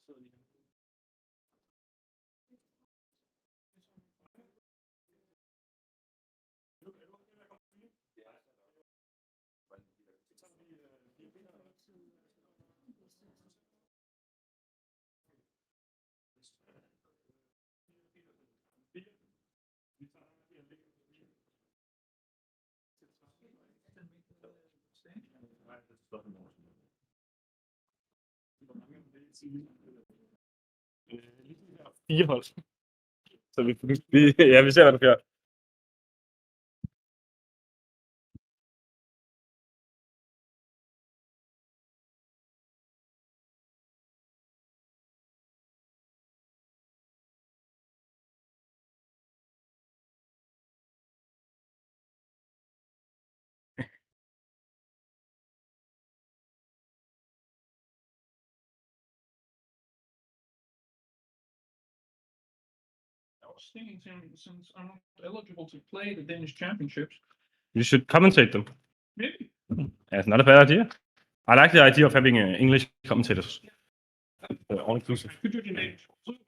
4 hold. Så vi ser, hvad der sker. Since I'm not eligible to play the Danish championships. You should commentate them. Maybe. It's not a bad idea. I like the idea of having English commentators. All inclusive. Could do the Danish also,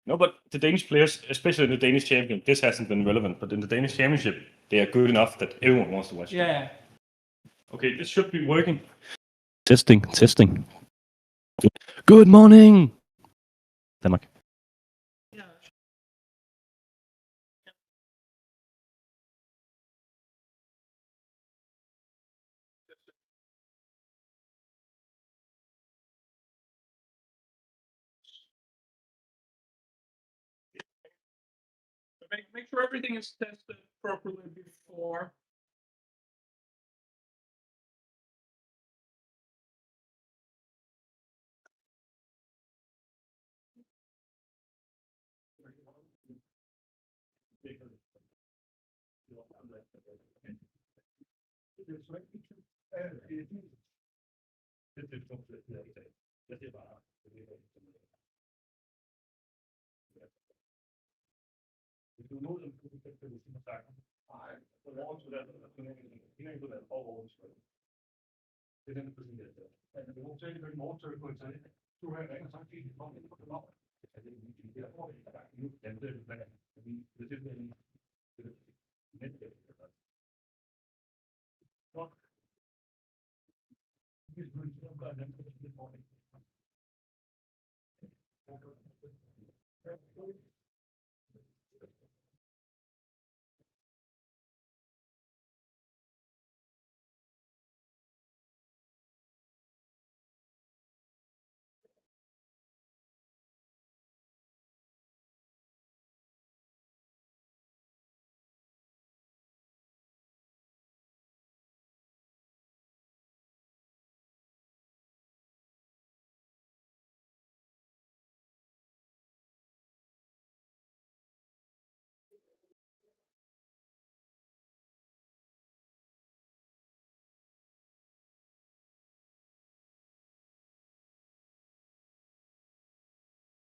No, but the Danish players, especially the Danish champion, this hasn't been relevant, but in the Danish championship, they are good enough that everyone wants to watch them. Yeah. Okay, this should be working. Testing. Good morning, Denmark. Make sure everything is tested properly before.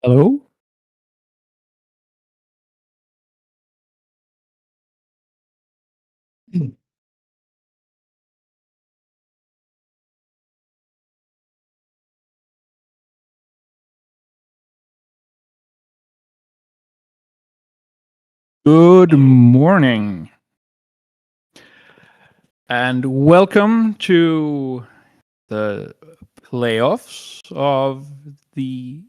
Hello? Good morning, and welcome to the playoffs of the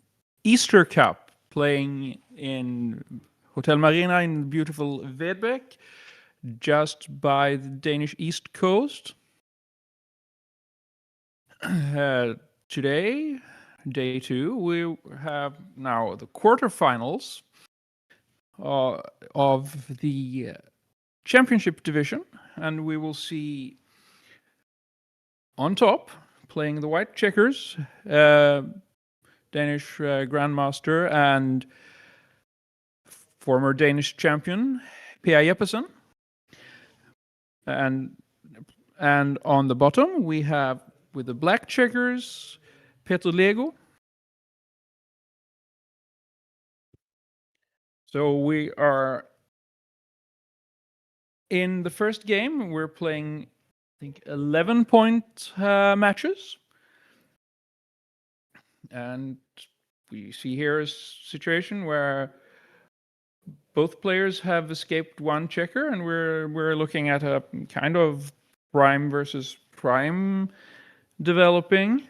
Easter Cup, playing in Hotel Marina in beautiful Vedbæk, just by the Danish east coast. Today, day 2, we have now the quarterfinals of the championship division, and we will see on top, playing the white checkers, Danish grandmaster and former Danish champion Per Jeppesen, and on the bottom we have, with the black checkers, Peter Lego. So we are in the first game. We're playing, I think, 11-point matches, And we see here a situation where both players have escaped one checker, and we're looking at a kind of prime versus prime developing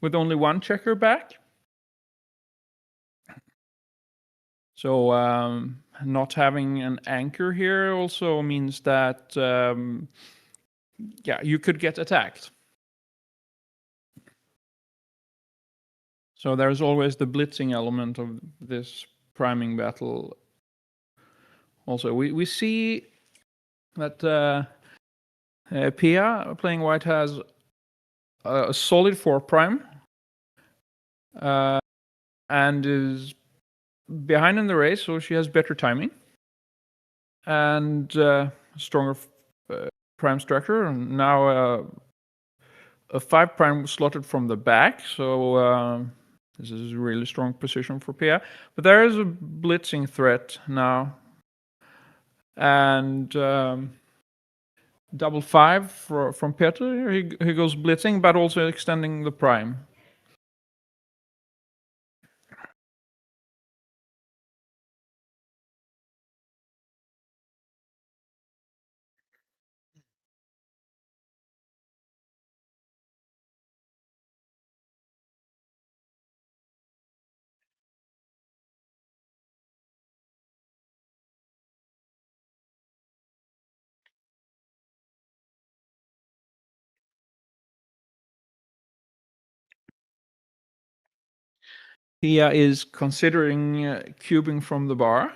with only one checker back. So not having an anchor here also means that you could get attacked. So there's always the blitzing element of this priming battle. Also, we see that Pia playing white has a solid 4 prime and is behind in the race, so she has better timing and stronger prime structure. And now a 5 prime slotted from the back, so this is a really strong position for Pia. But there is a blitzing threat now. And double 5 from Peter. He goes blitzing, but also extending the prime. Pia is considering cubing from the bar.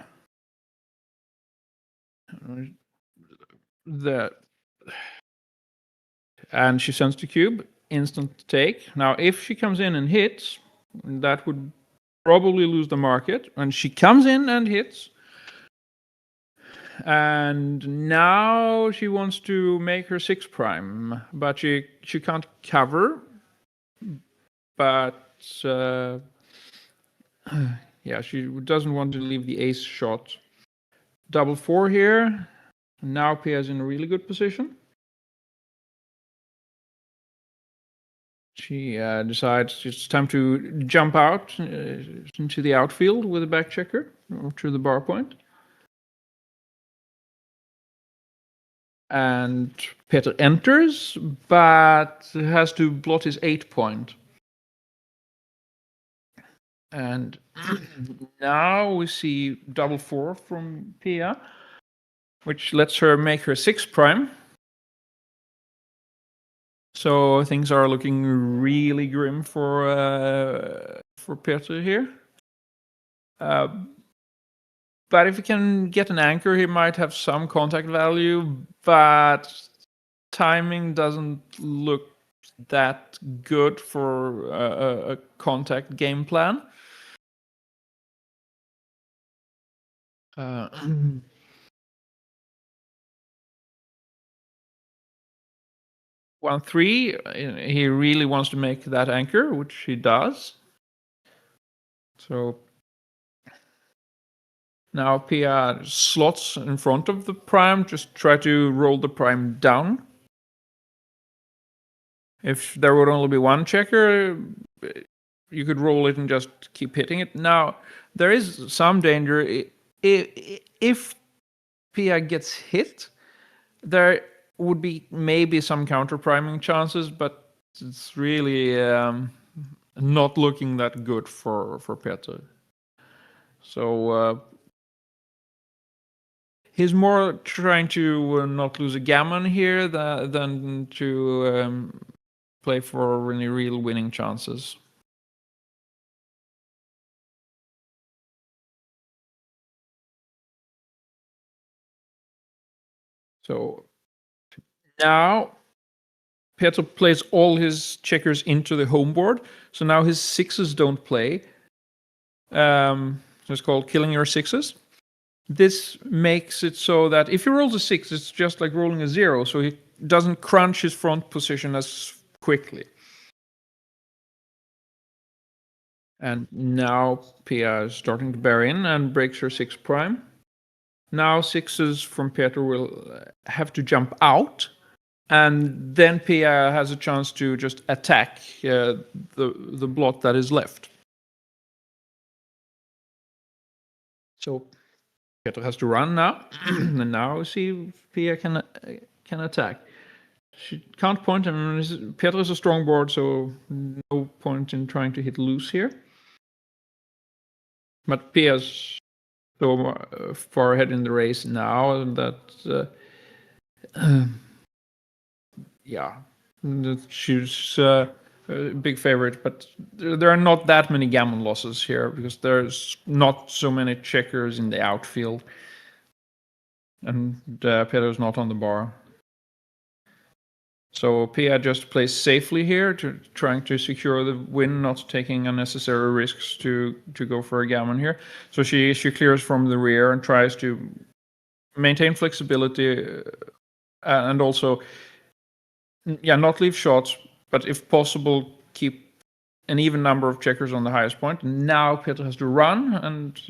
And she sends the cube, instant take. Now, if she comes in and hits, that would probably lose the market. And she comes in and hits. And now she wants to make her 6 prime, but she can't cover. But she doesn't want to leave the ace shot. Double 4 here. Now Pia's in a really good position. She decides it's time to jump out into the outfield with a back checker or to the bar point. And Peter enters, but has to blot his 8 point. And now we see double 4 from Pia, which lets her make her 6 prime. So things are looking really grim for Peter here. But if he can get an anchor, he might have some contact value, but timing doesn't look that good for a contact game plan. 1-3, he really wants to make that anchor, which he does. So now Pia slots in front of the prime, just try to roll the prime down. If there would only be one checker, you could roll it and just keep hitting it. Now, there is some danger. If Pia gets hit, there would be maybe some counter priming chances, but it's really not looking that good for Peter. So he's more trying to not lose a gammon here than to play for any real winning chances. So now Peter plays all his checkers into the home board. So now his 6s don't play. So it's called killing your 6s. This makes it so that if he rolls a 6, it's just like rolling a 0. So he doesn't crunch his front position as quickly. And now Pia is starting to bear in and breaks her 6 prime. Now 6s from Peter will have to jump out And then Pia has a chance to just attack the blot that is left. So Peter has to run now, and now see if Pia can attack. She can't point him. Peter is a strong board, so no point in trying to hit loose here. But Pia's so far ahead in the race now that yeah, she's a big favorite. But there are not that many gammon losses here because there's not so many checkers in the outfield, and Peter's not on the bar. So Pia just plays safely here, trying to secure the win, not taking unnecessary risks to go for a gammon here. So she clears from the rear and tries to maintain flexibility and also, not leave shots, but if possible, keep an even number of checkers on the highest point. Now Peter has to run, and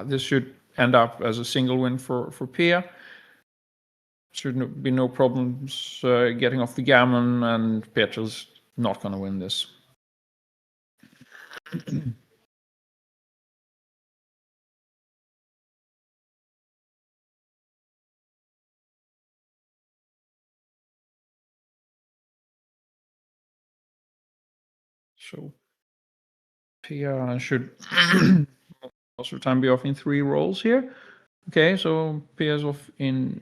this should end up as a single win for Pia. Should be no problems getting off the gammon, and Petra's not going to win this. So Pia should most of the time be off in 3 rolls here. Okay, so Pia's off in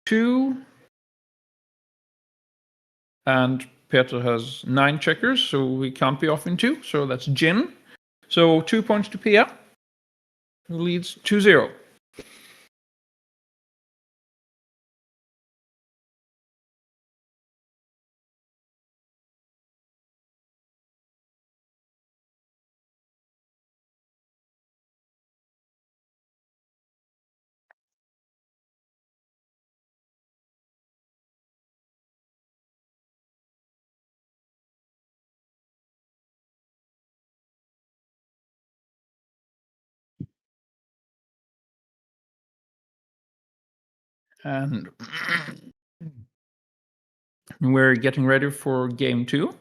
2. And Peter has 9 checkers, so he can't be off in 2. So that's Jin. So 2 points to Pia, who leads 2-0. And we're getting ready for game 2.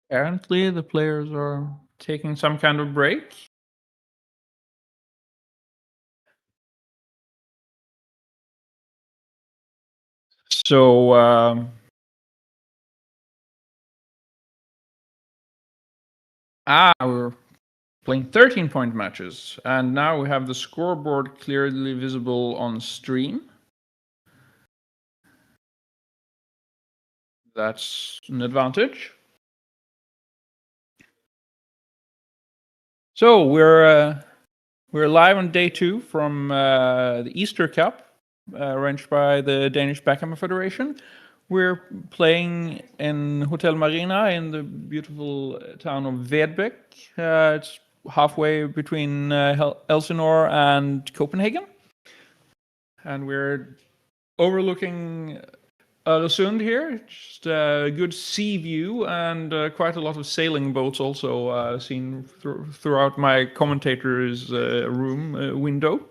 Apparently, the players are taking some kind of break. So we're playing 13-point matches, and now we have the scoreboard clearly visible on stream. That's an advantage. So we're live on day 2 from the Easter Cup, arranged by the Danish Backgammon Federation. We're playing in Hotel Marina in the beautiful town of Vedbæk. It's halfway between Elsinore and Copenhagen. And we're overlooking Öresund here. Just a good sea view and quite a lot of sailing boats also seen throughout my commentator's room window.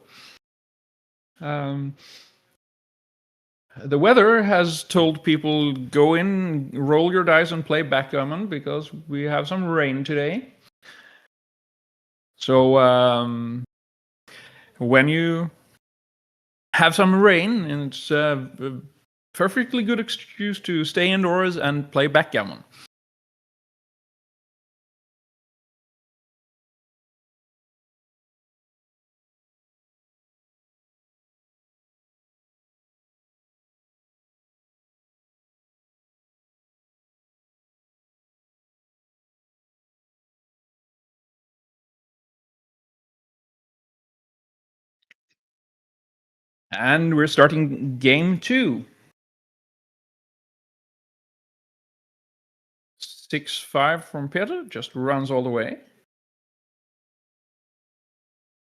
The weather has told people go in, roll your dice, and play backgammon because we have some rain today. So when you have some rain, it's a perfectly good excuse to stay indoors and play backgammon. And we're starting game 2. 6-5 from Peter, just runs all the way.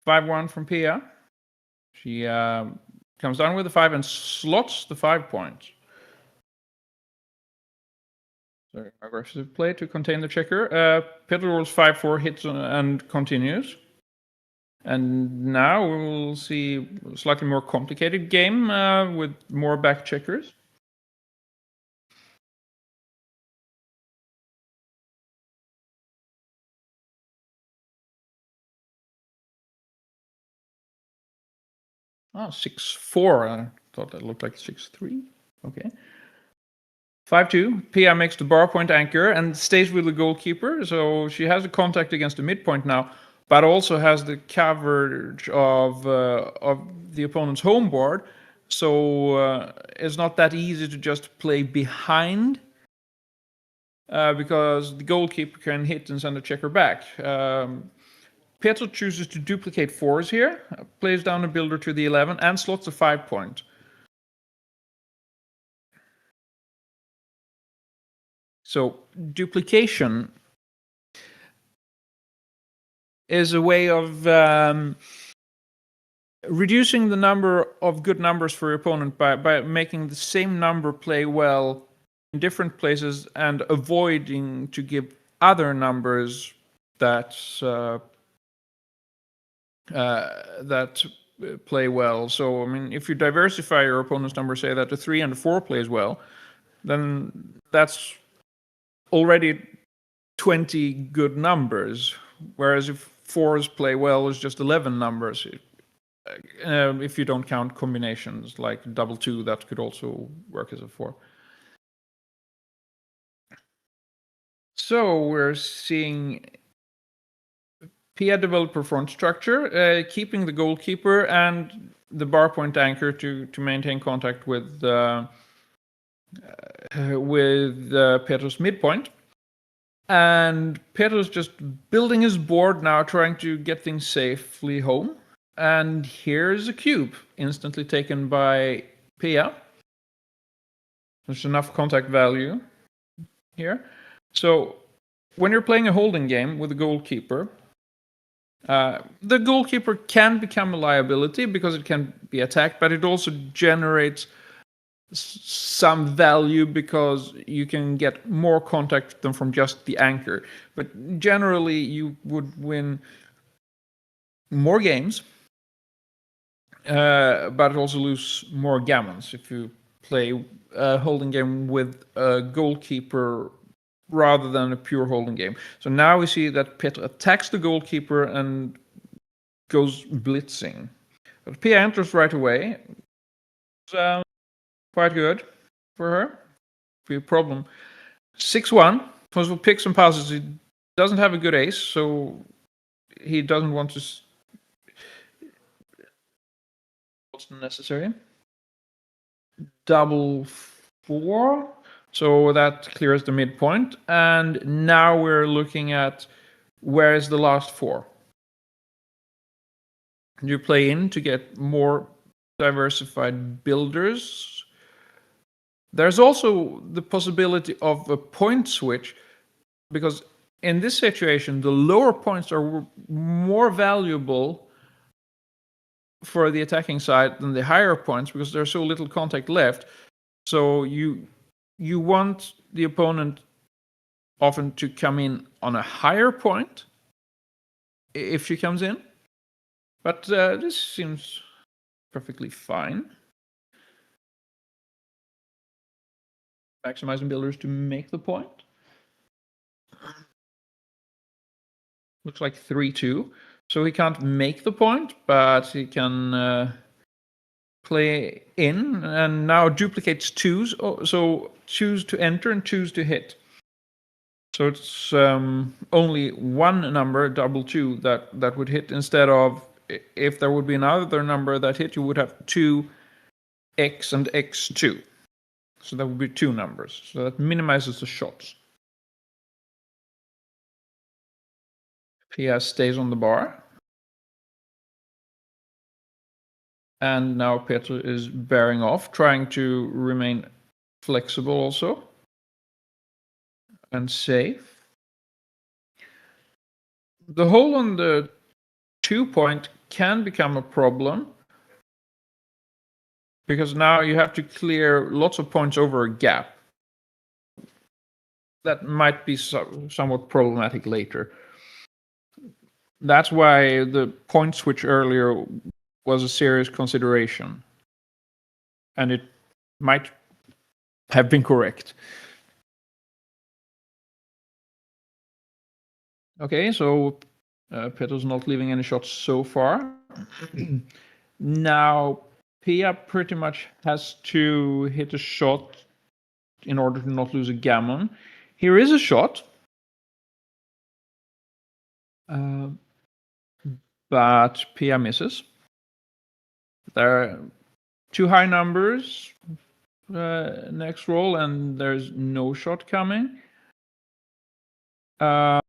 5-1 from Pia. She comes down with the 5 and slots the 5 points. So aggressive play to contain the checker. Peter rolls 5-4, hits and continues. And now we'll see a slightly more complicated game with more back checkers. Oh, 6-4. I thought that looked like 6-3. Okay. 5-2. Pia makes the bar point anchor and stays with the goalkeeper. So she has a contact against the midpoint now, but also has the coverage of the opponent's home board. So it's not that easy to just play behind because the goalkeeper can hit and send a checker back. Petr chooses to duplicate 4s here, plays down a builder to the 11, and slots a 5 point. So duplication is a way of reducing the number of good numbers for your opponent by making the same number play well in different places and avoiding to give other numbers that play well. So, I mean, if you diversify your opponent's number, say that the 3 and the 4 plays well, then that's already 20 good numbers. Whereas if 4s play well, it's just 11 numbers. If you don't count combinations like double 2, that could also work as a 4. So we're seeing Pia developer front structure, keeping the goalkeeper and the bar point anchor to maintain contact with Petr's midpoint. And Petr's just building his board now, trying to get things safely home. And here's a cube, instantly taken by Pia. There's enough contact value here. So when you're playing a holding game with a goalkeeper, the goalkeeper can become a liability because it can be attacked, but it also generates some value because you can get more contact than from just the anchor. But generally, you would win more games, but also lose more gammons if you play a holding game with a goalkeeper rather than a pure holding game. So now we see that Petr attacks the goalkeeper and goes blitzing. But Pia enters right away. So quite good for her. Be a problem. 6-1. Possible picks and passes. He doesn't have a good ace, so he doesn't want to. What's necessary? Double 4. So that clears the midpoint. And now we're looking at where is the last 4. You play in to get more diversified builders. There's also the possibility of a point switch, because in this situation, the lower points are more valuable for the attacking side than the higher points because there's so little contact left. So you want the opponent often to come in on a higher point if she comes in. But this seems perfectly fine. Maximizing builders to make the point. Looks like 3-2. So he can't make the point, but he can play in and now duplicates 2s. So choose to enter and choose to hit. So it's only one number, double 2, that would hit instead of, if there would be another number that hit, you would have 2x and x2. So that would be 2 numbers. So that minimizes the shots. Pia stays on the bar. And now Petr is bearing off, trying to remain flexible also and safe. The hole on the 2-point can become a problem because now you have to clear lots of points over a gap. That might be somewhat problematic later. That's why the point switch earlier was a serious consideration. And it might have been correct. Okay, so Petr's not leaving any shots so far. Now, Pia pretty much has to hit a shot in order to not lose a gammon. Here is a shot. But Pia misses. There are 2 high numbers next roll, and there's no shot coming. 6-2.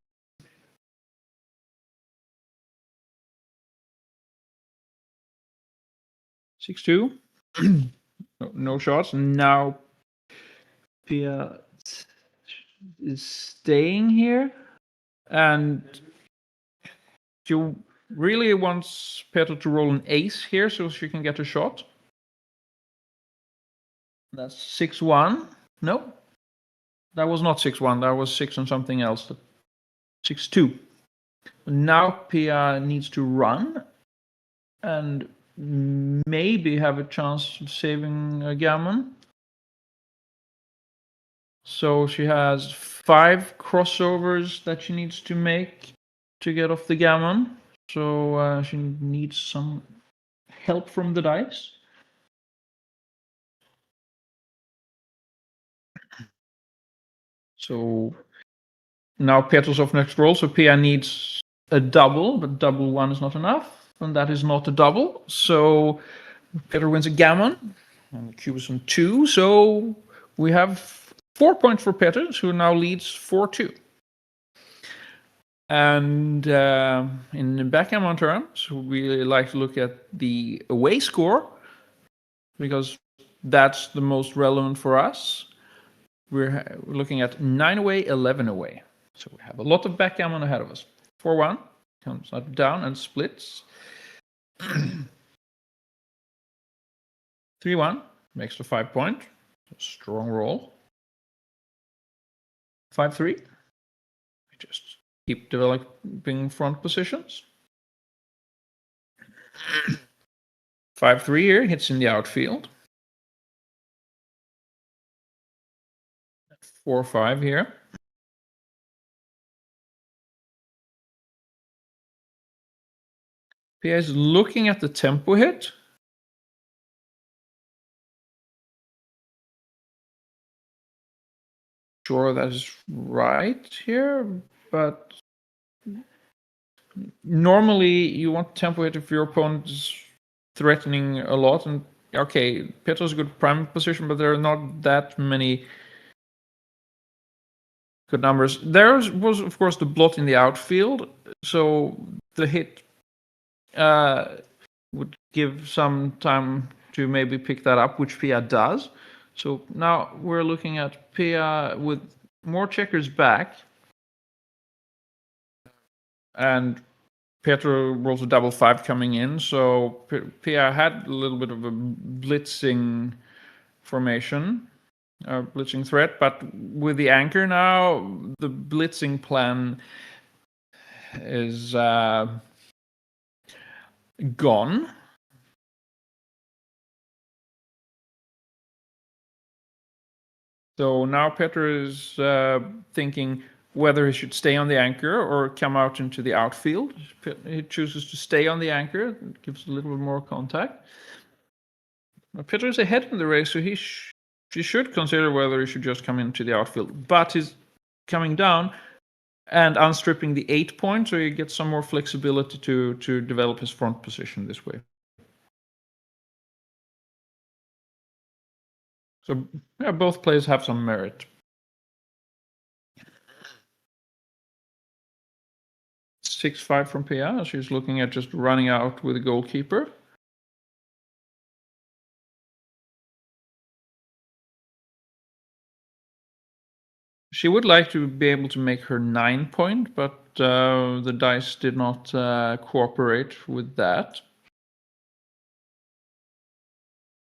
No shots. Now Pia is staying here, and she really wants Petr to roll an ace here so she can get a shot. That's 6-1. No, that was not 6-1. That was 6 and something else. 6-2. Now Pia needs to run and maybe have a chance of saving a gammon. So she has 5 crossovers that she needs to make to get off the gammon. So she needs some help from the dice. So now Petr's off next roll, so Pia needs a double, but double 1 is not enough, and that is not a double. So Petr wins a gammon, and the cube is on 2. So we have 4 points for Petr, who now leads 4-2. And in backgammon terms, we like to look at the away score, because that's the most relevant for us. We're looking at 9 away, 11 away. So we have a lot of backgammon ahead of us. 4-1 comes up, down, and splits. 3-1 makes the 5 point. Strong roll. 5-3. We just keep developing front positions. 5-3 here hits in the outfield. 4-5 here. Pia is looking at the tempo hit. Sure, that is right here, but normally you want tempo hit if your opponent is threatening a lot. And okay, Petr's a good prime position, but there are not that many good numbers. There was, of course, the blot in the outfield, so the hit would give some time to maybe pick that up, which Pia does. So now we're looking at Pia with more checkers back, and Petr rolls a double 5 coming in. So Pia had a little bit of a blitzing formation, blitzing threat, but with the anchor now, the blitzing plan is gone. So now Petr is thinking whether he should stay on the anchor or come out into the outfield. He chooses to stay on the anchor. It gives a little bit more contact. Now, Petr is ahead in the race, so he should consider whether he should just come into the outfield. But he's coming down and unstripping the 8 point, so he gets some more flexibility to develop his front position this way. So yeah, both plays have some merit. 6-5 from Pia. She's looking at just running out with the goalkeeper. She would like to be able to make her 9 point, but the dice did not cooperate with that.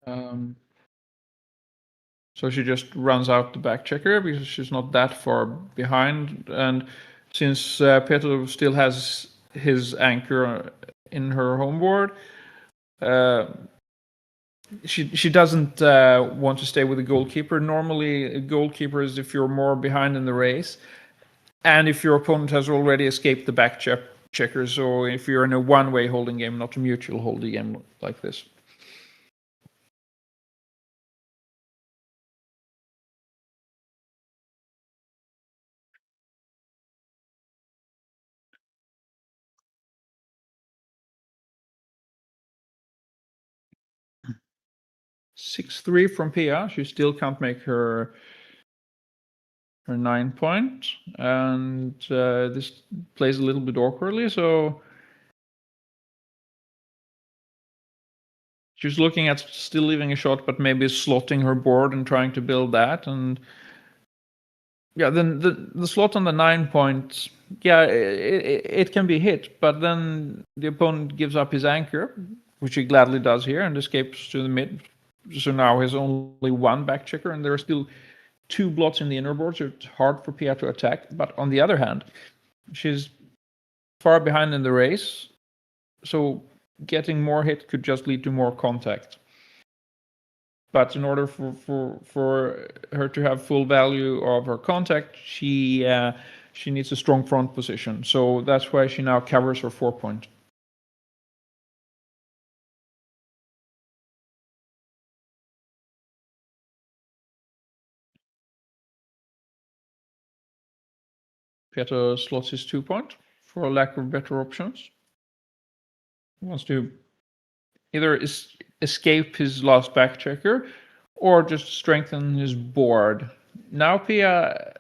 So she just runs out the back checker because she's not that far behind. And since Peter still has his anchor in her home board, she doesn't want to stay with the goalkeeper. Normally, a goalkeeper is if you're more behind in the race, and if your opponent has already escaped the back checker. So if you're in a one-way holding game, not a mutual holding game like this. (6-3) from Pia. She still can't make her 9 point, and this plays a little bit awkwardly. So she's looking at still leaving a shot, but maybe slotting her board and trying to build that. And yeah, then the slot on the 9 point, yeah, it can be hit, but then the opponent gives up his anchor, which he gladly does here, and escapes to the mid. So now he has only one back checker, and there are still 2 blots in the inner board, so it's hard for Pia to attack. But on the other hand, she's far behind in the race, so getting more hit could just lead to more contact. But in order for her to have full value of her contact, she needs a strong front position. So that's why she now covers her 4 point. Peter slots his 2 point for a lack of better options. He wants to either escape his last back checker or just strengthen his board. Now Pia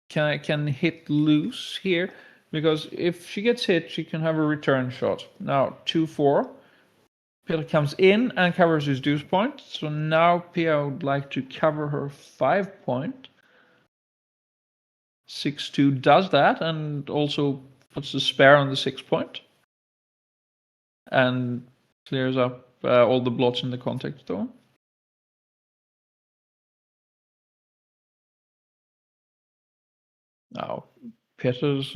can hit loose here, because if she gets hit, she can have a return shot. Now 2-4. Pia comes in and covers his deuce point. So now Pia would like to cover her 5 point. 6-2 does that, and also puts the spare on the 6 point. And clears up all the blots in the contact zone. Now Peter's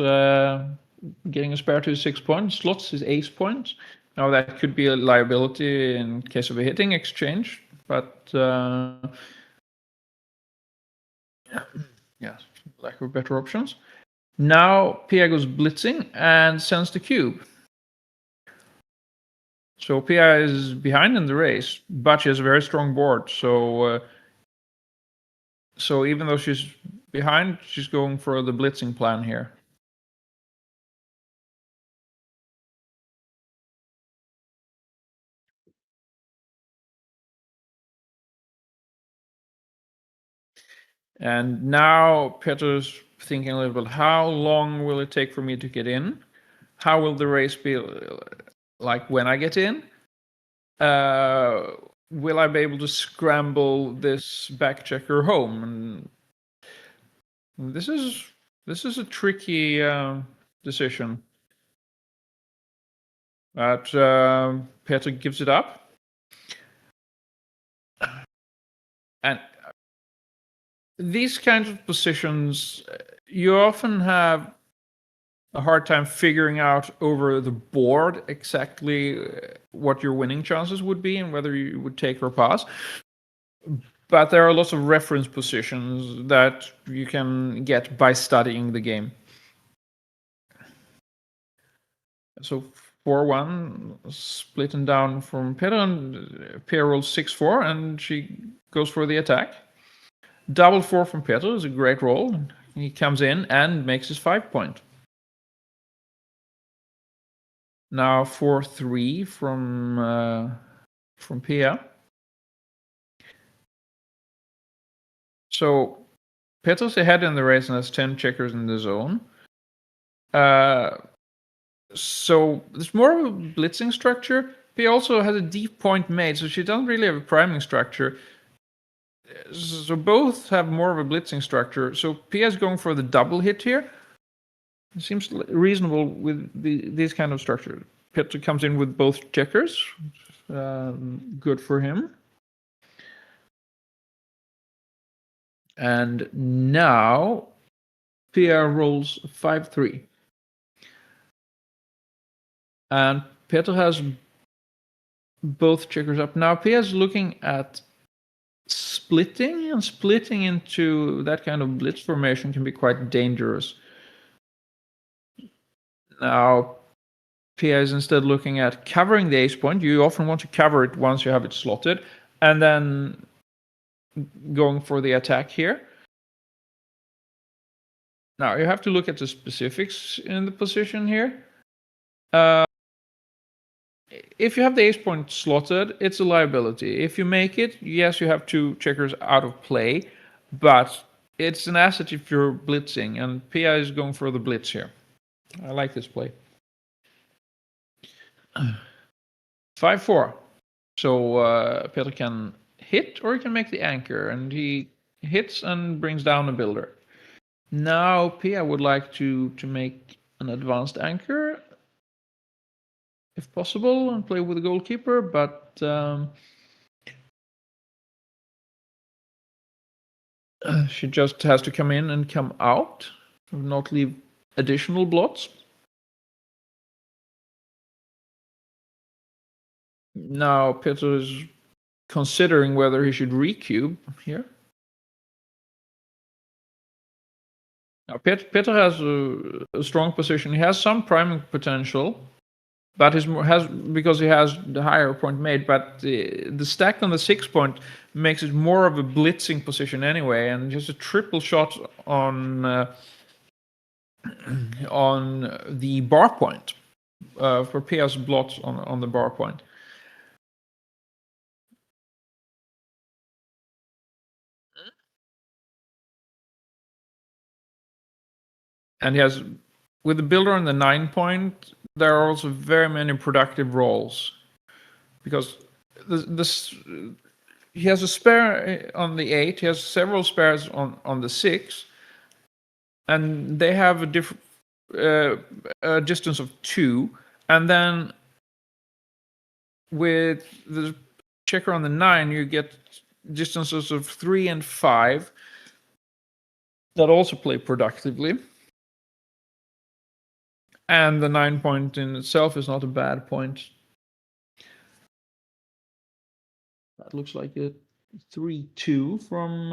getting a spare to his 6 points, slots his ace point. Now that could be a liability in case of a hitting exchange, but yeah, lack of better options. Now Pia goes blitzing and sends the cube. So Pia is behind in the race, but she has a very strong board. So even though she's behind, she's going for the blitzing plan here. And now Peter's thinking a little bit, how long will it take for me to get in? How will the race be like when I get in? Will I be able to scramble this back checker home? And this is a tricky decision. But Peter gives it up. And these kinds of positions, you often have a hard time figuring out over the board exactly what your winning chances would be and whether you would take or pass. But there are lots of reference positions that you can get by studying the game. So 4-1, splitting down from Peter, and Peter rolls 6-4, and she goes for the attack. Double 4 from Peter is a great roll. He comes in and makes his 5 point. Now 4-3 from Pia. So Peter's ahead in the race and has 10 checkers in the zone. So there's more of a blitzing structure. Pia also has a deep point made, so she doesn't really have a priming structure. So both have more of a blitzing structure. So Pia is going for the double hit here. It seems reasonable with this kind of structure. Petr comes in with both checkers. Good for him. And now Pia rolls 5-3. And Petr has both checkers up. Now Pia is looking at splitting, and splitting into that kind of blitz formation can be quite dangerous. Now Pia is instead looking at covering the ace point. You often want to cover it once you have it slotted, and then going for the attack here. Now you have to look at the specifics in the position here. If you have the ace point slotted, it's a liability. If you make it, yes, you have 2 checkers out of play, but it's an asset if you're blitzing, and Pia is going for the blitz here. I like this play. 5-4. So Petr can hit, or he can make the anchor, and he hits and brings down a builder. Now Pia would like to make an advanced anchor, if possible, and play with the goalkeeper, but she just has to come in and come out, not leave additional blots. Now Petr is considering whether he should recube here. Now Petr has a strong position. He has some priming potential, but because he has the higher point made. But the stack on the 6 point makes it more of a blitzing position anyway, and just a triple shot on the bar point for Pia's blot on the bar point. And he has, with the builder on the 9 point, there are also very many productive rolls, because he has a spare on the 8, he has several spares on the 6, and they have a different distance of 2, and then with the checker on the 9, you get distances of 3 and 5 that also play productively. And the 9 point in itself is not a bad point. That looks like a 3-2 from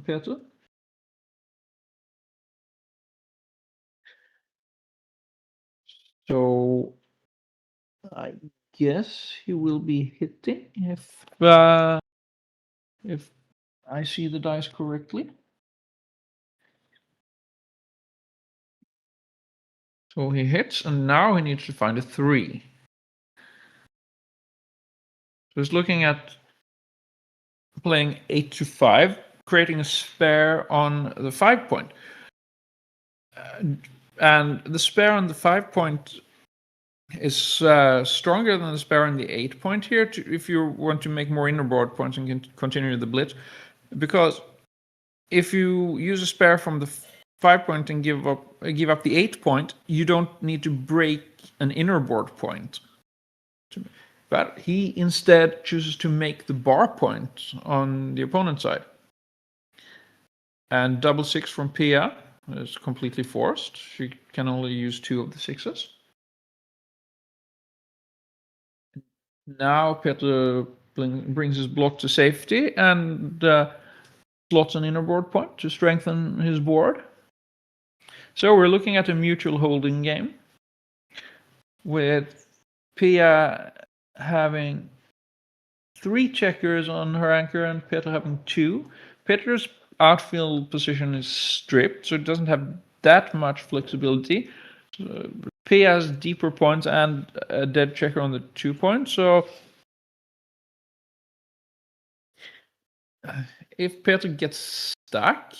Petr. So I guess he will be hitting if I see the dice correctly. So he hits, and now he needs to find a 3. So he's looking at playing 8-5, creating a spare on the 5 point. And the spare on the 5 point is stronger than the spare on the 8 point here, if you want to make more innerboard points and continue the blitz. Because if you use a spare from the 5 point and give up the 8 point, you don't need to break an innerboard point. But he instead chooses to make the bar point on the opponent's side. And double 6 from Pia is completely forced. She can only use 2 of the 6s. Now Petr brings his block to safety and slots an innerboard point to strengthen his board. So we're looking at a mutual holding game, with Pia having 3 checkers on her anchor and Petr having 2. Petr's outfield position is stripped, so it doesn't have that much flexibility. Pia has deeper points and a dead checker on the 2 point, so if Petr gets stuck,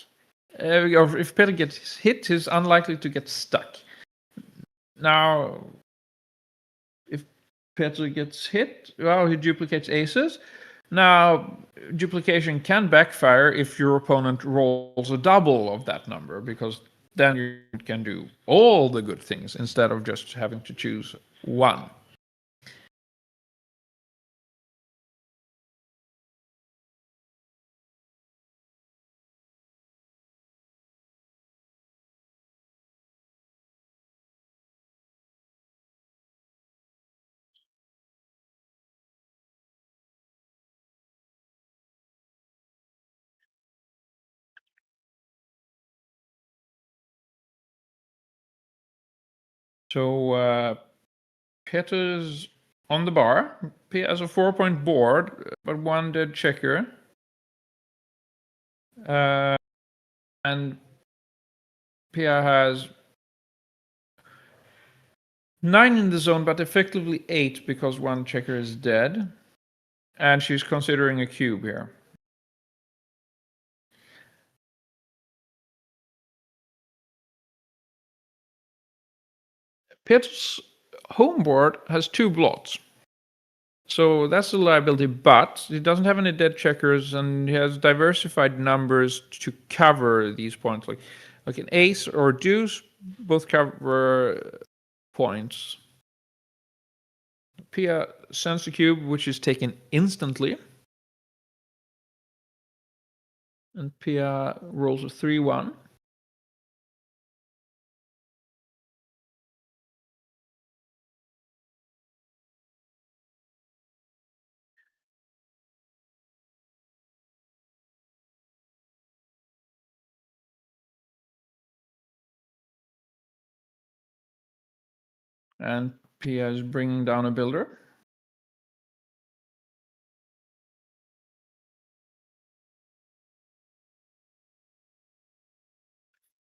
or if Petr gets hit, he's unlikely to get stuck. Now, if Petr gets hit, well, he duplicates aces. Now, duplication can backfire if your opponent rolls a double of that number, because then you can do all the good things instead of just having to choose one. So Peter's on the bar. He has a 4-point board, but one dead checker. And Pia has 9 in the zone, but effectively 8 because one checker is dead. And she's considering a cube here. Pitt's home board has 2 blots. So that's a liability, but he doesn't have any dead checkers, and he has diversified numbers to cover these points. Like an ace or deuce, both cover points. Pia sends the cube, which is taken instantly. And Pia rolls a 3-1. And Pia is bringing down a builder.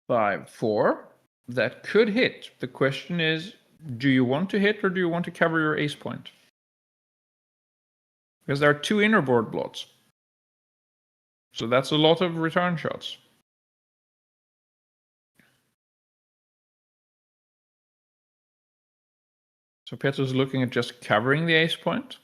Five, 4. That could hit. The question is, do you want to hit or do you want to cover your ace point? Because there are 2 inner board blots. So that's a lot of return shots. So Petr's looking at just covering the ace point.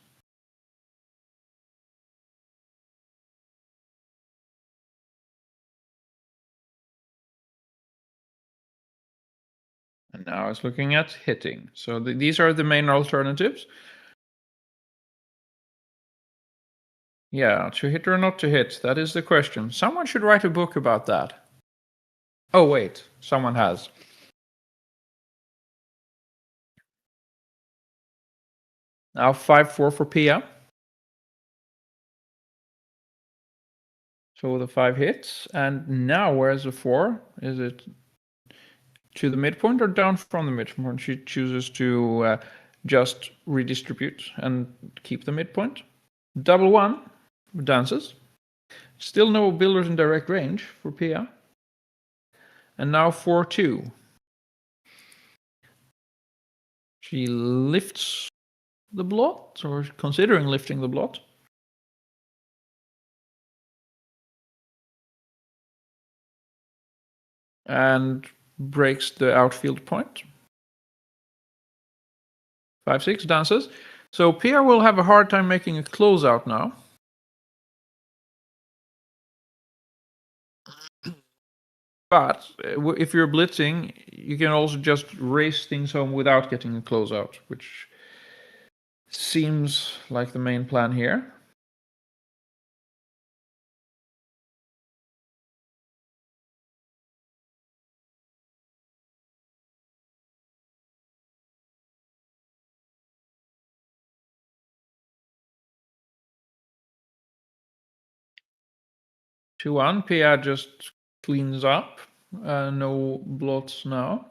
And now it's looking at hitting. So these are the main alternatives. Yeah, to hit or not to hit, that is the question. Someone should write a book about that. Oh wait, someone has. Now 5-4 for Pia. So the 5 hits, and now where's the 4? Is it to the midpoint or down from the midpoint? She chooses to just redistribute and keep the midpoint. Double 1 dances. Still no builders in direct range for Pia. And now 4-2. She lifts the blot, or considering lifting the blot. And breaks the outfield point. 5-6 dances. So Pia will have a hard time making a closeout now. But if you're blitzing, you can also just race things home without getting a closeout, which seems like the main plan here. Two one, Pia just cleans up. No blots now.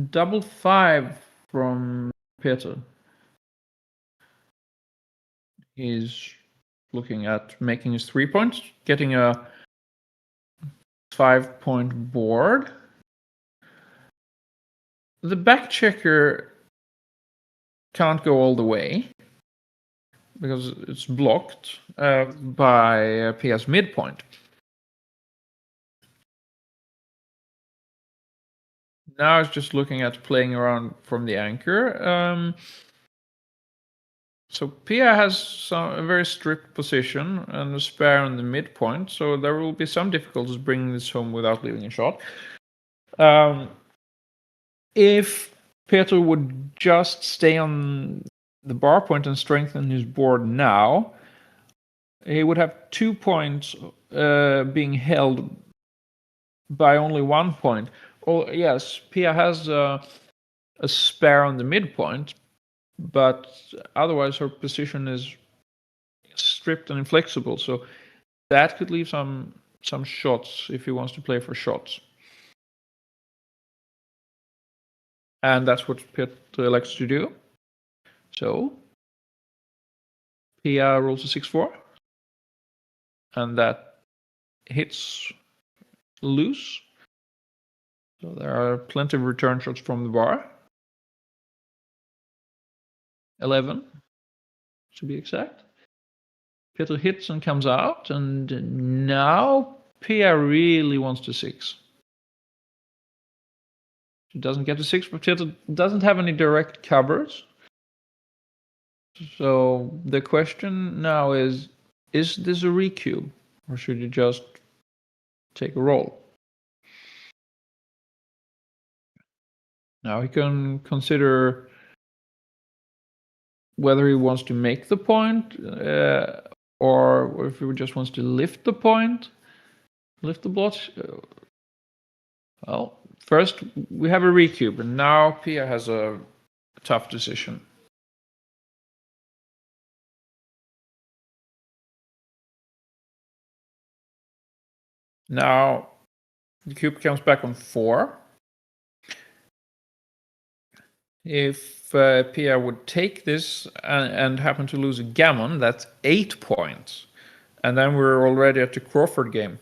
Double 5 from Peter. He's looking at making his 3 points, getting a 5-point board. The back checker can't go all the way because it's blocked by Pia's midpoint. Now it's just looking at playing around from the anchor. So Pia has a very strict position and a spare on the midpoint, so there will be some difficulties bringing this home without leaving a shot. If Peter would just stay on the bar point and strengthen his board now, he would have 2 points being held by only 1 point. Oh, yes, Pia has a spare on the midpoint, but otherwise her position is stripped and inflexible, so that could leave some shots if he wants to play for shots. And that's what Peter elects to do. So Pia rolls a 6-4, and that hits loose. So there are plenty of return shots from the bar. 11, to be exact. Peter hits and comes out, and now Pia really wants to 6. She doesn't get to 6, but Peter doesn't have any direct covers. So the question now is this a recube, or should you just take a roll? Now he can consider whether he wants to make the point, or if he just wants to lift the point, lift the blot. Well, first we have a recube, and now Pia has a tough decision. Now the cube comes back on 4. If Pia would take this and happen to lose a gammon, that's 8 points. And then we're already at the Crawford game.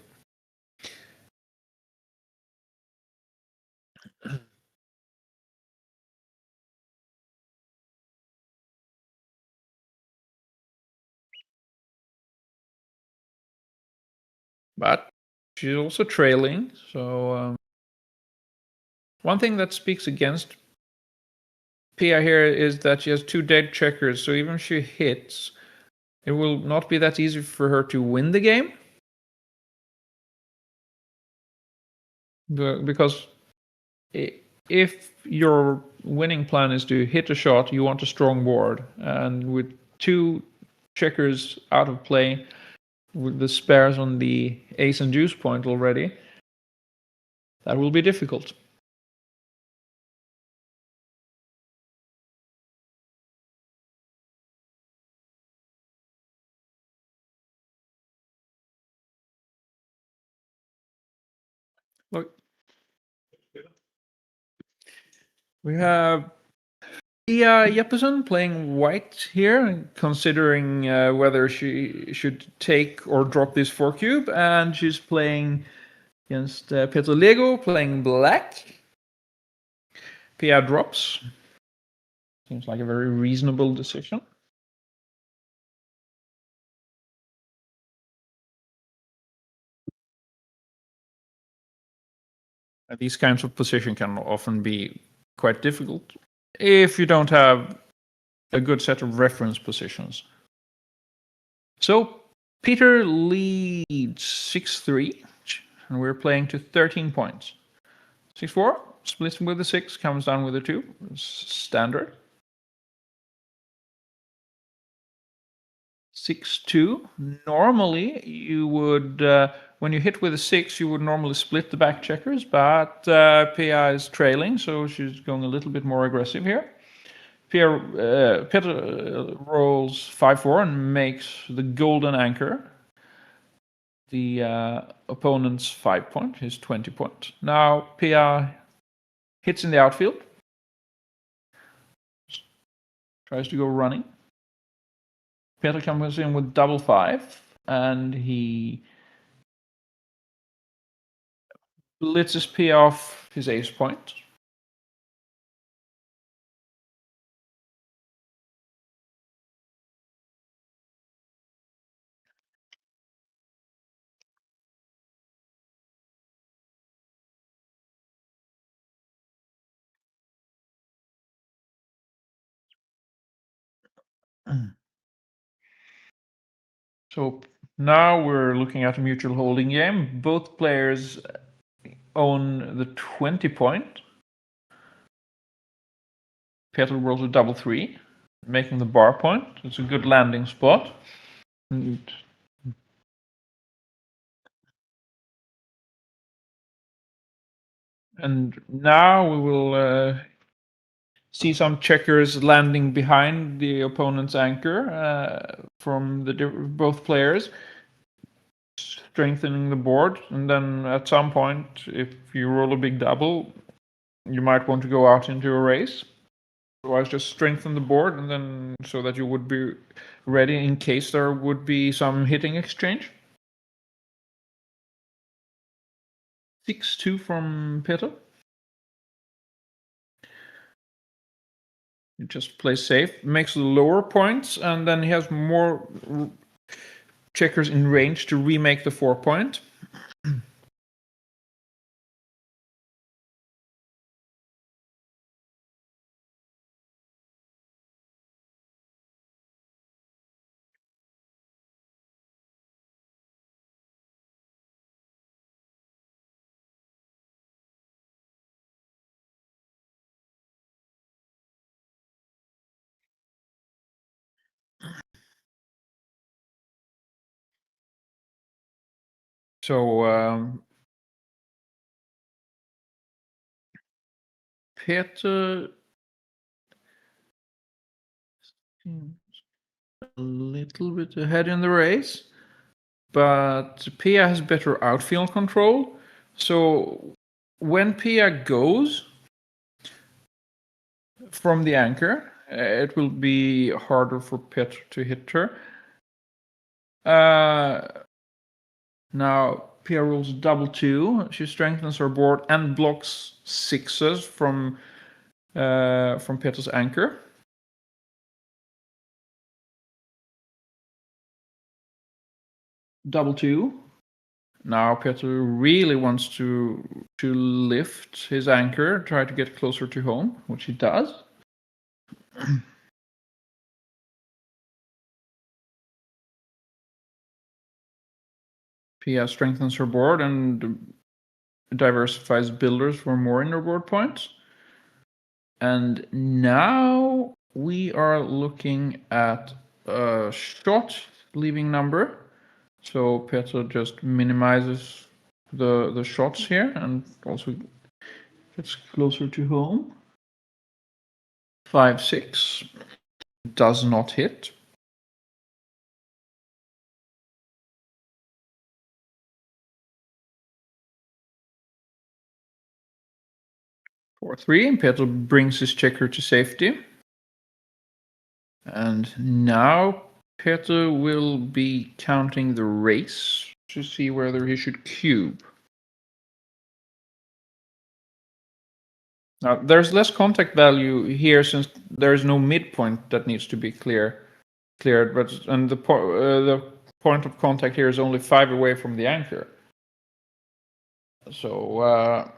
But she's also trailing, so one thing that speaks against Pia here is that she has 2 dead checkers, so even if she hits, it will not be that easy for her to win the game. Because if your winning plan is to hit a shot, you want a strong board, and with 2 checkers out of play, with the spares on the ace and deuce point already, that will be difficult. Look, we have Pia Jeppesen playing white here, considering whether she should take or drop this 4 cube, and she's playing against Peter Lego playing black. Pia drops. Seems like a very reasonable decision. These kinds of position can often be quite difficult if you don't have a good set of reference positions. So Peter leads 6-3, and we're playing to 13 points. 6-4, splits with the 6, comes down with the 2, standard. 6-2, normally you would, when you hit with a 6, you would normally split the back checkers, but Pia is trailing, so she's going a little bit more aggressive here. Peter rolls 5-4 and makes the golden anchor. The opponent's 5 point, his 20 point. Now Pia hits in the outfield. Tries to go running. Peter comes in with double 5, and he blitzes Pia off his ace point. So now we're looking at a mutual holding game. Both players own the 20 point. Peter rolls a double 3, making the bar point. It's a good landing spot. And now we will see some checkers landing behind the opponent's anchor from both players, strengthening the board. And then at some point, if you roll a big double, you might want to go out into a race. Otherwise, just strengthen the board, and then so that you would be ready in case there would be some hitting exchange. 6-2 from Peter. He just plays safe, makes the lower points, and then he has more checkers in range to remake the 4 point. So Peter a little bit ahead in the race, but Pia has better outfield control. So when Pia goes from the anchor, it will be harder for Peter to hit her. Now Pia rolls double 2. She strengthens her board and blocks 6s from Peter's anchor. Double 2. Now Peter really wants to lift his anchor, try to get closer to home, which he does. Pia strengthens her board and diversifies builders for more inner board points. And now we are looking at a shot leaving number. So Peter just minimizes the shots here and also gets closer to home. 5-6 does not hit. For 3, and Peter brings his checker to safety. And now Peter will be counting the race to see whether he should cube. Now, there's less contact value here since there's no midpoint that needs to be cleared, and the point of contact here is only 5 away from the anchor. So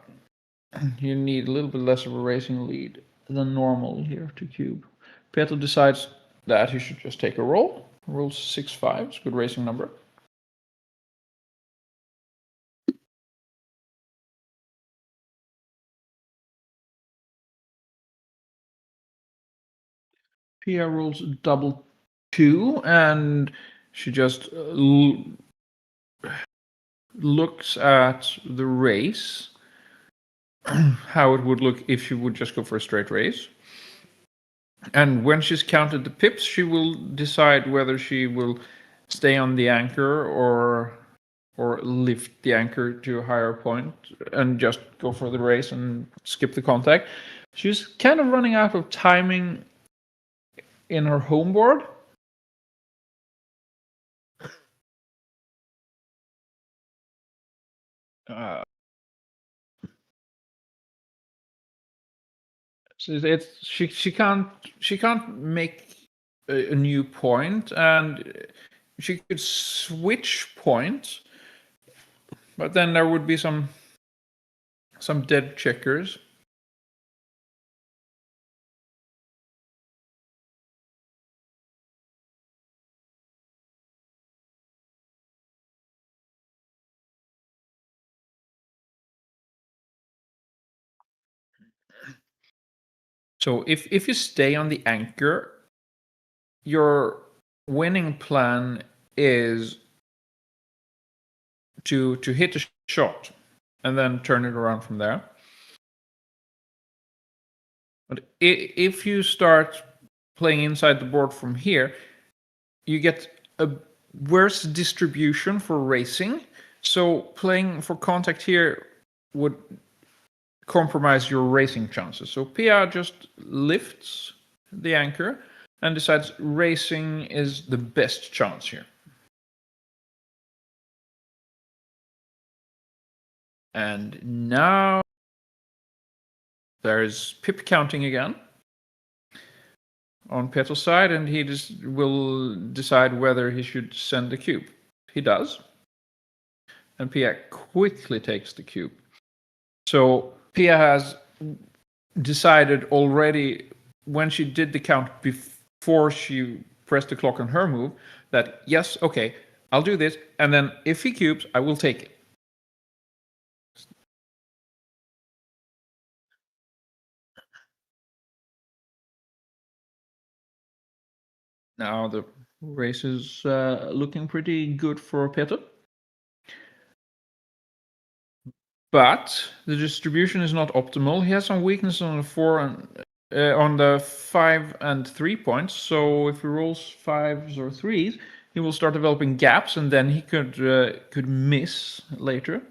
you need a little bit less of a racing lead than normal here to cube. Peter decides that he should just take a roll. Rolls 6-5, it's a good racing number. Pia rolls double 2, and she just looks at the race, how it would look if she would just go for a straight race. And when she's counted the pips, she will decide whether she will stay on the anchor or lift the anchor to a higher point and just go for the race and skip the contact. She's kind of running out of timing in her home board. So she can't make a new point, and she could switch points, but then there would be some dead checkers. So if you stay on the anchor, your winning plan is to hit a shot and then turn it around from there. But if you start playing inside the board from here, you get a worse distribution for racing. So playing for contact here would compromise your racing chances. So Pia just lifts the anchor and decides racing is the best chance here. And now there's pip counting again on Petr's side, and he just will decide whether he should send the cube. He does. And Pia quickly takes the cube. So Pia has decided already when she did the count before she pressed the clock on her move that, yes, okay, I'll do this. And then if he cubes, I will take it. Now the race is looking pretty good for Peter. But the distribution is not optimal. He has some weakness on the 4 and on the 5 and 3 points. So if he rolls 5s or 3s, he will start developing gaps, and then he could miss later.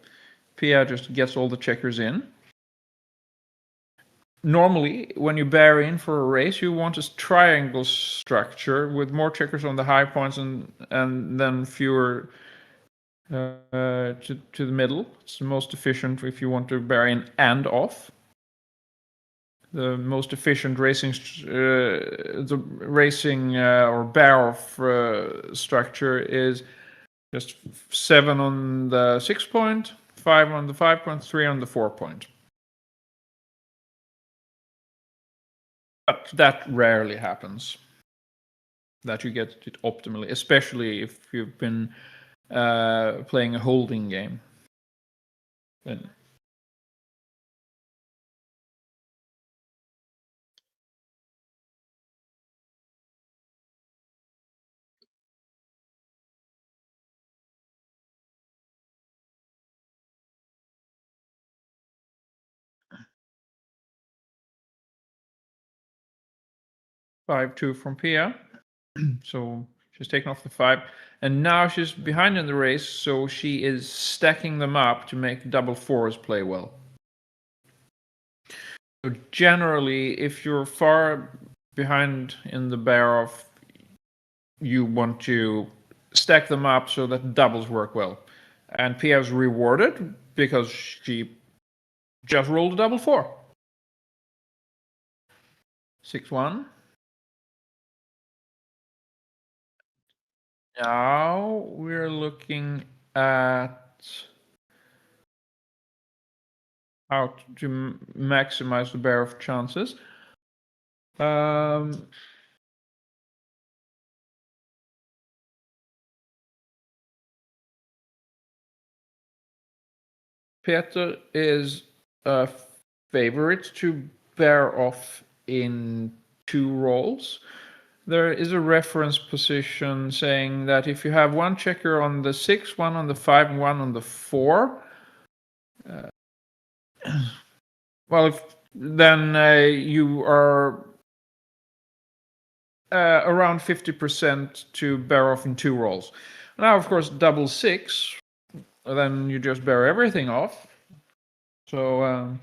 Pia just gets all the checkers in. Normally, when you bear in for a race, you want a triangle structure with more checkers on the high points and then fewer to the middle. It's the most efficient if you want to bear in and off. The most efficient racing, or bear off structure is just 7 on the 6 point, 5 on the 5 point, 3 on the 4 point. But that rarely happens. That you get it optimally, especially if you've been playing a holding game. Then 5-2 from Pia. So she's taken off the 5. And now she's behind in the race, so she is stacking them up to make double 4s play well. So generally, if you're far behind in the bear off, you want to stack them up so that doubles work well. And Pia's rewarded because she just rolled a double 4. 6-1. Now we're looking at how to maximize the bear of chances. Peter is a favorite to bear off in 2 rolls. There is a reference position saying that if you have 1 checker on the 6, 1 on the 5, and 1 on the 4, then you are around 50% to bear off in 2 rolls. Now, of course, double 6, then you just bear everything off. So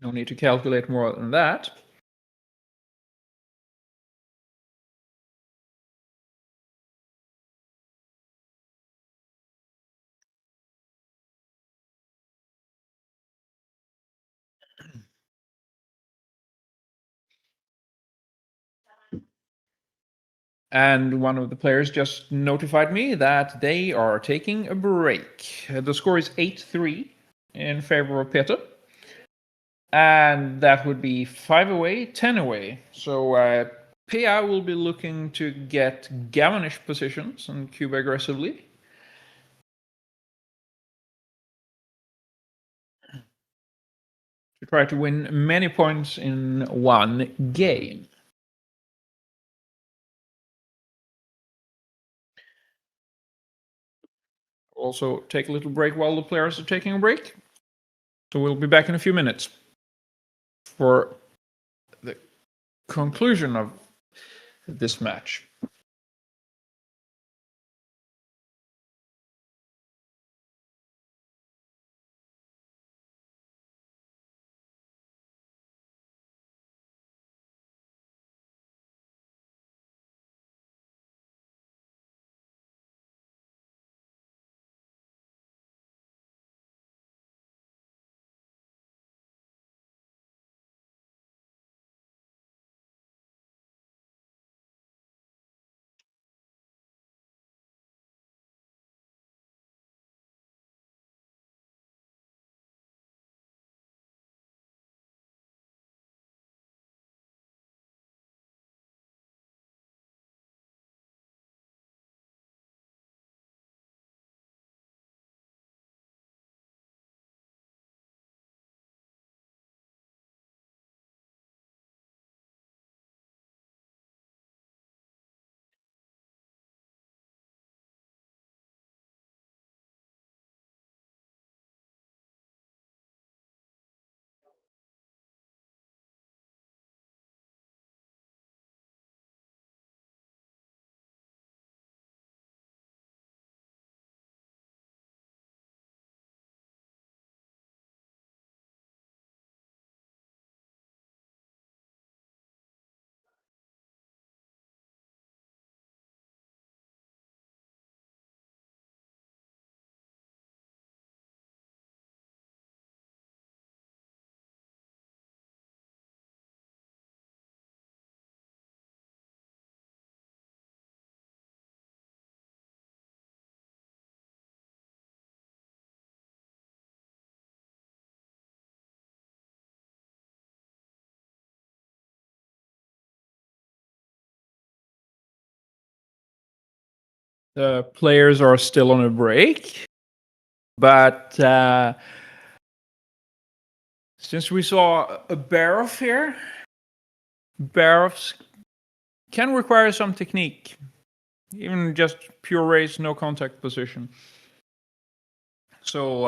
no need to calculate more than that. And one of the players just notified me that they are taking a break. The score is 8-3 in favor of Peter. And that would be 5 away, 10 away. So Pia will be looking to get Gavinish positions and cube aggressively. to try to win many points in one game. Also, take a little break while the players are taking a break. So we'll be back in a few minutes for the conclusion of this match. The players are still on a break, but since we saw a Baroff here, Baroffs can require some technique, even just pure race, no contact position. So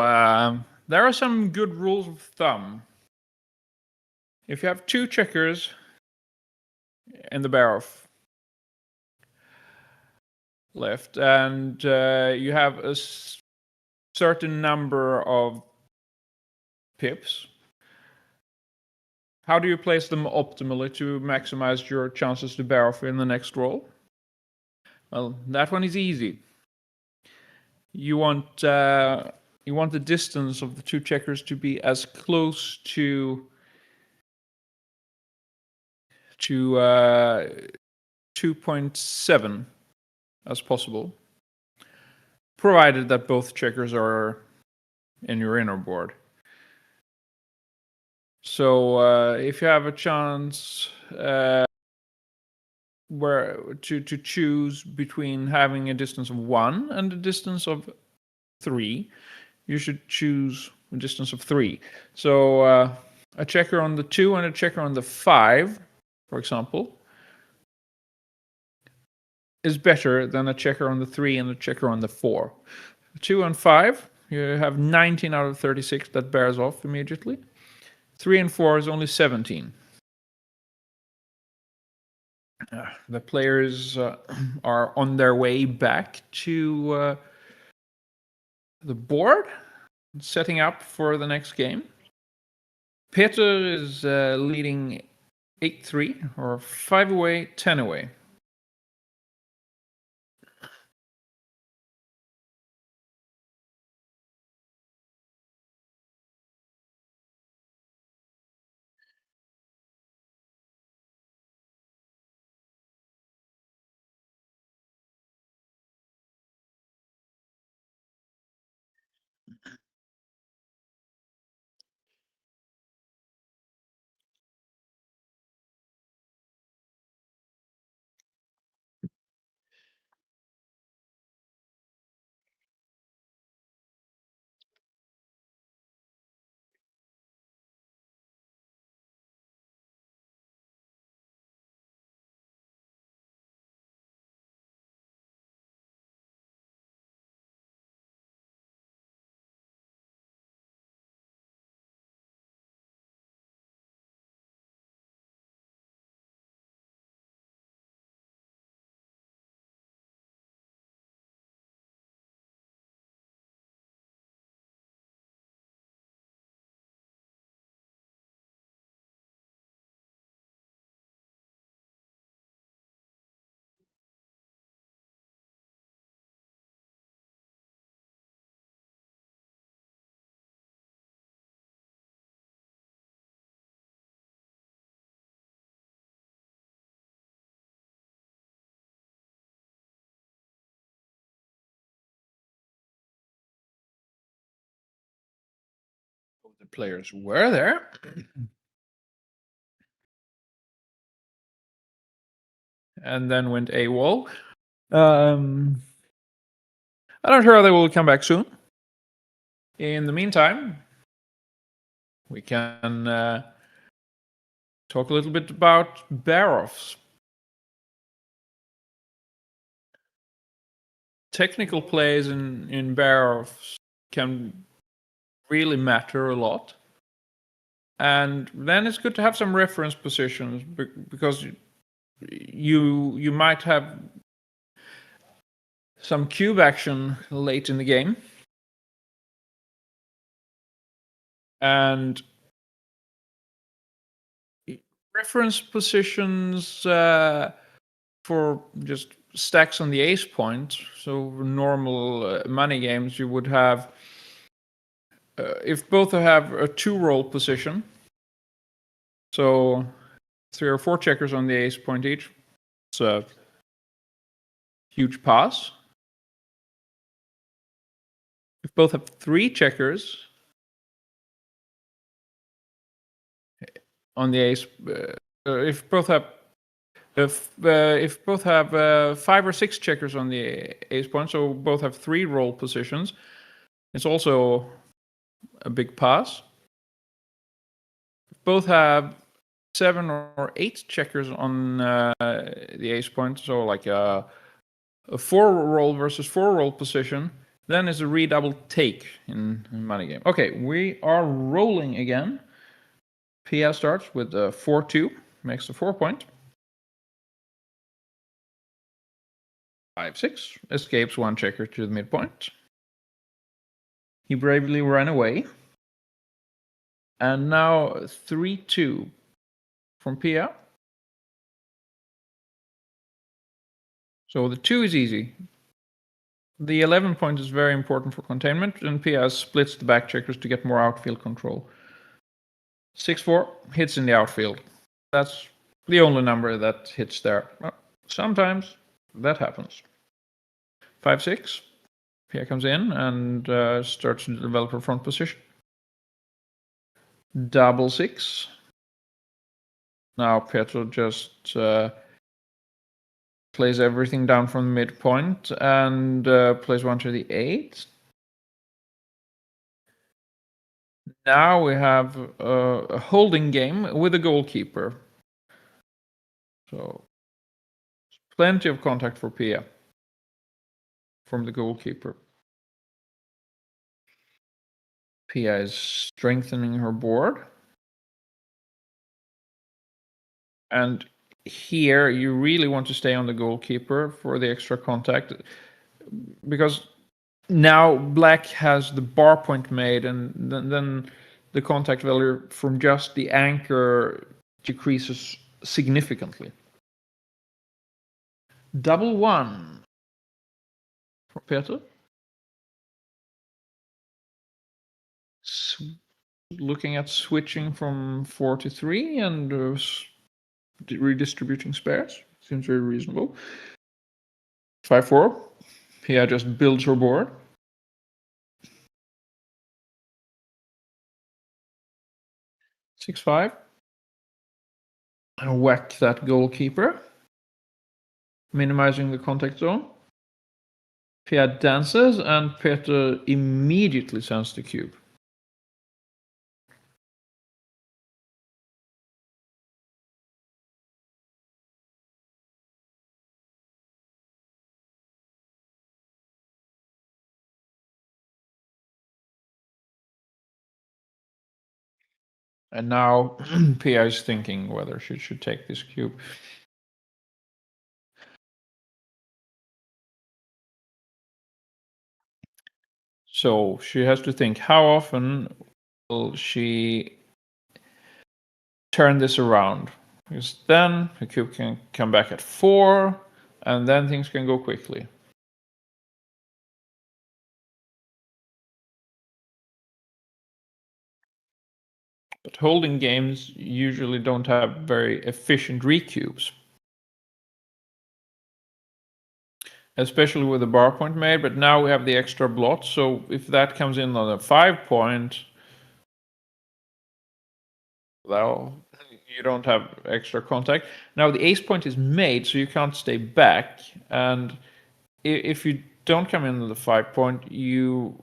there are some good rules of thumb. If you have two checkers in the Baroff left, and you have a certain number of pips, how do you place them optimally to maximize your chances to Baroff in the next roll? Well, that one is easy. You want the distance of the two checkers to be as close to 2.7 as possible, provided that both checkers are in your inner board. So if you have a chance where to choose between having a distance of 1 and a distance of 3, you should choose a distance of 3. So a checker on the 2 and a checker on the 5, for example, is better than a checker on the 3 and a checker on the 4. 2 and 5, you have 19 out of 36 that bears off immediately. 3 and 4 is only 17. The players are on their way back to the board, setting up for the next game. Peter is leading 8-3, or 5 away, 10 away. The players were there. And then went AWOL. I'm not sure they will come back soon. In the meantime, we can talk a little bit about bear-offs. Technical plays in bear-offs can really matter a lot. And then it's good to have some reference positions because you might have some cube action late in the game. And reference positions for just stacks on the ace point. So normal money games, you would have, if both have a 2-roll position, so 3 or 4 checkers on the ace point each, it's a huge pass. If both have 3 checkers on the ace, if both have 5 or 6 checkers on the ace point, so both have 3 roll positions, it's also a big pass. If both have 7 or 8 checkers on the ace point, so like a 4-roll versus 4-roll position, then it's a redouble take in money game. Okay, we are rolling again. Pia starts with a 4-2, makes the 4-point. 5-6, escapes 1 checker to the midpoint. He bravely ran away. And now 3-2 from Pia. So the 2 is easy. The 11 point is very important for containment, and Pia splits the back checkers to get more outfield control. 6-4 hits in the outfield. That's the only number that hits there. Well, sometimes that happens. 5-6. Pia comes in and starts to develop her front position. 6-6. Now Pietro just plays everything down from the midpoint and plays 1 to the 8. Now we have a holding game with a goalkeeper. So plenty of contact for Pia from the goalkeeper. Pia is strengthening her board. And here you really want to stay on the goalkeeper for the extra contact, because now black has the bar point made, and then the contact value from just the anchor decreases significantly. 1-1 for Peter. Looking at switching from 4 to 3 and redistributing spares. Seems very reasonable. 5-4. Pia just builds her board. 6-5. And whack that goalkeeper. Minimizing the contact zone. Pia dances and Peter immediately sends the cube. And now Pia is thinking whether she should take this cube. So she has to think, how often will she turn this around? Because then the cube can come back at 4, and then things can go quickly. But holding games usually don't have very efficient recubes. Especially with the bar point made, but now we have the extra blot, so if that comes in on a 5 point, Well, you don't have extra contact. Now the ace point is made, so you can't stay back. And if you don't come in the 5 point, you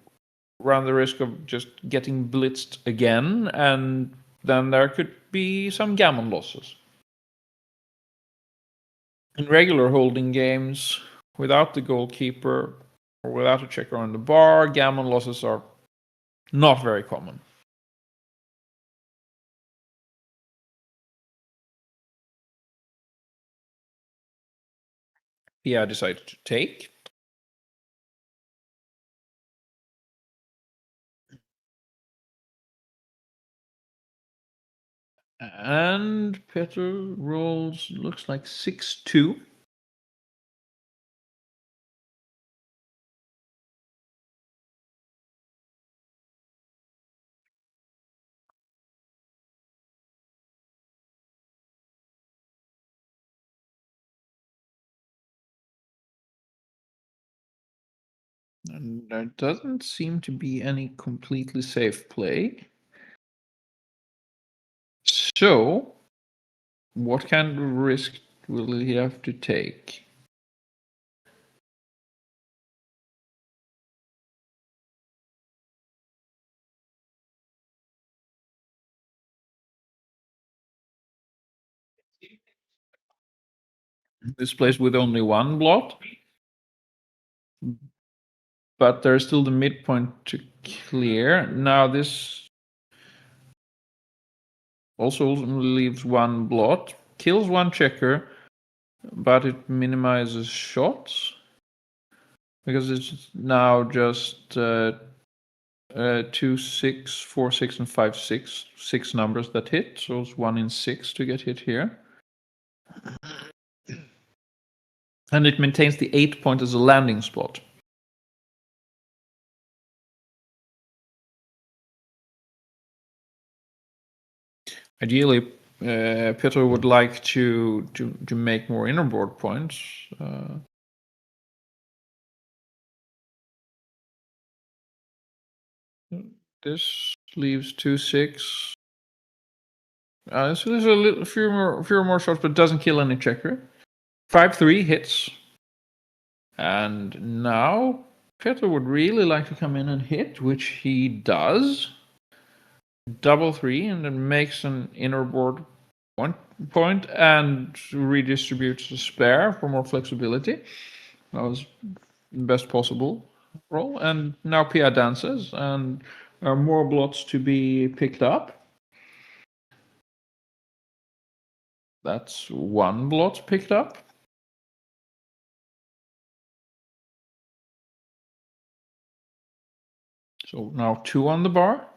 run the risk of just getting blitzed again, and then there could be some gammon losses. In regular holding games, without the goalkeeper or without a checker on the bar, gammon losses are not very common. Yeah, I decided to take. And Peter rolls, looks like 6-2. And there doesn't seem to be any completely safe play. So, what kind of risk will he have to take? This plays with only one blot, but there's still the midpoint to clear. Now this also leaves one blot, kills one checker, but it minimizes shots because it's now just 2, 6, 4, 6, and 5, 6. 6 numbers that hit, so it's 1 in 6 to get hit here. And it maintains the 8 point as a landing spot. Ideally, Peter would like to make more innerboard points. This leaves 2, 6. So there's a few more shots, but doesn't kill any checker. 5-3 hits. And now Peter would really like to come in and hit, which he does. Double 3, and then makes an innerboard point and redistributes the spare for more flexibility. That was the best possible roll. And now Pia dances, and there are more blots to be picked up. That's one blot picked up. So now 2 on the bar.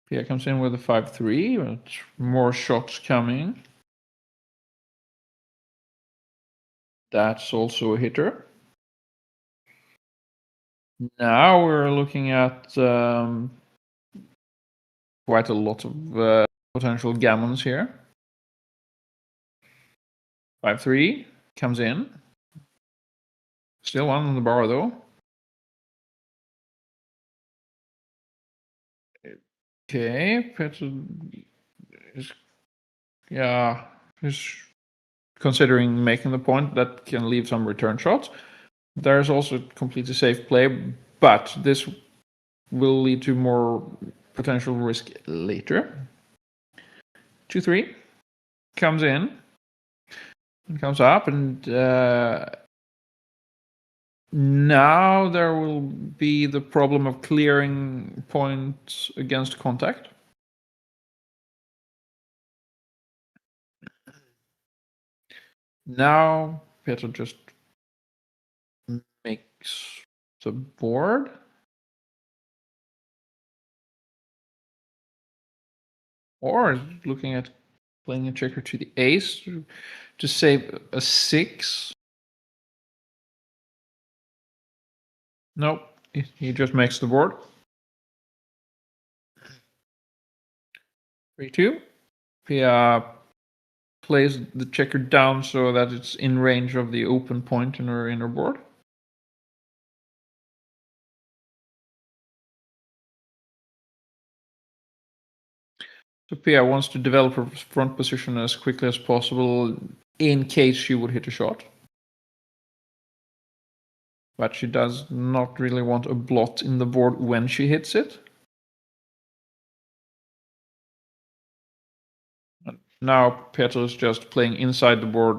Pia comes in with a 5-3, but more shots coming. That's also a hitter. Now we're looking at quite a lot of potential gammons here. 5-3 comes in. Still 1 on the bar though. Okay, Peter is considering making the point that can leave some return shots. There's also completely safe play, but this will lead to more potential risk later. 2-3 comes in and comes up, and now there will be the problem of clearing points against contact. Now Peter just makes the board. Or looking at playing a checker to the ace to save a 6. Nope, he just makes the board. 3-2. Pia plays the checker down so that it's in range of the open point in her inner board. So Pia wants to develop her front position as quickly as possible in case she would hit a shot. But she does not really want a blot in the board when she hits it. And now Peter is just playing inside the board,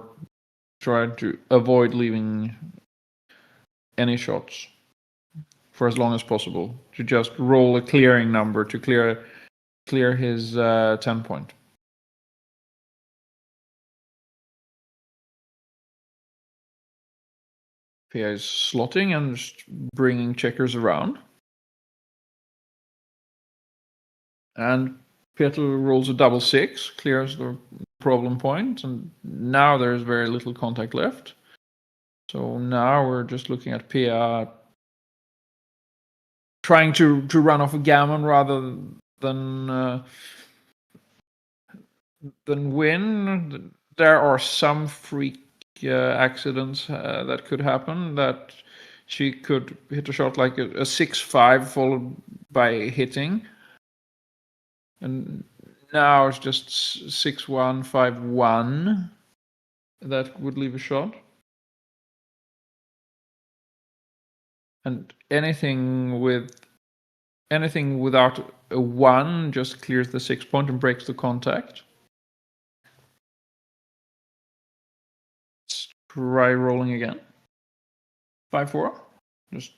trying to avoid leaving any shots for as long as possible, to just roll a clearing number to clear his 10 point. Pia is slotting and just bringing checkers around. And Peter rolls a double 6, clears the problem point, and now there's very little contact left. So now we're just looking at Pia trying to run off a gammon rather than win. There are some freak accidents that could happen, that she could hit a shot like a 6-5 followed by hitting. And now it's just 6-1, 5-1. That would leave a shot. And anything without a 1 just clears the 6 point and breaks the contact. Let's try rolling again. 5-4. Just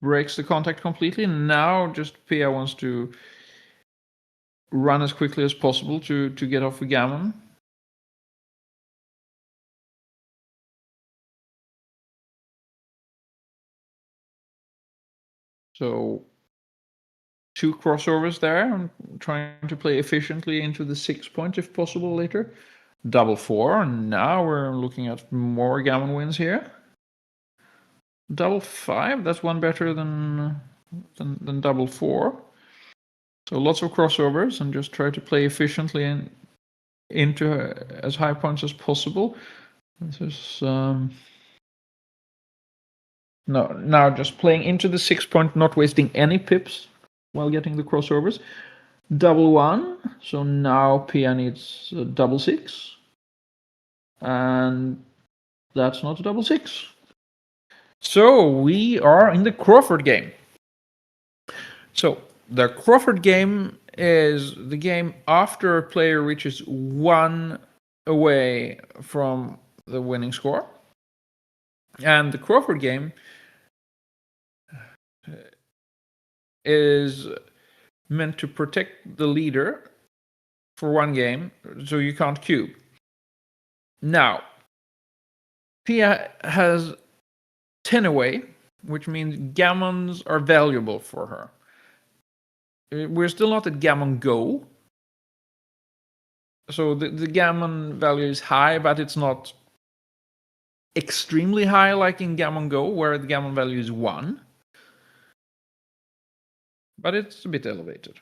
breaks the contact completely. Now just Pia wants to run as quickly as possible to get off the gammon. So 2 crossovers there. I'm trying to play efficiently into the 6 point if possible later. Double 4. And now we're looking at more gammon wins here. Double 5. That's one better than double 4. So lots of crossovers, and just try to play efficiently into as high points as possible. This is now just playing into the 6 point, not wasting any pips while getting the crossovers. Double 1. So now Pia needs a double 6, and that's not a double 6. So we are in the Crawford game. So the Crawford game is the game after a player reaches 1 away from the winning score. And the Crawford game is meant to protect the leader for 1 game, so you can't cube. Now, Pia has 10 away, which means gammons are valuable for her. We're still not at gammon go. So the gammon value is high, but it's not extremely high like in gammon go, where the gammon value is 1. But it's a bit elevated.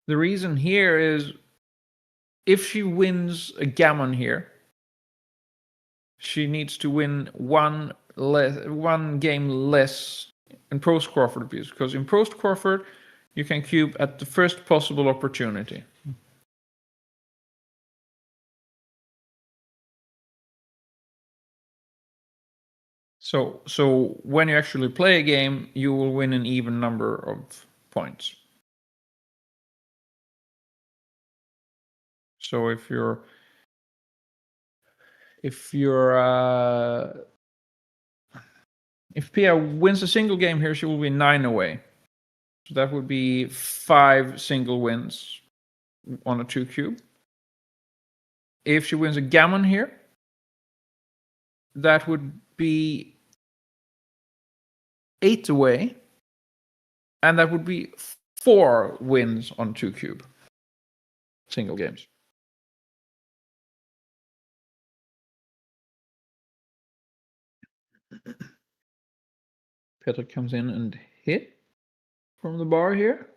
The reason here is if she wins a gammon here, she needs to win one game less in Post Crawford abuse, because in Post Crawford you can cube at the first possible opportunity. So when you actually play a game, you will win an even number of points. So if Pia wins a single game here, she will be 9 away. So that would be 5 single wins on a 2 cube. If she wins a gammon here, that would be 8 away, and that would be 4 wins on 2 cube. Single games. Peter comes in and hit from the bar here.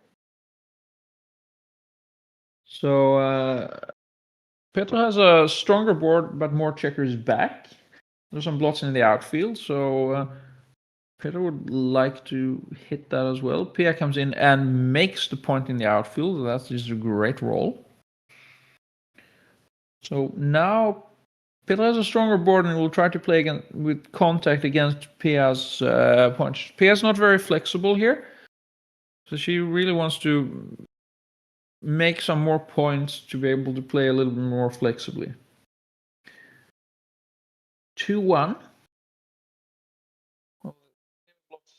So Peter has a stronger board, but more checkers back. There's some blots in the outfield, so Peter would like to hit that as well. Pia comes in and makes the point in the outfield. That is a great roll. So now Peter has a stronger board and will try to play again with contact against Pia's punch. Pia's not very flexible here. So she really wants to make some more points to be able to play a little bit more flexibly. 2-1.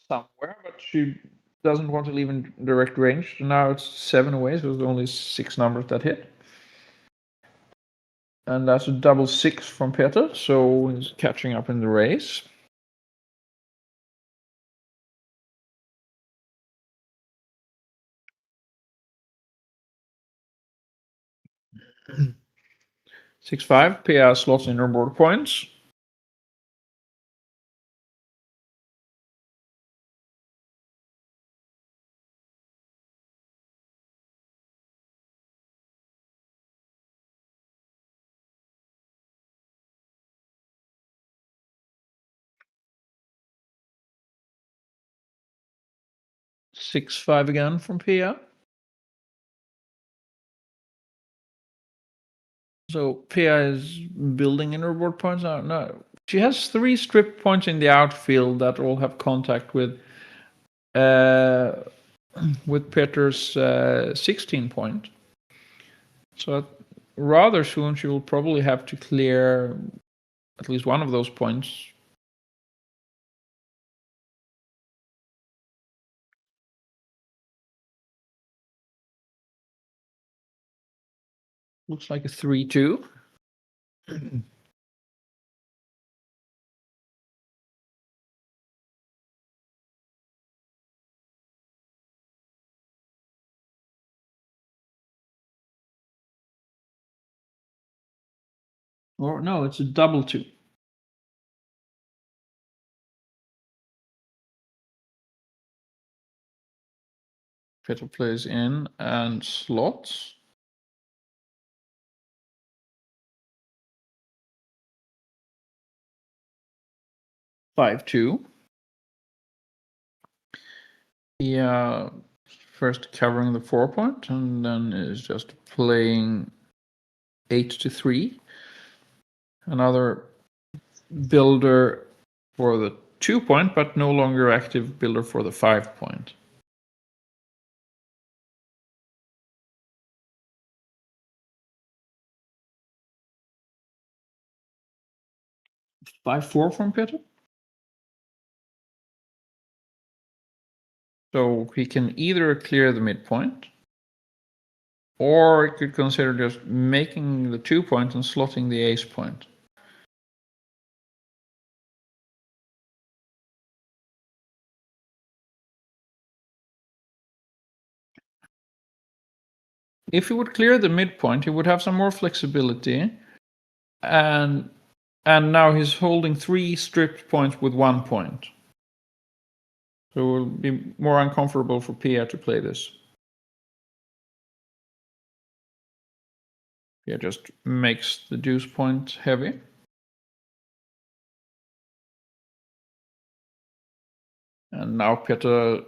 Somewhere, but she doesn't want to leave in direct range. So now it's 7 away, so there's only 6 numbers that hit. And that's a double 6 from Peter, so he's catching up in the race. Mm. 6-5, Pia slots in her board points. Six, 5 again from Pia. So Pia is building in her board points now. No, she has 3 strip points in the outfield that all have contact with Peter's 16 point. So rather soon she will probably have to clear at least one of those points. Looks like a 3-2. Or no, it's a double 2. Peter plays in and slots. Five, 2. Yeah, first covering the 4 point and then is just playing 8-3. Another builder for the 2 point, but no longer active builder for the 5 point. Five, 4 from Peter. So he can either clear the midpoint, or he could consider just making the 2 point and slotting the ace point. If he would clear the midpoint, he would have some more flexibility, and now he's holding 3 stripped points with 1 point. So it will be more uncomfortable for Pia to play this. Pia just makes the deuce point heavy. And now Peter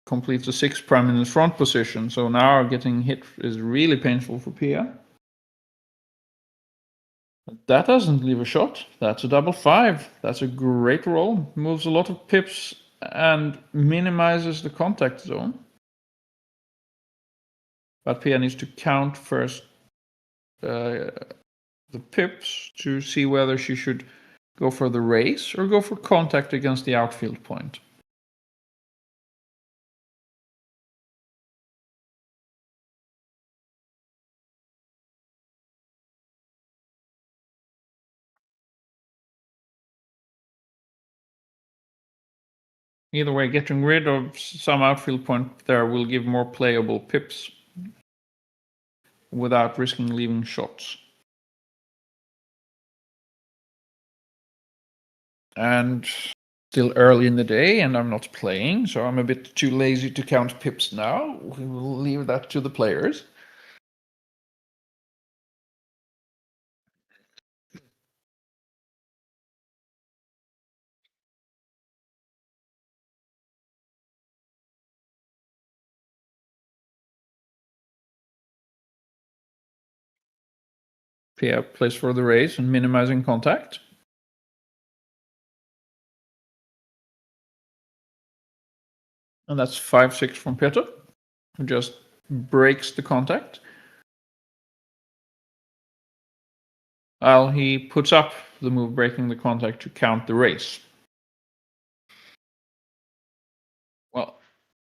completes the 6 prime in his front position, so now getting hit is really painful for Pia. That doesn't leave a shot. That's a double 5. That's a great roll. Moves a lot of pips and minimizes the contact zone. But Pia needs to count first the pips to see whether she should go for the race or go for contact against the outfield point. Either way, getting rid of some outfield point there will give more playable pips without risking leaving shots. And still early in the day, and I'm not playing, so I'm a bit too lazy to count pips now. We will leave that to the players. Pia plays for the raise and minimizing contact. And that's 5-6 from Peter, who just breaks the contact. Well, he puts up the move breaking the contact to count the raise. Well,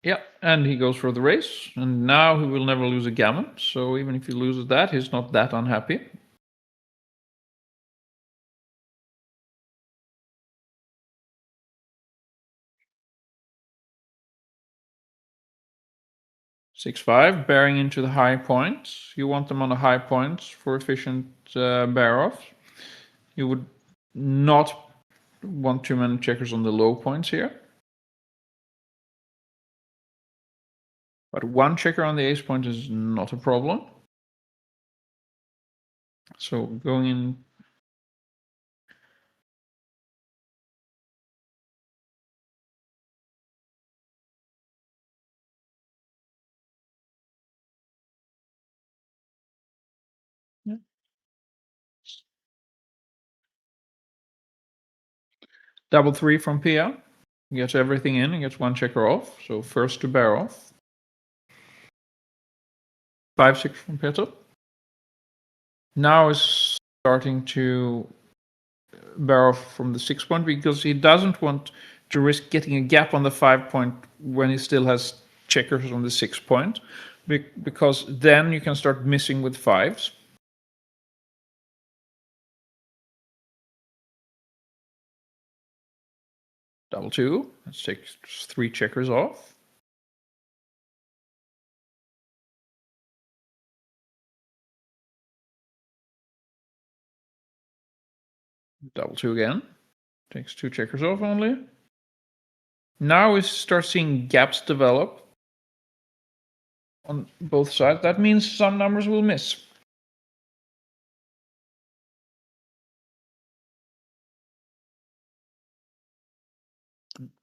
yeah, and he goes for the race, and now he will never lose a gammon. So even if he loses that, he's not that unhappy. (6-5), bearing into the high points. You want them on the high points for efficient bear-off. You would not want too many checkers on the low points here. But one checker on the ace point is not a problem. So going in. Yeah. Double 3 from Pia. He gets everything in, he gets one checker off. So first to bear off. 5-6 from Peter. Now is starting to bear off from the 6 point because he doesn't want to risk getting a gap on the 5 point when he still has checkers on the 6 point, because then you can start missing with fives. Double 2. Let's take 3 checkers off. Double 2 again. Takes 2 checkers off only. Now we start seeing gaps develop on both sides. That means some numbers will miss.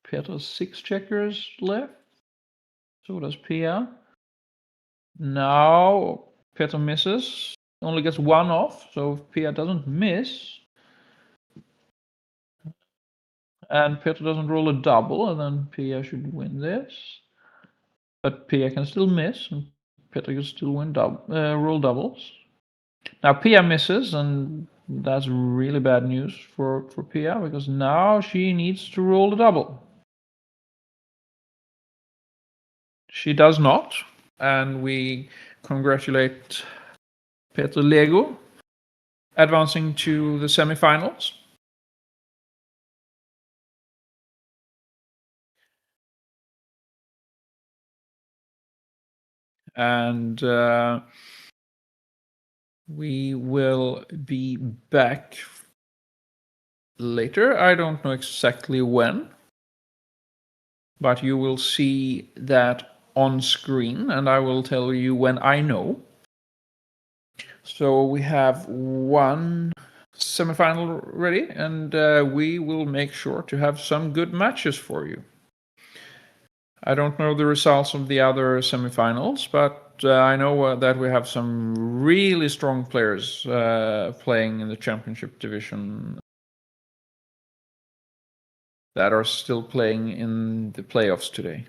Peter has 6 checkers left. So does Pia. Now Peter misses. Only gets 1 off. So if Pia doesn't miss, and Peter doesn't roll a double, and then Pia should win this. But Pia can still miss, and Peter can still win roll doubles. Now Pia misses, and that's really bad news for Pia, because now she needs to roll a double. She does not, and we congratulate Peter Lego advancing to the semifinals. And we will be back later. I don't know exactly when, but you will see that on screen, and I will tell you when I know. So we have one semifinal ready, and we will make sure to have some good matches for you. I don't know the results of the other semifinals, but I know that we have some really strong players playing in the championship division that are still playing in the playoffs today.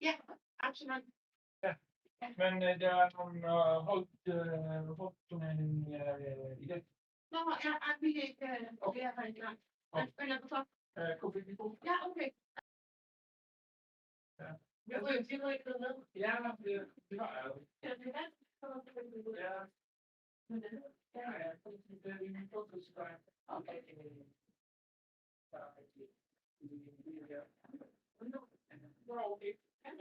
Ja, absolut. Ja. Men det er nogle holdturnering i det. Nå, jeg vil ikke være her i gang. Eller hvorfor? Covid-19. Ja, okay. Ja. Jeg ved ikke, du ikke med. Ja, det var jeg jo. Ja, det er det. Ja. Ja, Ja, det er min fodboldspejl. okay. Nå, okay. Ja.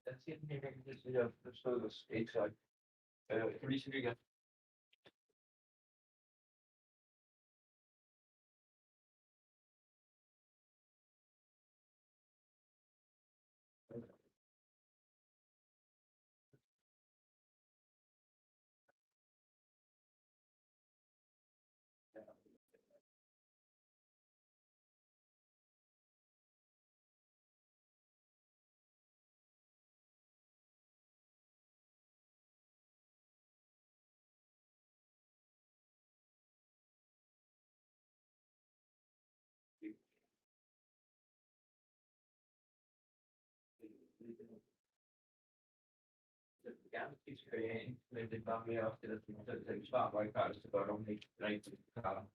That's it. Maybe this is a so the stage side. Reason again. gerne tilbage ind, men det er bare mere også det, der selv svar, hvor jeg gør det, så gør nogen ikke rigtig klar.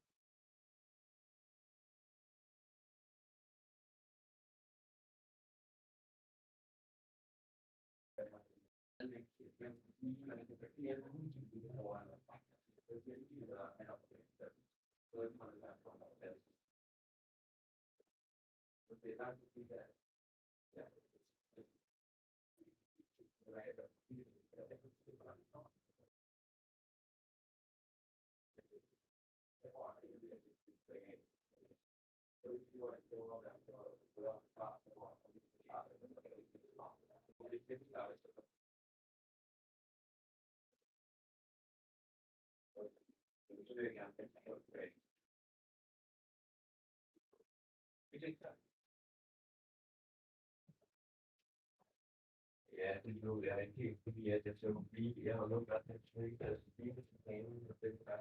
Ja, det blev jeg ikke helt, fordi at jeg så blive, jeg har nok været lidt svagt, altså lige til banen, og den der,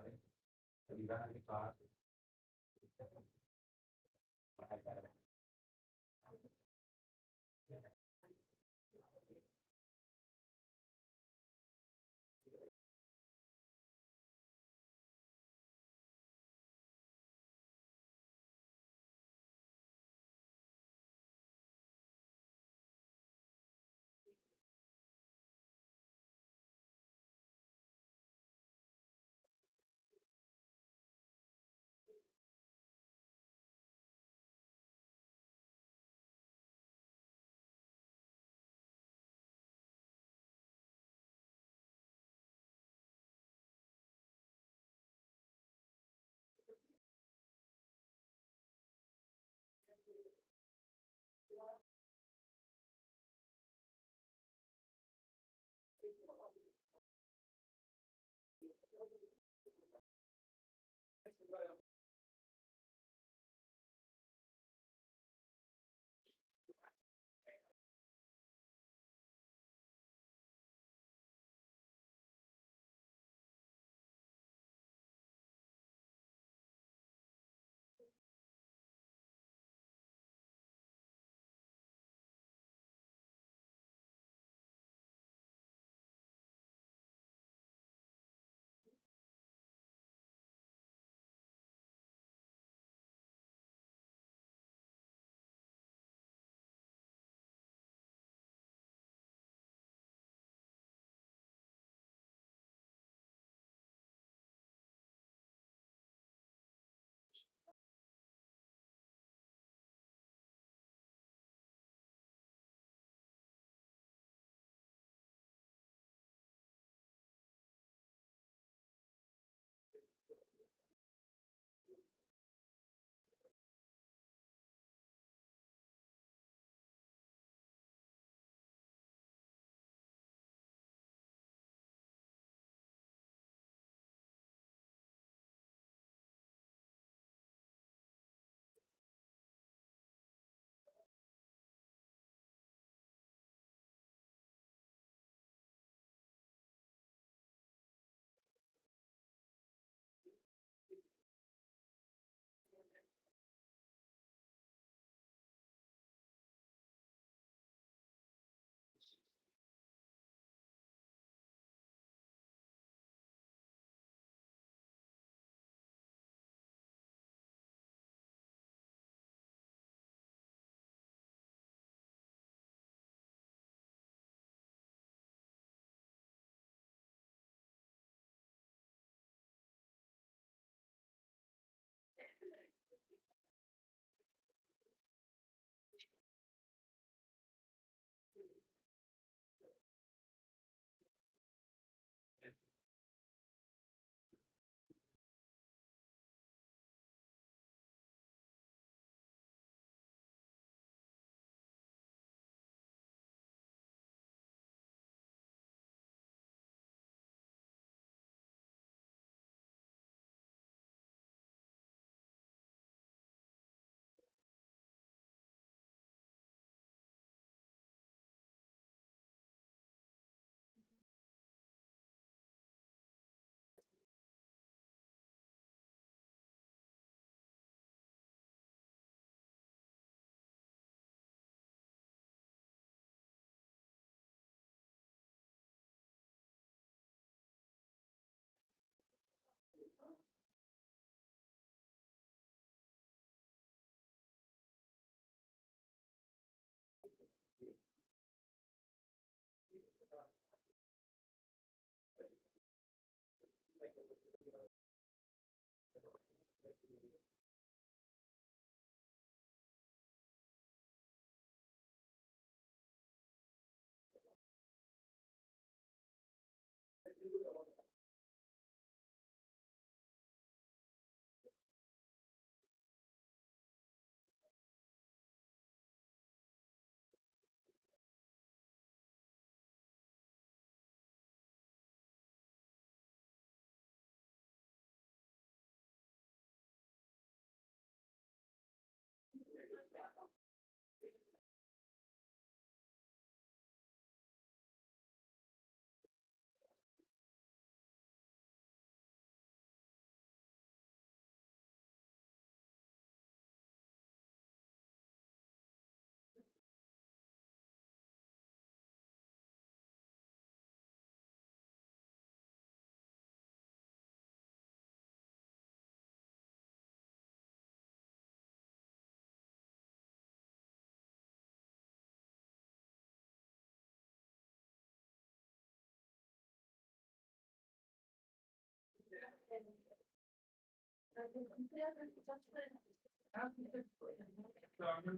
og de var ikke bare,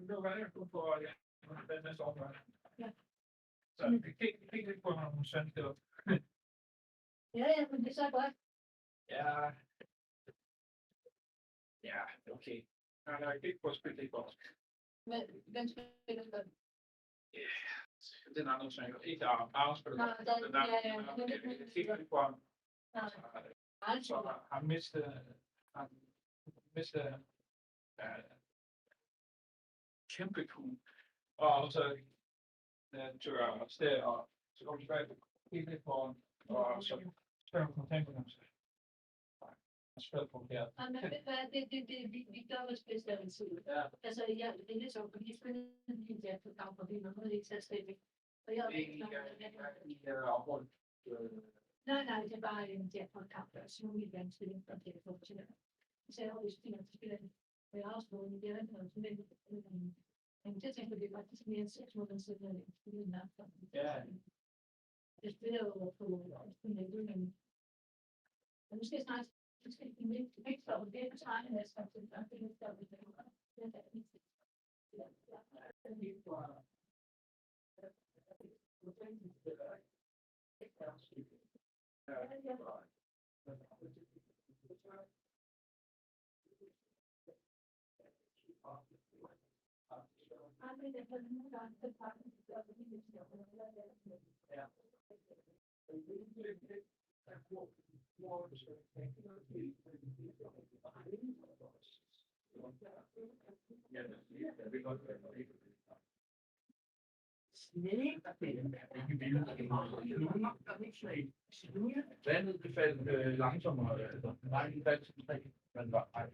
Nu var jeg på den næste år. Ja. Så vi kigger lidt på nogle svenske. Ja, men det er så godt. Ja. Ja, okay. Nej, ikke på at spille det godt. Men den spiller godt. Den andre svensker. Ikke afspillet. Nej, den er kigger lidt på ham. Så han mistede kæmpe kun. Og så tog jeg afsted, og så kom jeg tilbage og kiggede lidt på ham, og så spørger hun tænker ham sig. Han spiller forkert. Men vi gør vores bedste af en tid. Ja. Altså, jeg det er lidt så, fordi jeg spillede en der på kamp, og vi nåede ikke til at stemme. Og jeg afholdt. Nej, det er bare en der på kamp, der er sådan en vanskeligt, og det er for til det. Så jeg har jo spillet det. Og jeg har også fået en der, men det tænker vi faktisk mere end 6 måneder siden, at jeg spillede en aften. Ja. Jeg spiller jo på men måske snart skal vi ikke stoppe det, og træne næste gang, så det er ikke stoppe det. Vandet det faldt langsommere, nej, det faldt til 3, men var ej.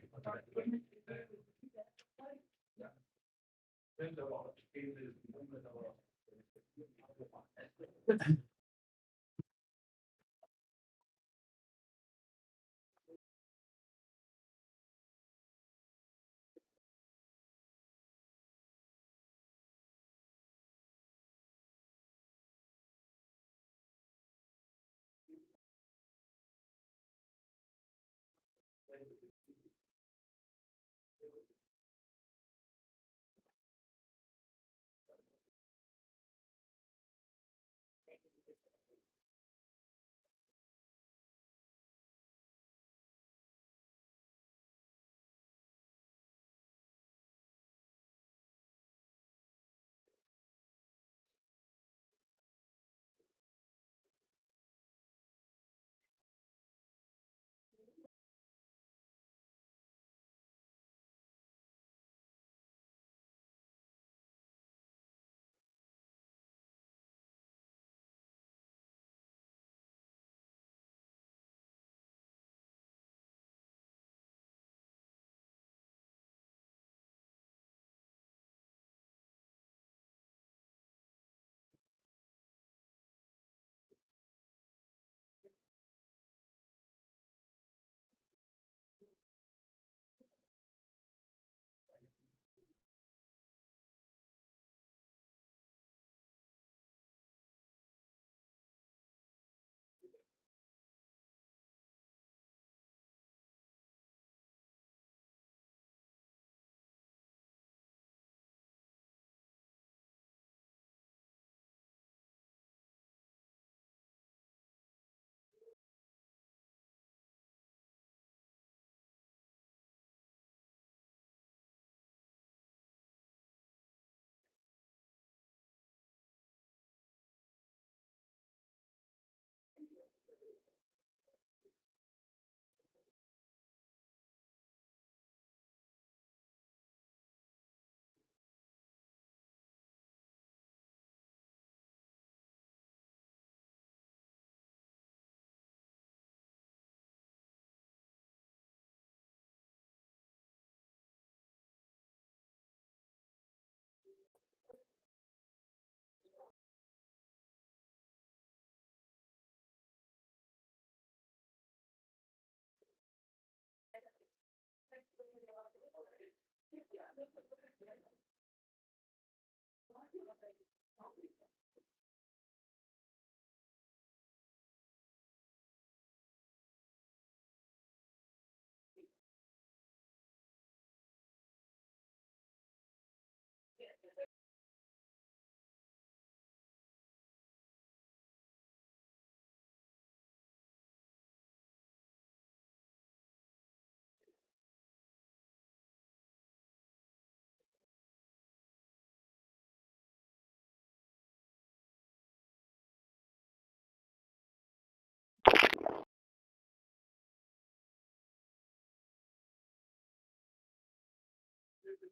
Ja,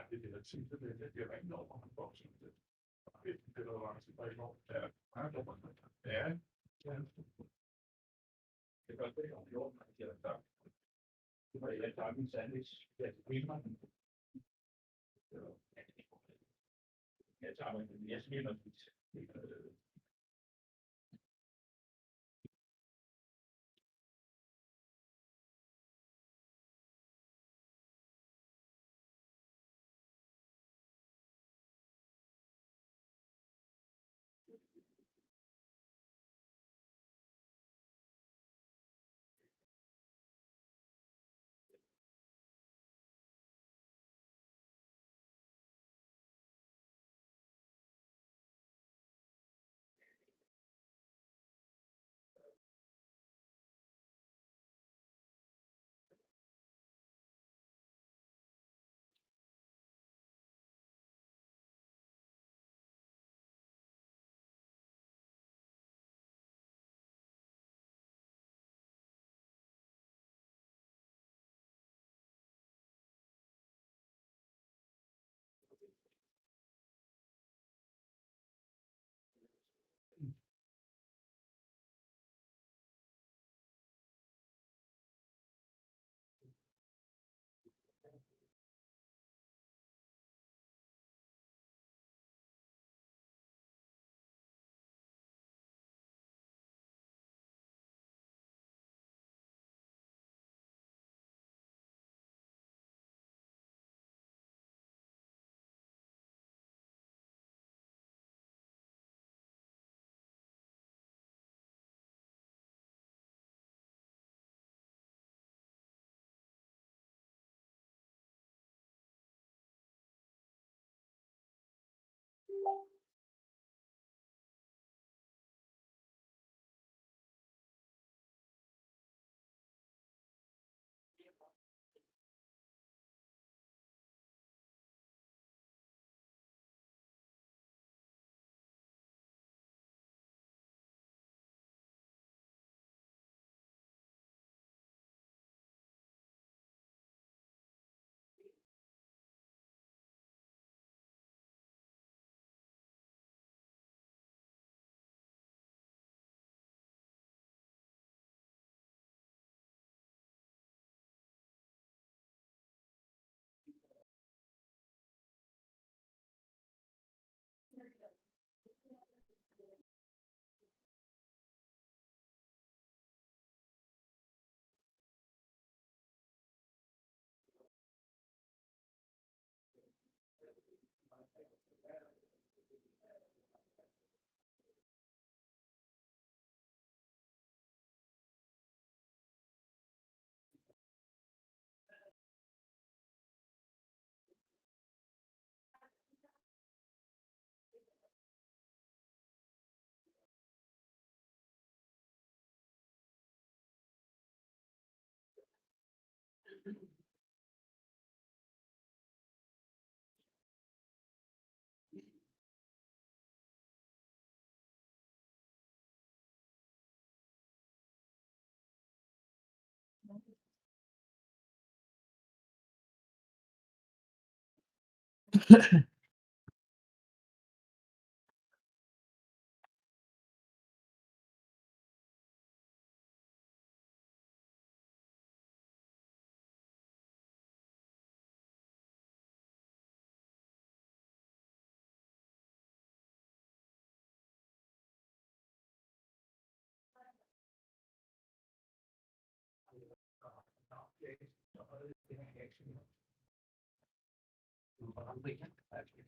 det er det tilfælde, det er rigtig over han får sådan det. Det er der var til bare i går. Ja, ja. Det er godt, det er gjort, man siger tak. Det var jeg tager min sandwich. Ja, det er mig. Jeg tager mig, jeg smiler lidt. Forandringer, actually.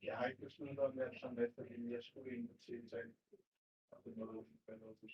Jeg har ikke besluttet om, at som efter det, jeg skulle ind til sagen. Og det må du finde noget til.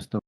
Så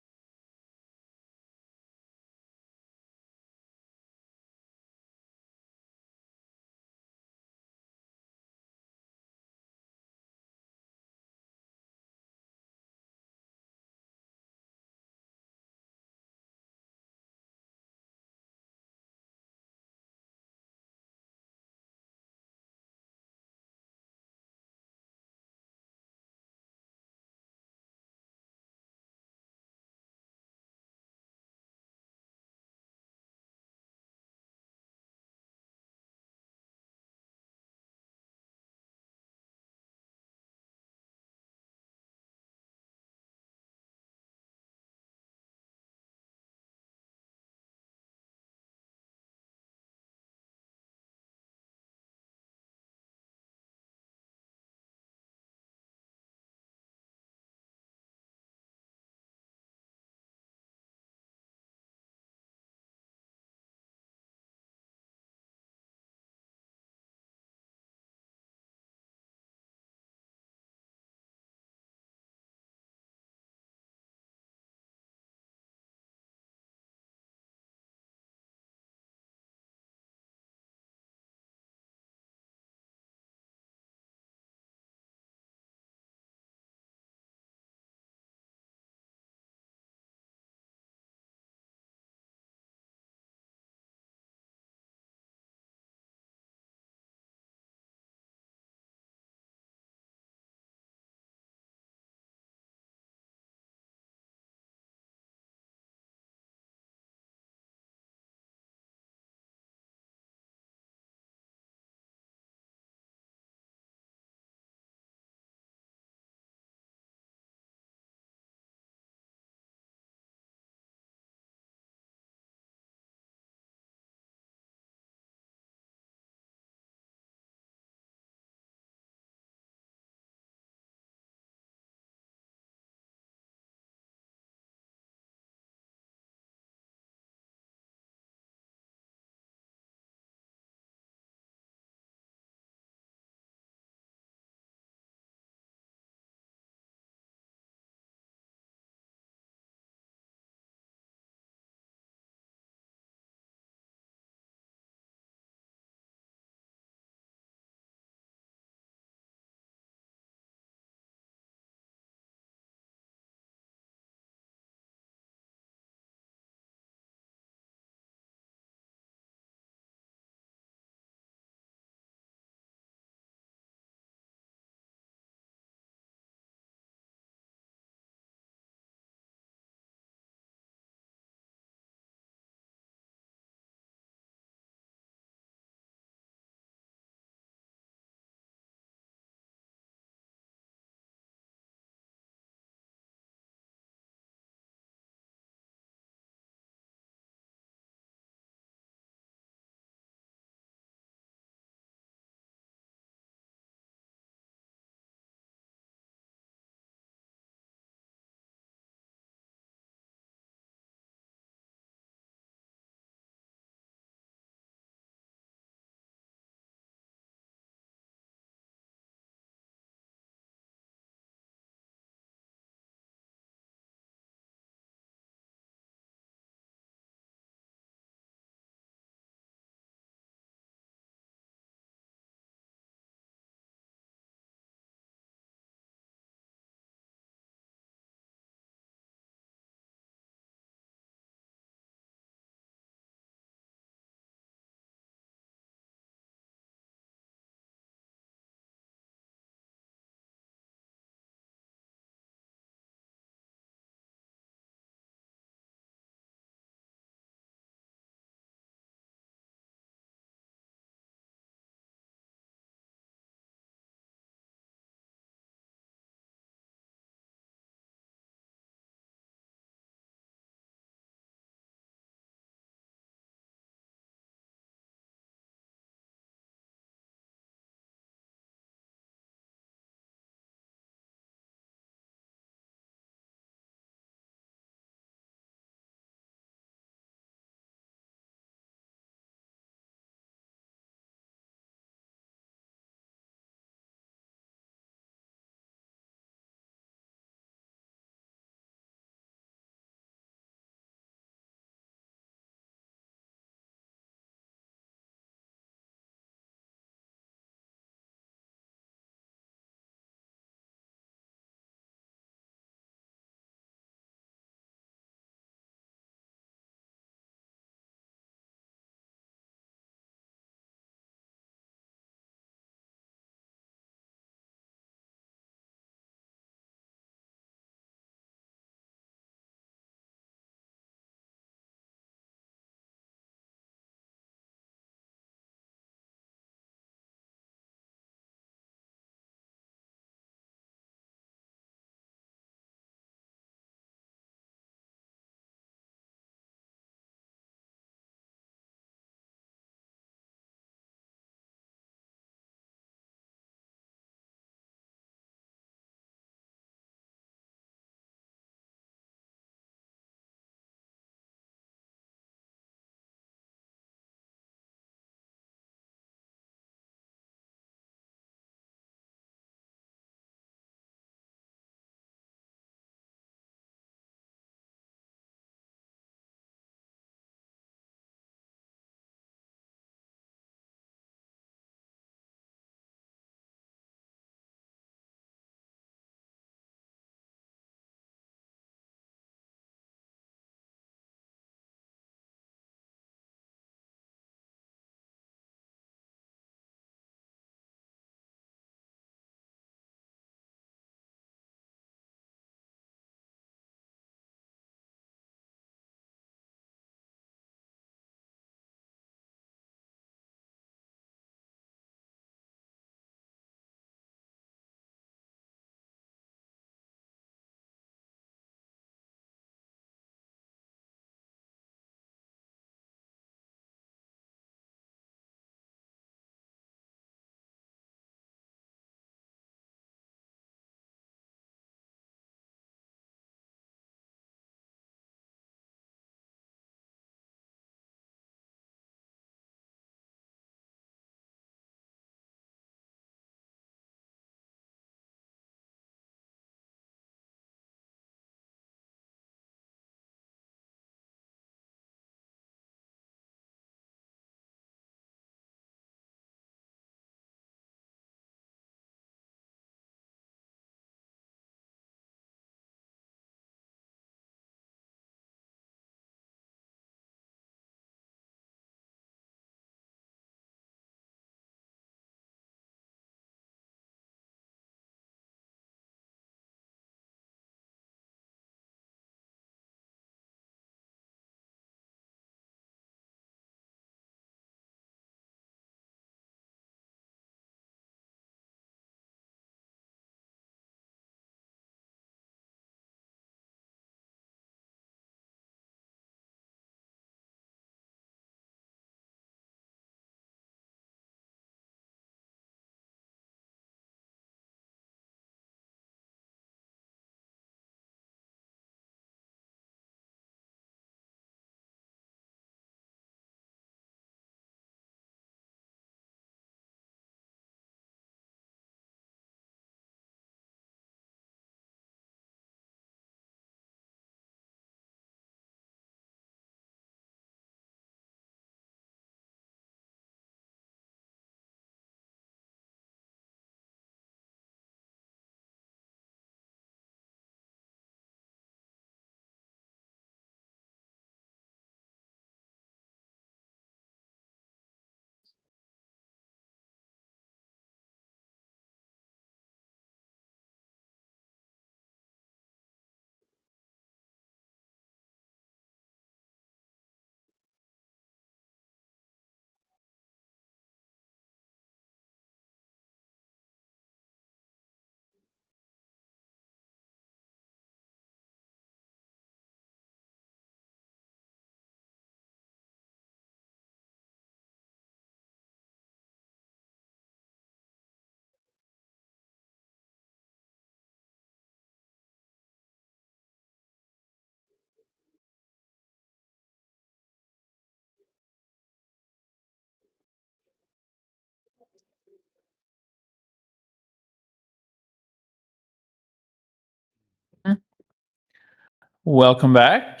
Welcome back.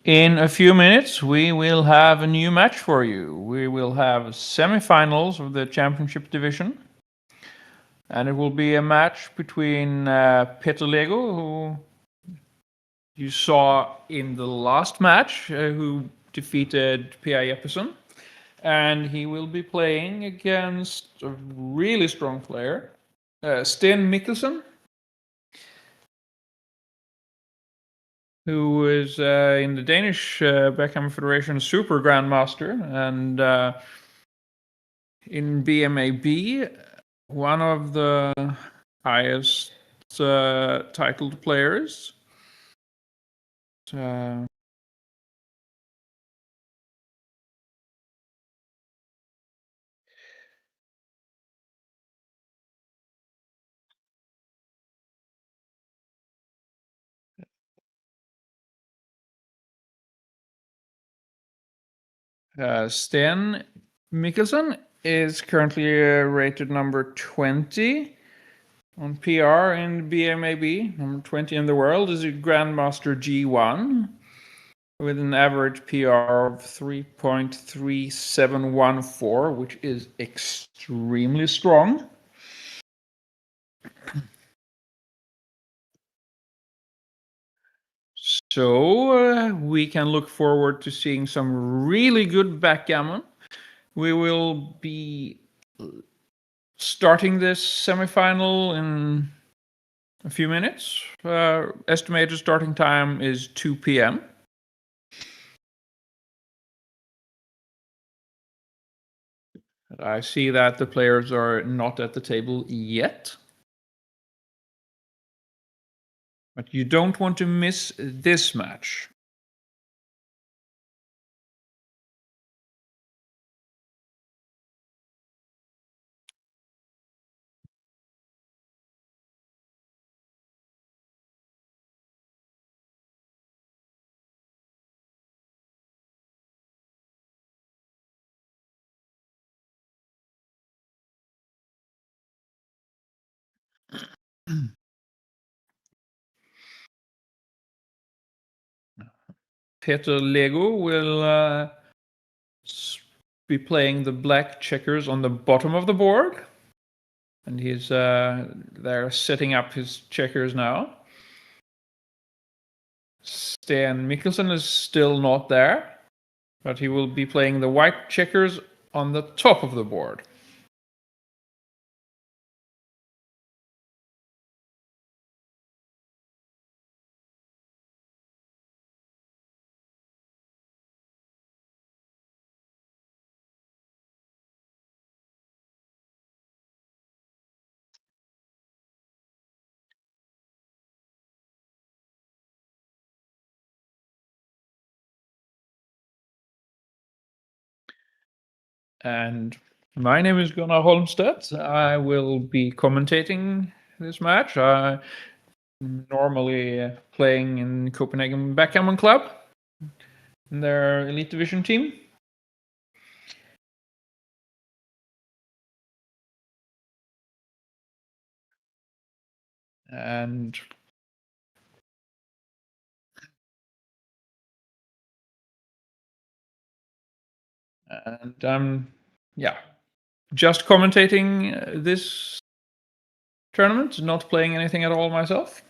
In a few minutes, we will have a new match for you. We will have semifinals of the championship division. And it will be a match between Peter Lego, who you saw in the last match, who defeated P.I. Jeppesen. And he will be playing against a really strong player, Sten Mikkelsen, who is in the Danish Backgammon Federation Super Grandmaster, and in BMAB, one of the highest titled players. Sten Mikkelsen is currently rated number 20 on PR in BMAB. Number 20 in the world is a Grandmaster G1 with an average PR of 3.3714, which is extremely strong. So we can look forward to seeing some really good backgammon. We will be starting this semifinal in a few minutes. Estimated starting time is 2 p.m. I see that the players are not at the table yet. But you don't want to miss this match. Peter Lego will be playing the black checkers on the bottom of the board. And he's there setting up his checkers now. Sten Mikkelsen is still not there, but he will be playing the white checkers on the top of the board. And my name is Gunnar Holmstedt. I will be commentating this match. I'm normally playing in Copenhagen Backgammon Club, in their Elite Division team. And I'm just commentating this tournament, not playing anything at all myself.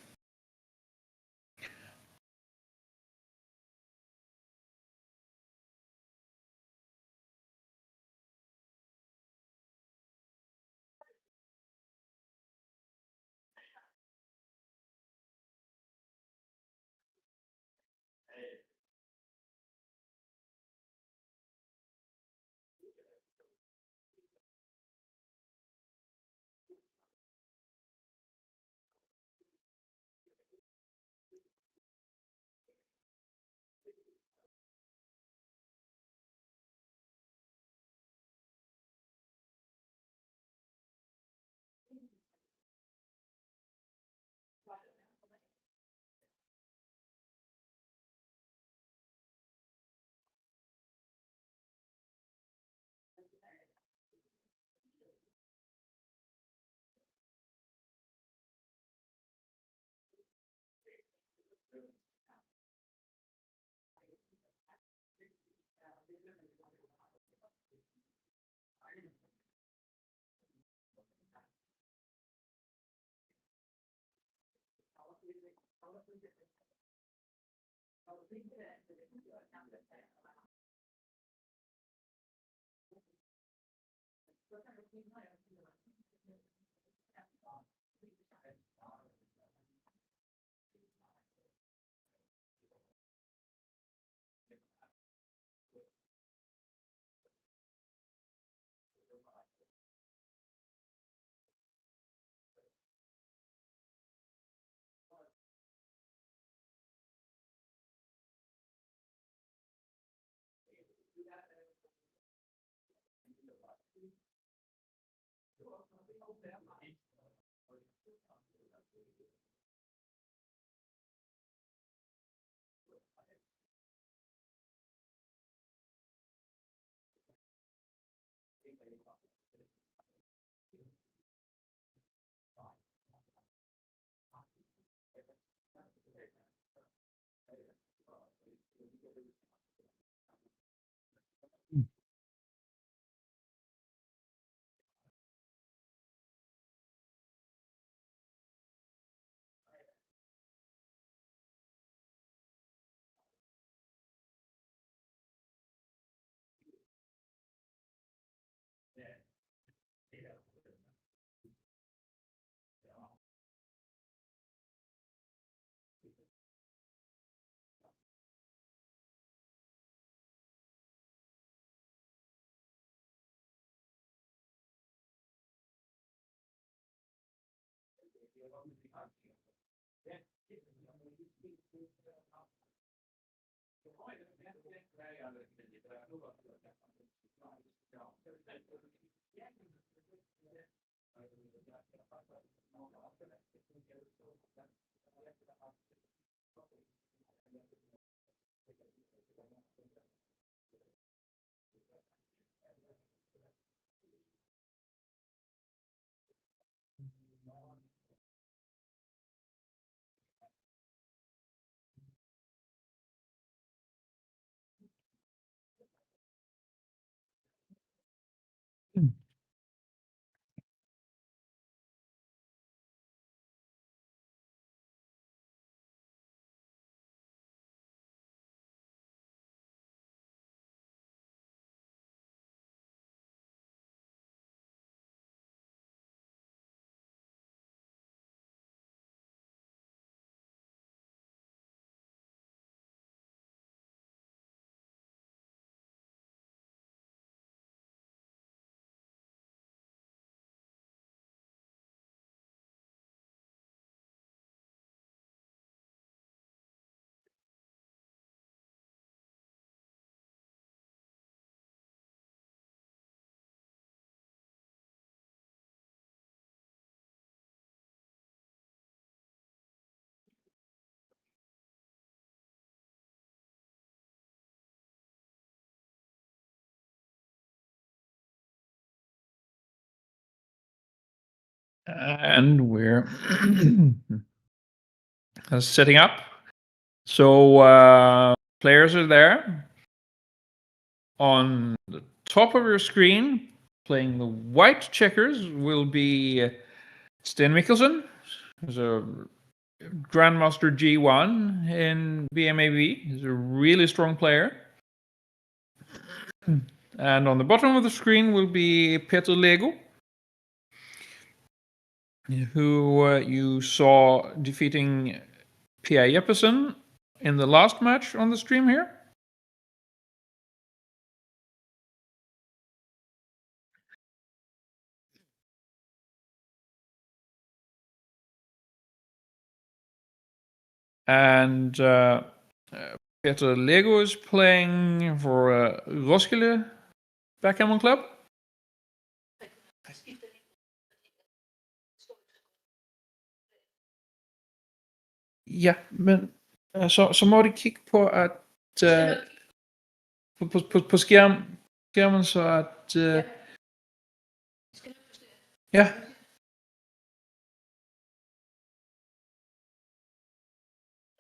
And we're setting up. So players are there. On the top of your screen, playing the white checkers, will be Sten Mikkelsen, who's a Grandmaster G1 in BMAV. He's a really strong player. And on the bottom of the screen will be Peter Lego, who you saw defeating Pia Jeppesen in the last match on the stream here. And Peter Lego is playing for Roskilde Backgammon Club. Ja, men så må de kigge på at på skærmen, så at ja.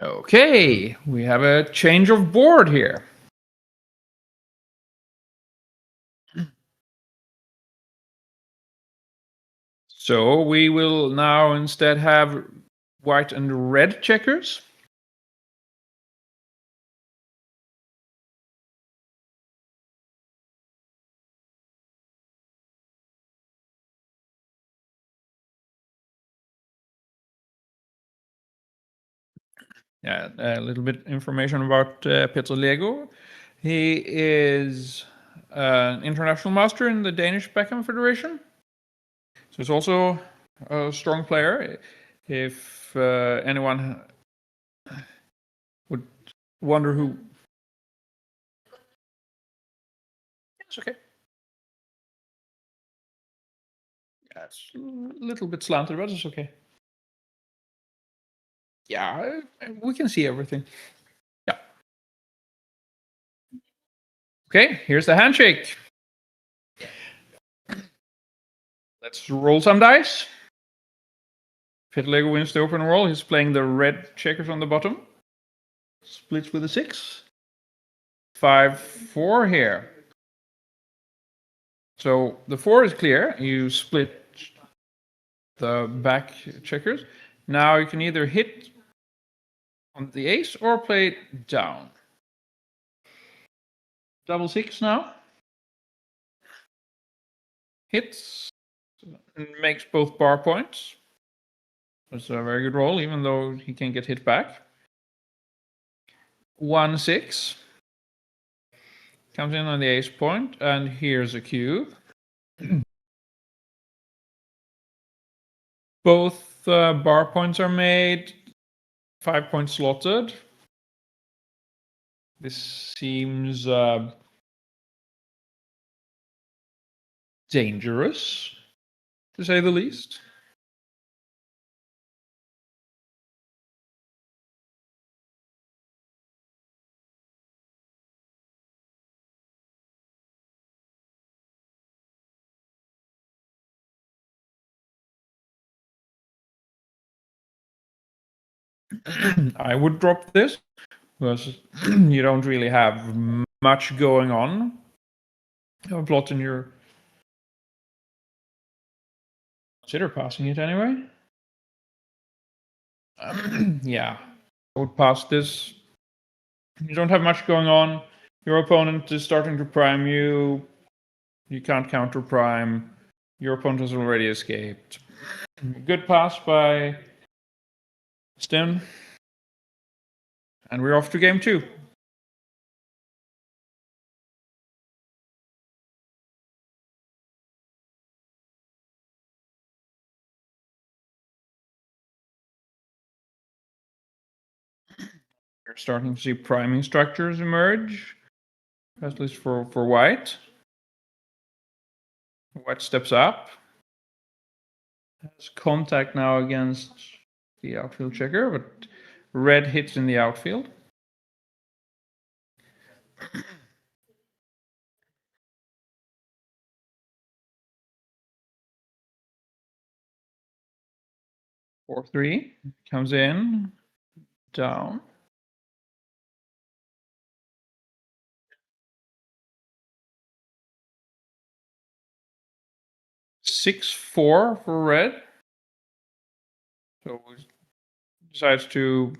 Okay, we have a change of board here. So we will now instead have white and red checkers. Yeah, a little bit information about Peter Lego. He is an international master in the Danish Backgammon Federation. So he's also a strong player. If anyone would wonder who... It's okay. Yeah, it's a little bit slanted, but it's okay. Yeah, we can see everything. Yeah. Okay, here's the handshake. Let's roll some dice. Peter Lego wins the open roll. He's playing the red checkers on the bottom. Splits with a 6. 5, 4 here. So the 4 is clear. You split the back checkers. Now you can either hit on the ace or play it down. Double 6 now. Hits and makes both bar points. That's a very good roll, even though he can get hit back. 1, 6. Comes in on the ace point, and here's a cube. Both bar points are made. 5 points slotted. This seems dangerous, to say the least. I would drop this because you don't really have much going on. You have a plot in your... Consider passing it anyway. Yeah, I would pass this. You don't have much going on. Your opponent is starting to prime you. You can't counter prime. Your opponent has already escaped. Good pass by Sten. And we're off to game 2. You're starting to see priming structures emerge, at least for white. White steps up. Has contact now against the outfield checker, but red hits in the outfield. Four, 3 comes in, down. 6, 4 for red. So we decides to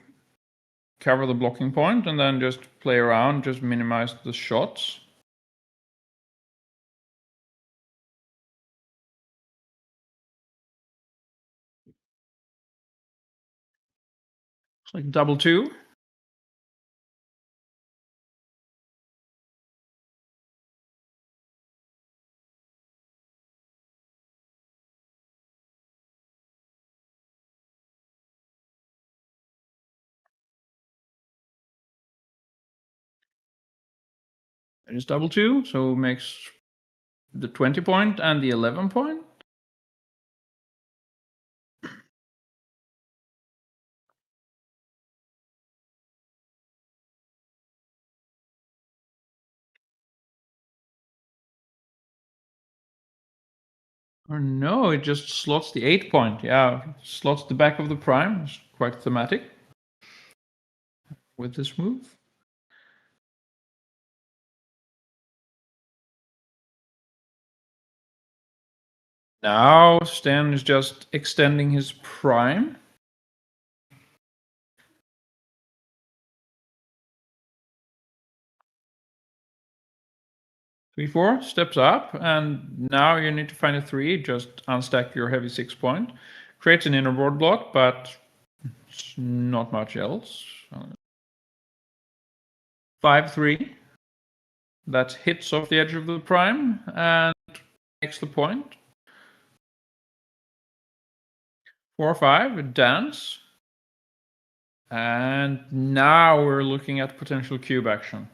cover the blocking point and then just play around, just minimize the shots. It's like double 2. It is double 2, so makes the 20 point and the 11 point. Or no, it just slots the 8 point. Yeah, slots the back of the prime. It's quite thematic with this move. Now Stan is just extending his prime. Three, 4 steps up, and now you need to find a 3. Just unstack your heavy 6 point. Creates an inner board block, but not much else. 5-3. That hits off the edge of the prime and makes the point. 4-5, dance. And now we're looking at potential cube action.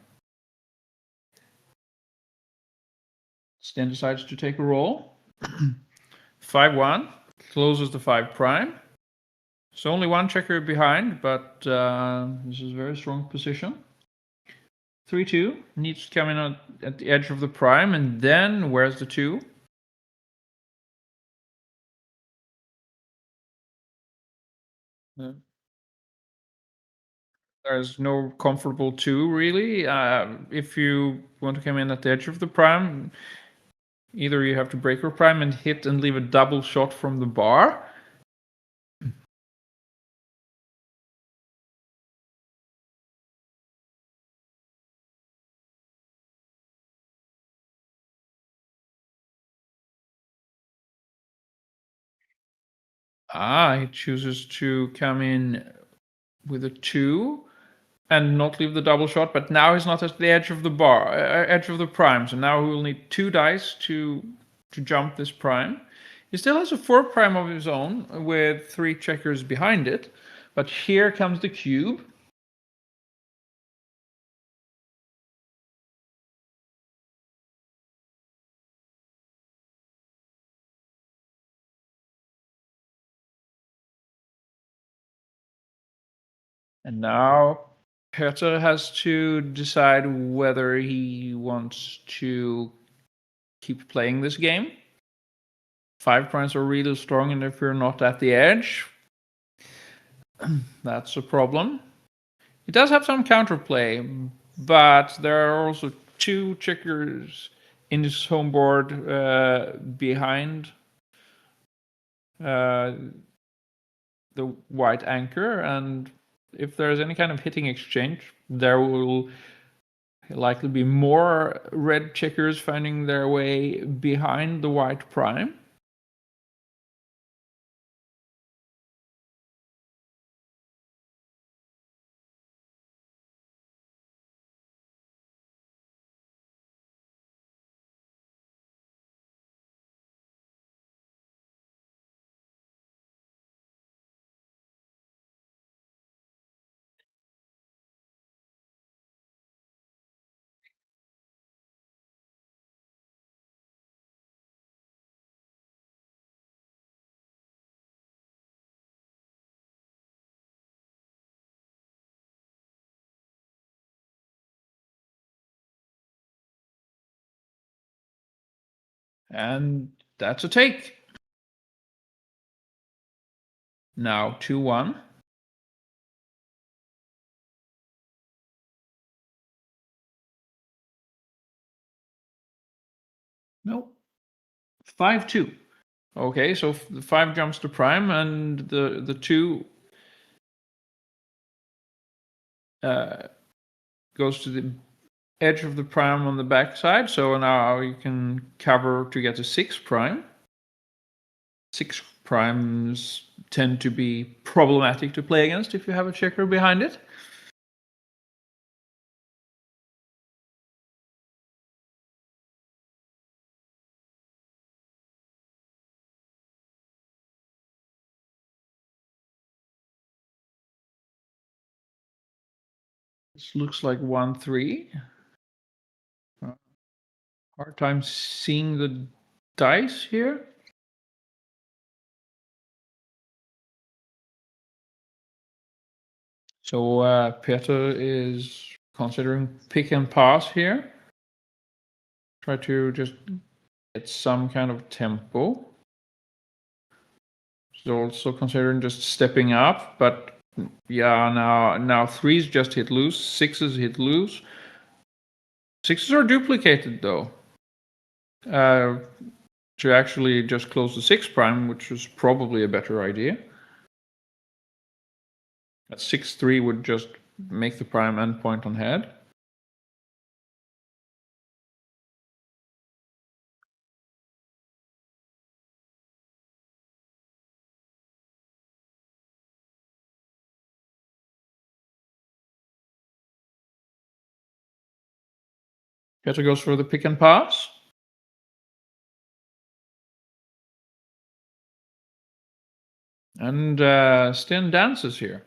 Stan decides to take a roll. 5-1, closes the 5 prime. So only one checker behind, but this is a very strong position. 3-2, needs to come in at the edge of the prime, and then where's the 2? There's no comfortable 2 really. If you want to come in at the edge of the prime, either you have to break your prime and hit and leave a double shot from the bar. He chooses to come in with a 2 and not leave the double shot, but now he's not at the edge of the bar, edge of the prime. So now he will need 2 dice to jump this prime. He still has a 4 prime of his own with 3 checkers behind it, but here comes the cube. And now Peter has to decide whether he wants to keep playing this game. 5 primes are really strong, and if you're not at the edge, that's a problem. He does have some counterplay, but there are also 2 checkers in his home board behind the white anchor, and if there's any kind of hitting exchange, there will likely be more red checkers finding their way behind the white prime. And that's a take. Now 2-1. No. 5-2. Okay, so the 5 jumps to prime, and the 2 goes to the edge of the prime on the backside. So now you can cover to get a 6 prime. 6 primes tend to be problematic to play against if you have a checker behind it. This looks like 1-3. Hard time seeing the dice here. So Peter is considering pick and pass here. Try to just get some kind of tempo. He's also considering just stepping up, but yeah, now 3s just hit loose, 6s hit loose. 6s are duplicated though. To actually just close the 6 prime, which is probably a better idea. At 6-3 would just make the prime endpoint on head. Petter goes for the pick and pass. And Sten dances here.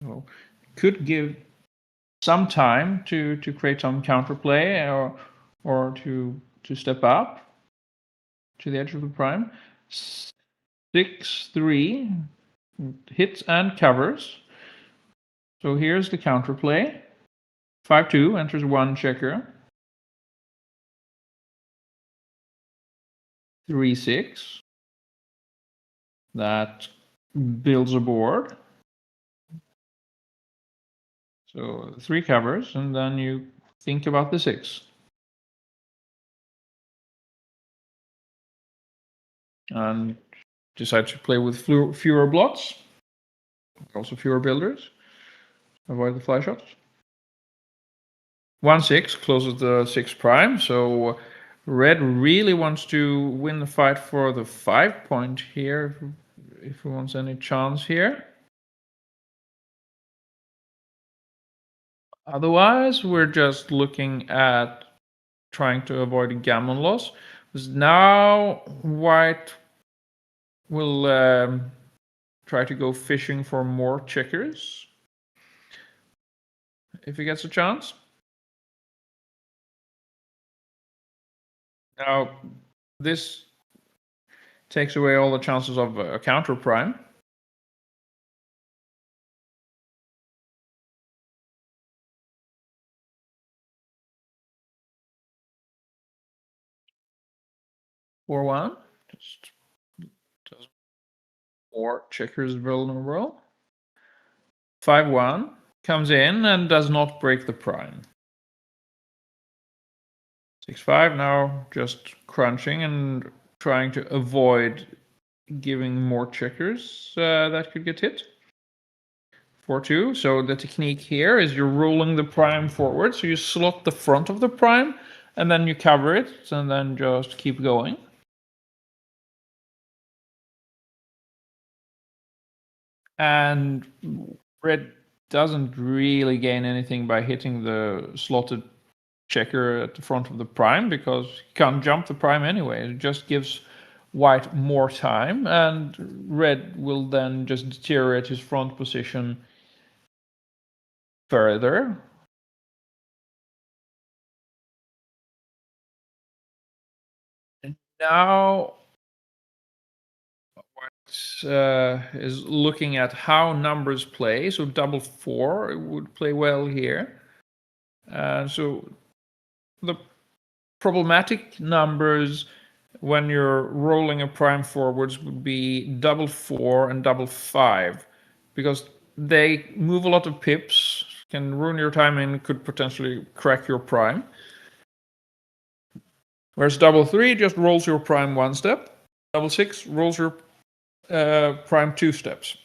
So could give some time to create some counterplay or to step up to the edge of the prime. 6-3 hits and covers. So here's the counterplay. 5-2 enters one checker. 3-6. That builds a board. So 3 covers, and then you think about the 6. And decide to play with fewer blots. Also fewer builders. Avoid the fly shots. 1-6 closes the 6 prime, so red really wants to win the fight for the 5 point here if he wants any chance here. Otherwise, we're just looking at trying to avoid a gammon loss. Because now white will try to go fishing for more checkers if he gets a chance. Now, this takes away all the chances of a counter prime. For 1, just does more checkers vulnerable. 5-1 comes in and does not break the prime. 6-5 now just crunching and trying to avoid giving more checkers that could get hit. 4-2. So the technique here is you're rolling the prime forward. So you slot the front of the prime and then you cover it and then just keep going. And red doesn't really gain anything by hitting the slotted checker at the front of the prime because you can't jump the prime anyway. It just gives white more time, and red will then just deteriorate his front position further. And now is looking at how numbers play. So 4-4 would play well here. So the problematic numbers when you're rolling a prime forwards would be 4-4 and 5-5 because they move a lot of pips, can ruin your timing, and could potentially crack your prime. Whereas 3-3 just rolls your prime 1 step. 6-6 rolls your prime 2 steps.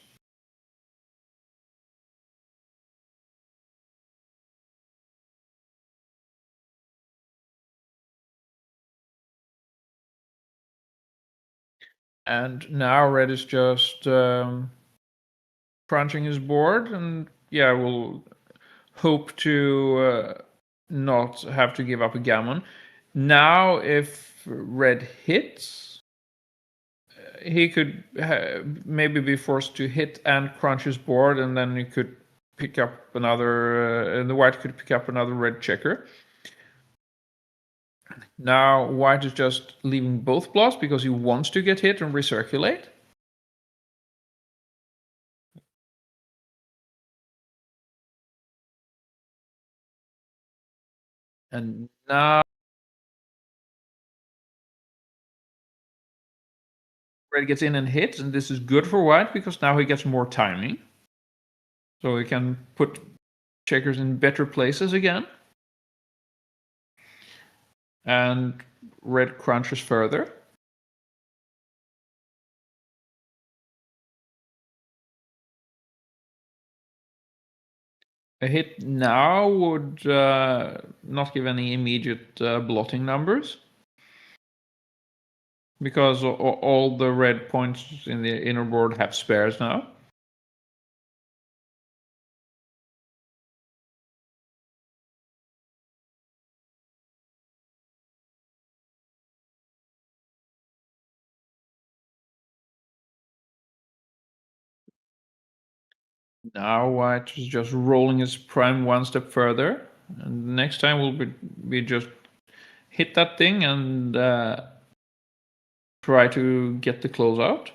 And now red is just crunching his board, and yeah, we'll hope to not have to give up a gammon. Now, if red hits, he could maybe be forced to hit and crunch his board, and then he could pick up another, and the white could pick up another red checker. Now, white is just leaving both blots because he wants to get hit and recirculate. And now red gets in and hits, and this is good for white because now he gets more timing. So he can put checkers in better places again. And red crunches further. A hit now would not give any immediate blotting numbers because all the red points in the inner board have spares now. Now white is just rolling his prime one step further, and the next time will be just hit that thing and try to get the closeout.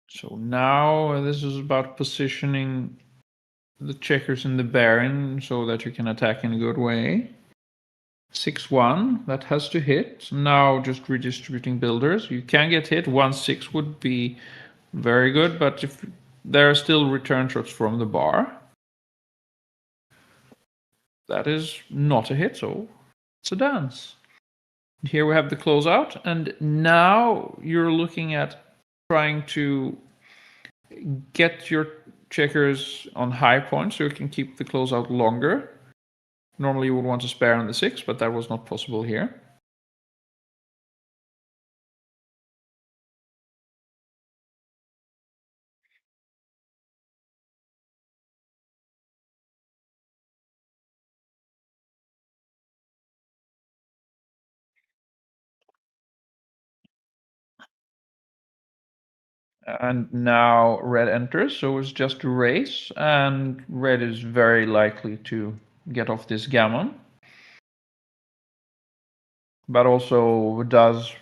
So now this is about positioning the checkers in the baron so that you can attack in a good way. 6-1, that has to hit. Now just redistributing builders. You can get hit. 1-6 would be very good, but if there are still return shots from the bar, that is not a hit, so it's a dance. Here we have the closeout, and now you're looking at trying to get your checkers on high points so you can keep the closeout longer. Normally you would want to spare on the 6, but that was not possible here. And now red enters, so it's just a race, and red is very likely to get off this gammon. But also does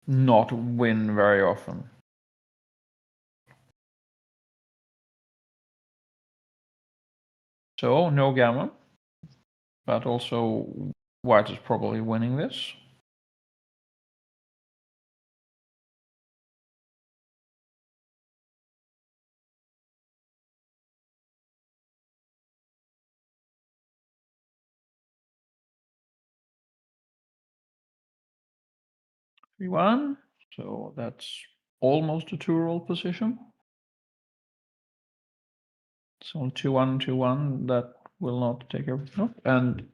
not win very often. So no gammon, but also white is probably winning this. Three one, so that's almost a two-roll position. So 2-1, 2-1, that will not take everything up, and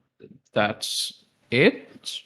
that's it.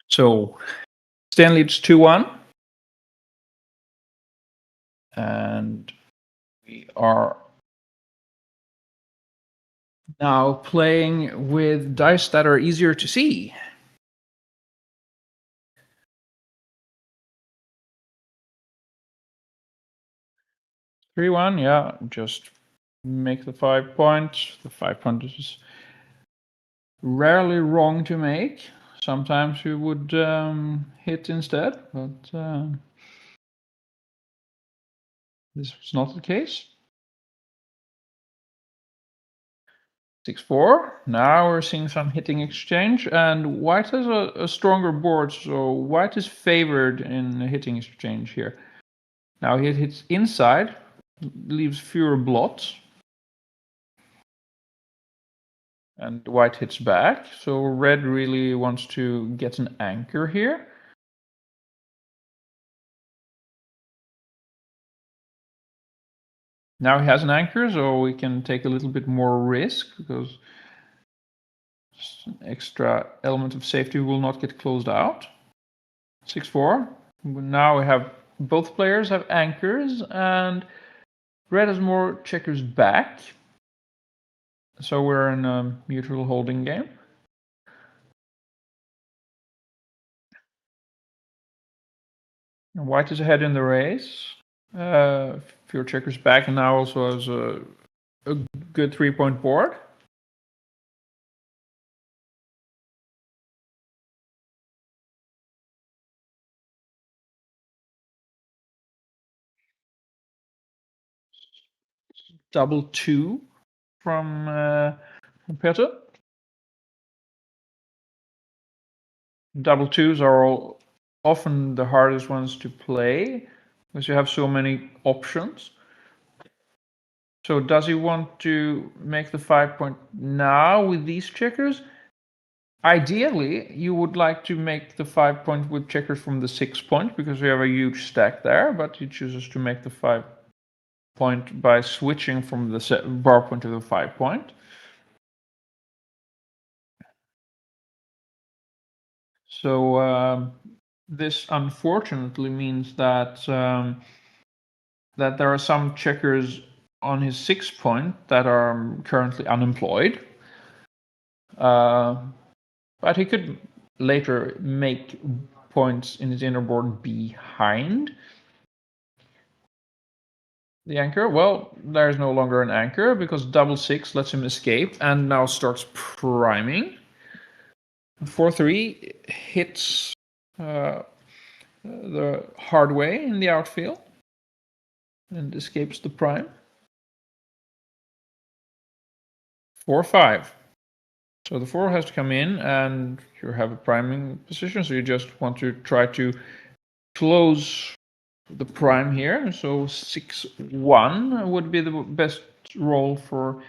So Stan leads 2-1. And we are now playing with dice that are easier to see. Three one, yeah, just make the 5 points. The 5 points is rarely wrong to make. Sometimes you would hit instead, but this was not the case. 6-4. Now we're seeing some hitting exchange, and white has a stronger board, so white is favored in a hitting exchange here. Now he hits inside, leaves fewer blots, and white hits back, so red really wants to get an anchor here. Now he has an anchor, so we can take a little bit more risk, because an extra element of safety will not get closed out. 6-4. Now we have both players have anchors, and red has more checkers back. So we're in a mutual holding game. And white is ahead in the race. Fewer checkers back, and now also has a good 3-point board. double 2 from Petter. Double 2s are often the hardest ones to play because you have so many options. So does he want to make the 5 point now with these checkers? Ideally, you would like to make the 5 point with checkers from the 6 point because we have a huge stack there, but he chooses to make the 5 point by switching from the bar point to the 5 point. So this unfortunately means that that there are some checkers on his 6 point that are currently unemployed. But he could later make points in his inner board behind the anchor. Well, there's no longer an anchor because double 6 lets him escape and now starts priming. 4-3 hits the hard way in the outfield and escapes the prime. 4-5. So the 4 has to come in and you have a priming position, so you just want to try to close the prime here. So 6-1 would be the best roll for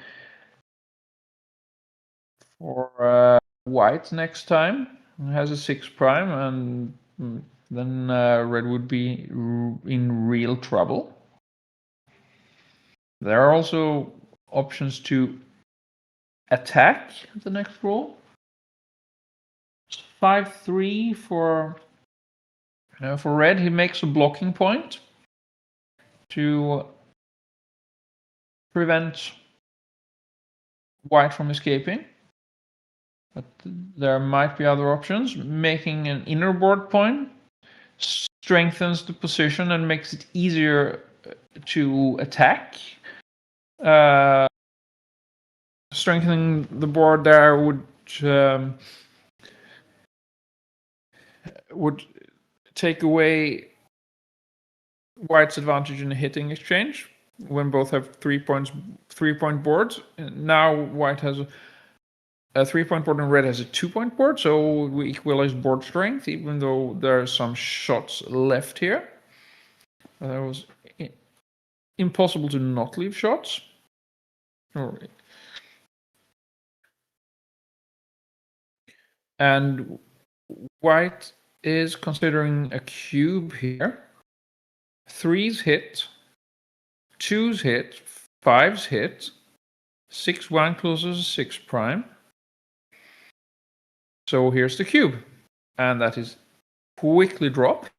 white next time. It has a 6 prime, and then red would be in real trouble. There are also options to attack the next roll. 5-3 for red. He makes a blocking point to prevent white from escaping. But there might be other options. Making an inner board point strengthens the position and makes it easier to attack. Strengthening the board there would take away white's advantage in a hitting exchange when both have 3 point boards. Now white has a 3 point board and red has a 2 point board, so we equalize board strength, even though there are some shots left here. It was impossible to not leave shots. And white is considering a cube here. 3s hit, 2s hit, 5s hit, 6-1 closes 6 prime. So here's the cube, and that is quickly dropped.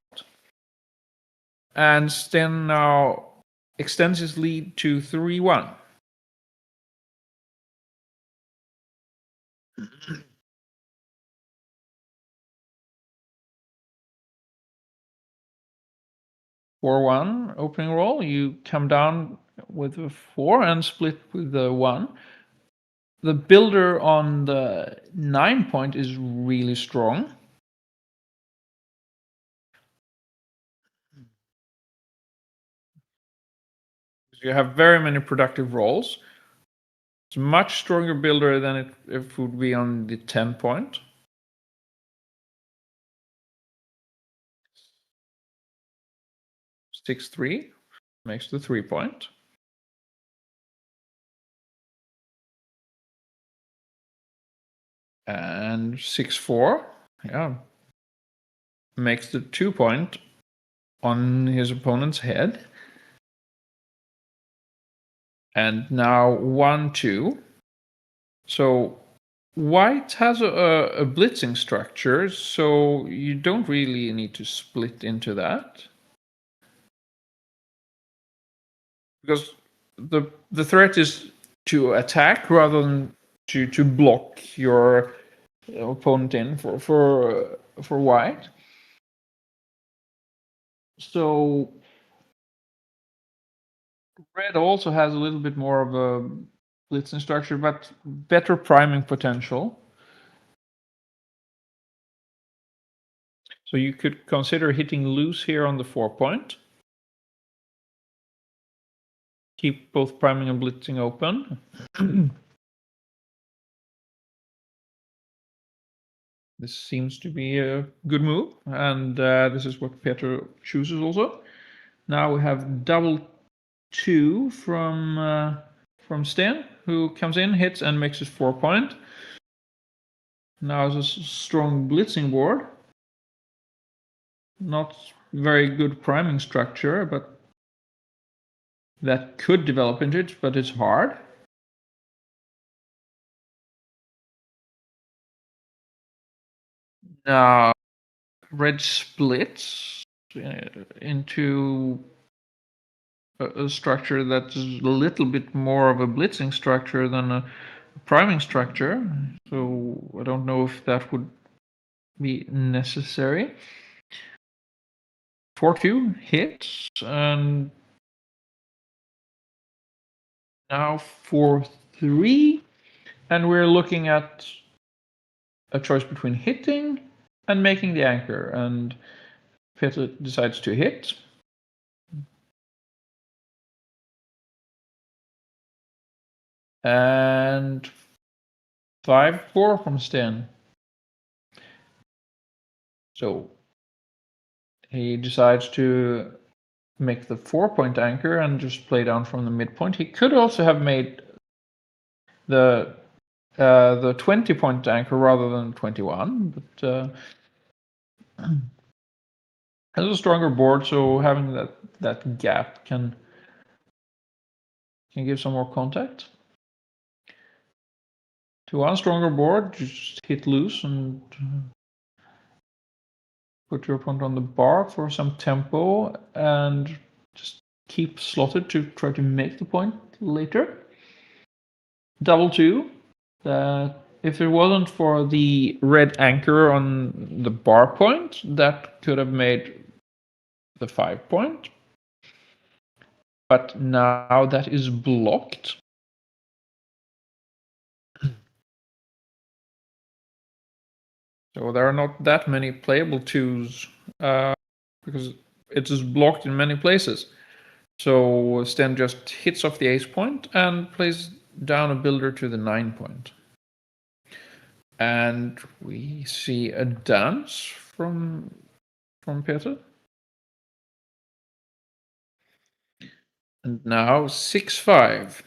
And Sten now extends his lead to 3-1. For 1 opening roll, you come down with a 4 and split with the 1. The builder on the 9 point is really strong. You have very many productive rolls. It's a much stronger builder than it would be on the 10 point. Six 3 makes the 3 point. And 6-4, yeah, makes the 2 point on his opponent's head. And now 1-2. So white has a blitzing structure, so you don't really need to split into that. Because the threat is to attack rather than to block your opponent in for white. So red also has a little bit more of a blitzing structure, but better priming potential. So you could consider hitting loose here on the 4 point. keep both priming and blitzing open. This seems to be a good move, and this is what Peter chooses also. Now we have double 2 from Sten, who comes in, hits, and makes his 4-point. Now it's a strong blitzing board. Not very good priming structure, but that could develop into it, but it's hard. Now, red splits into a structure that's a little bit more of a blitzing structure than a priming structure. So I don't know if that would be necessary. 4-2 hits, and now 4-3, and we're looking at a choice between hitting and making the anchor, and Peter decides to hit. And 5-4 from Sten. So he decides to make the 4-point anchor and just play down from the midpoint. He could also have made the 20-point anchor rather than 21, but has a stronger board, so having that gap can give some more contact. To one stronger board, just hit loose and put your opponent on the bar for some tempo, and just keep slotted to try to make the point later. Double 2. If it wasn't for the red anchor on the bar point, that could have made the 5-point. But now that is blocked. So there are not that many playable 2s because it is blocked in many places. So Sten just hits off the ace point and plays down a builder to the 9-point. And we see a dance from Peter. And now 6-5.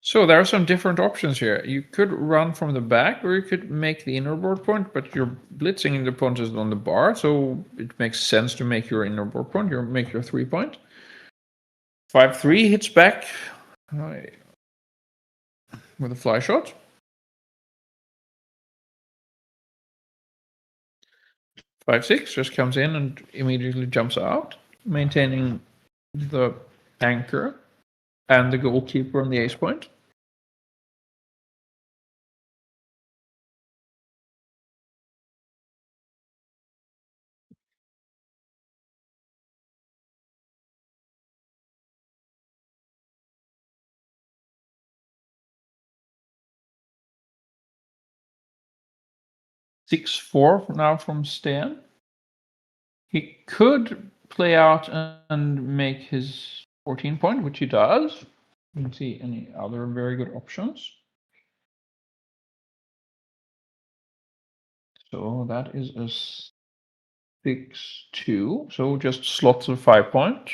So there are some different options here. You could run from the back, or you could make the inner board point, but you're blitzing the opponent is on the bar, so it makes sense to make your inner board point. You make your 3-point. 5-3 hits back with a fly shot. 5-6 just comes in and immediately jumps out, maintaining the anchor and the goalkeeper on the ace point. Six 4 now from Sten. He could play out and make his 14-point, which he does. I don't see any other very good options. So that is a 6-2. So just slots of 5-point.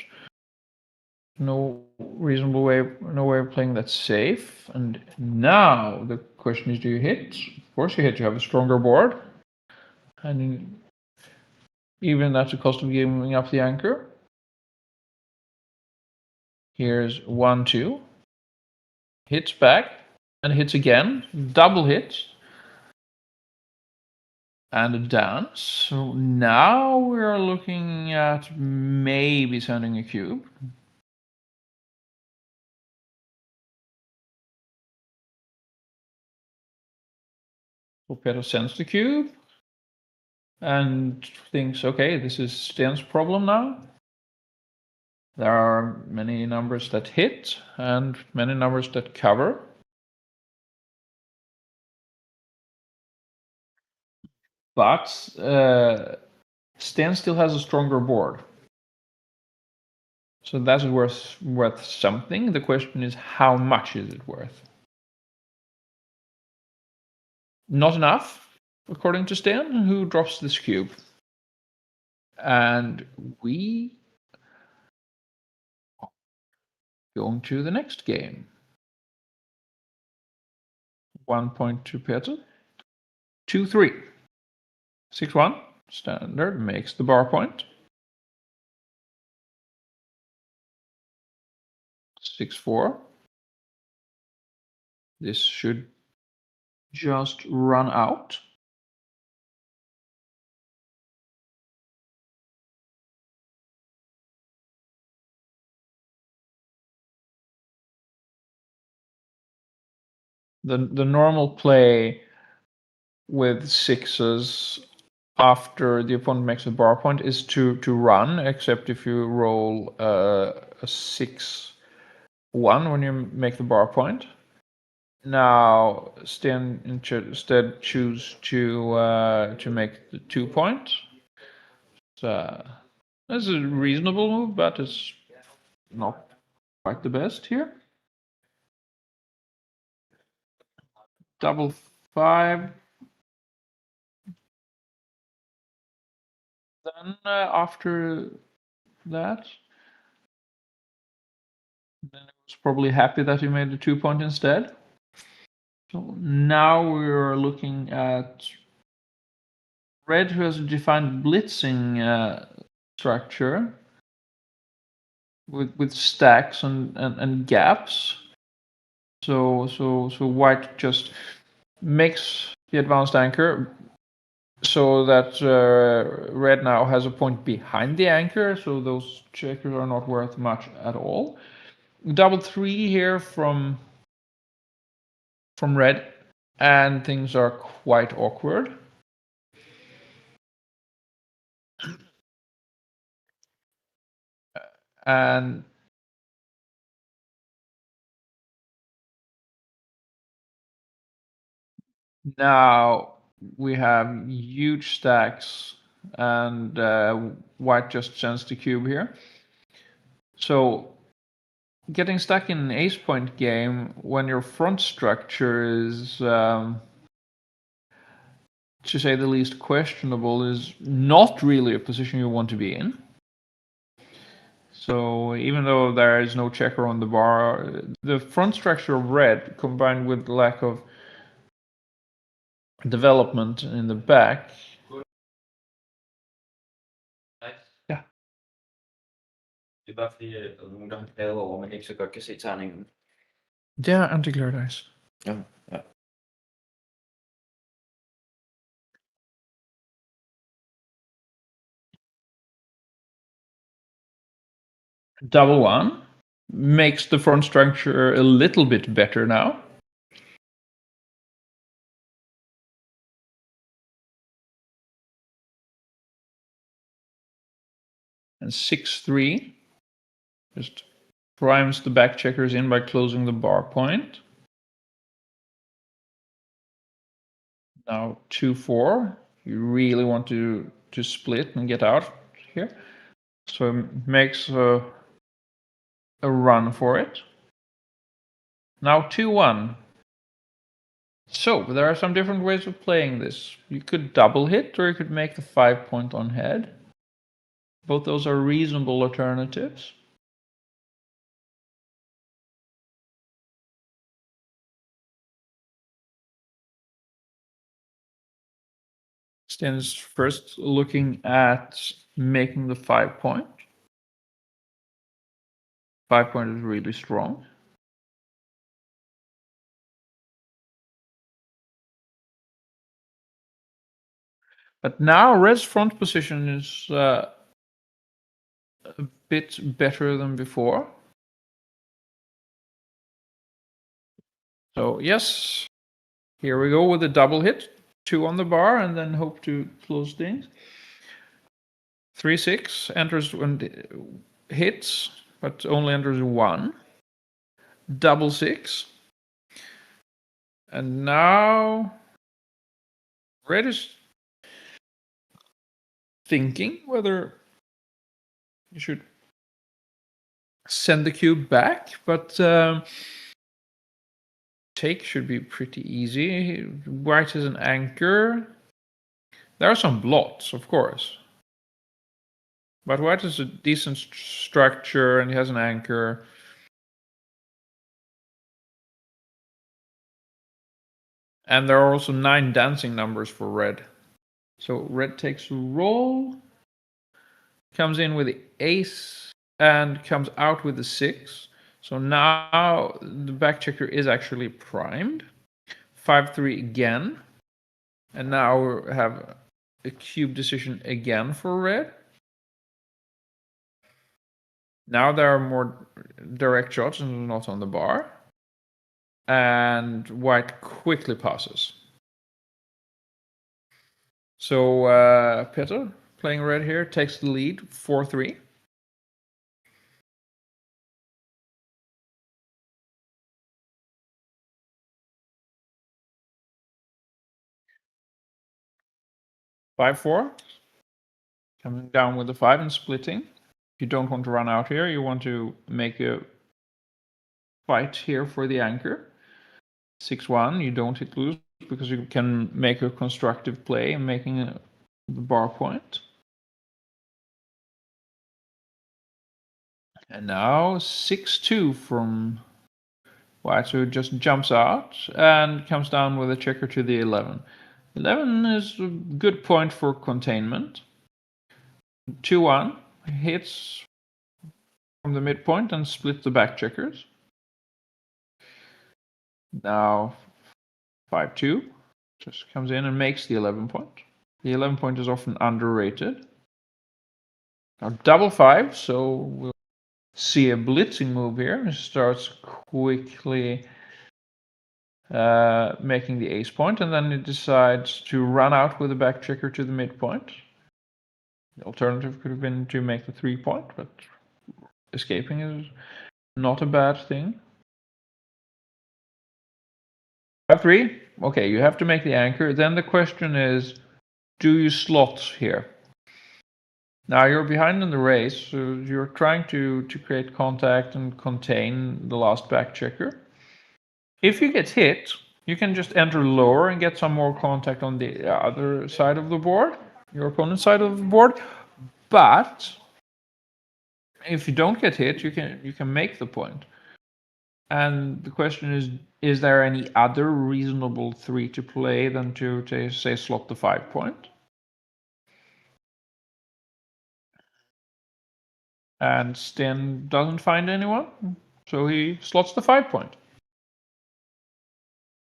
No reasonable way, no way of playing that safe. And now the question is, do you hit? Of course you hit. You have a stronger board, and even at the cost of giving up the anchor. Here's 1-2. Hits back and hits again. Double hit. And a dance. So now we're looking at maybe sending a cube. So Peter sends the cube and thinks, okay, this is Sten's problem now. There are many numbers that hit and many numbers that cover. But Sten still has a stronger board. So that's worth something. The question is, how much is it worth? Not enough, according to Sten, who drops this cube. And we going to the next game. 1 point to Peter. 2-3. 6-1. Standard makes the bar point. 6-4. This should just run out. The normal play with sixes after the opponent makes a bar point is to run, except if you roll a 6-1 when you make the bar point. Now Sten instead choose to make the 2 point. So that's a reasonable move, but it's not quite the best here. Double 5. Then after that, then I was probably happy that he made the 2 point instead. So now we're looking at red, who has a defined blitzing structure with stacks and gaps. So white just makes the advanced anchor so that red now has a point behind the anchor, so those checkers are not worth much at all. Double 3 here from red, and things are quite awkward. And now we have huge stacks, and white just sends the cube here. So getting stuck in an ace point game when your front structure is, to say the least, questionable is not really a position you want to be in. So even though there is no checker on the bar, the front structure of red combined with the lack of development in the back. Ja. Det er bare fordi, at der er nogen, der har klaget over, at man ikke så godt kan se tegningen. Det er anti-glare dice. Ja, ja. Double 1 makes the front structure a little bit better now. And 6-3 just primes the back checkers in by closing the bar point. Now 2-4, you really want to split and get out here. So it makes a run for it. Now 2-1. So there are some different ways of playing this. You could double hit, or you could make the 5 point on head. Both those are reasonable alternatives. Sten is first looking at making the 5 point. 5 point is really strong. But now red's front position is a bit better than before. So yes, here we go with a double hit. 2 on the bar, and then hope to close things. 3-6 enters when hits, but only enters 1. Double 6. And now red is thinking whether you should send the cube back, but take should be pretty easy. White is an anchor. There are some blots, of course. But white is a decent structure and he has an anchor. And there are also 9 dancing numbers for red. So red takes a roll, comes in with the ace, and comes out with the 6. So now the back checker is actually primed. 5-3 again. And now we have a cube decision again for red. Now there are more direct shots and not on the bar. And white quickly passes. So Peter, playing red here, takes the lead, 4-3. Five, 4. Coming down with the 5 and splitting. If you don't want to run out here, you want to make a fight here for the anchor. 6-1, you don't hit loose because you can make a constructive play in making the bar point. And now 6-2 from white, so it just jumps out and comes down with a checker to the 11. 11 is a good point for containment. 2-1 hits from the midpoint and splits the back checkers. Now 5-2 just comes in and makes the 11 point. The 11 point is often underrated. Now double 5, so we'll see a blitzing move here. It starts quickly making the ace point, and then it decides to run out with the back checker to the midpoint. The alternative could have been to make the 3 point, but escaping is not a bad thing. 5-3, okay, you have to make the anchor. Then the question is, do you slot here? Now you're behind in the race, so you're trying to create contact and contain the last back checker. If you get hit, you can just enter lower and get some more contact on the other side of the board, your opponent's side of the board. But if you don't get hit, you can make the point. And the question is there any other reasonable 3 to play than to say slot the 5 point? And Sten doesn't find anyone, so he slots the 5 point.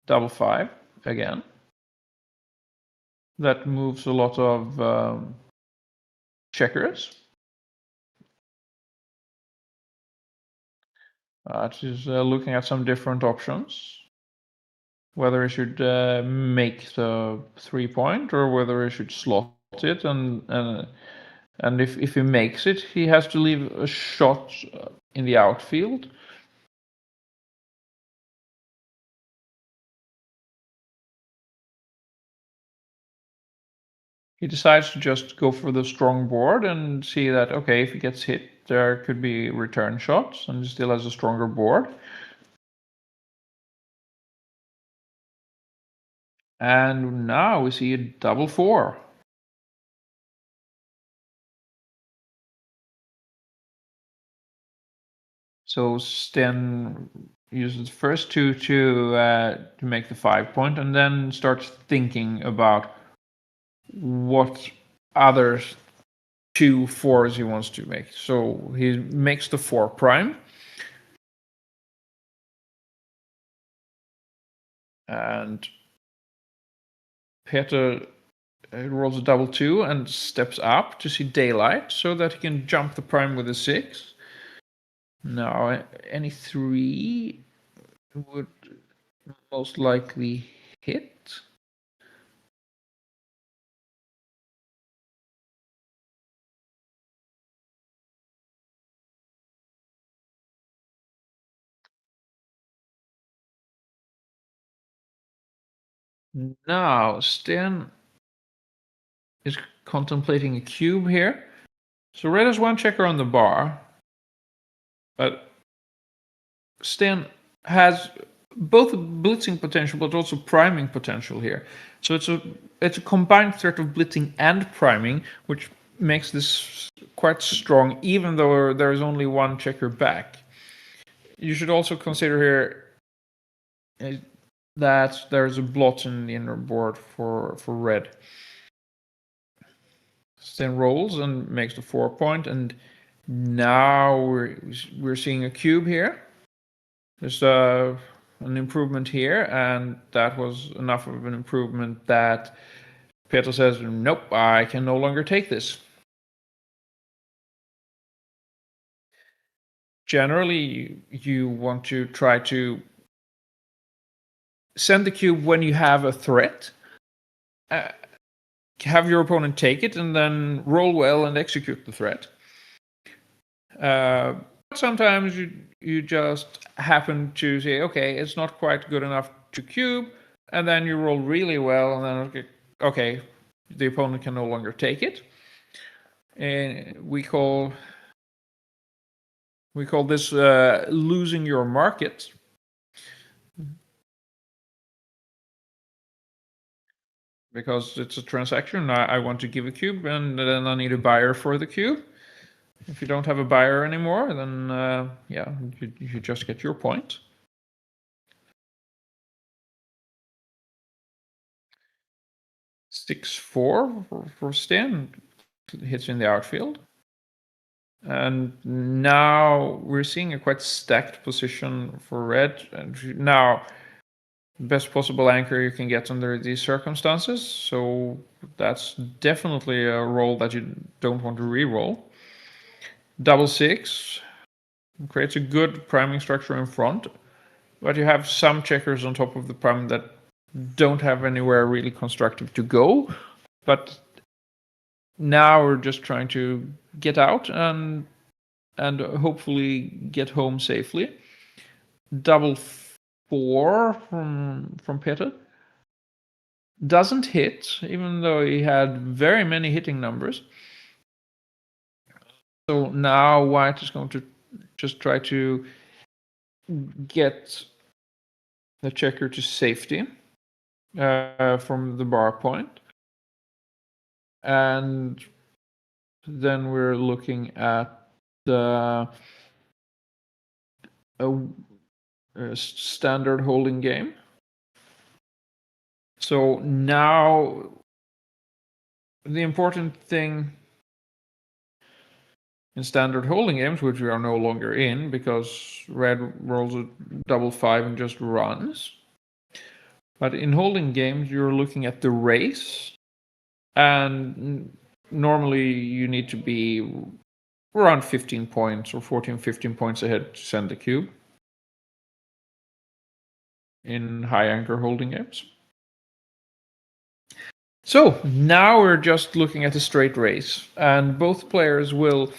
Double 5 again. That moves a lot of checkers. It is looking at some different options. Whether he should make the 3 point or whether he should slot it, and if he makes it, he has to leave a shot in the outfield. He decides to just go for the strong board and see that, okay, if he gets hit, there could be return shots, and he still has a stronger board. And now we see a double 4. So Sten uses the first 2 to make the 5 point, and then starts thinking about what other 2 4s he wants to make. So he makes the 4 prime. And Peter rolls a double 2 and steps up to see daylight so that he can jump the prime with a 6. Now, any 3 would most likely hit. Now, Sten is contemplating a cube here. So red has one checker on the bar, but Sten has both blitzing potential but also priming potential here. So it's a combined threat of blitzing and priming, which makes this quite strong, even though there is only one checker back. You should also consider here that there's a blot in the inner board for red. Sten rolls and makes the 4 point, and now we're seeing a cube here. There's an improvement here, and that was enough of an improvement that Peter says, nope, I can no longer take this. Generally, you want to try to send the cube when you have a threat, have your opponent take it, and then roll well and execute the threat. Sometimes you just happen to say, okay, it's not quite good enough to cube, and then you roll really well, and then okay, the opponent can no longer take it. And we call this losing your market. Because it's a transaction, I want to give a cube, and then I need a buyer for the cube. If you don't have a buyer anymore, then yeah, you just get your point. Six four for Sten, hits in the outfield. And now we're seeing a quite stacked position for red. And now, best possible anchor you can get under these circumstances. So that's definitely a roll that you don't want to re-roll. Double six creates a good priming structure in front, but you have some checkers on top of the prime that don't have anywhere really constructive to go. But now we're just trying to get out and hopefully get home safely. Double four from Peter doesn't hit, even though he had very many hitting numbers. So now white is going to just try to get the checker to safety from the bar point. And then we're looking at the standard holding game. So now the important thing in standard holding games, which we are no longer in because red rolls a double five and just runs. But in holding games, you're looking at the race, and normally you need to be around 15 points or 14, 15 points ahead to send the cube in high anchor holding games. So now we're just looking at a straight race, and both players will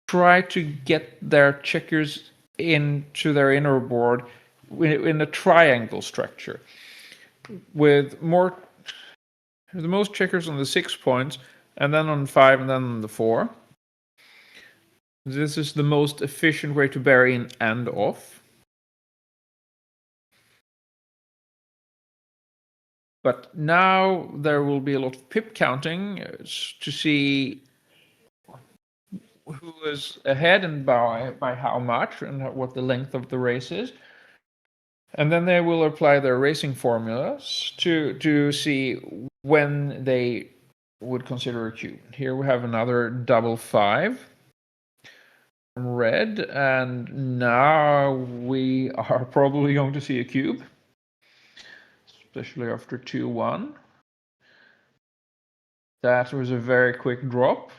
try to get their checkers into their inner board in a triangle structure with the most checkers on the 6 points, and then on 5, and then on the 4. This is the most efficient way to bury in and off. But now there will be a lot of pip counting to see who is ahead and by how much and what the length of the race is. And then they will apply their racing formulas to see when they would consider a cube. Here we have another double five from red, and now we are probably going to see a cube, especially after 2-1. That was a very quick drop.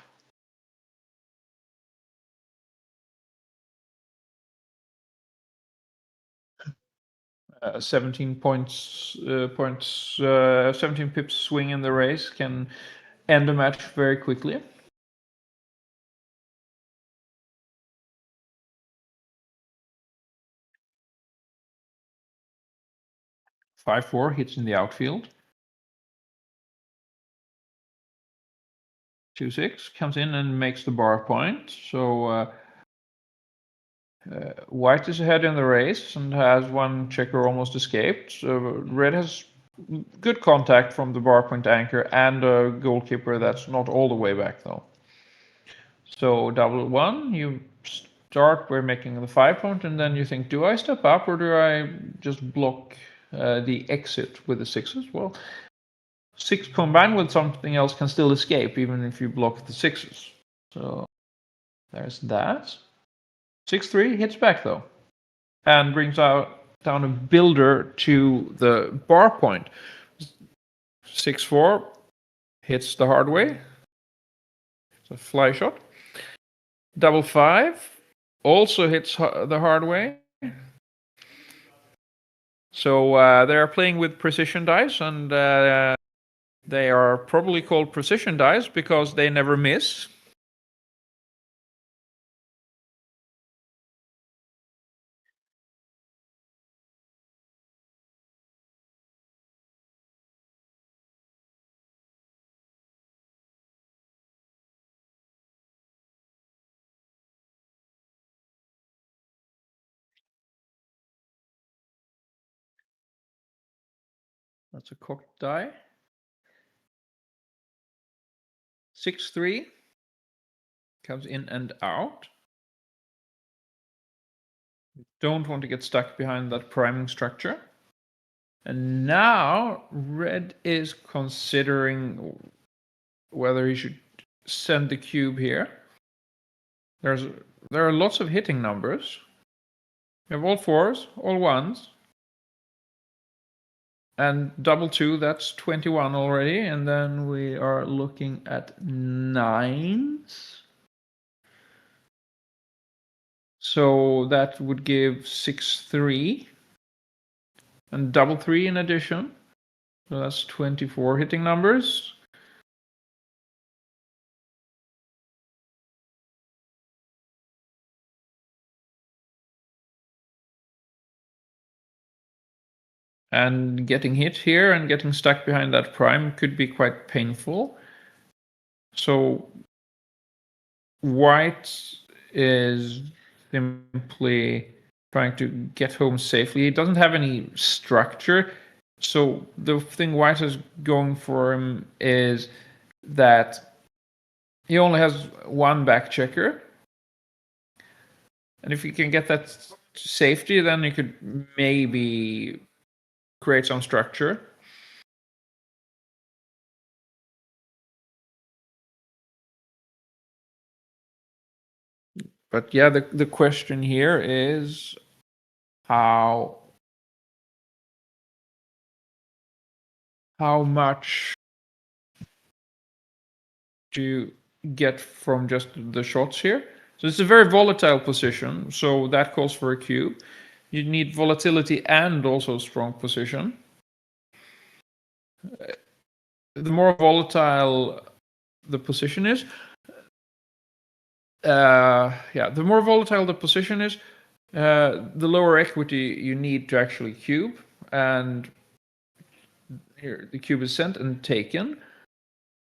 Uh, 17 points, 17 pips swing in the race can end the match very quickly. Five four hits in the outfield. 2-6 comes in and makes the bar point. So white is ahead in the race and has one checker almost escaped. So red has good contact from the bar point anchor and a goalkeeper that's not all the way back though. So double one, you start by making the 5 point, and then you think, do I step up or do I just block the exit with the 6s? Well, 6 combined with something else can still escape even if you block the 6s. So there's that. 6-3 hits back though, and brings down a builder to the bar point. 6-4 hits the hard way. It's a fly shot. Double 5 also hits the hard way. So they are playing with precision dice, and they are probably called precision dice because they never miss. That's a cocked die. 6-3 comes in and out. Don't want to get stuck behind that priming structure. And now red is considering whether he should send the cube here. There are lots of hitting numbers. We have all 4s, all 1s. And double 2, that's 21 already. And then we are looking at 9s. So that would give 6-3. And double 3 in addition. So that's 24 hitting numbers. And getting hit here and getting stuck behind that prime could be quite painful. So white is simply trying to get home safely. It doesn't have any structure. So the thing white is going for him is that he only has one back checker. And if you can get that to safety, then you could maybe create some structure. But yeah, the question here is how much do you get from just the shots here? So it's a very volatile position, so that calls for a cube. You need volatility and also strong position. The more volatile the position is, the more volatile the position is, the lower equity you need to actually cube. And here the cube is sent and taken,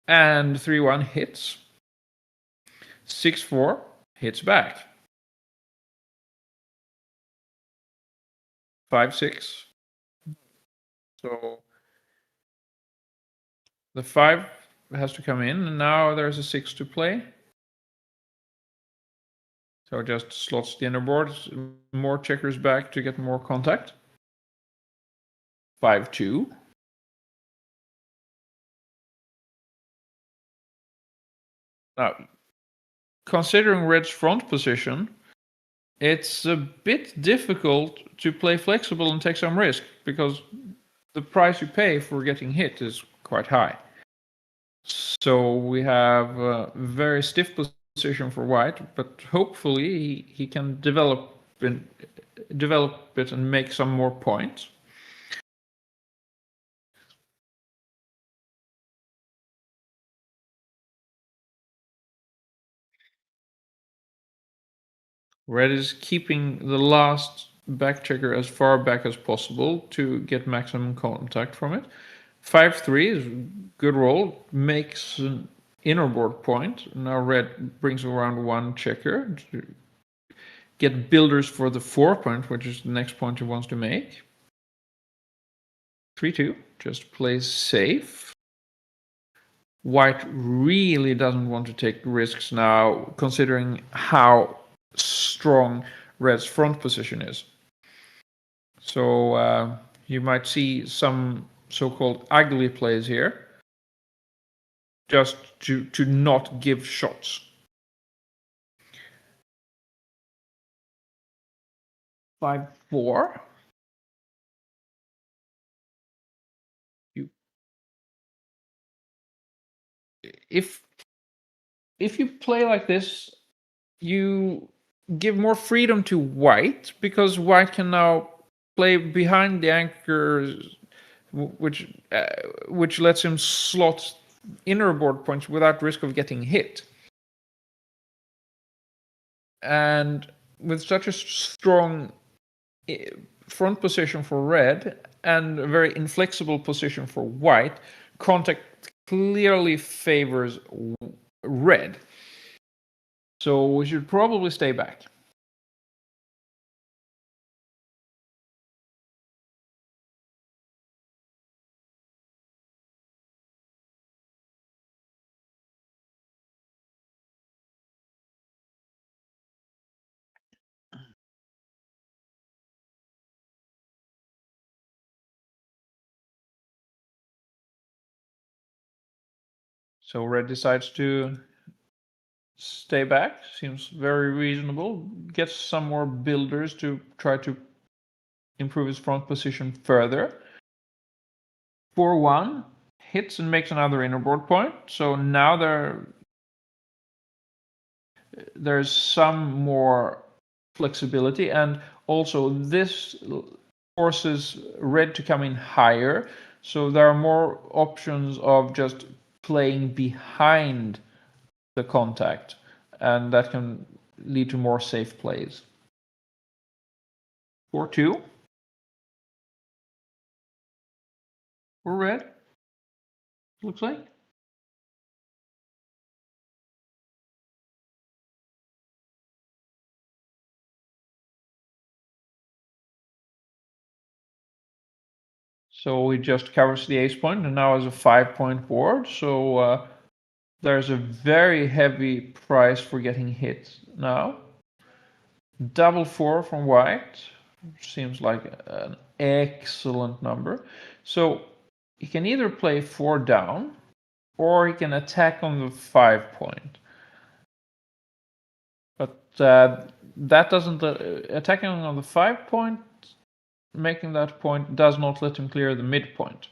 and 3-1 hits. 6-4 hits back. 5-6. So the 5 has to come in, and now there's a 6 to play. So it just slots the inner board, more checkers back to get more contact. 5-2. Now, considering red's front position, it's a bit difficult to play flexible and take some risk because the price you pay for getting hit is quite high. So we have a very stiff position for white, but hopefully he can develop it and make some more points. Red is keeping the last back checker as far back as possible to get maximum contact from it. 5-3 is a good roll, makes an inner board point. Now red brings around one checker to get builders for the 4 point, which is the next point he wants to make. 3-2, just plays safe. White really doesn't want to take risks now, considering how strong red's front position is. So you might see some so-called ugly plays here, just to not give shots. 5-4. If you play like this, you give more freedom to white, because white can now play behind the anchors, which lets him slot inner board points without risk of getting hit. And with such a strong front position for red and a very inflexible position for white, contact clearly favors red. So we should probably stay back. So red decides to stay back. Seems very reasonable. Gets some more builders to try to improve his front position further. 4-1 hits and makes another inner board point. So now there's some more flexibility, and also this forces red to come in higher. So there are more options of just playing behind the contact, and that can lead to more safe plays. 4-2 for red, looks like. So he just covers the ace point and now has a 5-point board. So there's a very heavy price for getting hit now. Double 4 from white seems like an excellent number. So he can either play 4 down, or he can attack on the 5-point. But that doesn't attacking on the 5-point, making that point does not let him clear the midpoint.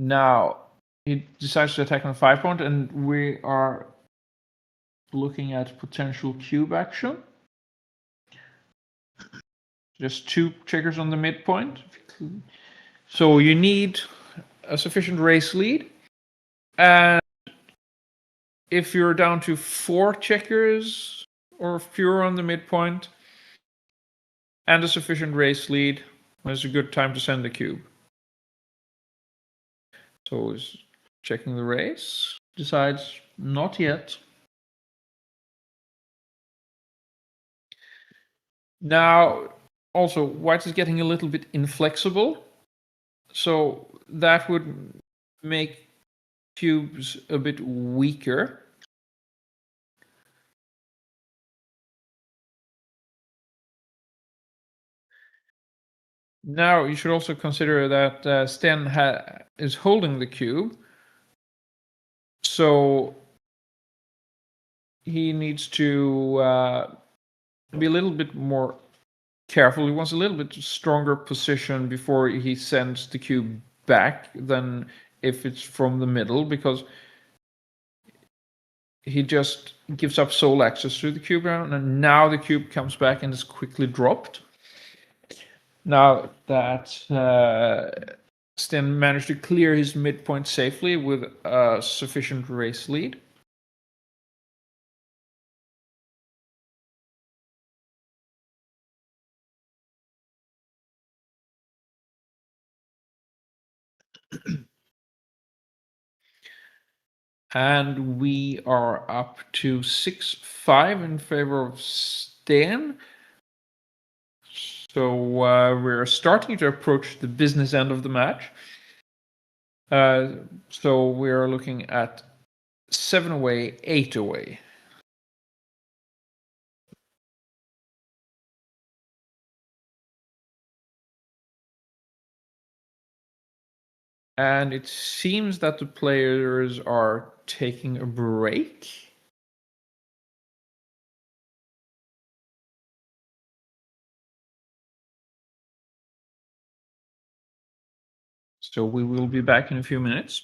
Now he decides to attack on 5-point, and we are looking at potential cube action. Just 2 checkers on the midpoint. So you need a sufficient race lead, and if you're down to 4 checkers or fewer on the midpoint and a sufficient race lead, it's a good time to send the cube. So he's checking the race, decides not yet. Now, also, white is getting a little bit inflexible, so that would make cubes a bit weaker. Now, you should also consider that Sten is holding the cube, so he needs to be a little bit more careful. He wants a little bit stronger position before he sends the cube back than if it's from the middle, because he just gives up sole access to the cube round, and now the cube comes back and is quickly dropped. Now that Sten managed to clear his midpoint safely with a sufficient race lead. And we are up to 6-5 in favor of Stan. So we're starting to approach the business end of the match. So we're looking at 7 away, 8 away. And it seems that the players are taking a break. So we will be back in a few minutes.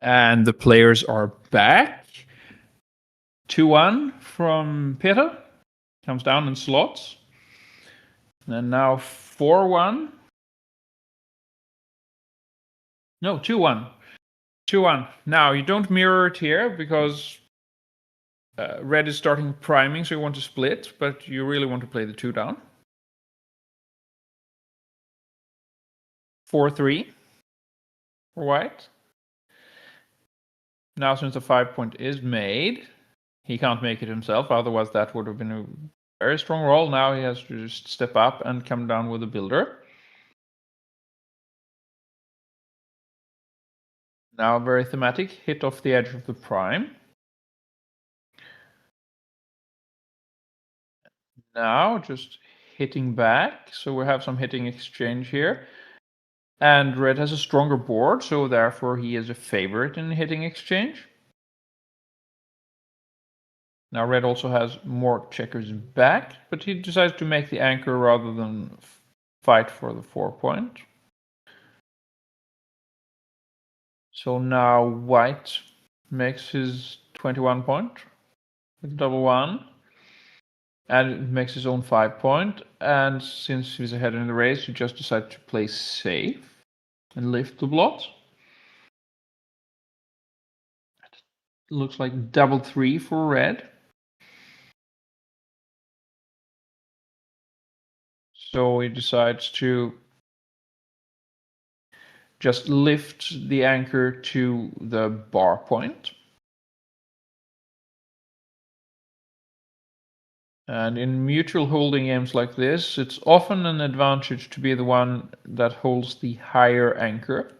And the players are back. 2-1 from Peter. Comes down in slots. And now 4-1. No, 2-1. 2-1. Now, you don't mirror it here because red is starting priming, so you want to split, but you really want to play the 2 down. 4-3 for white. Now, since the 5 point is made, he can't make it himself, otherwise that would have been a very strong roll. Now he has to just step up and come down with a builder. Now very thematic, hit off the edge of the prime. Now just hitting back, so we have some hitting exchange here. And red has a stronger board, so therefore he is a favorite in hitting exchange. Now red also has more checkers back, but he decides to make the anchor rather than fight for the 4 point. So now white makes his 21 point with double 1. And it makes his own 5 point. And since he's ahead in the race, he just decides to play safe and lift the blot. It looks like double 3 for red. So he decides to just lift the anchor to the bar point. And in mutual holding games like this, it's often an advantage to be the one that holds the higher anchor.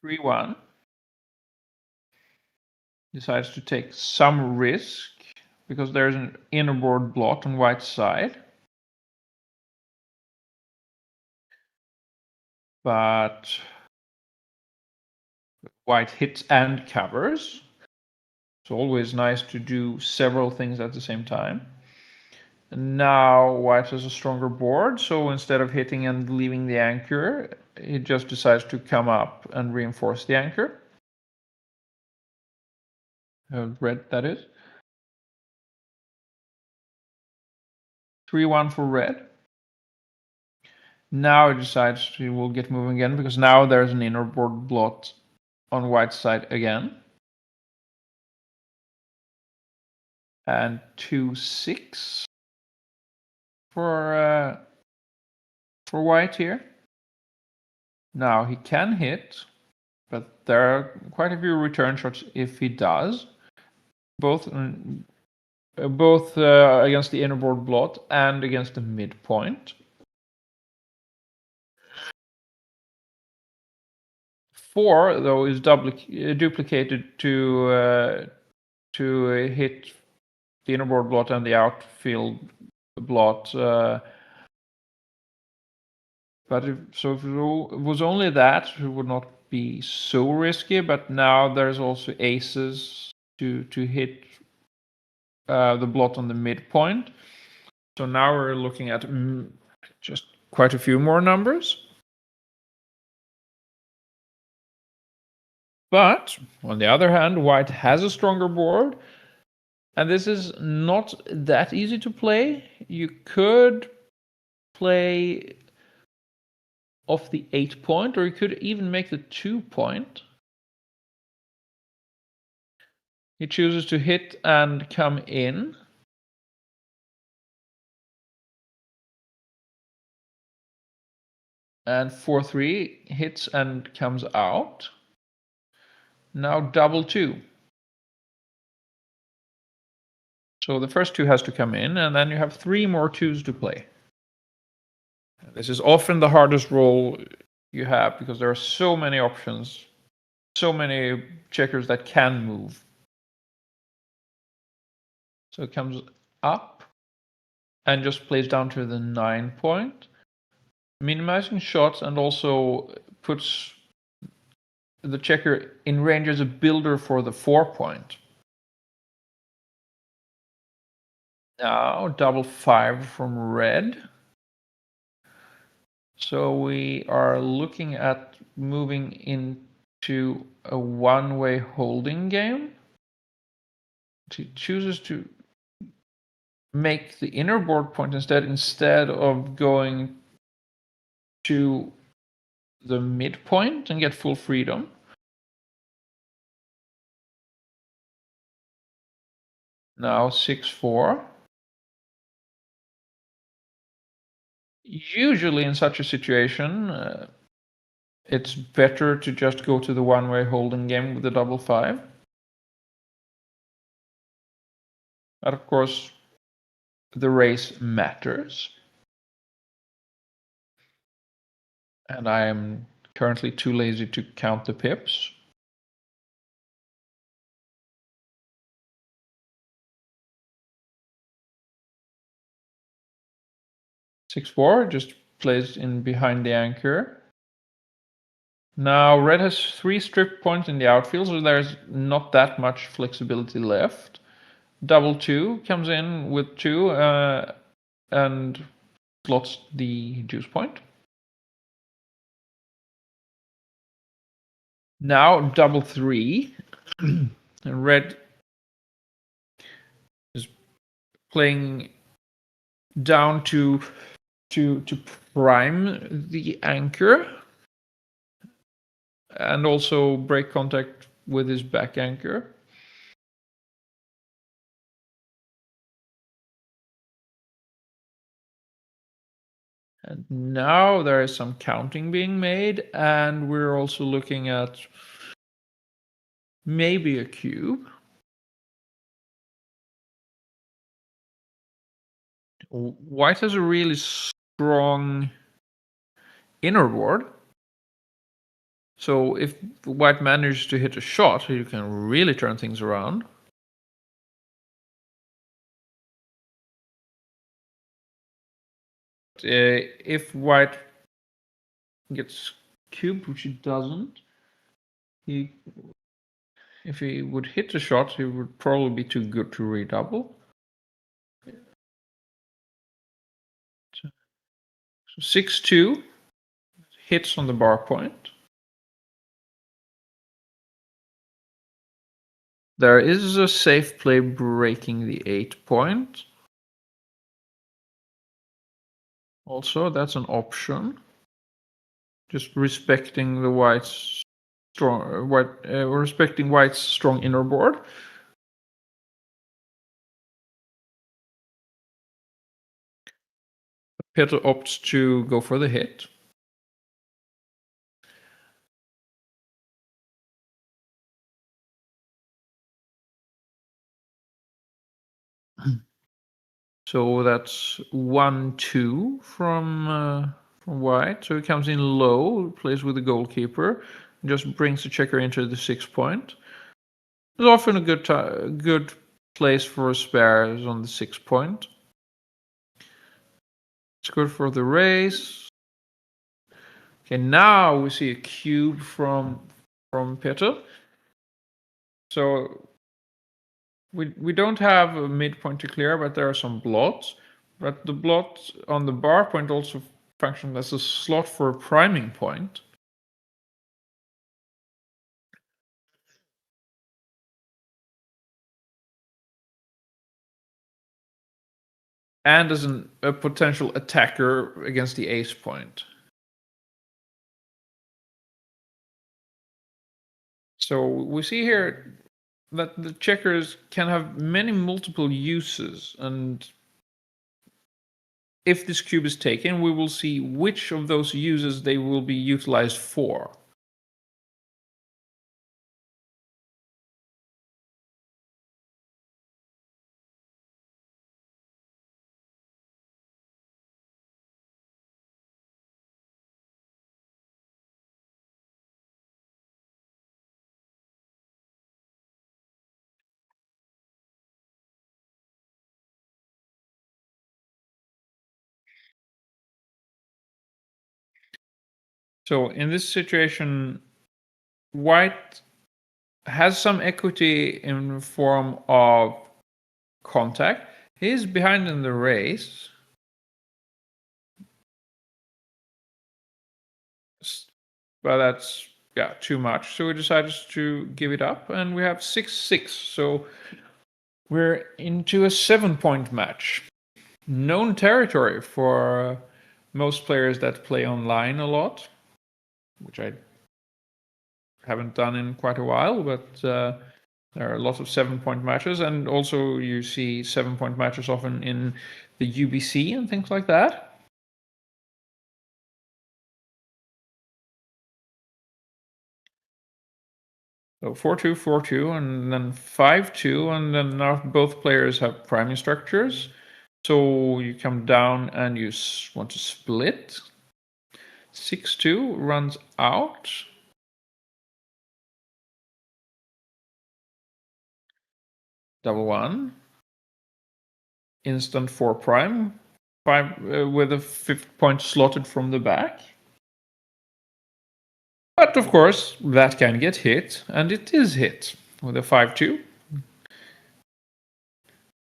3-1. Decides to take some risk because there's an innerboard blot on white's side. But white hits and covers. It's always nice to do several things at the same time. And now white has a stronger board, so instead of hitting and leaving the anchor, he just decides to come up and reinforce the anchor. Red, that is. 3-1 for red. Now he decides he will get moving again because now there's an innerboard blot on white's side again. And 2-6 for white here. Now he can hit, but there are quite a few return shots if he does, both against the innerboard blot and against the midpoint. 4 though is duplicated to hit the innerboard blot and the outfield blot. But if it was only that, it would not be so risky. But now there's also aces to hit the blot on the midpoint. So now we're looking at just quite a few more numbers. But on the other hand, white has a stronger board. And this is not that easy to play. You could play off the 8 point, or you could even make the 2 point. He chooses to hit and come in. And 4-3 hits and comes out. Now double 2. So the first 2 has to come in, and then you have 3 more 2s to play. This is often the hardest roll you have because there are so many options, so many checkers that can move. So it comes up and just plays down to the 9 point, minimizing shots, and also puts the checker in range as a builder for the 4 point. Now double 5 from red. So we are looking at moving into a one-way holding game. He chooses to make the inner board point instead of going to the midpoint and get full freedom. Now 6-4. Usually in such a situation, it's better to just go to the one-way holding game with the double 5. But of course, the race matters. And I am currently too lazy to count the pips. Six-4 just plays in behind the anchor. Now red has 3 strip points in the outfield, so there's not that much flexibility left. Double 2 comes in with 2 and slots the juice point. Now double 3, and red is playing down to prime the anchor and also break contact with his back anchor. And now there is some counting being made, and we're also looking at maybe a cube. White has a really strong inner board. So if white manages to hit a shot, you can really turn things around. If white gets cubed, which he doesn't, if he would hit a shot, he would probably be too good to redouble. So 6-2 hits on the bar point. There is a safe play breaking the 8 point. Also, that's an option. Just respecting the white's respecting white's strong inner board. Peter opts to go for the hit. So that's 1-2 from white. So he comes in low, plays with the goalkeeper, just brings the checker into the 6 point. It's often a good place for spares on the 6 point. It's good for the race. Okay, now we see a cube from Peter. So we don't have a midpoint to clear, but there are some blots. But the blot on the bar point also functions as a slot for a priming point. And as a potential attacker against the ace point. So we see here that the checkers can have many multiple uses, and if this cube is taken, we will see which of those uses they will be utilized for. So in this situation, white has some equity in the form of contact. He's behind in the race. but that's too much. So we decided to give it up, and we have 6-6. So we're into a 7-point match. Known territory for most players that play online a lot, which I haven't done in quite a while, but there are lots of 7-point matches, and also you see 7-point matches often in the UBC and things like that. So 4-2, 4-2, and then 5-2, and then now both players have priming structures. So you come down and you want to split. 6-2 runs out. Double one. Instant 4 prime. 5 with a 5th point slotted from the back. But of course, that can get hit, and it is hit with a 5-2.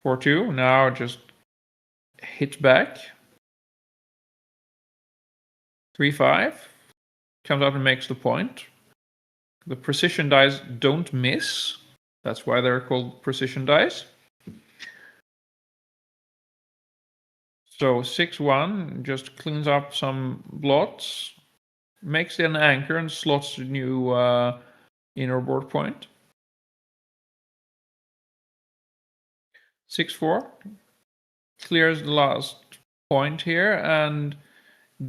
4-2, now just hit back. 3-5, comes up and makes the point. The precision dice don't miss. That's why they're called precision dice. So 6-1 just cleans up some blots, makes an anchor and slots the new inner board point. 6-4 clears the last point here and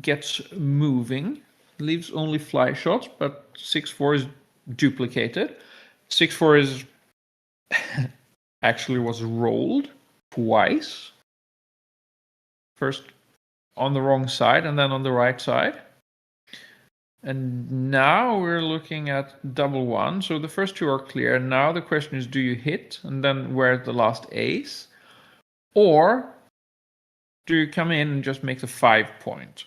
gets moving. Leaves only fly shots, but 6-4 is duplicated. 6-4 is actually was rolled twice. First on the wrong side and then on the right side. And now we're looking at double one. So the first two are clear. Now the question is, do you hit and then where's the last ace? Or do you come in and just make the 5 point?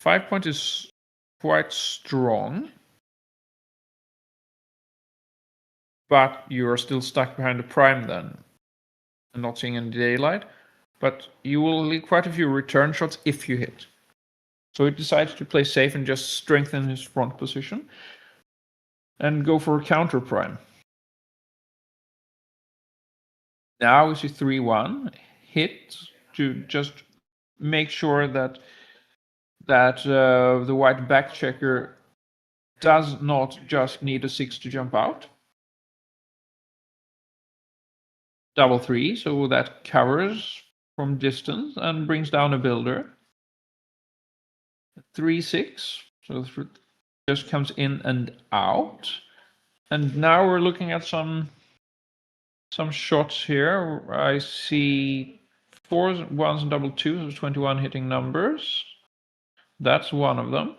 5 point is quite strong, but you are still stuck behind the prime then and not seeing any daylight. But you will leave quite a few return shots if you hit. So he decides to play safe and just strengthen his front position and go for a counter prime. Now we see 3-1 hit to just make sure that the white back checker does not just need a 6 to jump out. Double 3, so that covers from distance and brings down a builder. 3-6, so just comes in and out. And now we're looking at some shots here. I see 4s, 1s, and double 2s, so 21 hitting numbers. That's one of them.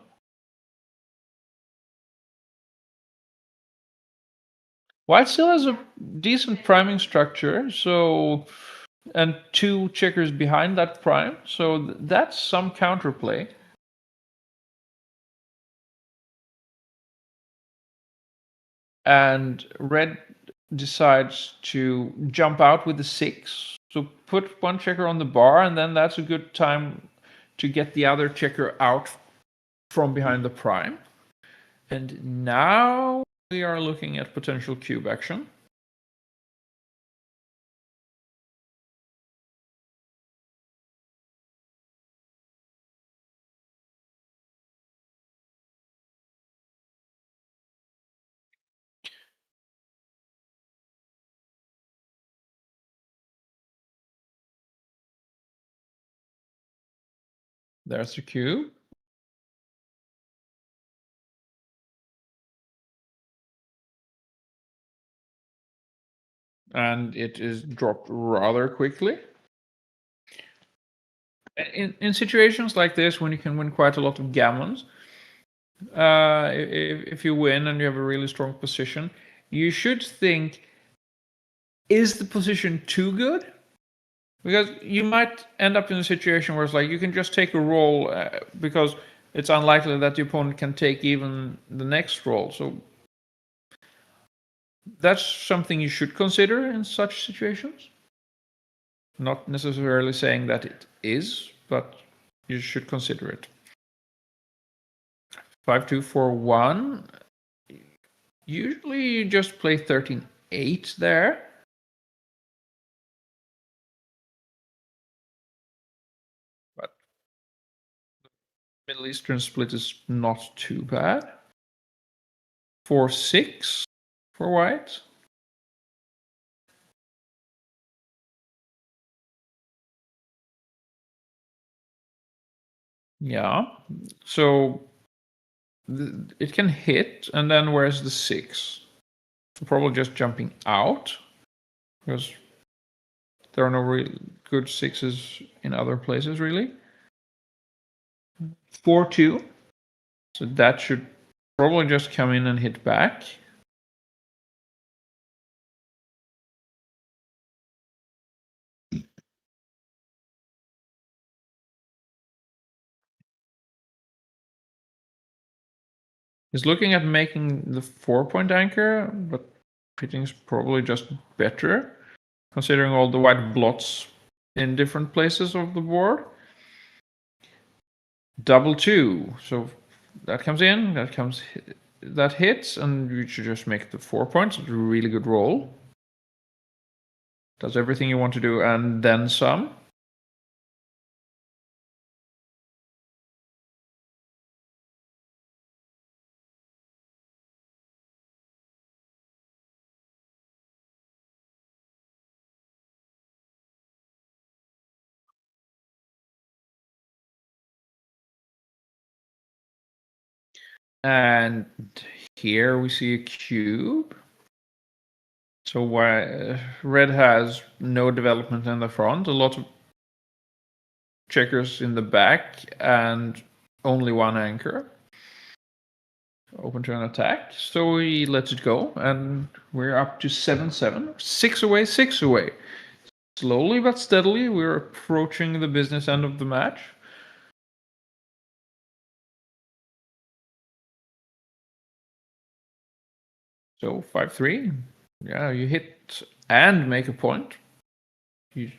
White still has a decent priming structure, so and 2 checkers behind that prime, so that's some counterplay. And red decides to jump out with the 6, so put one checker on the bar, and then that's a good time to get the other checker out from behind the prime. And now we are looking at potential cube action. There's the cube. And it is dropped rather quickly. In situations like this, when you can win quite a lot of gammons, if you win and you have a really strong position, you should think, is the position too good? Because you might end up in a situation where it's like you can just take a roll because it's unlikely that the opponent can take even the next roll. So that's something you should consider in such situations. Not necessarily saying that it is, but you should consider it. 5-2-4-1. Usually you just play 13-8 there. But Middle Eastern split is not too bad. 4-6 for white. Yeah, so it can hit, and then where's the 6? So probably just jumping out, because there are no real good 6s in other places, really. 4-2, so that should probably just come in and hit back. He's looking at making the 4-point anchor, but hitting is probably just better, considering all the white blots in different places of the board. 2-2, so that comes in, that hits, and you should just make the 4 points. It's a really good roll. Does everything you want to do and then some. And here we see a cube. So red has no development in the front, a lot of checkers in the back, and only one anchor. Open to an attack. So he lets it go, and we're up to 7-7. 6 away, 6 away. Slowly but steadily, we're approaching the business end of the match. So 5-3. Yeah, you hit and make a point. You're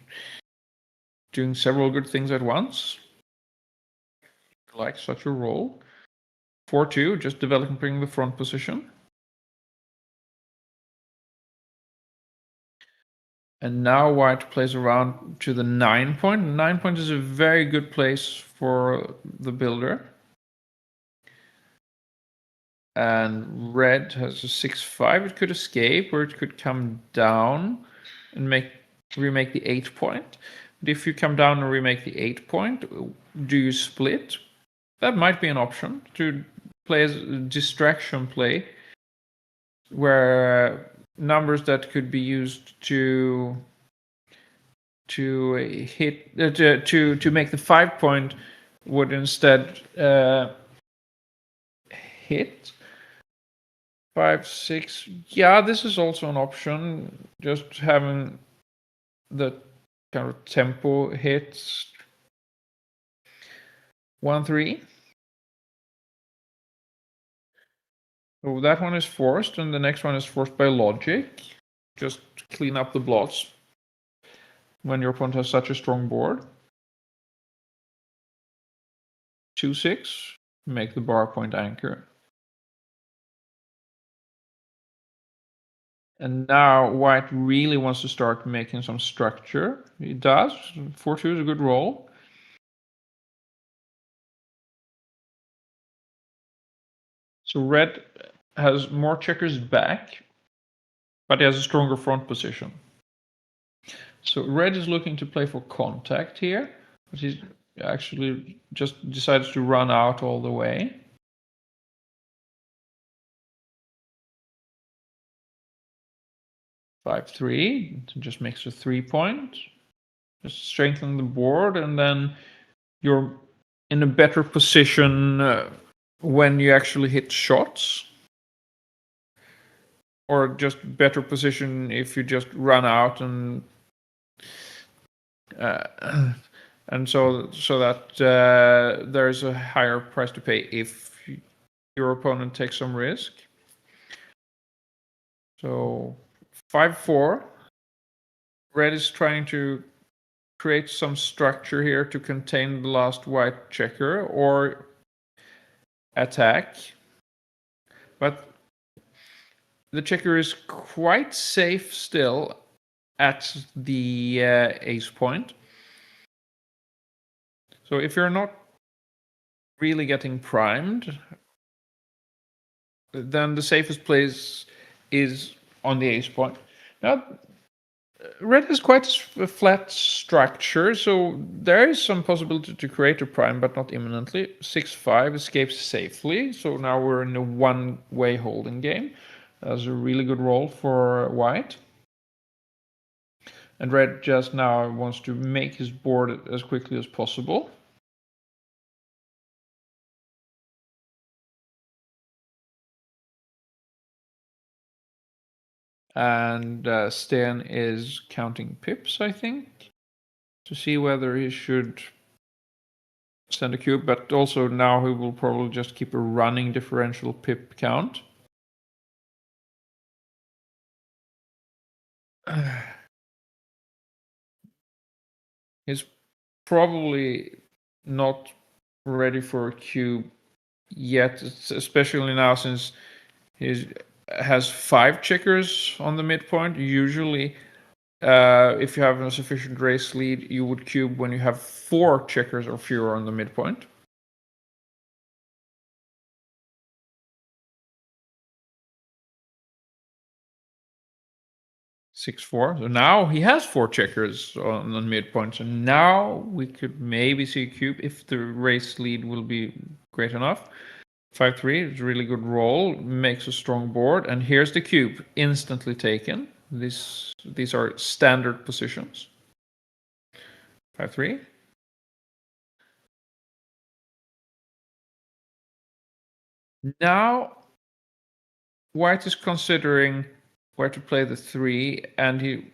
doing several good things at once. Like such a roll. 4-2, just developing the front position. And now white plays around to the 9 point. 9 point is a very good place for the builder. And red has a 6-5. It could escape, or it could come down and remake the 8 point. But if you come down and remake the 8 point, do you split? That might be an option to play as a distraction play, where numbers that could be used to hit to make the 5 point would instead hit. 5-6. Yeah, this is also an option. Just having the kind of tempo hits. 1-3. So that one is forced, and the next one is forced by logic. Just clean up the blots when your opponent has such a strong board. 2-6. Make the bar point anchor. And now white really wants to start making some structure. He does. 4-2 is a good roll. So red has more checkers back, but he has a stronger front position. So red is looking to play for contact here, but he's actually just decides to run out all the way. Five, 3, just makes a 3 point. Just strengthen the board, and then you're in a better position when you actually hit shots. Or just better position if you just run out and so that there's a higher price to pay if your opponent takes some risk. So 5-4. Red is trying to create some structure here to contain the last white checker, or attack, but the checker is quite safe still at the ace point. So if you're not really getting primed, then the safest place is on the ace point. Now, red is quite a flat structure, so there is some possibility to create a prime, but not imminently. 6-5 escapes safely, so now we're in a one-way holding game. That's a really good roll for white. And red just now wants to make his board as quickly as possible. And Sten is counting pips, I think, to see whether he should send a cube, but also now he will probably just keep a running differential pip count. He's probably not ready for a cube yet, especially now since he has 5 checkers on the midpoint. Usually, if you have a sufficient race lead, you would cube when you have 4 checkers or fewer on the midpoint. Six-4. So now he has 4 checkers on the midpoint. So now we could maybe see a cube if the race lead will be great enough. 5-3 is a really good roll, makes a strong board, and here's the cube instantly taken. These are standard positions. 5-3. Now white is considering where to play the 3, and he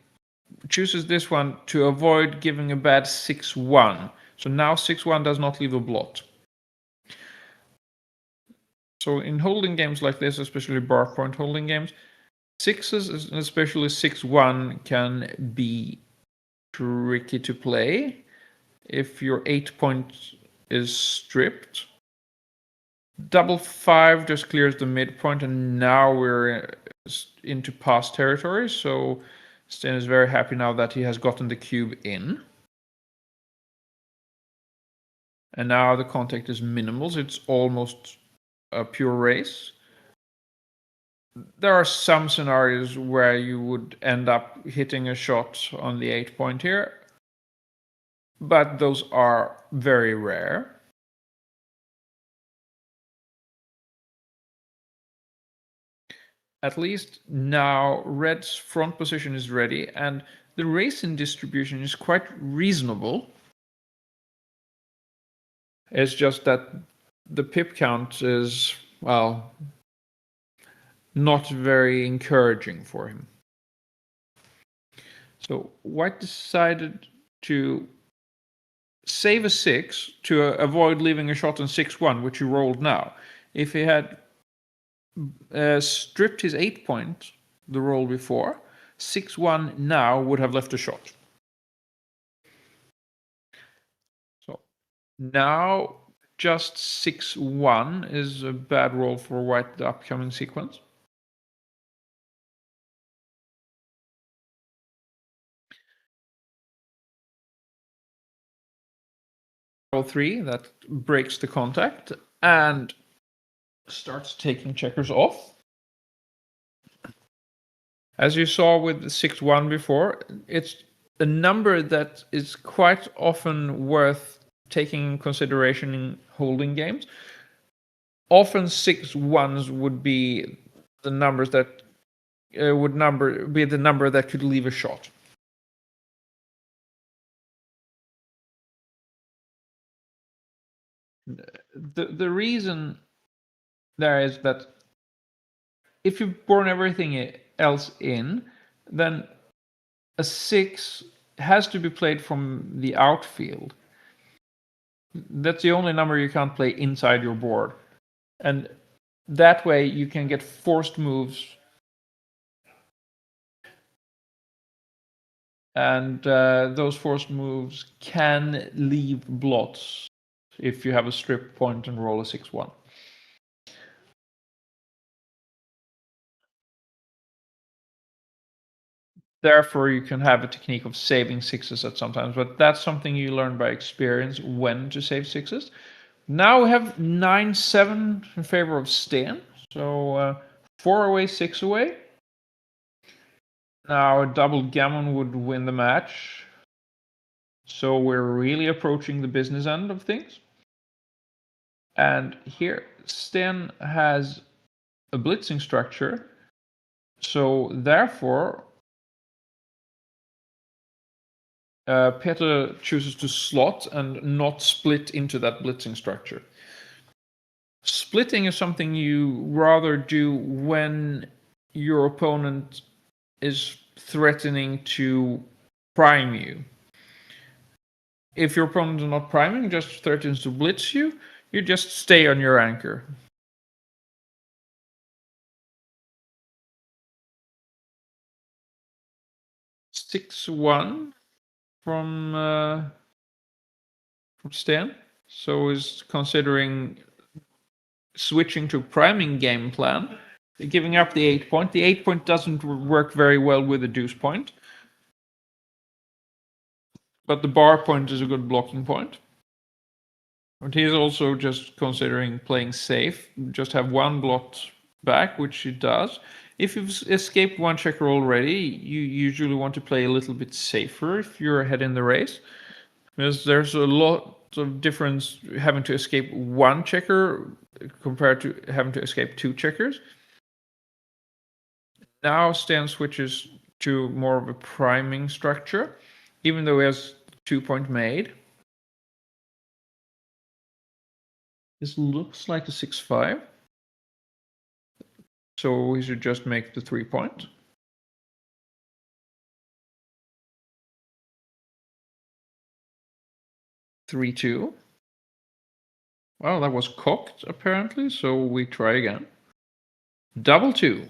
chooses this one to avoid giving a bad 6-1. So now 6-1 does not leave a blot. So in holding games like this, especially bar point holding games, 6s, especially 6-1, can be tricky to play if your 8 point is stripped. Double 5 just clears the midpoint, and now we're into pass territory. So Sten is very happy now that he has gotten the cube in. And now the contact is minimal, so it's almost a pure race. There are some scenarios where you would end up hitting a shot on the 8 point here, but those are very rare. At least now red's front position is ready, and the race-in distribution is quite reasonable. It's just that the pip count is, well, not very encouraging for him. So white decided to save a 6 to avoid leaving a shot on 6-1, which he rolled now. If he had stripped his 8 point the roll before, 6-1 now would have left a shot. So now just 6-1 is a bad roll for white the upcoming sequence. Roll 3, that breaks the contact and starts taking checkers off. As you saw with 6-1 before, it's a number that is quite often worth taking in consideration in holding games. Often 6-1s would be the numbers that be the number that could leave a shot. The reason there is that if you've borne everything else in, then a 6 has to be played from the outfield. That's the only number you can't play inside your board. And that way you can get forced moves. And those forced moves can leave blots if you have a strip point and roll a 6-1. Therefore, you can have a technique of saving sixes at sometimes, but that's something you learn by experience when to save sixes. Now we have 9-7 in favor of Sten. So 4 away, 6 away. Now a double gammon would win the match. So we're really approaching the business end of things. And here, Sten has a blitzing structure. So therefore, Peter chooses to slot and not split into that blitzing structure. Splitting is something you rather do when your opponent is threatening to prime you. If your opponent is not priming, just threatens to blitz you, you just stay on your anchor. (6-1) from Sten. So is considering switching to priming game plan, giving up the 8 point. The 8 point doesn't work very well with the deuce point, but the bar point is a good blocking point. But he's also just considering playing safe, just have one blocked back, which he does. If you've escaped one checker already, you usually want to play a little bit safer if you're ahead in the race, because there's a lot of difference having to escape one checker compared to having to escape 2 checkers. Now Stan switches to more of a priming structure, even though he has 2 point made. This looks like a 6-5. So we should just make the 3 point. (3-2). Well, that was cocked apparently, so we try again. Double 2.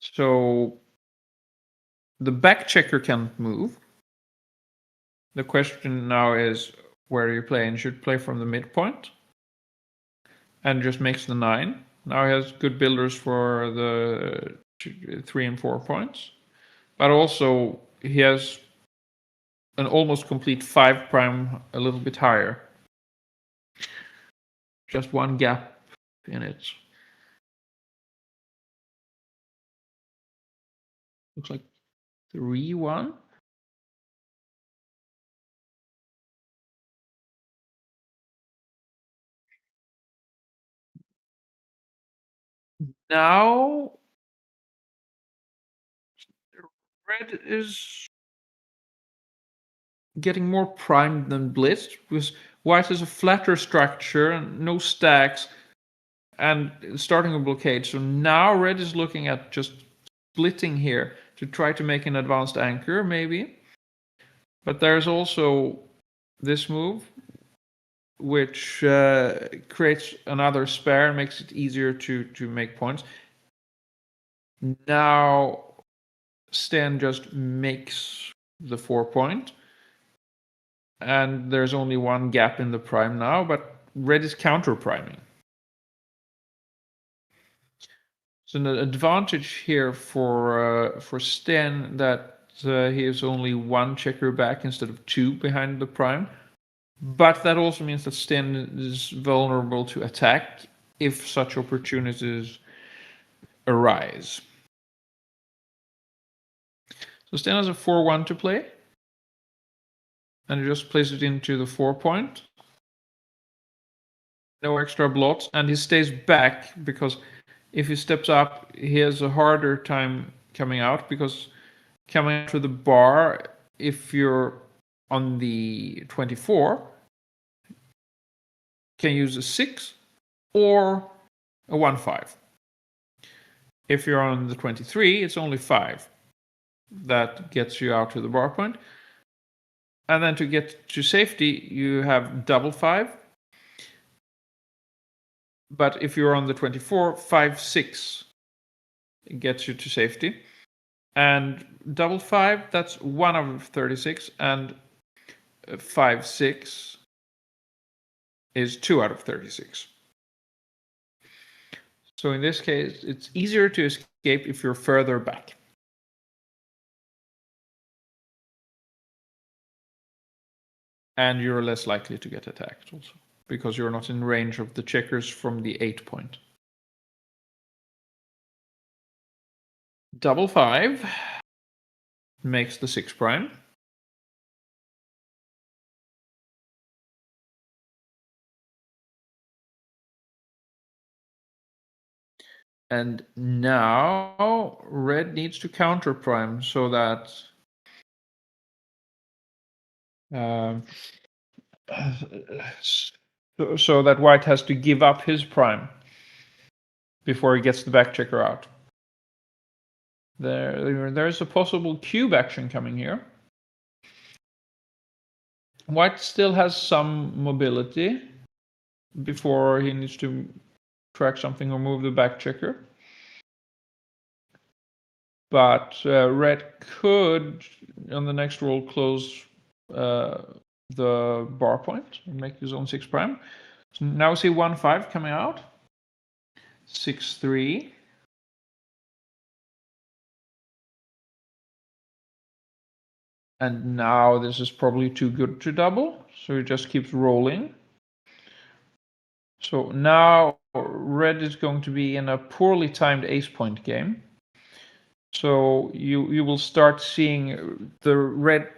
So the back checker can't move. The question now is where you play, and should play from the midpoint and just makes the 9. Now he has good builders for the 3 and 4 points, but also he has an almost complete 5 prime a little bit higher. Just one gap in it. Looks like 3-1. Now red is getting more primed than blitzed because white has a flatter structure and no stacks and starting a blockade. So now red is looking at just splitting here to try to make an advanced anchor maybe. But there's also this move which creates another spare and makes it easier to make points. Now Stan just makes the 4 point. And there's only one gap in the prime now, but red is counter priming. So an advantage here for Sten that he is only 1 checker back instead of 2 behind the prime. But that also means that Sten is vulnerable to attack if such opportunities arise. So Sten has a 4-1 to play. And he just plays it into the 4 point. No extra blots, and he stays back because if he steps up, he has a harder time coming out because coming out to the bar, if you're on the 24, can use a 6 or a 1-5. If you're on the 23, it's only 5. That gets you out to the bar point. And then to get to safety, you have double 5. But if you're on the 24, 5-6 gets you to safety. And double 5, that's 1 out of 36. And 5-6 is 2 out of 36. So in this case, it's easier to escape if you're further back. And you're less likely to get attacked also, because you're not in range of the checkers from the 8 point. Double 5 makes the 6 prime. And now red needs to counter prime so that so that white has to give up his prime before he gets the back checker out. There's a possible cube action coming here. White still has some mobility before he needs to track something or move the back checker. But red could, on the next roll, close the bar point and make his own 6 prime. So now we see 1-5 coming out. 6-3. And now this is probably too good to double, so it just keeps rolling. So now red is going to be in a poorly timed ace point game. So you will start seeing the red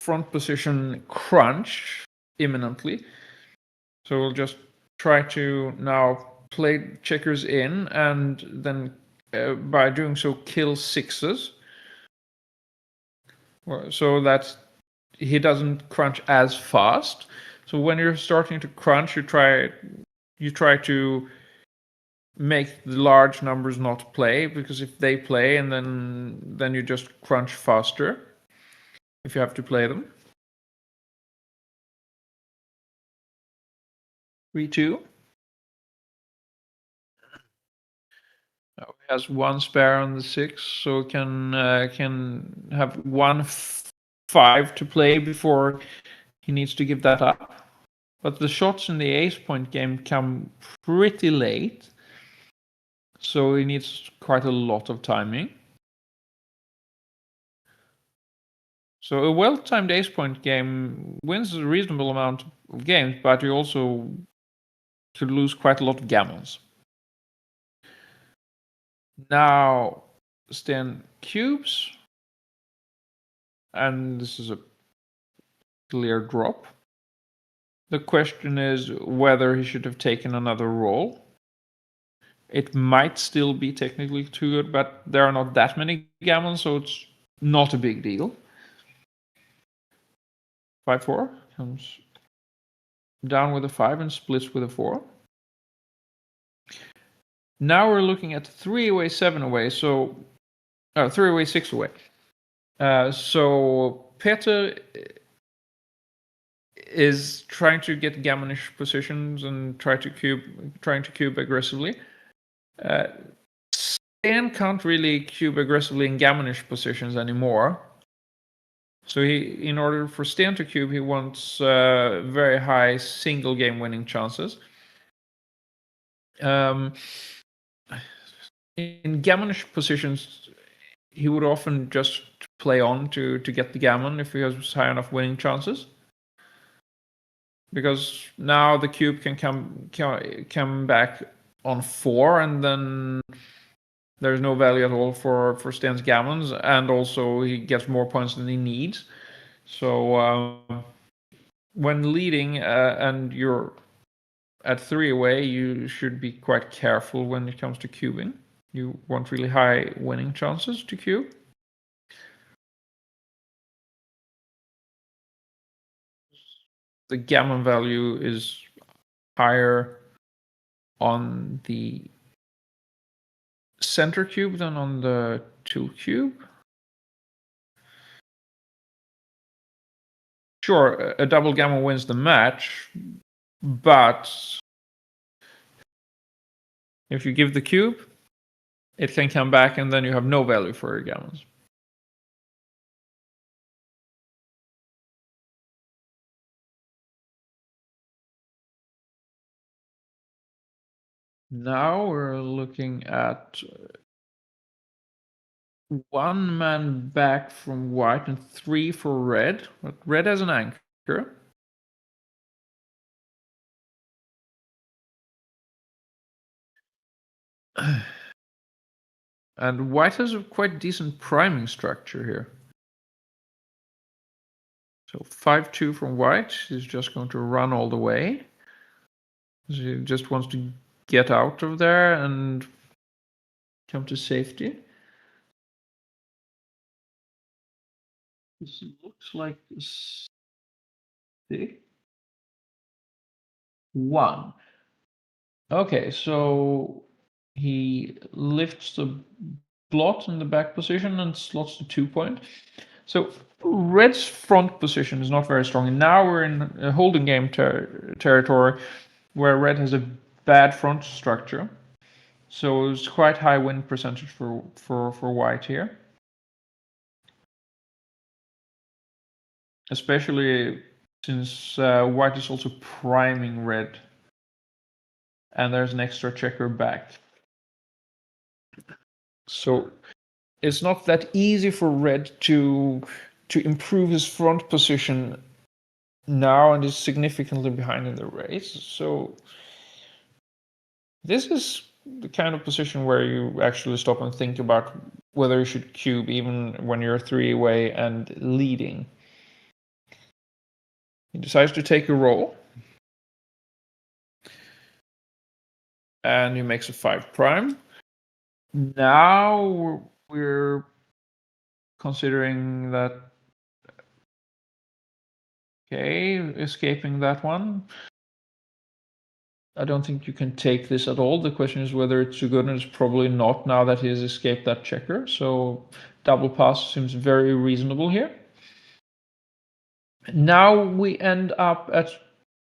front position crunch imminently. So we'll just try to now play checkers in, and then by doing so kill 6s. So that he doesn't crunch as fast. So when you're starting to crunch, you try to make the large numbers not play, because if they play, and then you just crunch faster if you have to play them. 3-2. Now he has 1 spare on the 6, so can have 1-5 to play before he needs to give that up. But the shots in the ace point game come pretty late, so he needs quite a lot of timing. So a well-timed ace point game wins a reasonable amount of games, but you also could lose quite a lot of gammons. Now Sten cubes, and this is a clear drop. The question is whether he should have taken another roll. It might still be technically too good, but there are not that many gammons, so it's not a big deal. 5-4 comes down with a 5 and splits with a 4. Now we're looking at 3 away, 7 away, so 3 away, 6 away. So Peter is trying to get gammonish positions and trying to cube aggressively. Stan can't really cube aggressively in gammonish positions anymore. So in order for Stan to cube, he wants very high single game winning chances. In gammonish positions, he would often just play on to get the gammon if he has high enough winning chances. Because now the cube can come back on 4, and then there's no value at all for Stan's gammons, and also he gets more points than he needs. So when leading and you're at 3 away, you should be quite careful when it comes to cubing. You want really high winning chances to cube. The gammon value is higher on the center cube than on the 2 cube. Sure, a double gammon wins the match, but if you give the cube, it can come back and then you have no value for your gammons. Now we're looking at one man back from white and 3 for red, but red has an anchor. And white has a quite decent priming structure here. So 5-2 from white is just going to run all the way. He just wants to get out of there and come to safety. This looks like 6-1. Okay, so he lifts the blot in the back position and slots the 2-point. So red's front position is not very strong. And now we're in a holding game territory where red has a bad front structure. So it's quite high win percentage for white here. Especially since white is also priming red. And there's an extra checker back. So it's not that easy for red to improve his front position now, and is significantly behind in the race. So this is the kind of position where you actually stop and think about whether you should cube even when you're 3 away and leading. He decides to take a roll. And he makes a 5 prime. Now we're considering that, okay, escaping that one. I don't think you can take this at all. The question is whether it's too good, and it's probably not now that he has escaped that checker. So double pass seems very reasonable here. Now we end up at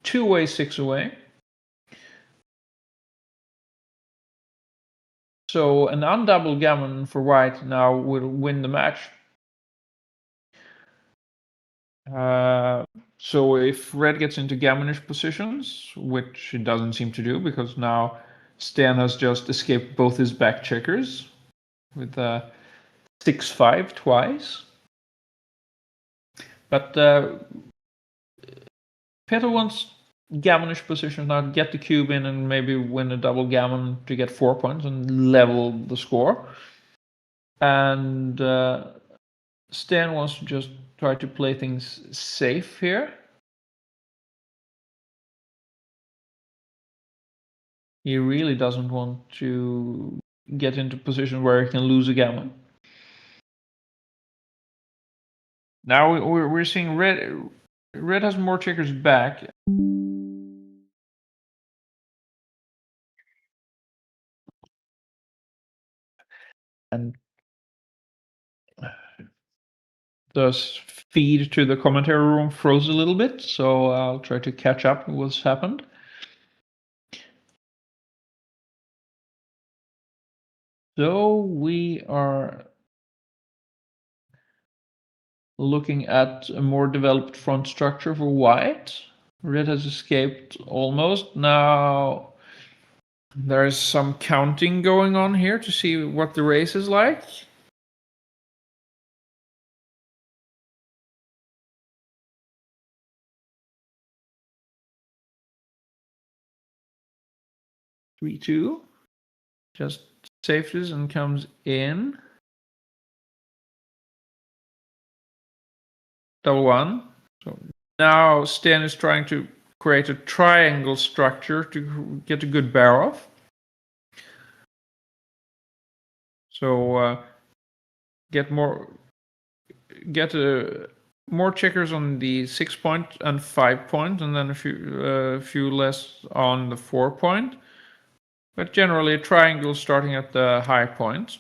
2 away, 6 away. So an undoubled gammon for white now will win the match. So if red gets into gammonish positions, which it doesn't seem to do because now Stan has just escaped both his back checkers with 6-5 twice. But Peter wants gammonish positions now to get the cube in and maybe win a double gammon to get 4 points and level the score. And Stan wants to just try to play things safe here. He really doesn't want to get into a position where he can lose a gammon. Now we're seeing red. Red has more checkers back. And the feed to the commentary room froze a little bit, so I'll try to catch up with what's happened. So we are looking at a more developed front structure for white. Red has escaped almost. Now there's some counting going on here to see what the race is like. Three, 2. Just safeties and comes in. Double 1. So now Stan is trying to create a triangle structure to get a good bear off. So get more checkers on the 6 point and 5 point, and then a few less on the 4 point. But generally a triangle starting at the high point.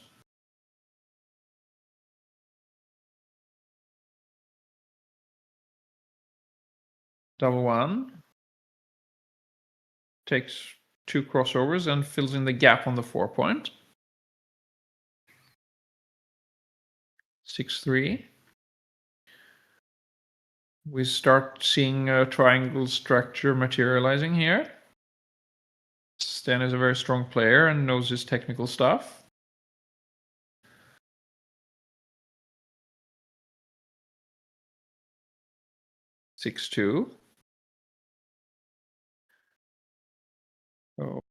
Double 1. Takes 2 crossovers and fills in the gap on the 4 point. 6-3. We start seeing a triangle structure materializing here. Stan is a very strong player and knows his technical stuff. Six, two. So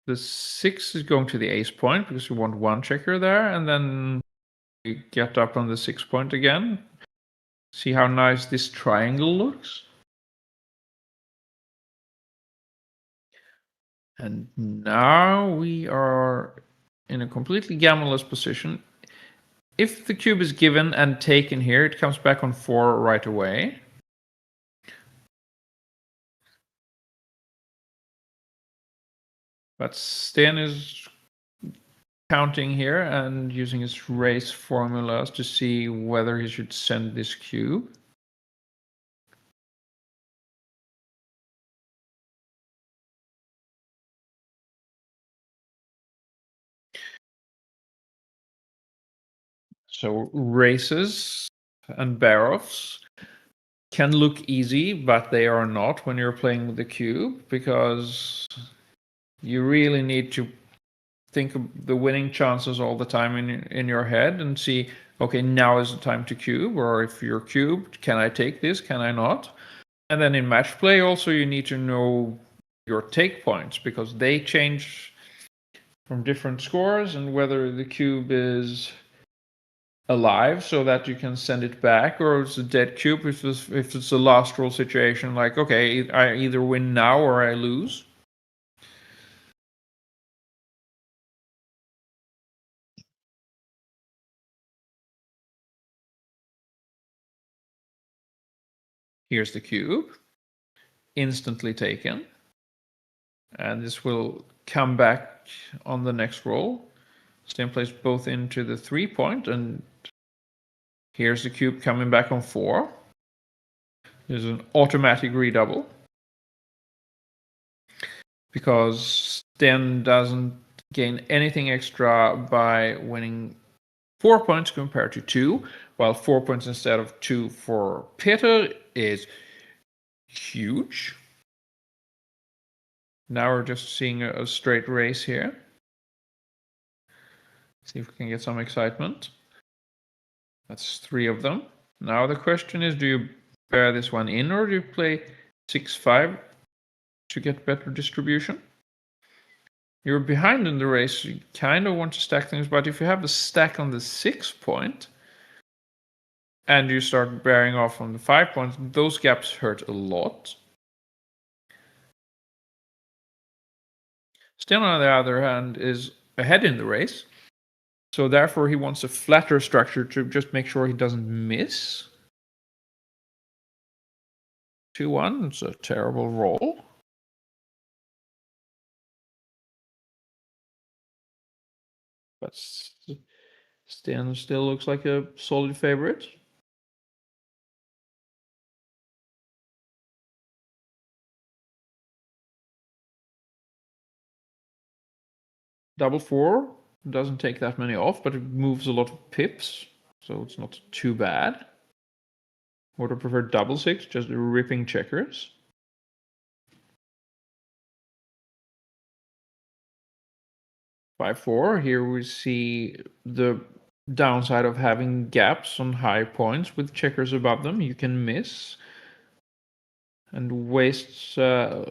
the 6 is going to the ace point because you want one checker there, and then we get up on the 6 point again. See how nice this triangle looks? And now we are in a completely gambleless position. If the cube is given and taken here, it comes back on 4 right away. But Sten is counting here and using his race formulas to see whether he should send this cube. So races and bear-offs can look easy, but they are not when you're playing with the cube, because you really need to think of the winning chances all the time in your head and see, okay, now is the time to cube, or if you're cubed, can I take this, can I not? And then in match play also you need to know your take points, because they change from different scores, and whether the cube is alive so that you can send it back, or it's a dead cube if it's a last roll situation, like, okay, I either win now or I lose. Here's the cube, instantly taken, and this will come back on the next roll. Sten plays both into the 3 point, and here's the cube coming back on 4. There's an automatic redouble, because Sten doesn't gain anything extra by winning 4 points compared to 2, while 4 points instead of 2 for Peter is huge. Now we're just seeing a straight race here. See if we can get some excitement. That's 3 of them. Now the question is, do you bear this one in, or do you play 6-5 to get better distribution? You're behind in the race, you kind of want to stack things, but if you have a stack on the 6 point and you start bearing off on the 5 points, those gaps hurt a lot. Sten, on the other hand, is ahead in the race, so therefore he wants a flatter structure to just make sure he doesn't miss. 2-1, it's a terrible roll. But Sten still looks like a solid favorite. Double 4 doesn't take that many off, but it moves a lot of pips, so it's not too bad. Would I prefer double 6, just ripping checkers? By 4, here we see the downside of having gaps on high points with checkers above them. You can miss and waste an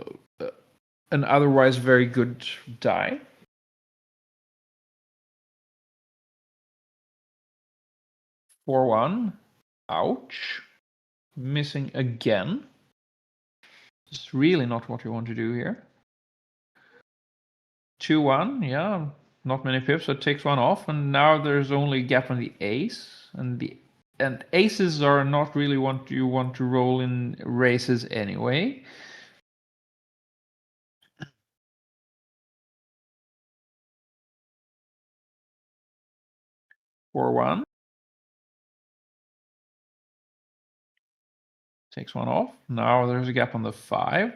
otherwise very good die. 4-1, ouch, missing again. It's really not what you want to do here. 2-1, yeah, not many pips, so it takes 1 off, and now there's only a gap on the ace, and aces are not really what you want to roll in races anyway. Four one. Takes 1 off. Now there's a gap on the 5.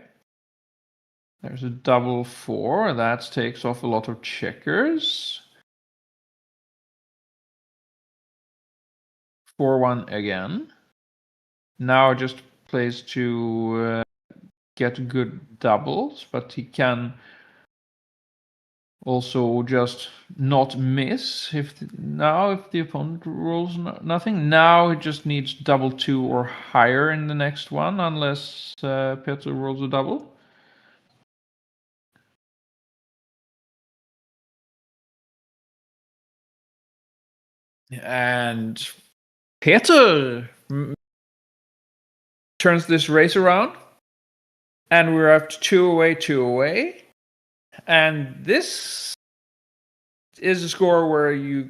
There's a double 4. That takes off a lot of checkers. 4-1 again. Now just plays to get good doubles, but he can also just not miss if the opponent rolls nothing. Now it just needs double 2 or higher in the next one, unless Peter rolls a double. And Peter turns this race around, and we're up to 2 away. And this is a score where you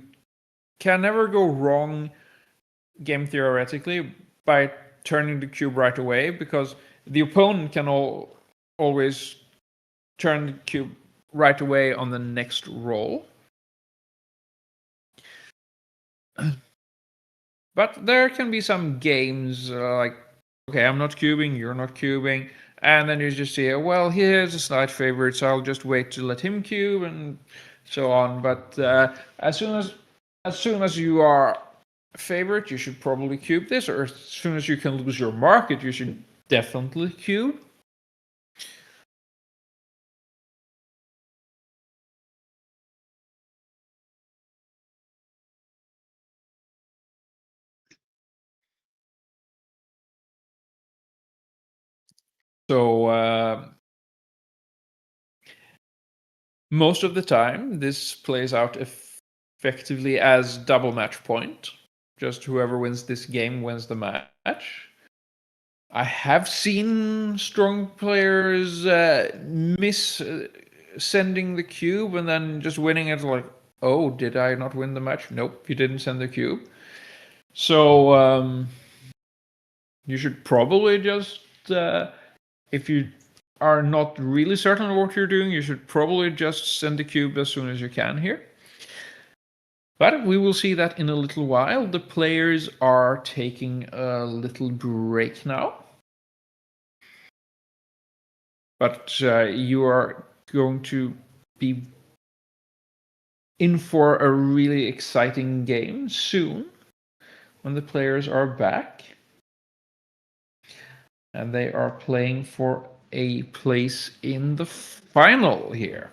can never go wrong, game theoretically, by turning the cube right away, because the opponent can always turn the cube right away on the next roll. But there can be some games like, okay, I'm not cubing, you're not cubing, and then you just say, well, here's a slight favorite, so I'll just wait to let him cube, and so on. But as soon as you are a favorite, you should probably cube this, or as soon as you can lose your market, you should definitely cube. So most of the time, this plays out effectively as double match point. Just whoever wins this game wins the match. I have seen strong players miss sending the cube and then just winning it, like, oh, did I not win the match? Nope, you didn't send the cube. So you should probably just, if you are not really certain of what you're doing, you should probably just send the cube as soon as you can here. But we will see that in a little while. The players are taking a little break now. But you are going to be in for a really exciting game soon when the players are back. And they are playing for a place in the final here.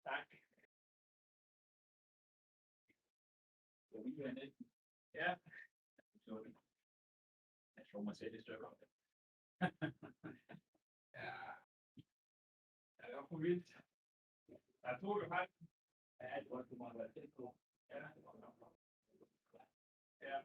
Tak. Ja. Jeg slår mig selv i stykker. Ja. Det var for vildt. Jeg tror du har... Ja, det var du må have været tæt på. Ja, det var nok. Ja.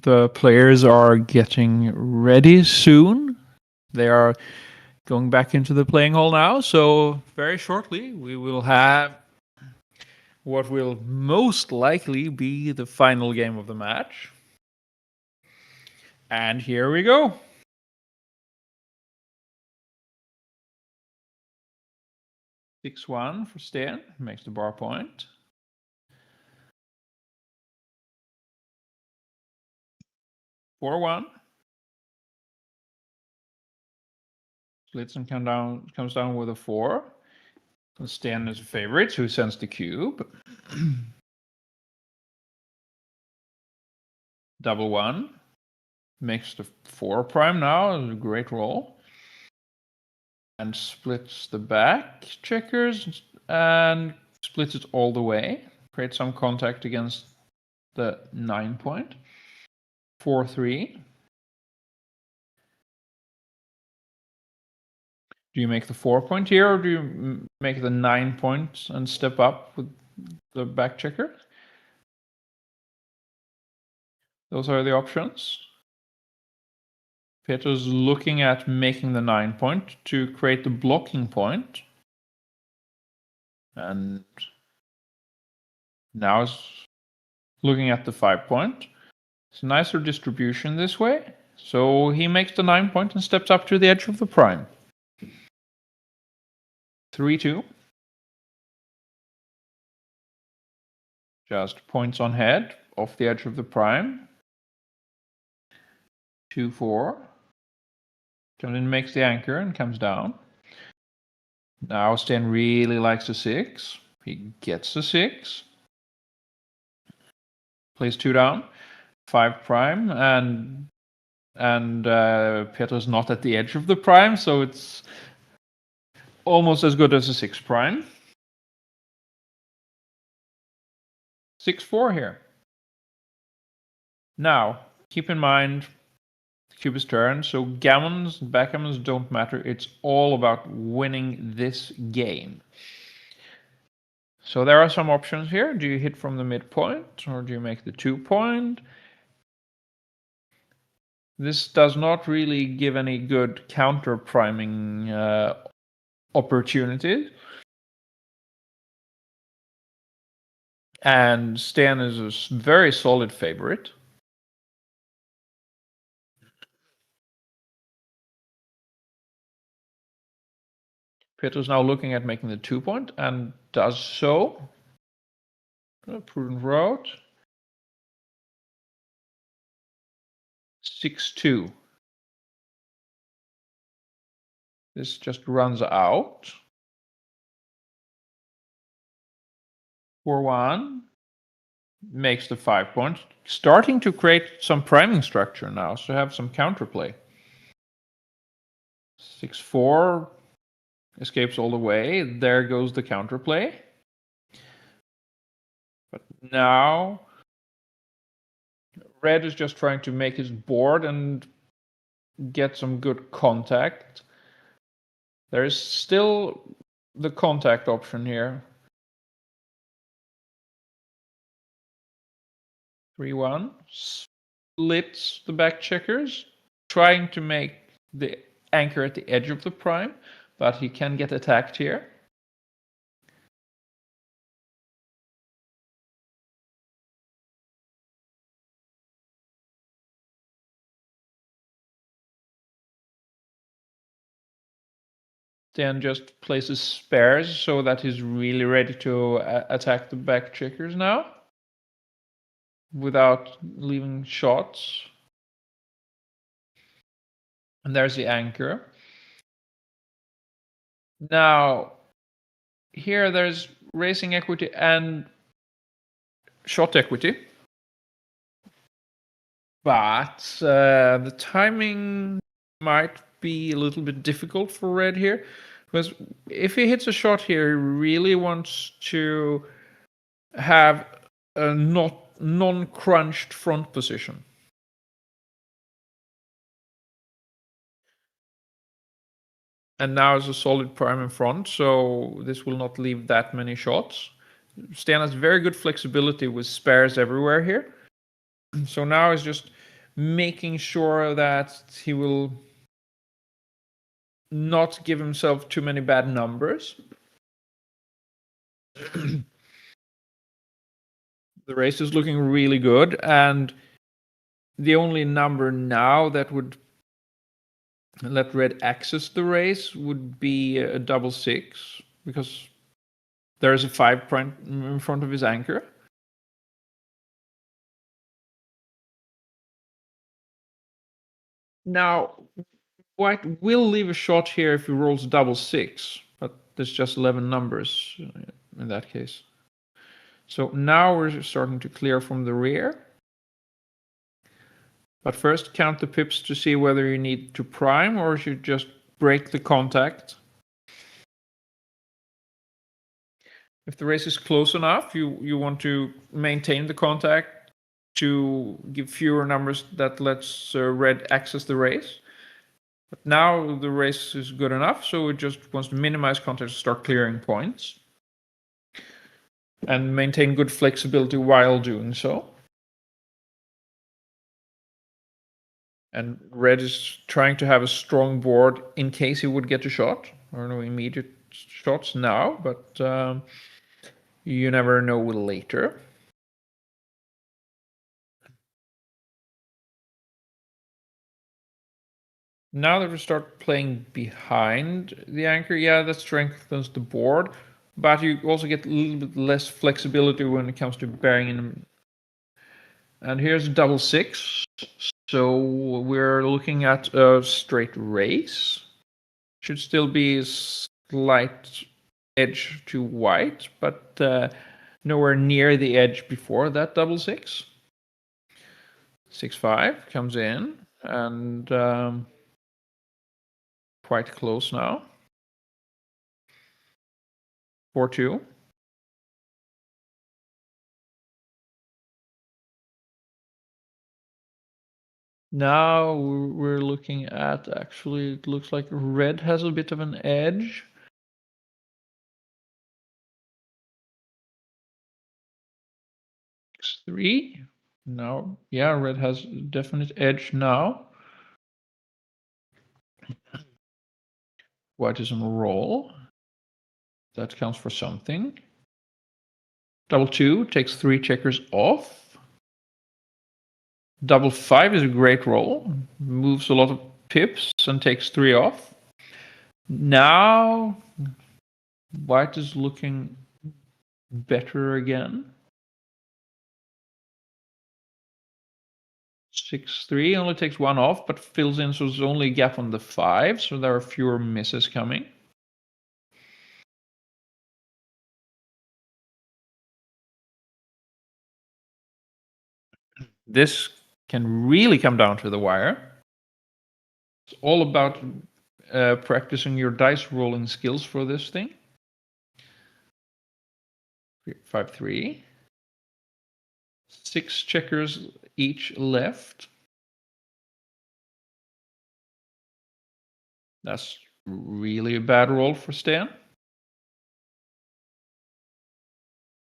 The players are getting ready soon. They are going back into the playing hall now, so very shortly we will have what will most likely be the final game of the match. And here we go. Six-1 for Stan, makes the bar point. 4-1. Blitzen comes down with a 4. So Stan is a favorite, who sends the cube. Double 1. Makes the 4 prime now, a great roll. And splits the back checkers and splits it all the way. Creates some contact against the 9 point. 4-3. Do you make the 4 point here, or do you make the 9 point and step up with the back checker? Those are the options. Peter's looking at making the 9 point to create the blocking point. And now is looking at the 5 point. It's a nicer distribution this way. So he makes the 9 point and steps up to the edge of the prime. 3-2. Just points on head off the edge of the prime. 2-4. Comes in, makes the anchor and comes down. Now Stan really likes a 6. He gets a 6. Plays 2 down. 5 prime, and Peter's not at the edge of the prime, so it's almost as good as a 6 prime. 6-4 here. Now, keep in mind, the cube is turned, so gammons and backgammons don't matter. It's all about winning this game. So there are some options here. Do you hit from the midpoint, or do you make the 2 point? This does not really give any good counter priming opportunities. And Stan is a very solid favorite. Peter's now looking at making the 2 point and does so. A prudent road. 6-2. This just runs out. 4-1. Makes the 5 point. Starting to create some priming structure now, so have some counterplay. 6-4. Escapes all the way. There goes the counterplay. But now Red is just trying to make his board and get some good contact. There is still the contact option here. 3-1. Splits the back checkers, trying to make the anchor at the edge of the prime, but he can get attacked here. Stan just places spares so that he's really ready to attack the back checkers now without leaving shots. And there's the anchor. Now, here there's racing equity and shot equity. But the timing might be a little bit difficult for red here. Because if he hits a shot here, he really wants to have a non-crunched front position. And now it's a solid prime in front, so this will not leave that many shots. Stan has very good flexibility with spares everywhere here. So now he's just making sure that he will not give himself too many bad numbers. The race is looking really good, and the only number now that would let red access the race would be a double six, because there's a 5 prime in front of his anchor. Now, white will leave a shot here if he rolls double six, but there's just 11 numbers in that case. So now we're starting to clear from the rear. But first count the pips to see whether you need to prime or you just break the contact. If the race is close enough, you want to maintain the contact to give fewer numbers that lets red access the race. But now the race is good enough, so it just wants to minimize contact to start clearing points. And maintain good flexibility while doing so. And red is trying to have a strong board in case he would get a shot. Or no immediate shots now, but you never know later. Now that we start playing behind the anchor, yeah, that strengthens the board, but you also get a little bit less flexibility when it comes to bearing in. And here's double six, so we're looking at a straight race. Should still be a slight edge to white, but nowhere near the edge before that double six. 6-5 comes in, and quite close now. 4-2. Now we're looking at, actually, it looks like red has a bit of an edge. X3. No, yeah, red has a definite edge now. White is on a roll. That counts for something. Double 2 takes 3 checkers off. Double 5 is a great roll. Moves a lot of pips and takes 3 off. Now white is looking better again. 6-3 only takes 1 off, but fills in, so there's only a gap on the 5, so there are fewer misses coming. This can really come down to the wire. It's all about practicing your dice rolling skills for this thing. 5-3. 6 checkers each left. That's really a bad roll for Stan.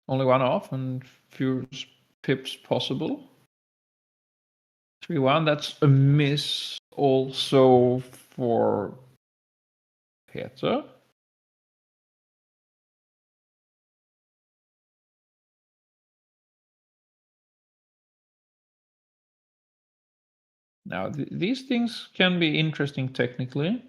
Only 1 off and few pips possible. 3-1, that's a miss also for Peter. Now, these things can be interesting technically.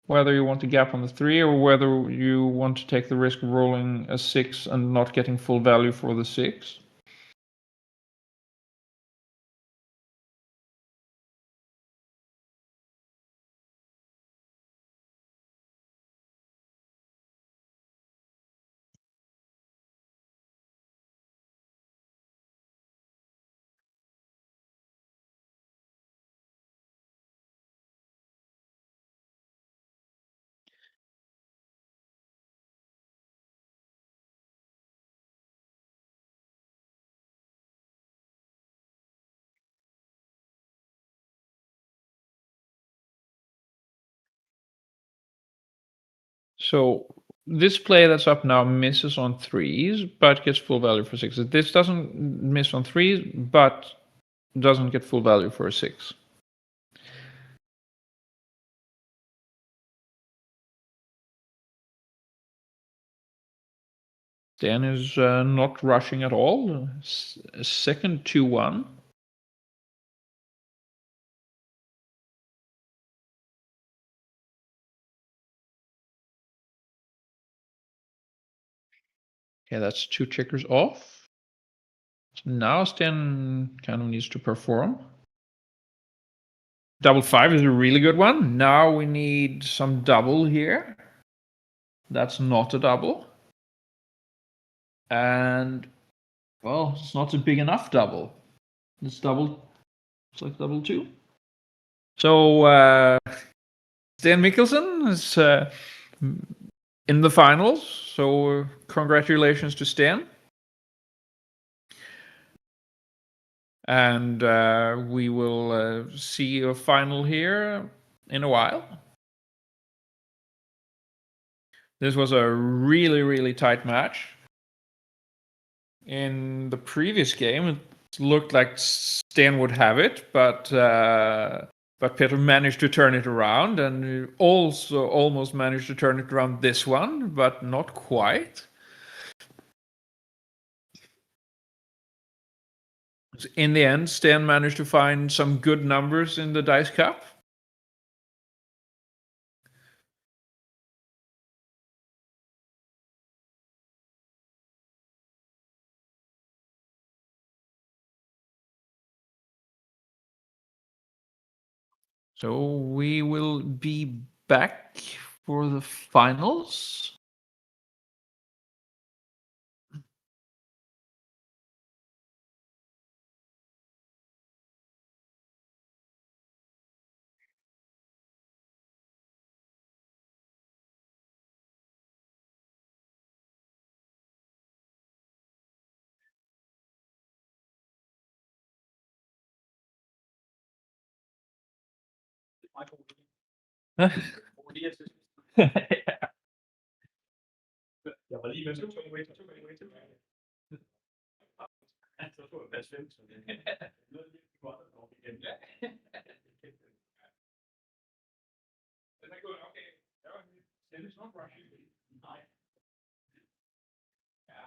whether you want to gap on the 3 or whether you want to take the risk of rolling a 6 and not getting full value for the 6. So this play that's up now misses on 3s, but gets full value for 6s. This doesn't miss on 3s, but doesn't get full value for a 6. Dan is not rushing at all. Second 2-1. Okay, that's 2 checkers off. So now Stan kind of needs to perform. Double 5 is a really good one. Now we need some double here. That's not a double. And, well, it's not a big enough double. It's like double 2. So, Stan Mikkelsen is in the finals. So, congratulations to Stan. And we will see a final here in a while. This was a really, really tight match. In the previous game, it looked like Stan would have it, but Peter managed to turn it around, and also almost managed to turn it around this one, but not quite. In the end, Stan managed to find some good numbers in the Dice Cup. So we will be back for the finals. Jeg var lige med to wait. Så tror jeg, det er svendt. Noget lidt godt at komme igen. Den er god, okay. Den er not rushing. Nej. Ja.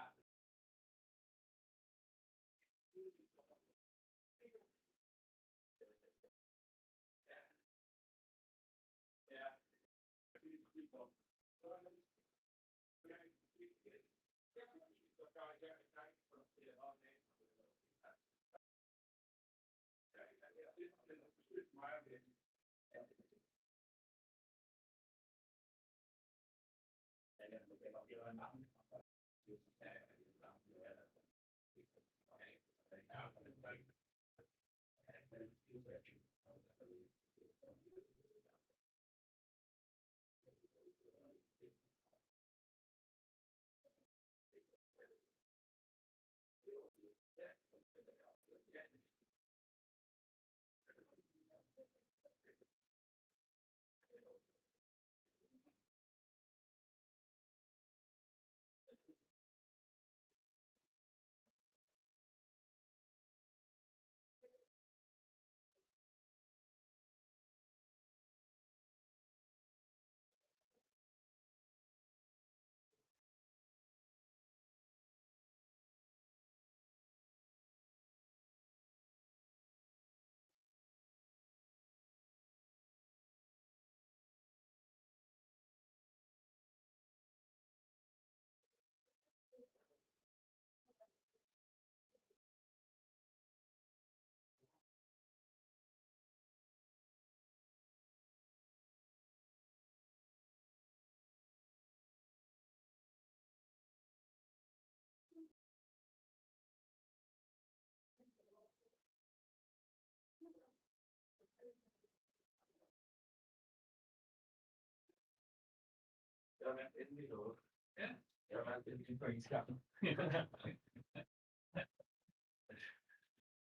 det lige for en skam.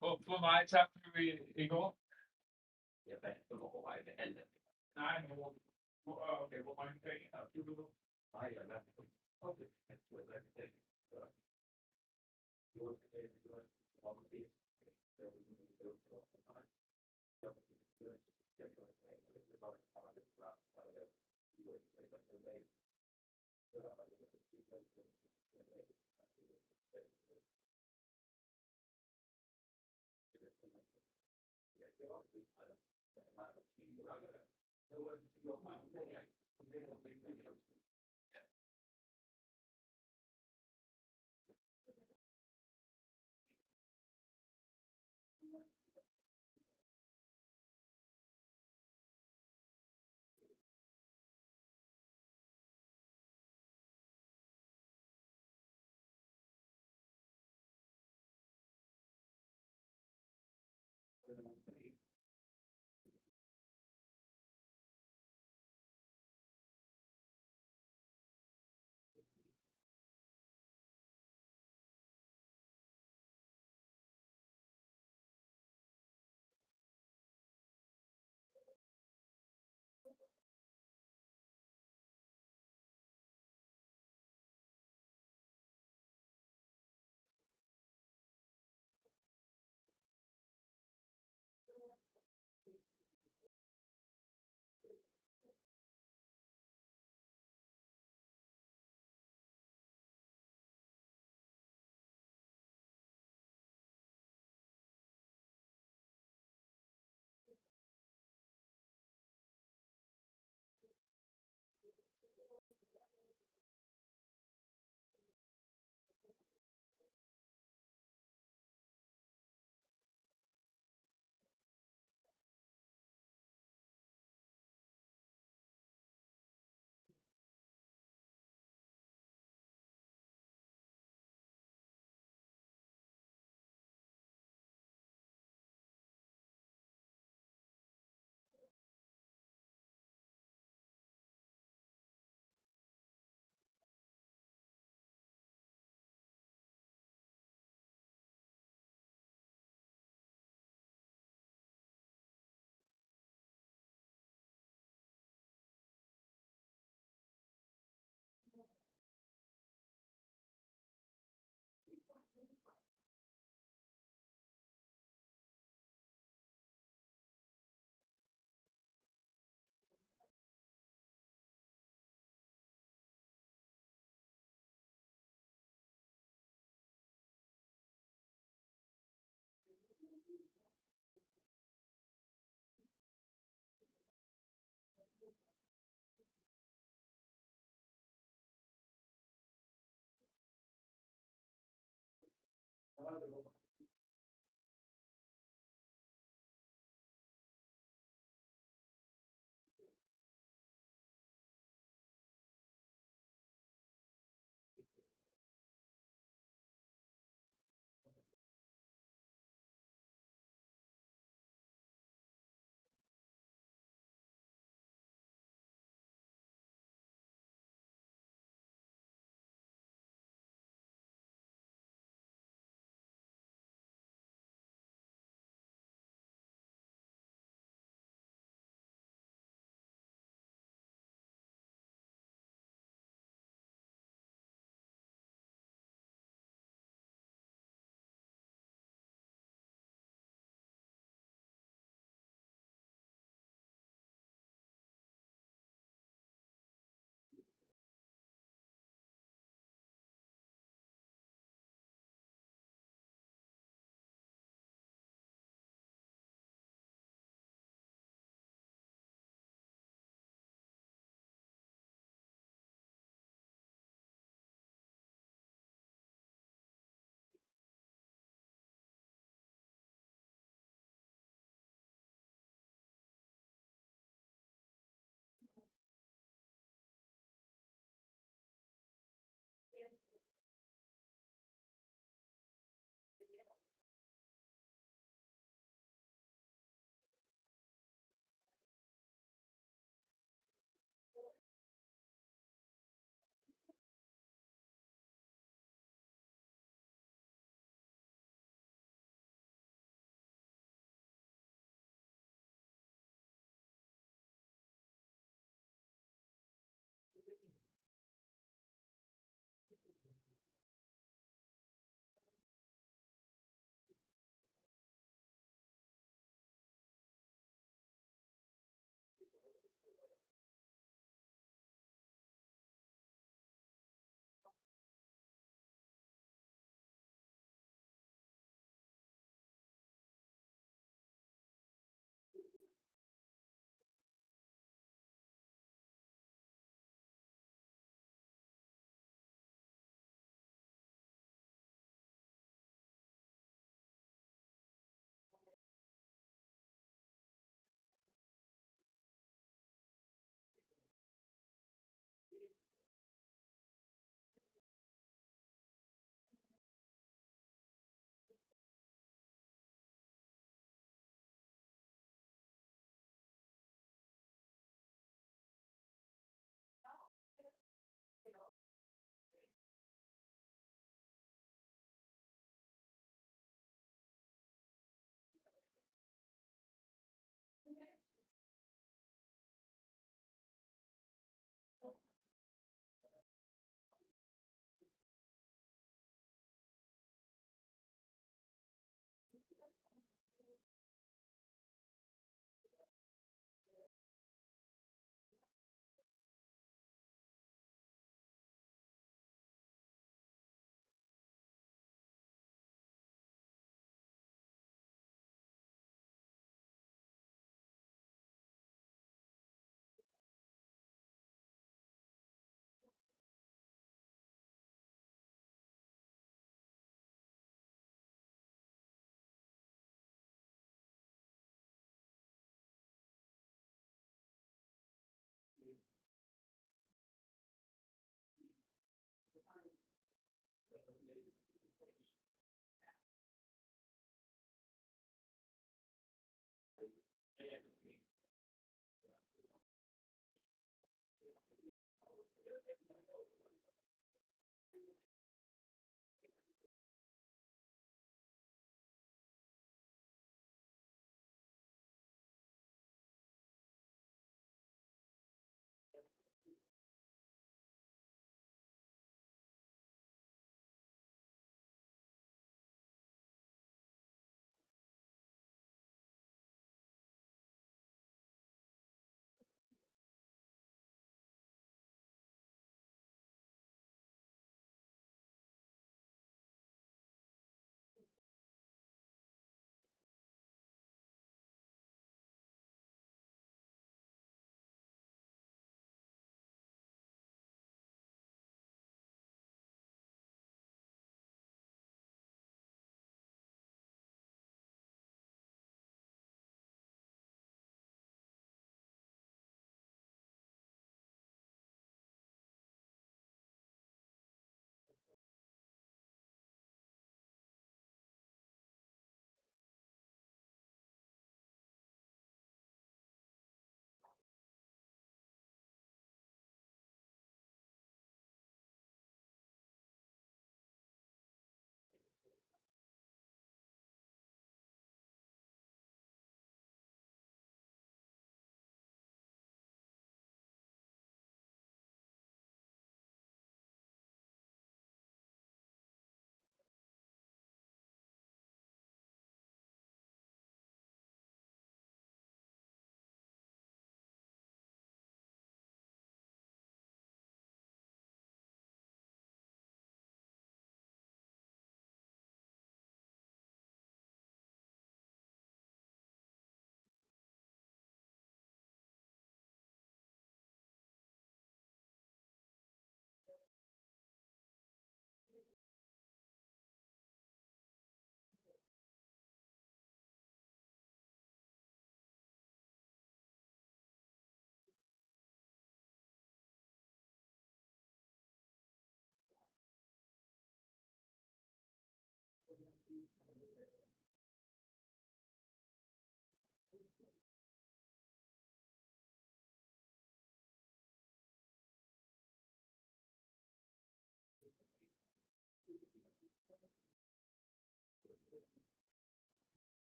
For mig tabte vi i går. Jeg fandt på overveje det alt. Nej, men okay, hvor mange penge har du? Nej, jeg vandt. Okay, jeg tror, jeg vandt det.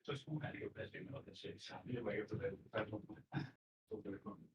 Så skulle han ikke plads ind, og det sagde sammen, jeg var efter det. Så det kom.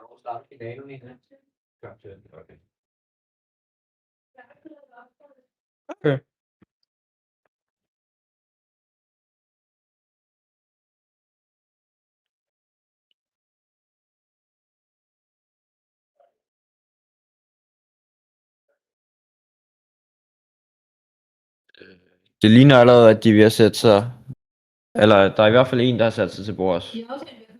I'll start finalen i det. Godt, okay. Okay. Det ligner allerede, at de er ved at sætte sig... Eller der er i hvert fald en, der har sat sig til bords. De har aftalt med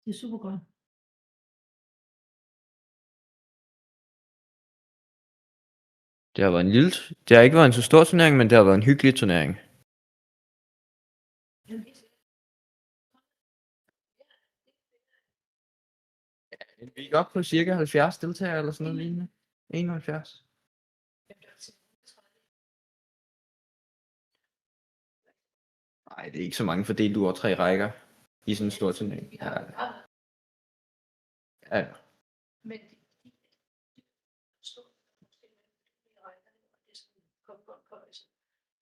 det er super godt. Det har været en lille... Det har ikke været en så stor turnering, men det har været en hyggelig turnering. Vi er op på cirka 70 deltagere eller sådan noget lignende. 71. Nej, det er ikke så mange fordelt ud over 3 rækker i sådan en stor turnering. Ja. Ja. Men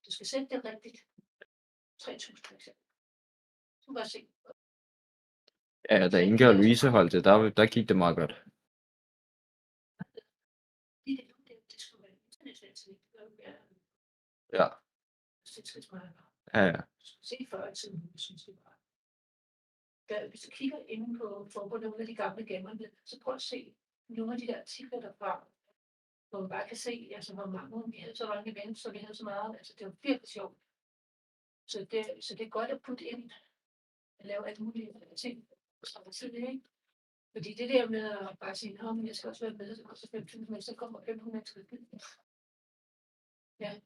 du skal sætte det rigtigt. 3.000 for eksempel. Du kan bare se. Ja, da Inge og Louise holdt det, der gik det meget godt. Det skulle være internationalt. Ja. Ja, ja. Se før i tiden, synes jeg bare. Hvis du kigger inde på nogle af de gamle gemmerne, så prøv at se nogle af de der artikler derfra, hvor man bare kan se, altså, hvor mange vi havde så mange events, og vi havde så meget. Altså, det var virkelig sjovt. Så det er godt at putte ind og lave alle mulige ting. Ikke? Fordi det der med at bare sige, men jeg skal også være med, så koster 5.000, men så kommer 500 mennesker. Ja.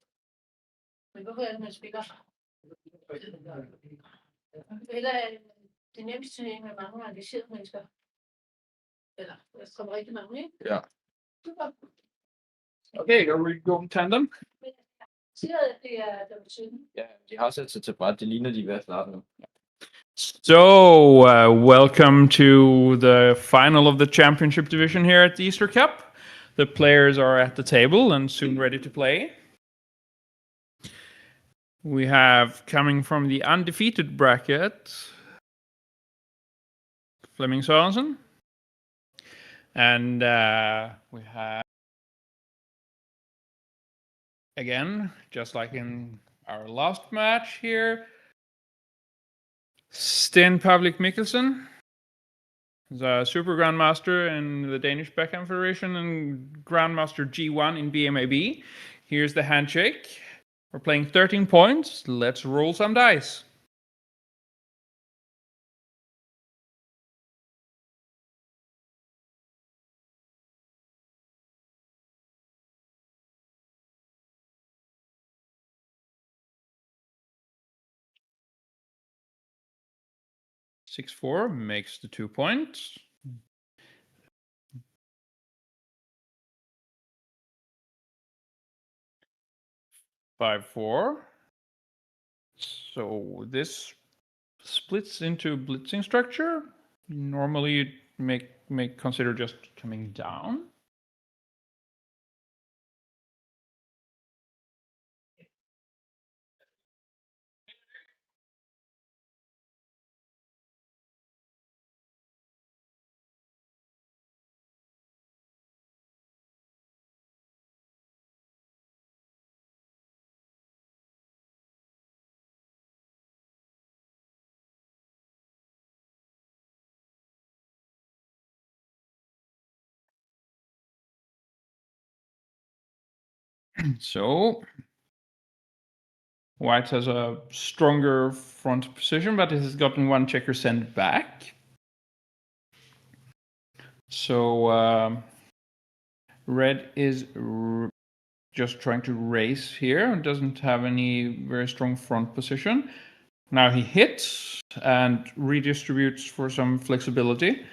Men hvorfor er det, man spiller? Eller det nemmeste turnering med mange engagerede mennesker. Eller der kommer rigtig mange, ikke? Ja. Super. Okay, are we going tandem? Siger at det er der 17. Ja, de har sat sig til bræt. Det ligner, de er ved at starte nu. So, welcome to the final of the championship division here at the Easter Cup. The players are at the table and soon ready to play. We have, coming from the undefeated bracket, Flemming Sørensen. And we have, again, just like in our last match here, Sten Pavlik Mikkelsen, the Super Grandmaster in the Danish Backhand Federation and Grandmaster G1 in BMAB. Here's the handshake. We're playing 13 points. Let's roll some dice. Six, 4 makes the 2 points. Five, 4. So this splits into blitzing structure. Normally you'd make consider just coming down. So White has a stronger front position, but it has gotten one checker sent back. So Red is just trying to raise here and doesn't have any very strong front position. Now he hits and redistributes for some flexibility.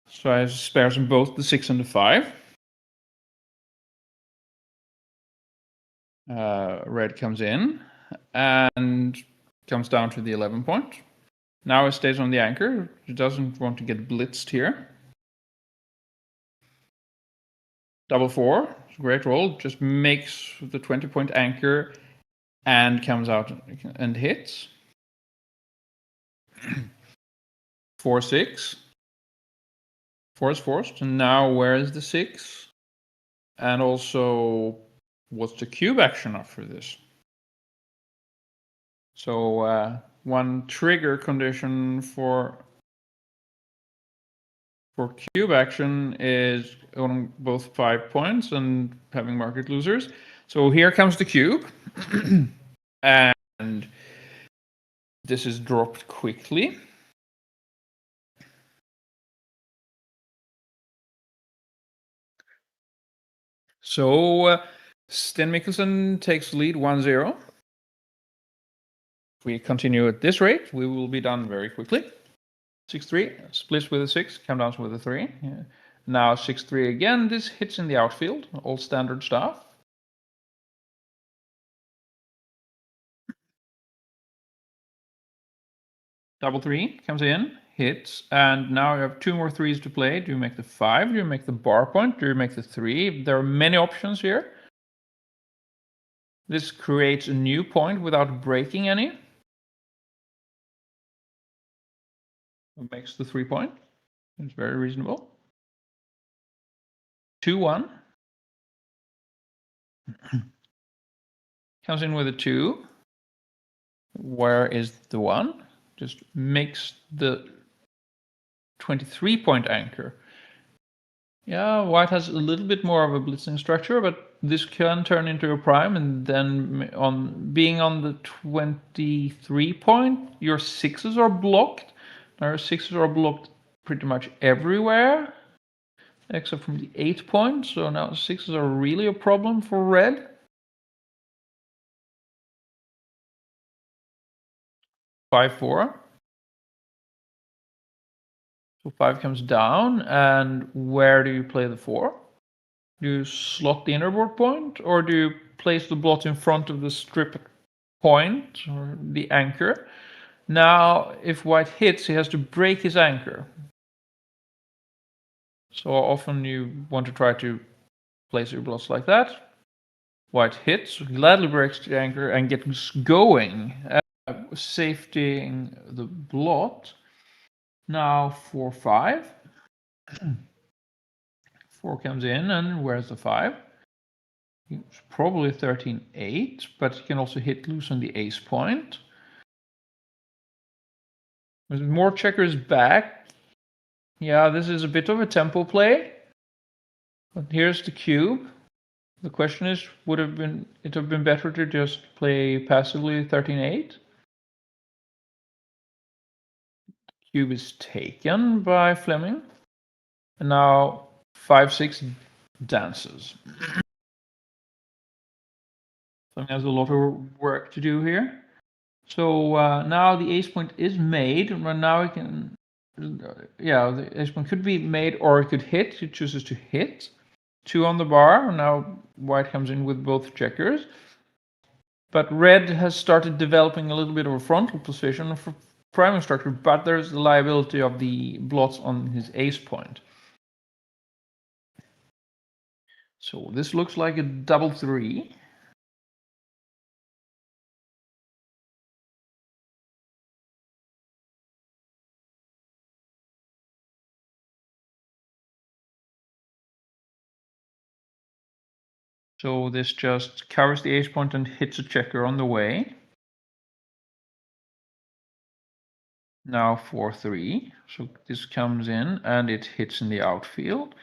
So I spares him both the 6 and the 5. Red comes in and comes down to the 11 point. Now it stays on the anchor. He doesn't want to get blitzed here. Double 4, great roll. Just makes the 20-point anchor and comes out and hits. 4, 6. 4 is forced. And now where is the 6? And also, what's the cube action after this? So one trigger condition for cube action is owning both 5 points and having market losers. So here comes the cube, and this is dropped quickly. So Sten Mikkelsen takes lead 1-0. If we continue at this rate, we will be done very quickly. 6-3, splits with a 6, comes down with a 3. Yeah. Now 6-3 again, this hits in the outfield, all standard stuff. Double 3 comes in, hits, and now you have 2 more 3s to play. Do you make the 5? Do you make the bar point? Do you make the 3? There are many options here. This creates a new point without breaking any. It makes the 3 point. It's very reasonable. 2-1. Comes in with a 2. Where is the 1? Just makes the 23-point anchor. Yeah, white has a little bit more of a blitzing structure, but this can turn into a prime, and then on being on the 23 point, your 6s are blocked. Now your 6s are blocked pretty much everywhere, except from the 8 point, so now 6s are really a problem for red. Five, 4. So 5 comes down, and where do you play the 4? Do you slot the innerboard point, or do you place the blot in front of the strip point, or the anchor? Now, if white hits, he has to break his anchor. So often you want to try to place your blots like that. White hits, gladly breaks the anchor and gets going, safetying the blot. Now 4-5. 4 comes in, and where's the 5? It's probably 13-8, but he can also hit loose on the ace point. With more checkers back. Yeah, this is a bit of a tempo play. But here's the cube. The question is, would it have been better to just play passively 13-8? Cube is taken by Fleming. And now 5-6 dances. Fleming has a lot of work to do here. So now the ace point is made, and now he can, yeah, the ace point could be made or it could hit. He chooses to hit. 2 on the bar. Now white comes in with both checkers. But red has started developing a little bit of a frontal position for priming structure, but there's the liability of the blots on his ace point. So this looks like a double 3. So this just covers the ace point and hits a checker on the way. Now 4-3. So this comes in and it hits in the outfield.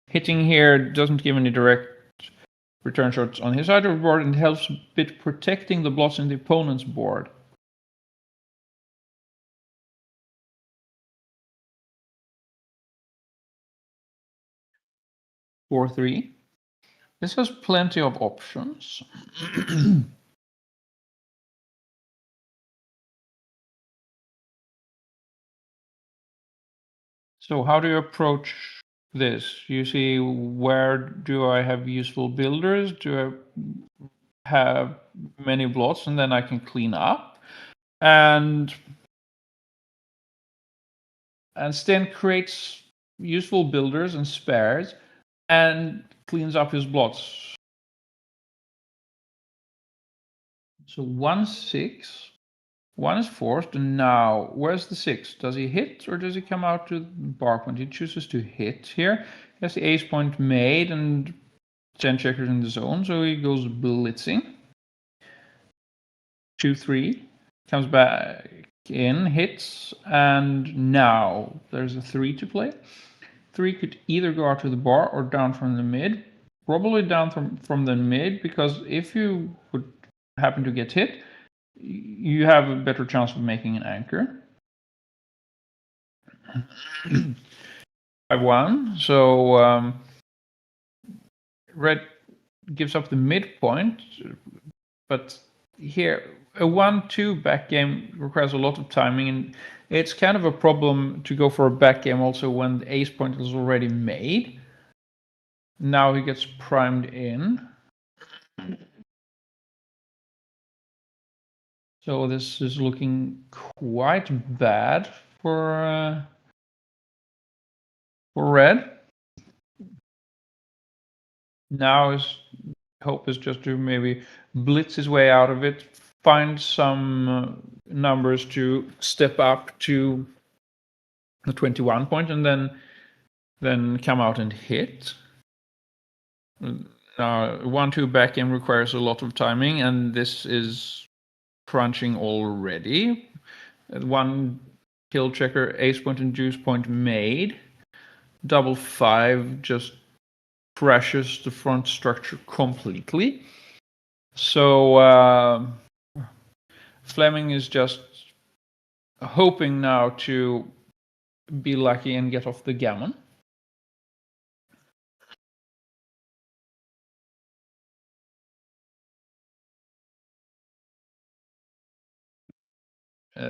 Hitting here doesn't give any direct return shots on his side of the board, and helps a bit protecting the blots in the opponent's board. Four, 3. This has plenty of options. So how do you approach this? You see, where do I have useful builders? Do I have many blots, and then I can clean up? And Sten creates useful builders and spares and cleans up his blots. So 1-6. 1 is forced, and now where's the 6? Does he hit, or does he come out to the bar point? He chooses to hit here. He has the ace point made and 10 checkers in the zone, so he goes blitzing. 2-3. comes back in, hits, and now there's a 3 to play. 3 could either go out to the bar or down from the mid. Probably down from the mid, because if you would happen to get hit, you have a better chance of making an anchor. 5-1, so red gives up the midpoint, but here a 1-2 back game requires a lot of timing, and it's kind of a problem to go for a back game also when the ace point is already made. Now he gets primed in. So this is looking quite bad for red. Now his hope is just to maybe blitz his way out of it, find some numbers to step up to the 21 point, and then come out and hit. Now 1-2 back game requires a lot of timing, and this is crunching already. 1 kill checker, ace point and deuce point made. Double 5 just crashes the front structure completely. So Fleming is just hoping now to be lucky and get off the gammon.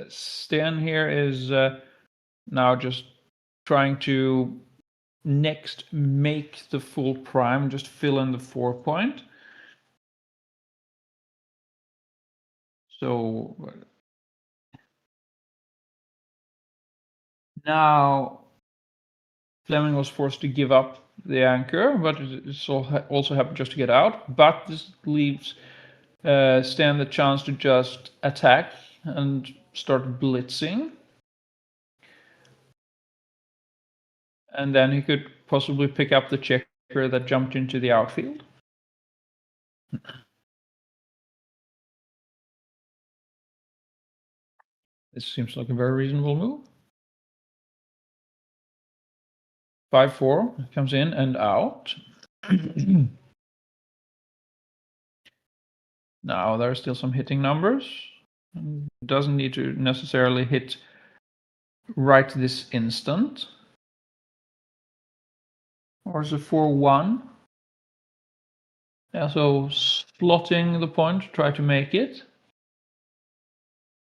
Stan here is now just trying to next make the full prime, just fill in the 4 point. So now Fleming was forced to give up the anchor, but it's also happened just to get out. But this leaves Stan the chance to just attack and start blitzing. And then he could possibly pick up the checker that jumped into the outfield. This seems like a very reasonable move. 5-4 comes in and out. Now there are still some hitting numbers. Doesn't need to necessarily hit right this instant. Or is it 4-1? Yeah, so slotting the point, try to make it.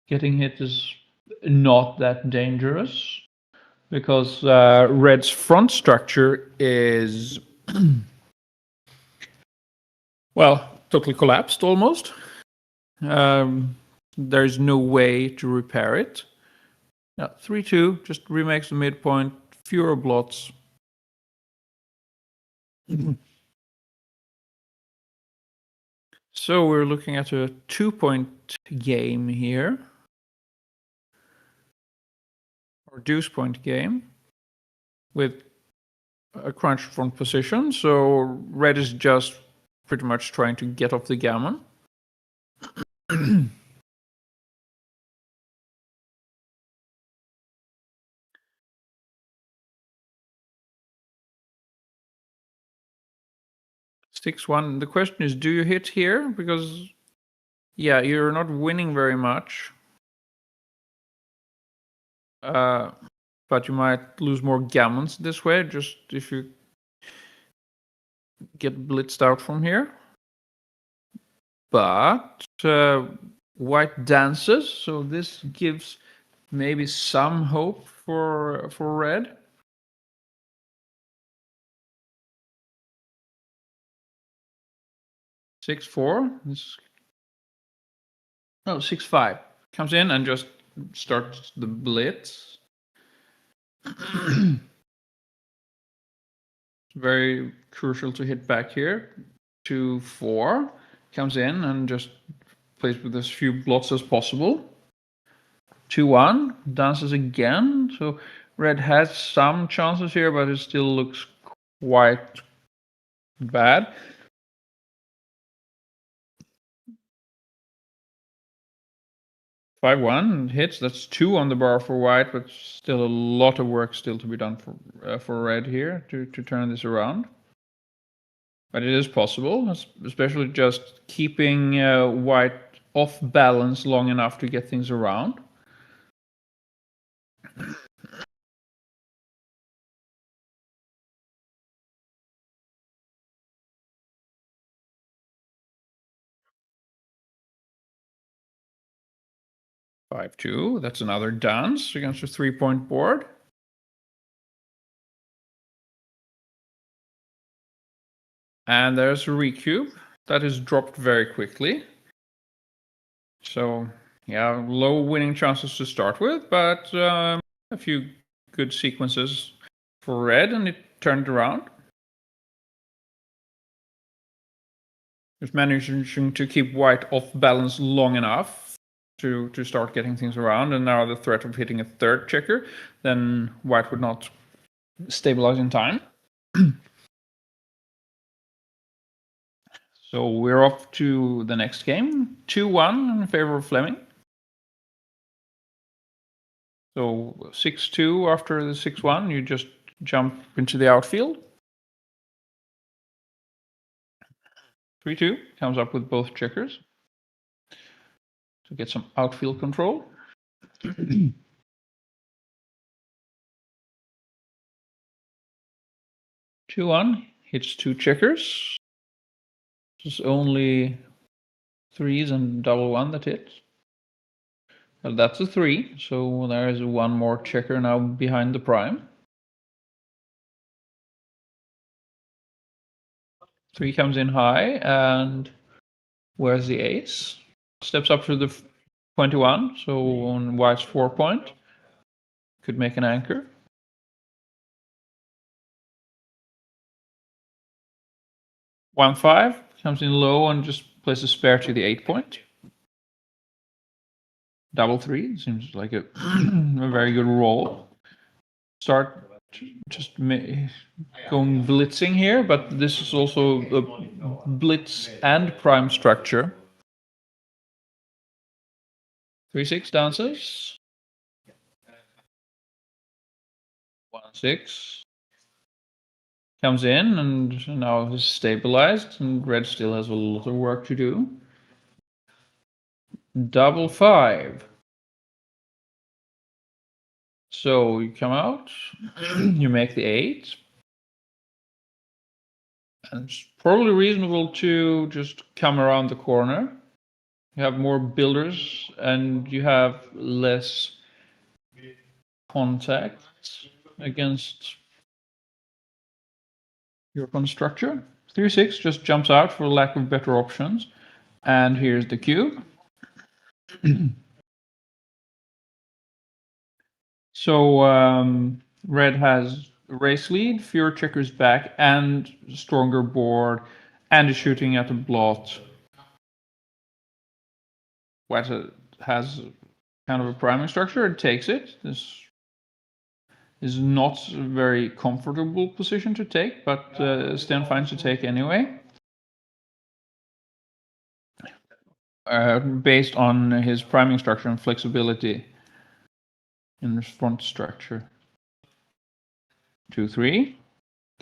Getting hit is not that dangerous, because red's front structure is well, totally collapsed almost. There's no way to repair it. Now 3-2 just remakes the midpoint, fewer blots. So we're looking at a 2-point game here, or deuce point game, with a crunch front position. So red is just pretty much trying to get off the gammon. 6-1. The question is, do you hit here? Because, yeah, you're not winning very much. But you might lose more gammons this way, just if you get blitzed out from here. But white dances, so this gives maybe some hope for red. Six four. No, 6-5 comes in and just starts the blitz. Very crucial to hit back here. 2-4 comes in and just plays with as few blots as possible. 2-1 dances again. So red has some chances here, but it still looks quite bad. 5-1 hits. That's 2 on the bar for white, but still a lot of work still to be done for red here to turn this around. But it is possible, especially just keeping white off balance long enough to get things around. Five two. That's another dance against a 3-point board. And there's a recube that is dropped very quickly. So yeah, low winning chances to start with, but a few good sequences for red, and it turned around. Just managing to keep white off balance long enough to start getting things around, and now the threat of hitting a third checker, then white would not stabilize in time. So we're off to the next game, 2-1 in favor of Fleming. So 6-2 after the 6-1, you just jump into the outfield. 3-2 comes up with both checkers to get some outfield control. 2-1 hits 2 checkers. There's only 3s and double 1 that hits. Well, that's a 3, so there is 1 more checker now behind the prime. 3 comes in high, and where's the ace? Steps up to the 21, so on white's 4-point. Could make an anchor. One 5 comes in low and just plays a spare to the 8-point. Double 3 seems like a very good roll. Start just going blitzing here, but this is also a blitz and prime structure. 3-6 dances. 1-6 comes in and now is stabilized, and red still has a lot of work to do. Double 5. So you come out, you make the 8. And it's probably reasonable to just come around the corner. You have more builders and you have less contact against your pawn structure. 3-6 just jumps out for lack of better options. And here's the cube. So red has a race lead, fewer checkers back, and stronger board, and is shooting at a blot. White has kind of a priming structure, it takes it. This is not a very comfortable position to take, but Sten finds to take anyway. Based on his priming structure and flexibility in this front structure. 2-3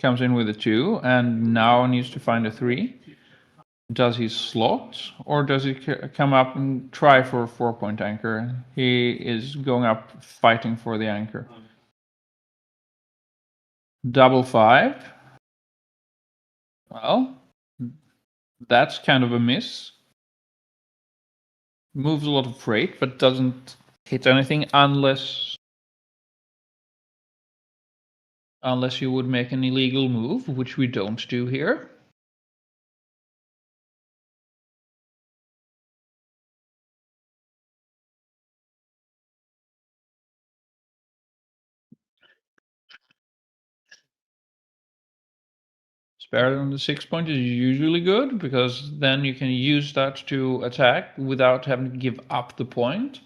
comes in with a 2 and now needs to find a 3. Does he slot or does he come up and try for a 4-point anchor? He is going up fighting for the anchor. Double 5. Well, that's kind of a miss. Moves a lot of freight, but doesn't hit anything unless you would make an illegal move, which we don't do here. Spare on the 6-point is usually good, because then you can use that to attack without having to give up the point.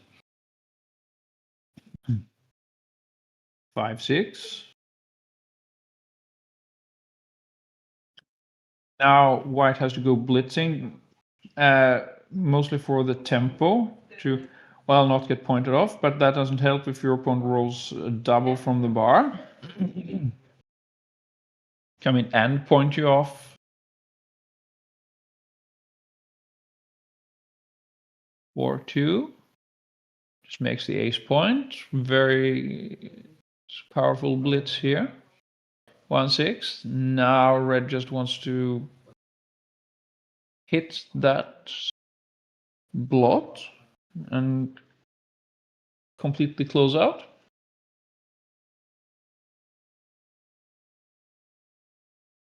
5-6. Now white has to go blitzing, mostly for the tempo. well, not get pointed off, but that doesn't help if your opponent rolls a double from the bar. Come in and point you off. 4-2. Just makes the ace point. Very powerful blitz here. 1-6. Now red just wants to hit that blot and completely close out.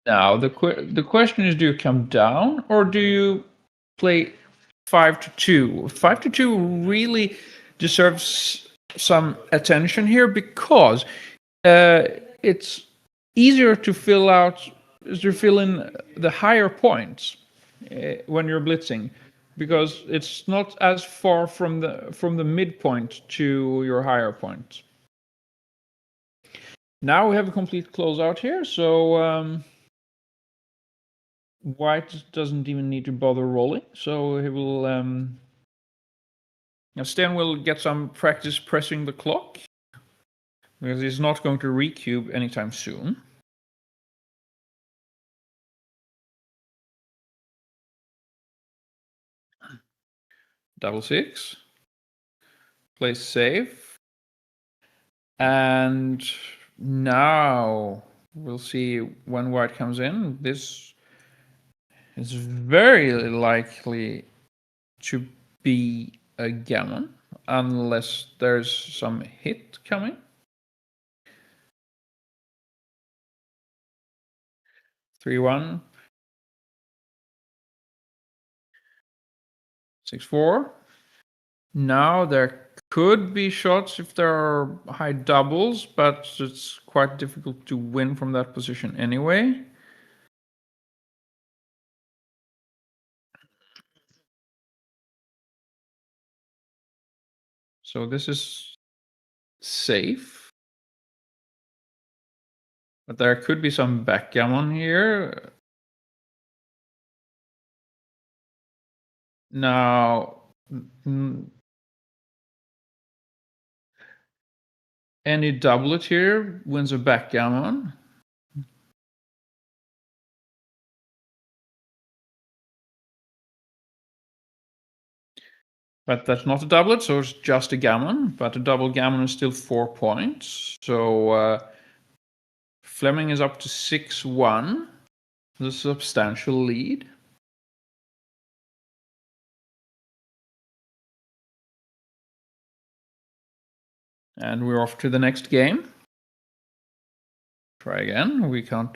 Now the question is, do you come down or do you play 5-2? 5-2 really deserves some attention here because it's easier to fill in the higher points when you're blitzing, because it's not as far from the midpoint to your higher point. Now we have a complete closeout here, so white doesn't even need to bother rolling, so he will. Now Sten will get some practice pressing the clock, because he's not going to recube anytime soon. Double 6. Plays safe. And now we'll see when white comes in. This is very likely to be a gammon, unless there's some hit coming. 3-1. 6-4. Now there could be shots if there are high doubles, but it's quite difficult to win from that position anyway. So this is safe. But there could be some backgammon here. Now, any doublet here wins a backgammon. But that's not a doublet, so it's just a gammon. But a double gammon is still 4 points. So Fleming is up to 6-1. This is a substantial lead. And we're off to the next game. Try again. We can't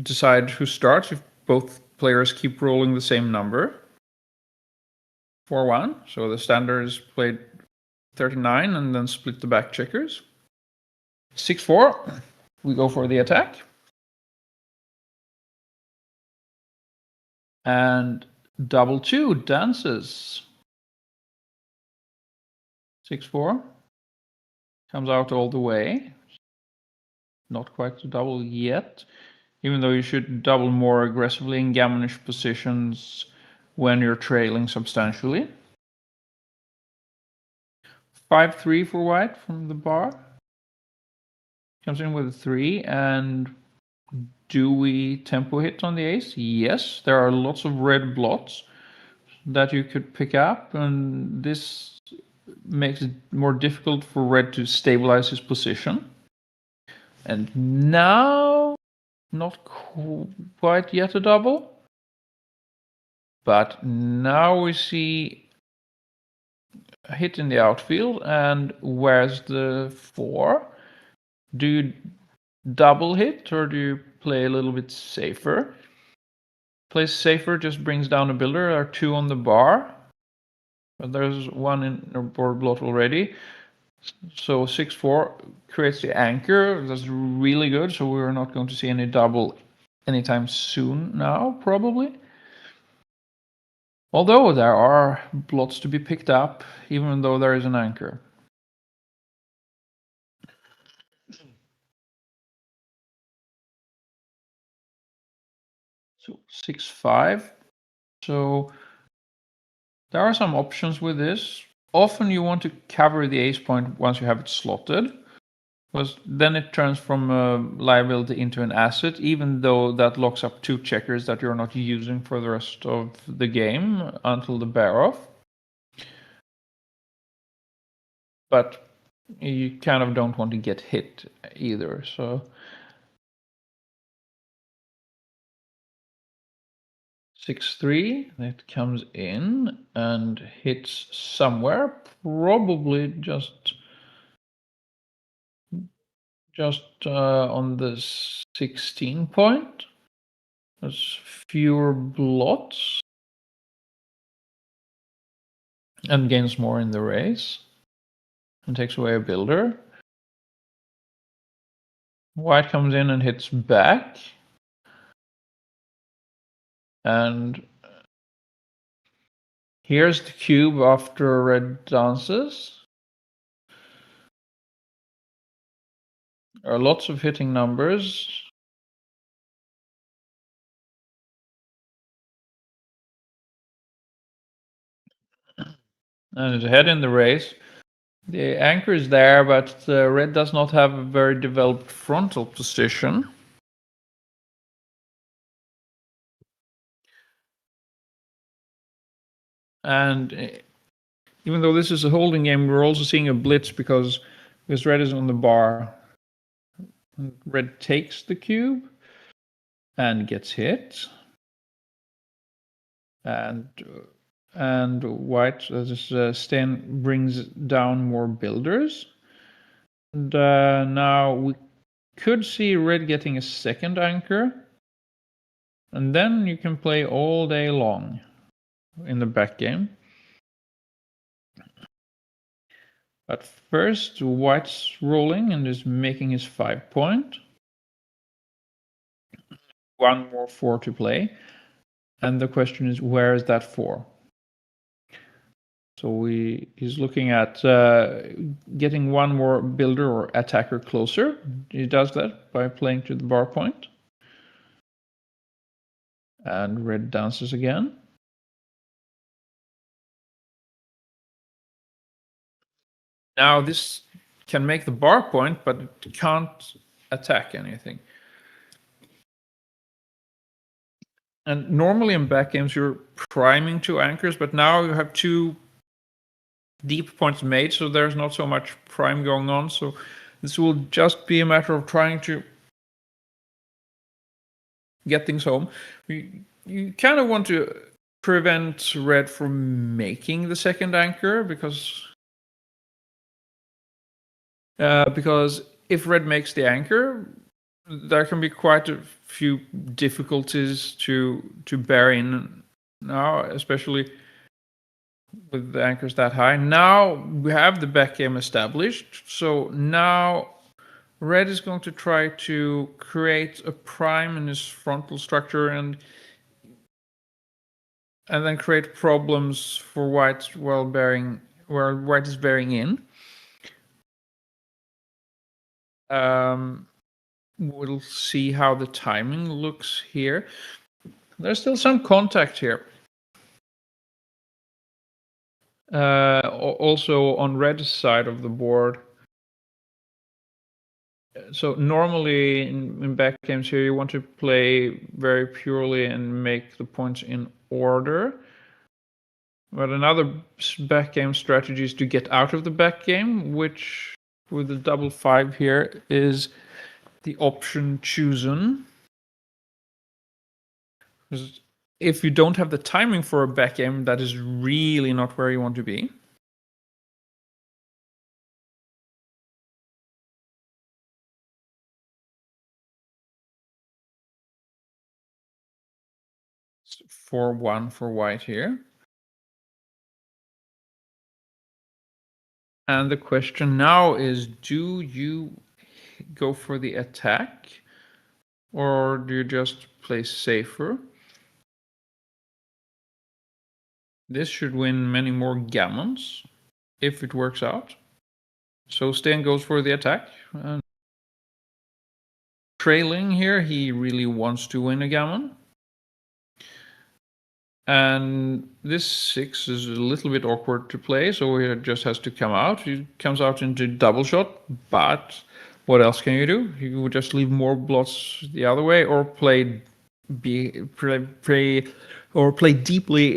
decide who starts if both players keep rolling the same number. 4-1. So the standard is played 39 and then split the back checkers. 6-4. We go for the attack. And double 2 dances. 6-4. Comes out all the way. Not quite to double yet, even though you should double more aggressively in gammonish positions when you're trailing substantially. 5-3 for white from the bar. Comes in with a 3, and do we tempo hit on the ace? Yes, there are lots of red blots that you could pick up, and this makes it more difficult for red to stabilize his position. And now, not quite yet a double, but now we see a hit in the outfield, and where's the 4? Do you double hit or do you play a little bit safer? Play safer just brings down a builder. There are 2 on the bar, but there's 1 in a board blot already. So 6-4 creates the anchor. That's really good. So we're not going to see any double anytime soon now, probably. Although there are blots to be picked up, even though there is an anchor. So 6-5. So there are some options with this. often you want to cover the ace point once you have it slotted, because then it turns from a liability into an asset, even though that locks up 2 checkers that you're not using for the rest of the game until the bear off. But you kind of don't want to get hit either, so 6-3, it comes in and hits somewhere, probably just on the 16 point. There's fewer blots and gains more in the race and takes away a builder. White comes in and hits back, and here's the cube after red dances. There are lots of hitting numbers. And it's ahead in the race. The anchor is there, but red does not have a very developed frontal position. And even though this is a holding game, we're also seeing a blitz because red is on the bar. Red takes the cube and gets hit. And white, Sten brings down more builders. And now we could see red getting a second anchor. And then you can play all day long in the back game. But first, white's rolling and is making his 5 point. 1 more 4 to play. And the question is, where is that 4? So he's looking at getting 1 more builder or attacker closer. He does that by playing to the bar point. And red dances again. Now this can make the bar point, but it can't attack anything. And normally in back games you're priming 2 anchors, but now you have 2 deep points made, so there's not so much prime going on. So this will just be a matter of trying to get things home. You kind of want to prevent red from making the second anchor because if red makes the anchor, there can be quite a few difficulties to bear in now, especially with the anchors that high. Now we have the back game established, so now red is going to try to create a prime in his frontal structure and then create problems for white where white is bearing in. We'll see how the timing looks here. There's still some contact here. Also on red side of the board. So normally in back games here, you want to play very purely and make the points in order. But another back game strategy is to get out of the back game, which with the double 5 here is the option chosen. Because if you don't have the timing for a back game, that is really not where you want to be. It's 4-1 for white here. And the question now is, do you go for the attack or do you just play safer? This should win many more gammons if it works out. So Sten goes for the attack. And trailing here, he really wants to win a gammon. And this 6 is a little bit awkward to play, so it just has to come out. It comes out into double shot, but what else can you do? You would just leave more blots the other way, or play deeply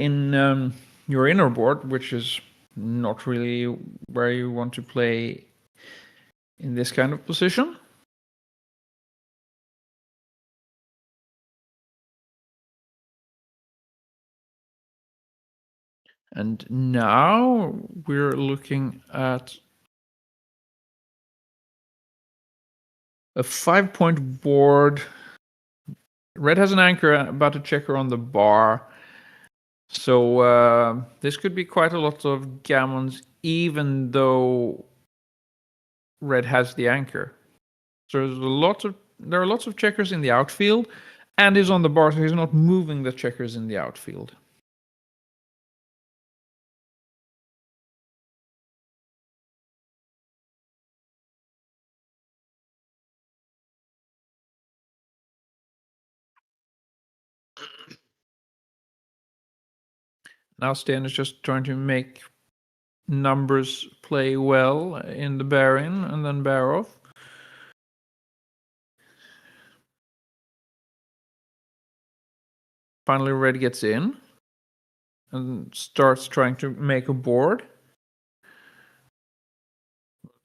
in your inner board, which is not really where you want to play in this kind of position. And now we're looking at a 5-point board. Red has an anchor, but a checker on the bar. So this could be quite a lot of gammons, even though red has the anchor. So there are lots of checkers in the outfield, and is on the bar, so he's not moving the checkers in the outfield. Now Sten is just trying to make numbers play well in the bear in and then bear off. Finally, red gets in and starts trying to make a board.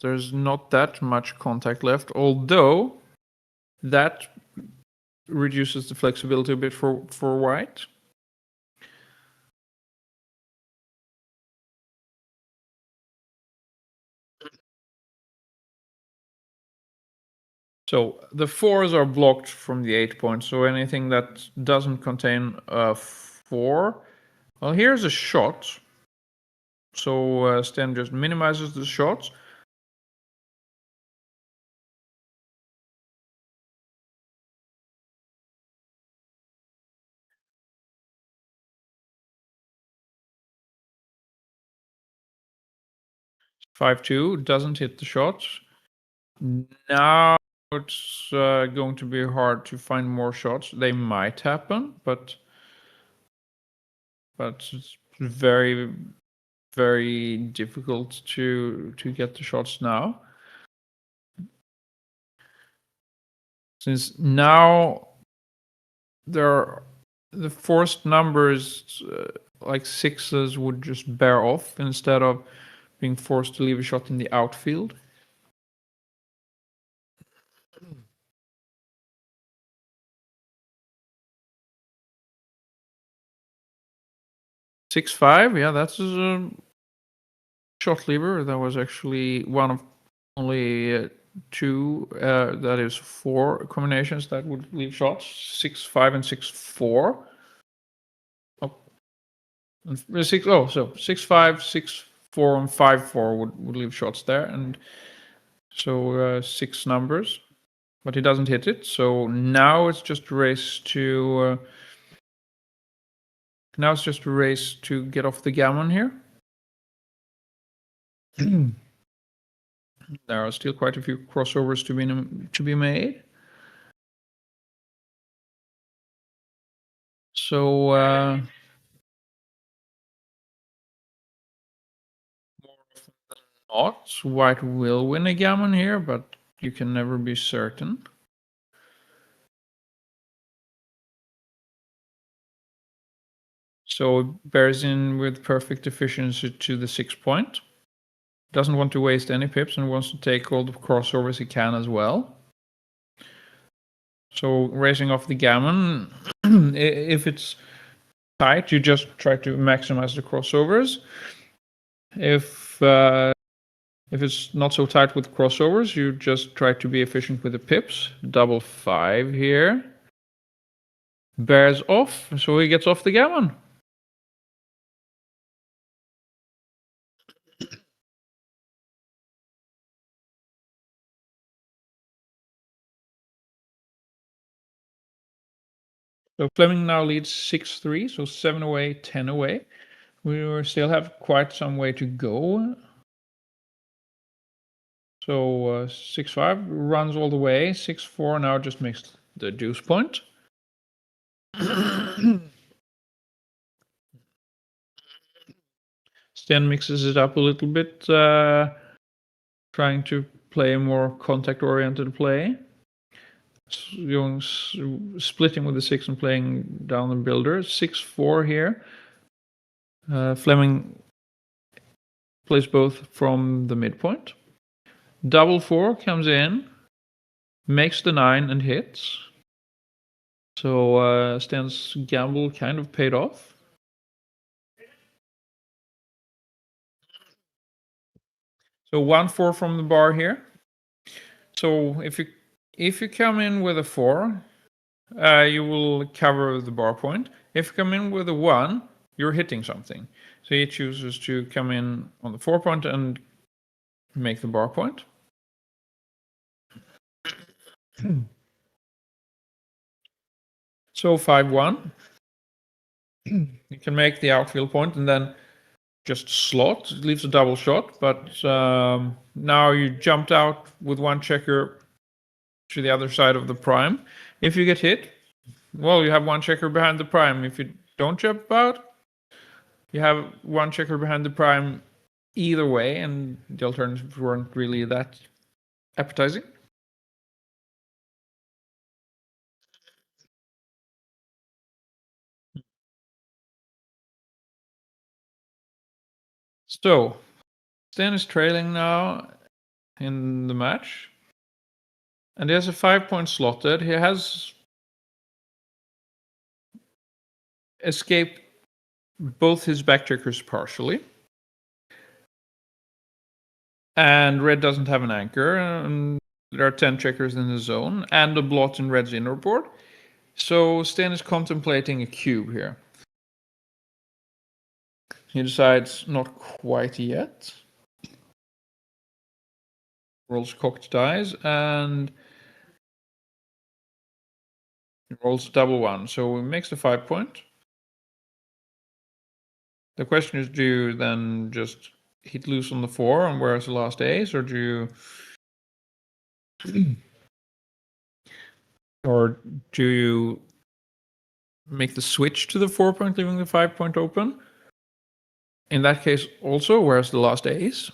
There's not that much contact left, although that reduces the flexibility a bit for white. So the 4s are blocked from the 8 points, so anything that doesn't contain a 4. Well, here's a shot. So Sten just minimizes the shots. (5-2) doesn't hit the shot. Now it's going to be hard to find more shots. They might happen, but it's very, very difficult to get the shots now. Since now the forced numbers like 6s would just bear off instead of being forced to leave a shot in the outfield. (6-5), yeah, that's a shot lever. That was actually one of only 2, that is 4 combinations that would leave shots. 6-5 and 6-4. Oh, and 6-5, 6-4, and 5-4 would leave shots there, and so 6 numbers, but he doesn't hit it. So now it's just a race to. Now it's just a race to get off the gammon here. There are still quite a few crossovers to be made. So more often than not, white will win a gammon here, but you can never be certain. So bears in with perfect efficiency to the 6 point. Doesn't want to waste any pips and wants to take all the crossovers he can as well. So raising off the gammon, if it's tight, you just try to maximize the crossovers. If it's not so tight with crossovers, you just try to be efficient with the pips. Double 5 here. Bears off, so he gets off the gammon. So Fleming now leads 6-3, so 7 away, 10 away. We still have quite some way to go. So 6-5 runs all the way. 6-4 now just makes the deuce point. Sten mixes it up a little bit, trying to play a more contact-oriented play. Going splitting with the 6 and playing down the builder. 6-4 here. Fleming plays both from the midpoint. Double 4 comes in, makes the 9 and hits. So Sten's gamble kind of paid off. So 1-4 from the bar here. So if you come in with a 4, you will cover the bar point. If you come in with a 1, you're hitting something. So he chooses to come in on the 4 point and make the bar point. So 5-1. You can make the outfield point and then just slot. It leaves a double shot, but now you jumped out with one checker to the other side of the prime. If you get hit, well, you have one checker behind the prime. If you don't jump out, you have one checker behind the prime either way, and the alternatives weren't really that appetizing. So, Sten is trailing now in the match. And he has a 5-point slotted. He has escaped both his back checkers partially. And red doesn't have an anchor. And there are 10 checkers in the zone and a blot in red's inner board. So Sten is contemplating a cube here. He decides not quite yet. Rolls cocked dice and rolls double 1. So he makes the 5-point. The question is, do you then just hit loose on the 4 and where's the last ace, or do you make the switch to the 4-point, leaving the 5-point open? In that case, also, where's the last ace?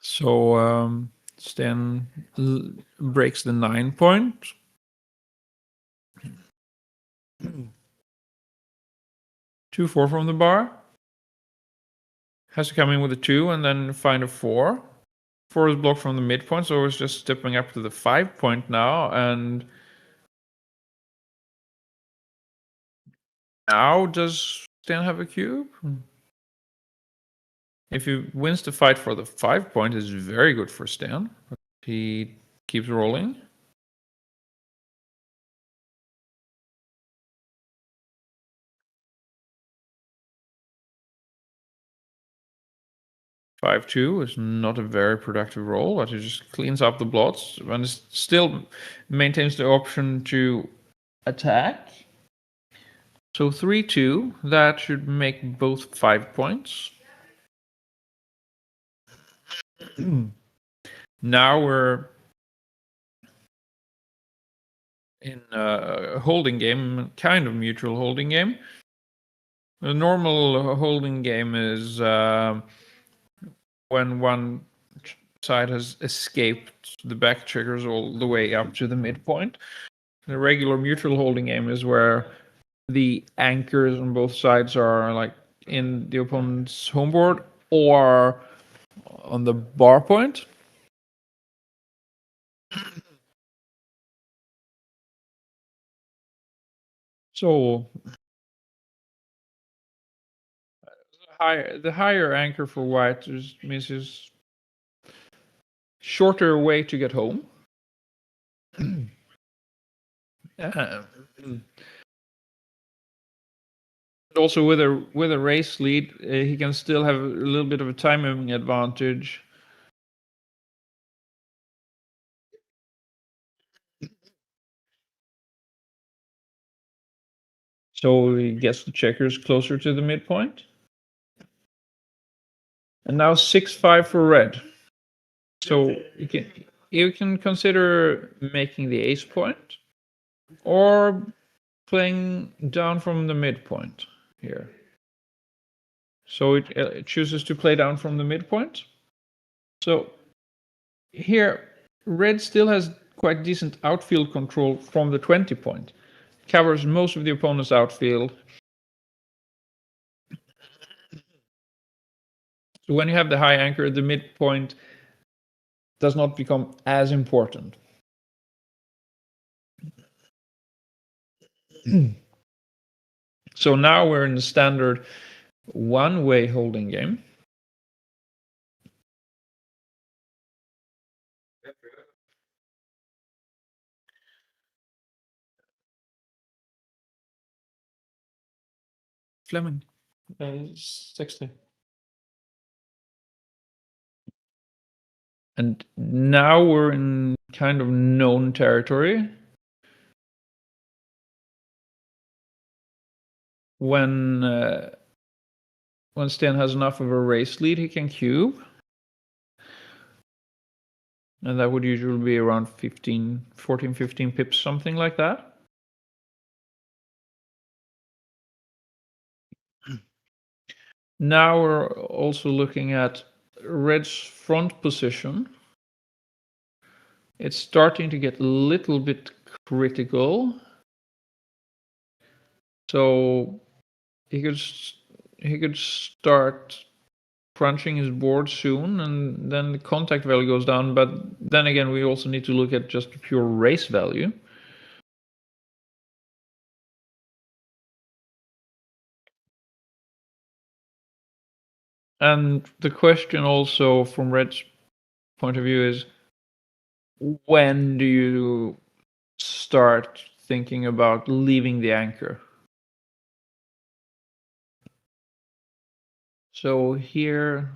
So Sten breaks the 9-point. Two 4 from the bar. Has to come in with a 2 and then find a 4. 4 is blocked from the midpoint, so it's just stepping up to the 5-point now. And now does Sten have a cube? If he wins the fight for the 5-point, it's very good for Sten. But he keeps rolling. Five 2 is not a very productive roll, but it just cleans up the blots and it still maintains the option to attack. So 3-2, that should make both 5 points. Now we're in a holding game, kind of mutual holding game. A normal holding game is when one side has escaped the back checkers all the way up to the midpoint. The regular mutual holding game is where the anchors on both sides are like in the opponent's home board or on the bar point. So the higher anchor for white means is shorter way to get home. Also with a race lead, he can still have a little bit of a timing advantage. So he gets the checkers closer to the midpoint. And now 6-5 for red. So you can consider making the ace point or playing down from the midpoint here. So it chooses to play down from the midpoint. So here, red still has quite decent outfield control from the 20 point. Covers most of the opponent's outfield. So when you have the high anchor, the midpoint does not become as important. So now we're in the standard one-way holding game. Fleming, 60. And now we're in kind of known territory. When Sten has enough of a race lead, he can cube. And that would usually be around 14, 15 pips, something like that. Now we're also looking at red's front position. It's starting to get a little bit critical. So he could start crunching his board soon, and then the contact value goes down. But then again, we also need to look at just pure race value. And the question also from red's point of view is, when do you start thinking about leaving the anchor? So here,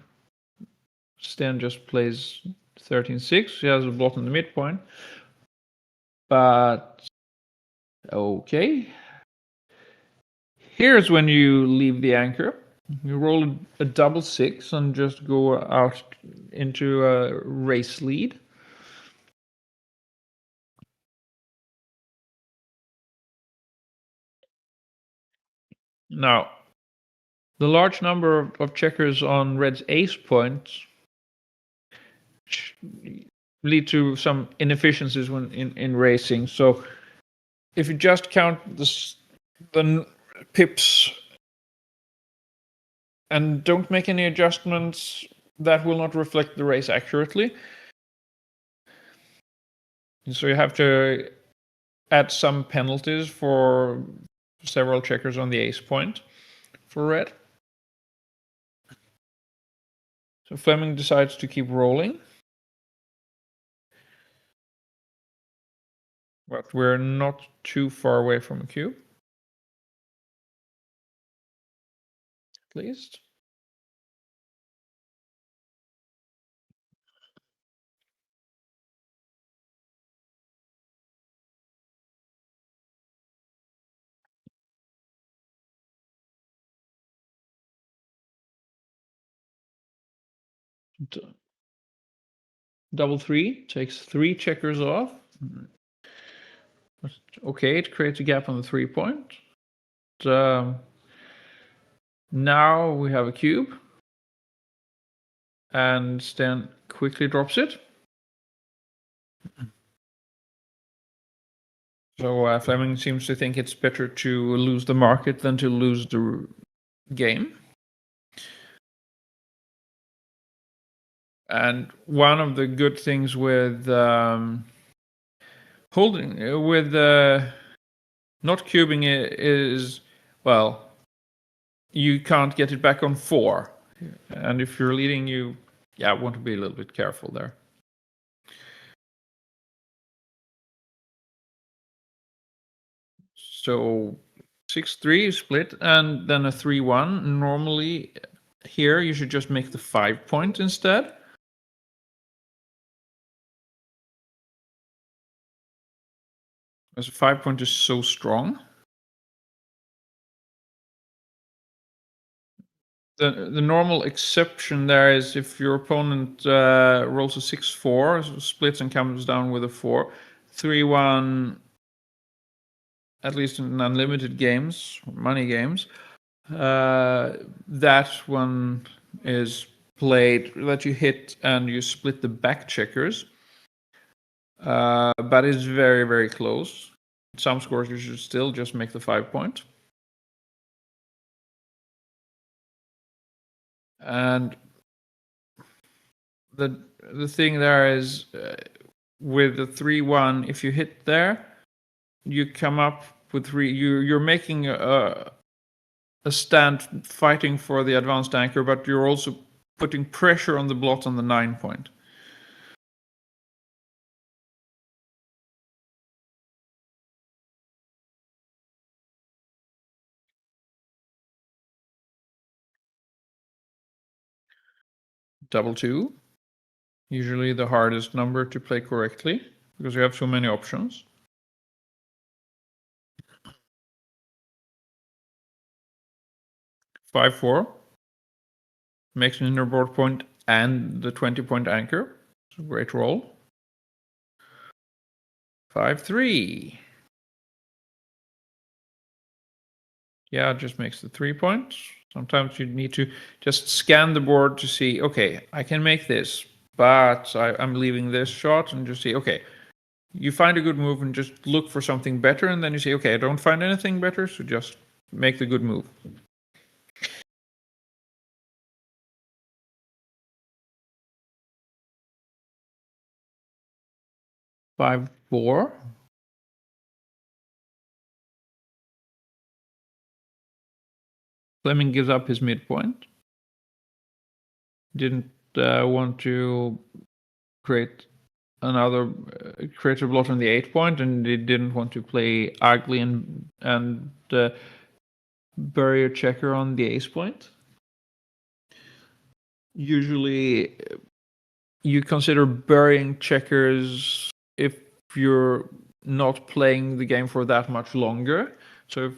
Sten just plays 13-6. He has a blot in the midpoint. But okay. Here's when you leave the anchor. You roll a double 6 and just go out into a race lead. Now, the large number of checkers on red's ace points lead to some inefficiencies when in racing. So if you just count the pips and don't make any adjustments, that will not reflect the race accurately. So you have to add some penalties for several checkers on the ace point for red. So Fleming decides to keep rolling. But we're not too far away from a cube. At least. Double 3 takes 3 checkers off. Okay, it creates a gap on the 3 point. Now we have a cube. And Sten quickly drops it. So Fleming seems to think it's better to lose the market than to lose the game. And one of the good things with not cubing it is, well, you can't get it back on 4. And if you're leading, you want to be a little bit careful there. So 6-3 split and then a 3-1. Normally here you should just make the 5 point instead. As a 5 point is so strong. the normal exception there is if your opponent rolls a 6-4, so splits and comes down with a 4, 3-1. At least in unlimited games, money games, that one is played that you hit and you split the back checkers, but it's very, very close. Some scores you should still just make the 5 point. And the thing there is with the 3-1, if you hit there, you come up with 3. You're making a stand fighting for the advanced anchor, but you're also putting pressure on the blot on the 9 point. Double 2, usually the hardest number to play correctly because you have so many options. 5-4 makes an inner board point and the 20-point anchor. It's a great roll. 5-3. Yeah, it just makes the 3 points. Sometimes you need to just scan the board to see, okay, I can make this, but I'm leaving this shot, and just see, okay, you find a good move and just look for something better, and then you say, okay, I don't find anything better, so just make the good move. Five, 4. Fleming gives up his midpoint. Didn't want to create another creative blot on the 8 point, and he didn't want to play ugly and bury a checker on the ace point. Usually, you consider burying checkers if you're not playing the game for that much longer. So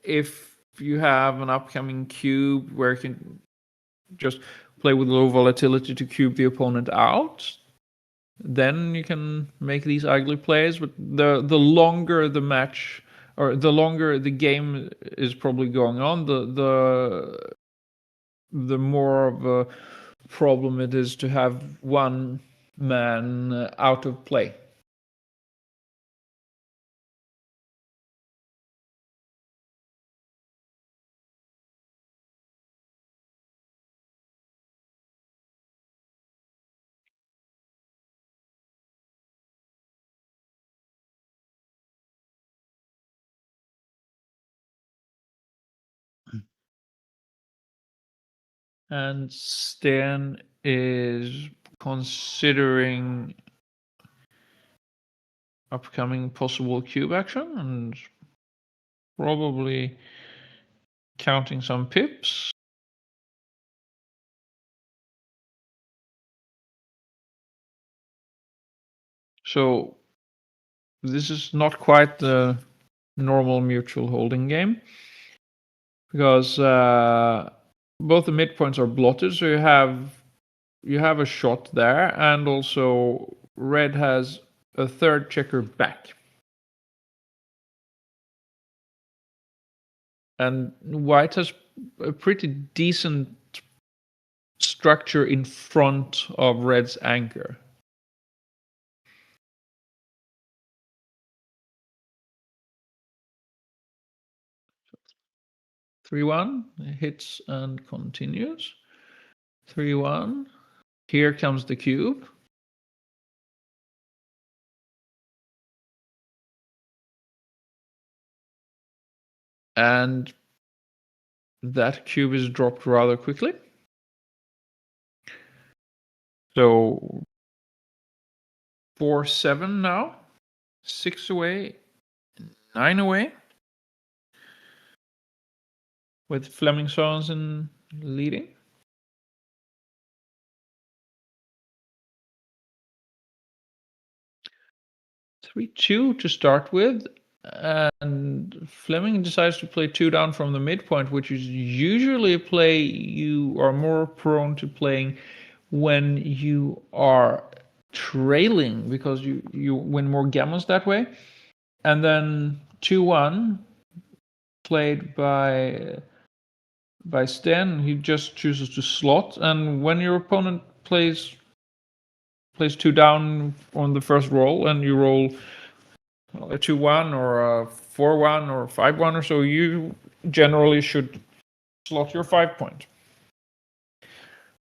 if you have an upcoming cube where you can just play with low volatility to cube the opponent out, then you can make these ugly plays. But the longer the match, or the longer the game is probably going on, the more of a problem it is to have one man out of play. And Stan is considering upcoming possible cube action and probably counting some pips. So this is not quite the normal mutual holding game, because both the midpoints are blotted, so you have a shot there, and also red has a third checker back. And white has a pretty decent structure in front of red's anchor. Three one hits and continues. 3-1. Here comes the cube. And that cube is dropped rather quickly. So 4-7 now. 6 away. 9 away. With Fleming Sørensen leading. Three 2 to start with, And Fleming decides to play 2 down from the midpoint, which is usually a play you are more prone to playing when you are trailing, because you win more gammons that way. And then 2-1 played by Stan. He just chooses to slot, and when your opponent plays 2 down on the first roll, and you roll a 2-1 or a 4-1 or 5-1 or so, you generally should slot your 5-point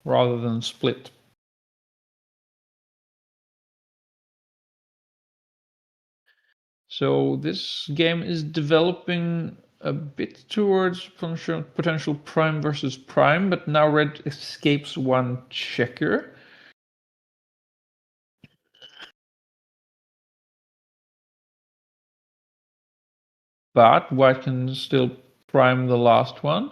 rather than split. So this game is developing a bit towards potential prime versus prime, but now red escapes 1 checker. But white can still prime the last one.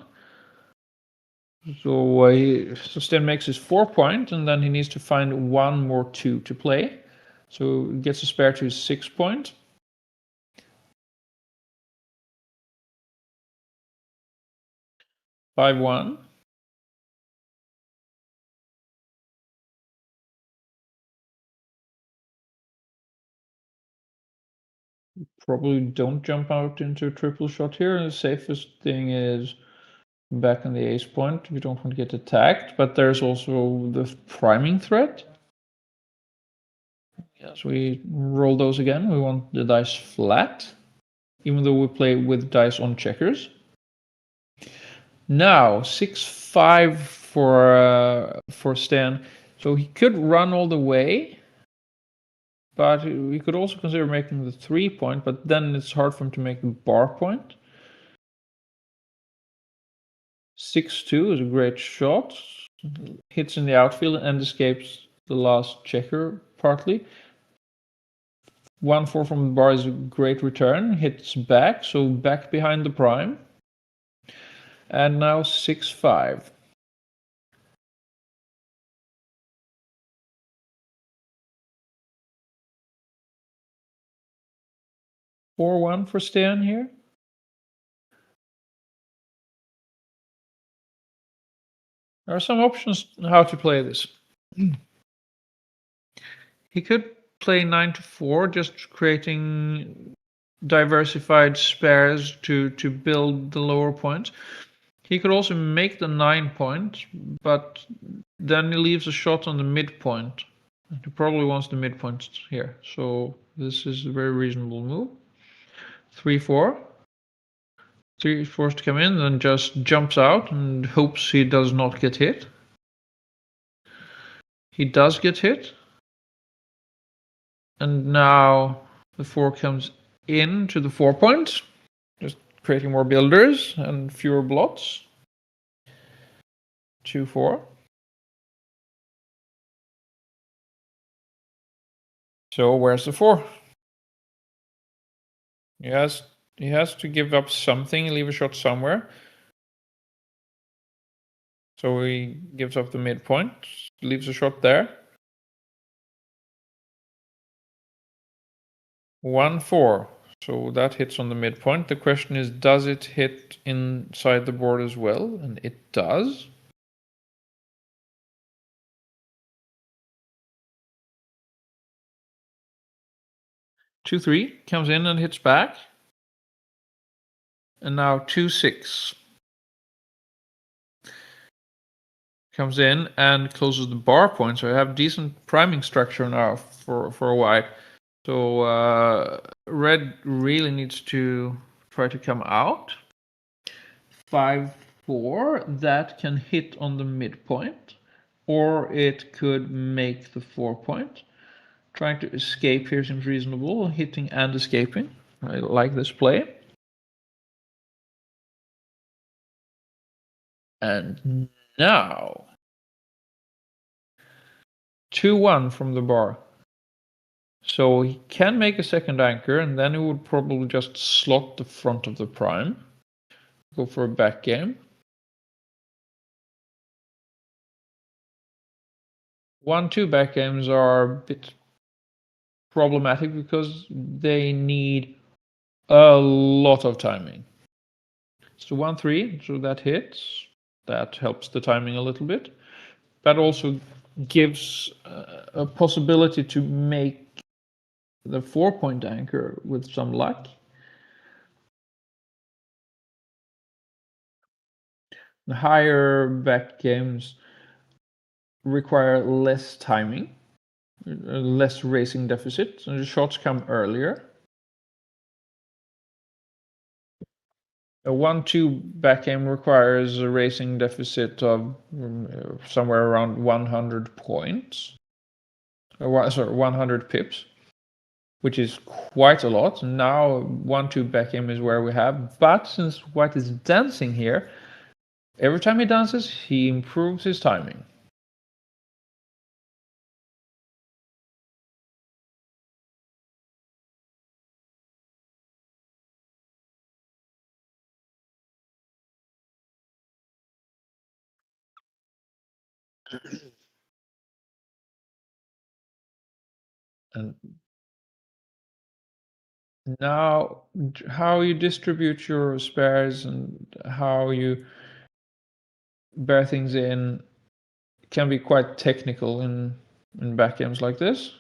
So Sten makes his 4-point, and then he needs to find 1 more 2 to play. So he gets a spare to his 6-point. Five one. Probably don't jump out into a triple shot here. The safest thing is back on the ace point. We don't want to get attacked, but there's also the priming threat. Yes, we roll those again. We want the dice flat, even though we play with dice on checkers. Now 6-5 for Stan. So he could run all the way, but we could also consider making the 3-point, but then it's hard for him to make the bar point. 6-2 is a great shot. Hits in the outfield and escapes the last checker partly. 1-4 from the bar is a great return. Hits back, so back behind the prime. And now 6-5. Four one for Stan here. There are some options how to play this. He could play 9-4, just creating diversified spares to build the lower points. He could also make the 9-point, but then he leaves a shot on the midpoint. He probably wants the midpoint here, so this is a very reasonable move. 3-4. 3-4 to come in, then just jumps out and hopes he does not get hit. He does get hit. And now the 4 comes in to the 4-point, just creating more builders and fewer blots. 2-4. So where's the 4? He has to give up something, leave a shot somewhere. So he gives up the midpoint, leaves a shot there. 1-4. So that hits on the midpoint. The question is, does it hit inside the board as well? And it does. Two three comes in and hits back. And now 2-6 comes in and closes the bar point. So I have decent priming structure now for a white. So red really needs to try to come out. 5-4, that can hit on the midpoint, or it could make the 4-point. Trying to escape here seems reasonable, hitting and escaping. I like this play. And now 2-1 from the bar. So he can make a second anchor, and then he would probably just slot the front of the prime. Go for a back game. 1-2 back games are a bit problematic because they need A lot of timing. So 1-3, so that hits. That helps the timing a little bit. That also gives a possibility to make the 4-point anchor with some luck. The higher back games require less timing, less racing deficit, so the shots come earlier. A 1-2 back game requires a racing deficit of somewhere around 100 points. Sorry, 100 pips, which is quite a lot. Now 1-2 back game is where we have, but since White is dancing here, every time he dances, he improves his timing. And now, how you distribute your spares and how you bear things in can be quite technical in back games like this.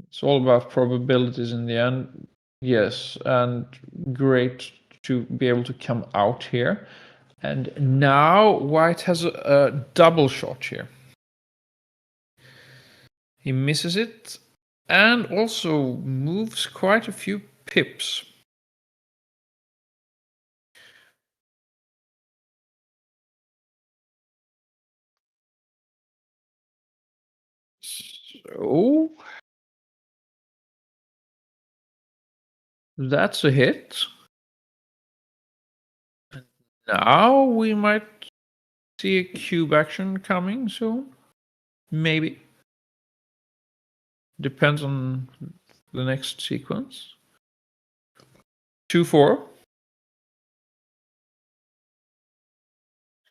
It's all about probabilities in the end. Yes, and great to be able to come out here. And now White has a double shot here. He misses it and also moves quite a few pips. So that's a hit. Now we might see a cube action coming soon. Maybe. Depends on the next sequence. 2-4.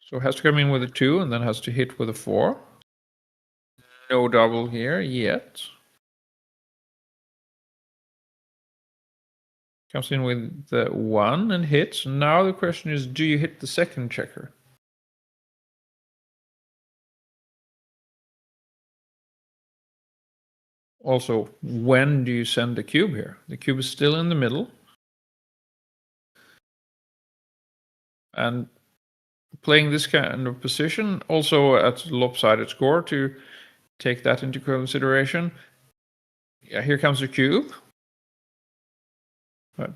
So it has to come in with a 2 and then has to hit with a 4. No double here yet. Comes in with the 1 and hits. Now the question is, do you hit the second checker? Also, when do you send the cube here? The cube is still in the middle. And playing this kind of position, also at lopsided score, to take that into consideration. Yeah, here comes the cube. But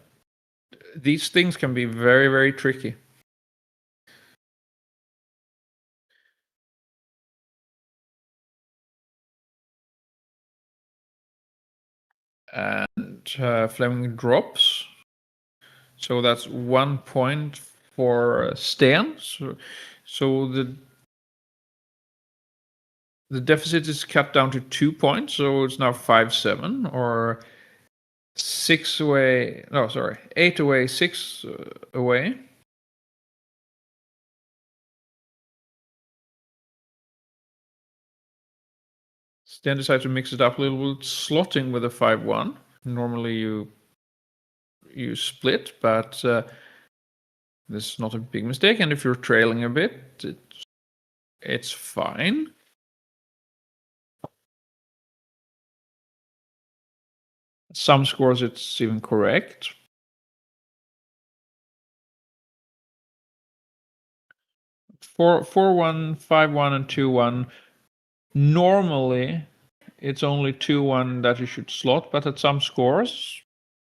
these things can be very, very tricky. And Fleming drops. So that's 1 point for Stan. So the deficit is cut down to 2 points. So it's now 5-7, or 6 away. No, sorry, 8 away, 6 away. Stan decides to mix it up a little bit, slotting with a 5-1. Normally you split, but this is not a big mistake. And if you're trailing a bit, it's fine. Some scores it's even correct. For 4-1, 5-1, and 2-1. Normally, it's only 2-1 that you should slot, but at some scores,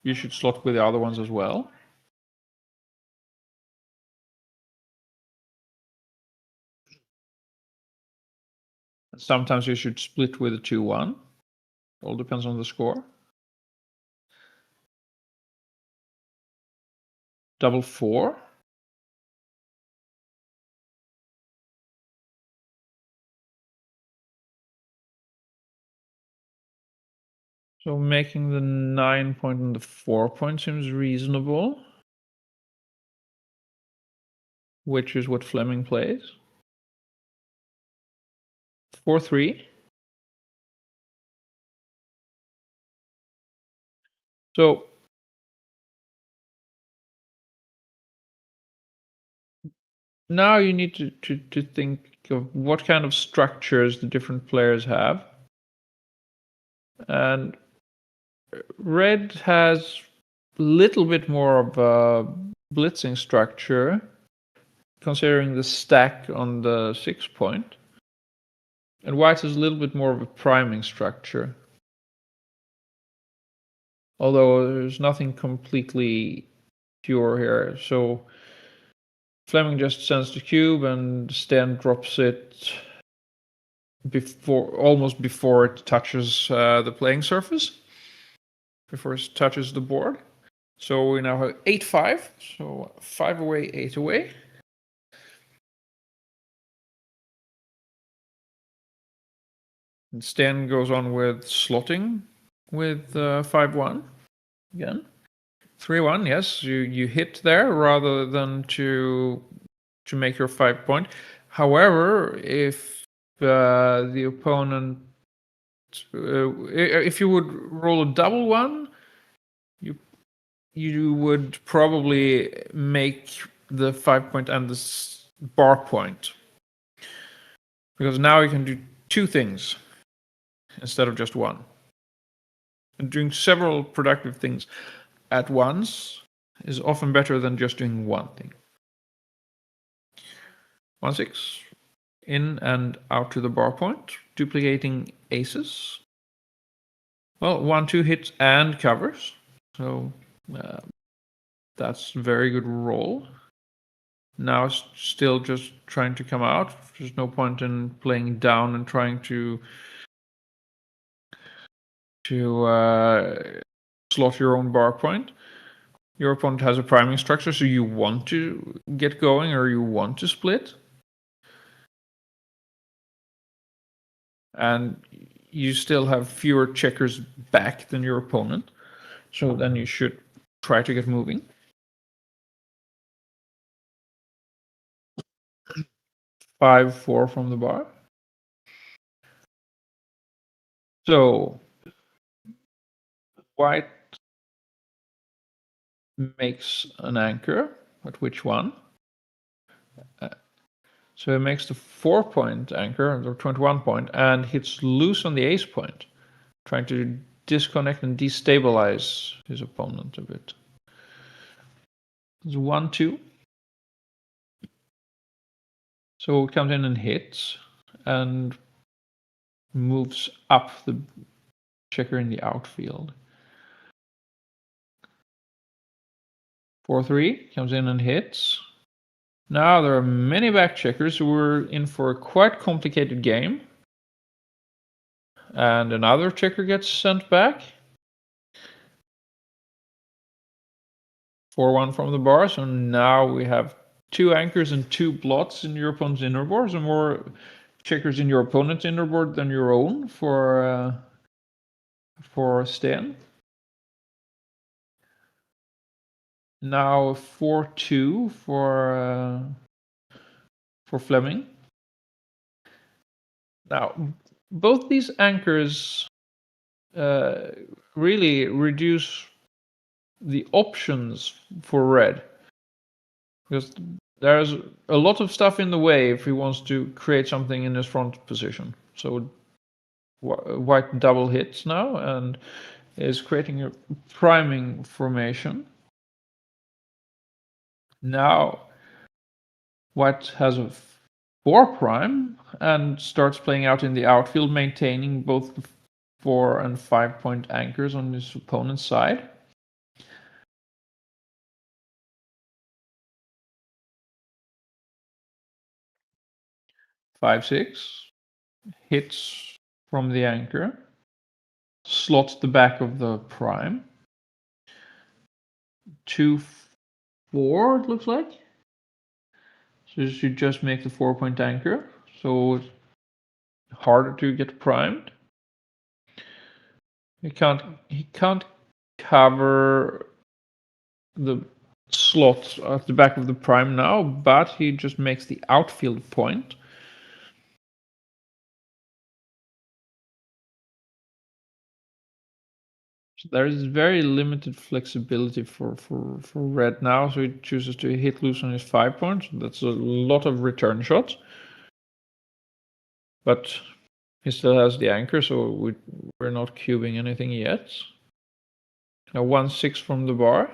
you should slot with the other ones as well. Sometimes you should split with a 2-1. All depends on the score. Double 4. So making the 9 point and the 4 point seems reasonable. Which is what Fleming plays. 4-3. So now you need to think of what kind of structures the different players have. And red has a little bit more of a blitzing structure, considering the stack on the 6 point. And white has a little bit more of a priming structure. Although there's nothing completely pure here. So Fleming just sends the cube and Stan drops it almost before it touches the playing surface, before it touches the board. So we now have 8-5. So 5 away, 8 away. And Stan goes on with slotting with 5-1 again. 3-1, yes, you hit there rather than to make your 5 point. However, if the opponent, if you would roll a double 1, you would probably make the 5 point and the bar point, because now you can do 2 things instead of just 1. And doing several productive things at once is often better than just doing 1 thing. 1-6, in and out to the bar point, duplicating aces. Well, 1-2 hits and covers, so that's a very good roll. Now it's still just trying to come out. There's no point in playing down and trying to slot your own bar point. Your opponent has a priming structure, so you want to get going or you want to split. And you still have fewer checkers back than your opponent. So then you should try to get moving. 5-4 from the bar. So white makes an anchor, but which one? So it makes the 4 point anchor, or 21 point, and hits loose on the ace point, trying to disconnect and destabilize his opponent a bit. It's 1-2. So it comes in and hits and moves up the checker in the outfield. 4-3 comes in and hits. Now there are many back checkers who are in for a quite complicated game. And another checker gets sent back. 4-1 from the bar. So now we have 2 anchors and 2 blots in your opponent's inner board. So more checkers in your opponent's inner board than your own for Stan. Now 4-2 for Fleming. Now, both these anchors really reduce the options for red, because there's a lot of stuff in the way if he wants to create something in his front position. So white double hits now and is creating a priming formation. Now white has a 4 prime and starts playing out in the outfield, maintaining both the 4 and 5 point anchors on his opponent's side. Five, 6 hits from the anchor, slots the back of the prime. 2-4, it looks like. So you should just make the 4 point anchor, so it's harder to get primed. He can't cover the slot at the back of the prime now, but he just makes the outfield point. So there is very limited flexibility for red now, so he chooses to hit loose on his 5 points. That's a lot of return shots. But he still has the anchor, so we're not cubing anything yet. Now 1-6 from the bar.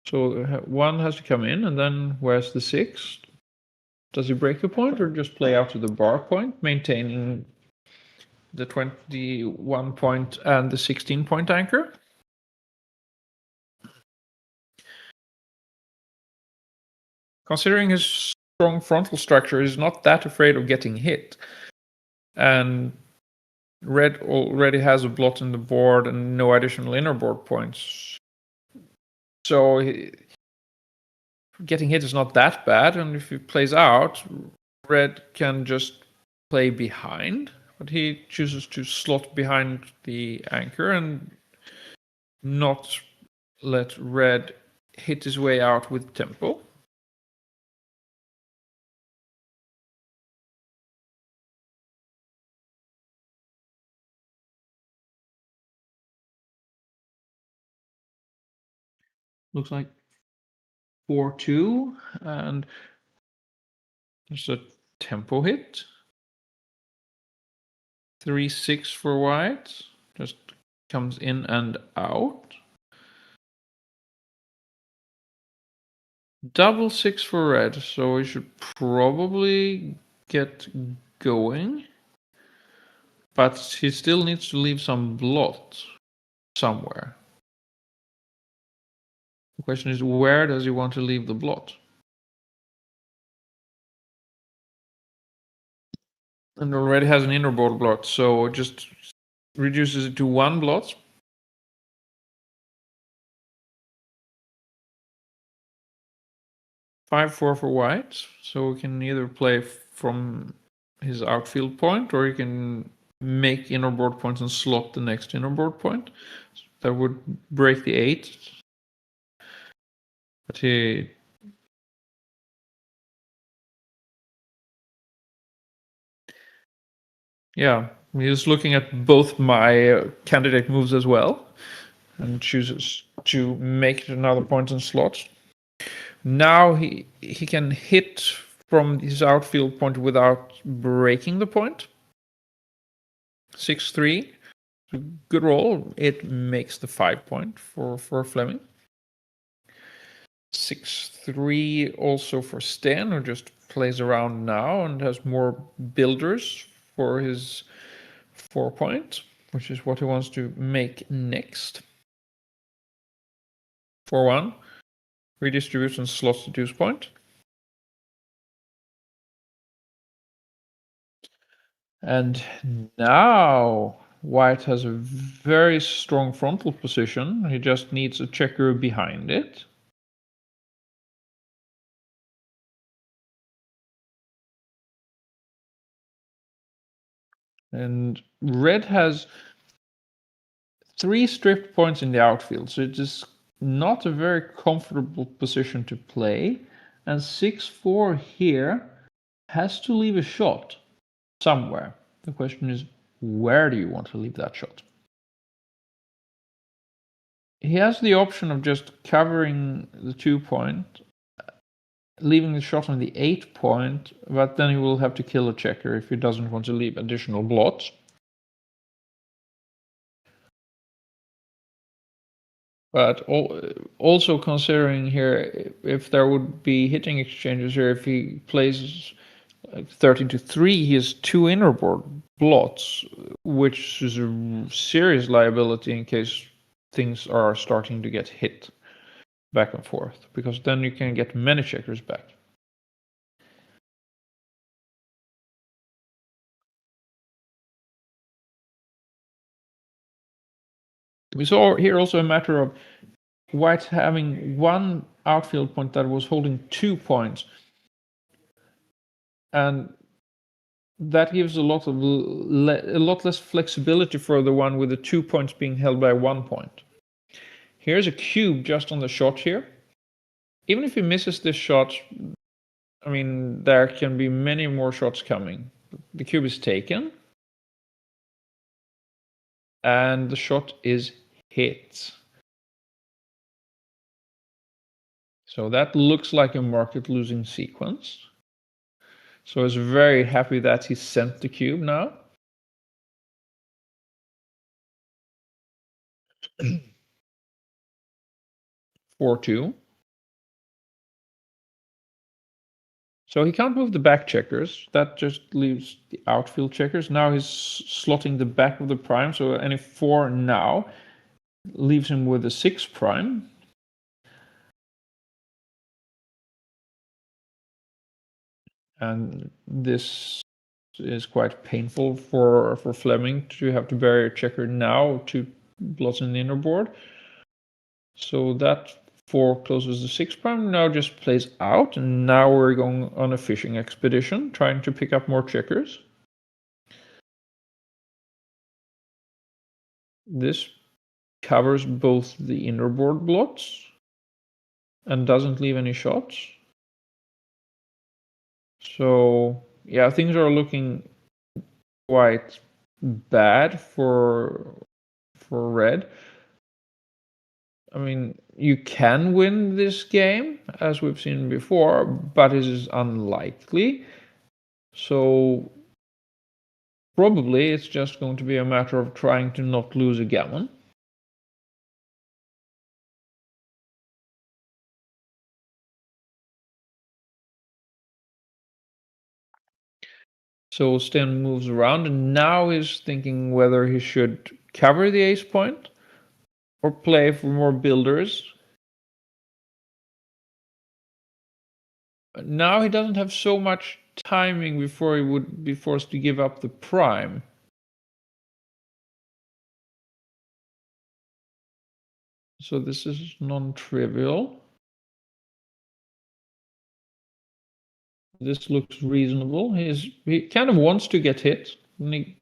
So 1 has to come in, and then where's the 6? Does he break a point or just play out to the bar point, maintaining the 21 point and the 16 point anchor? Considering his strong frontal structure, he's not that afraid of getting hit. And red already has a blot in the board and no additional inner board points. So getting hit is not that bad, and if he plays out, red can just play behind, but he chooses to slot behind the anchor and not let red hit his way out with tempo. Looks like 4-2, and there's a tempo hit. 3-6 for white, just comes in and out. Double 6 for red, so we should probably get going. But he still needs to leave some blot somewhere. The question is, where does he want to leave the blot? And already has an inner board blot, so it just reduces it to 1 blot. Five, 4 for white, so we can either play from his outfield point, or he can make inner board points and slot the next inner board point. That would break the 8. But he... Yeah, he's looking at both my candidate moves as well, and chooses to make another point and slot. Now he can hit from his outfield point without breaking the point. 6-3, good roll. It makes the 5 point for Fleming. 6-3 also for Stan, who just plays around now and has more builders for his 4 point, which is what he wants to make next. 4-1, redistributes and slots the deuce point. And now white has a very strong frontal position. He just needs a checker behind it. And red has 3 stripped points in the outfield, so it is not a very comfortable position to play. And 6-4 here has to leave a shot somewhere. The question is, where do you want to leave that shot? He has the option of just covering the 2 point, leaving the shot on the 8 point, but then he will have to kill a checker if he doesn't want to leave additional blots. But also considering here, if there would be hitting exchanges here, if he plays 13-3, he has 2 inner board blots, which is a serious liability in case things are starting to get hit back and forth, because then you can get many checkers back. We saw here also a matter of white having 1 outfield point that was holding 2 points, and that gives a lot less flexibility for the one with the 2 points being held by 1 point. Here's a cube just on the shot here. Even if he misses this shot, I mean, there can be many more shots coming. The cube is taken. and the shot is hit. So that looks like a market losing sequence. So he's very happy that he sent the cube now. Four two. So he can't move the back checkers. That just leaves the outfield checkers. Now he's slotting the back of the prime. So any 4 now leaves him with a 6 prime. And this is quite painful for Fleming to have to bury a checker now to blots in the inner board. So that 4 closes the 6 prime, now just plays out, and now we're going on a fishing expedition, trying to pick up more checkers. This covers both the inner board blots and doesn't leave any shots. So yeah, things are looking quite bad for red. I mean, you can win this game, as we've seen before, but it is unlikely. So probably it's just going to be a matter of trying to not lose a gammon. So Sten moves around, and now he's thinking whether he should cover the ace point or play for more builders. Now he doesn't have so much timing before he would be forced to give up the prime. So this is non-trivial. This looks reasonable. He kind of wants to get hit. And he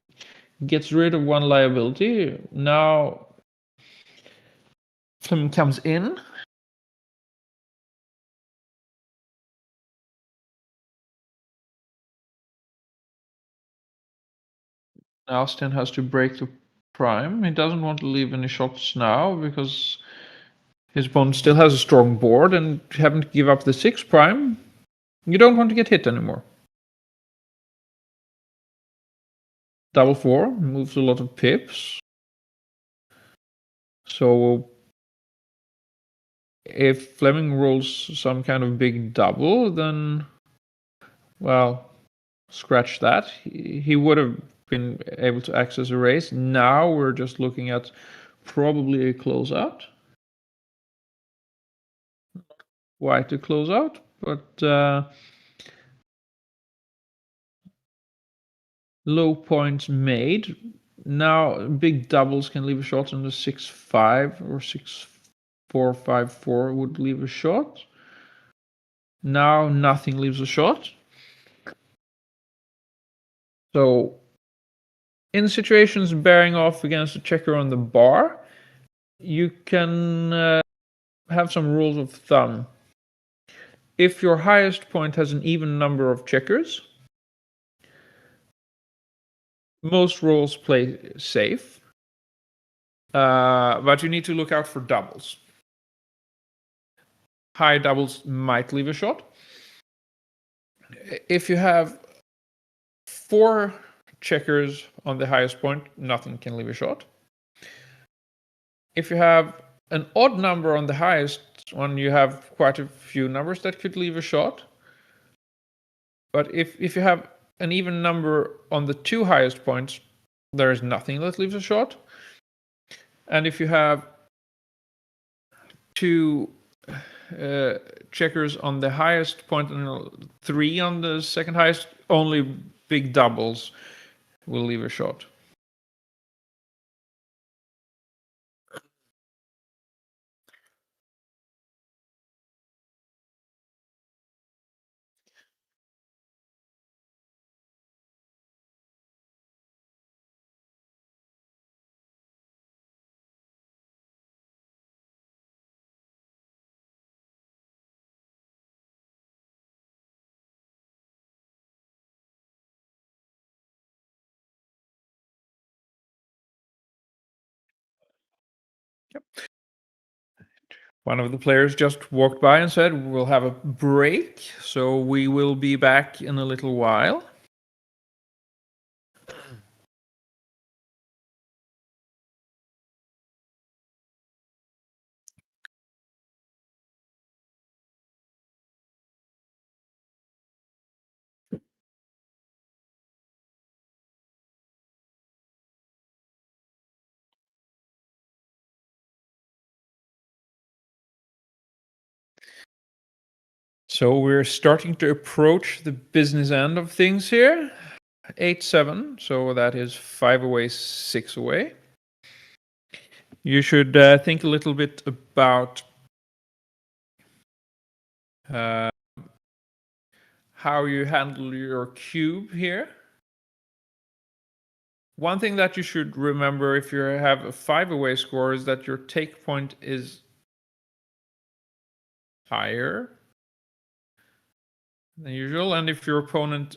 gets rid of one liability. Now Fleming comes in. Now Sten has to break the prime. He doesn't want to leave any shots now because his opponent still has a strong board, and having to give up the 6 prime, you don't want to get hit anymore. Double 4 moves a lot of pips. So if Fleming rolls some kind of big double, then, well, scratch that. He would have been able to access a raise. Now we're just looking at probably a closeout. Quite a closeout, but low points made. Now big doubles can leave a shot, and the 6-5 or 6-4-5-4 would leave a shot. Now nothing leaves a shot. So in situations bearing off against a checker on the bar, you can have some rules of thumb. If your highest point has an even number of checkers, most rolls play safe, but you need to look out for doubles. High doubles might leave a shot. If you have 4 checkers on the highest point, nothing can leave a shot. If you have an odd number on the highest one, you have quite a few numbers that could leave a shot. But if you have an even number on the 2 highest points, there is nothing that leaves a shot. And if you have 2 checkers on the highest point and 3 on the second highest, only big doubles will leave a shot. One of the players just walked by and said, "We'll have a break, so we will be back in a little while." So we're starting to approach the business end of things here. 8-7, so that is 5 away, 6 away. You should think a little bit about how you handle your cube here. One thing that you should remember if you have a 5 away score is that your take point is higher than usual, and if your opponent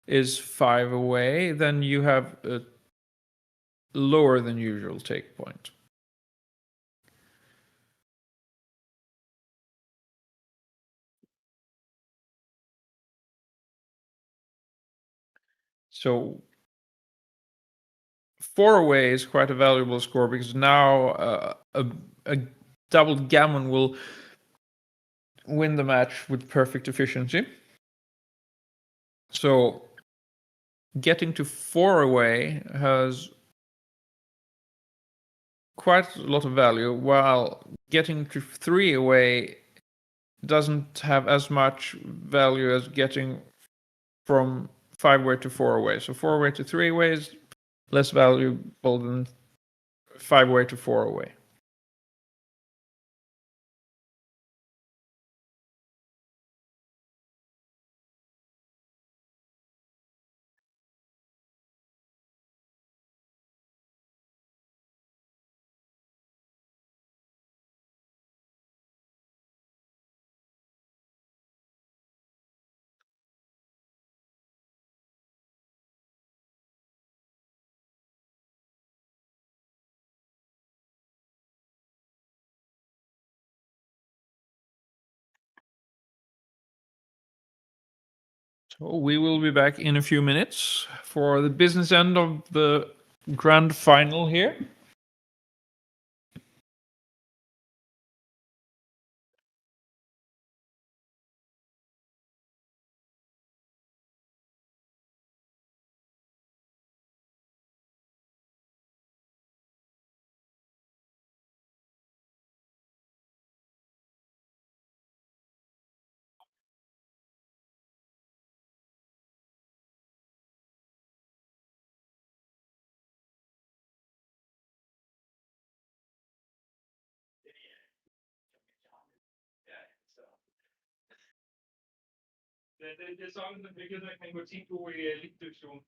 is 5 away, then you have a lower than usual take point. So 4 away is quite a valuable score because now a doubled gammon will win the match with perfect efficiency. So getting to 4 away has quite a lot of value, while getting to 3 away doesn't have as much value as getting from 5 away to 4 away. So 4 away to 3 away is less valuable than 5 away to 4 away. So we will be back in a few minutes for the business end of the grand final here. Det är sånn bygget jeg kan gå 10-2 i elitedivisjon.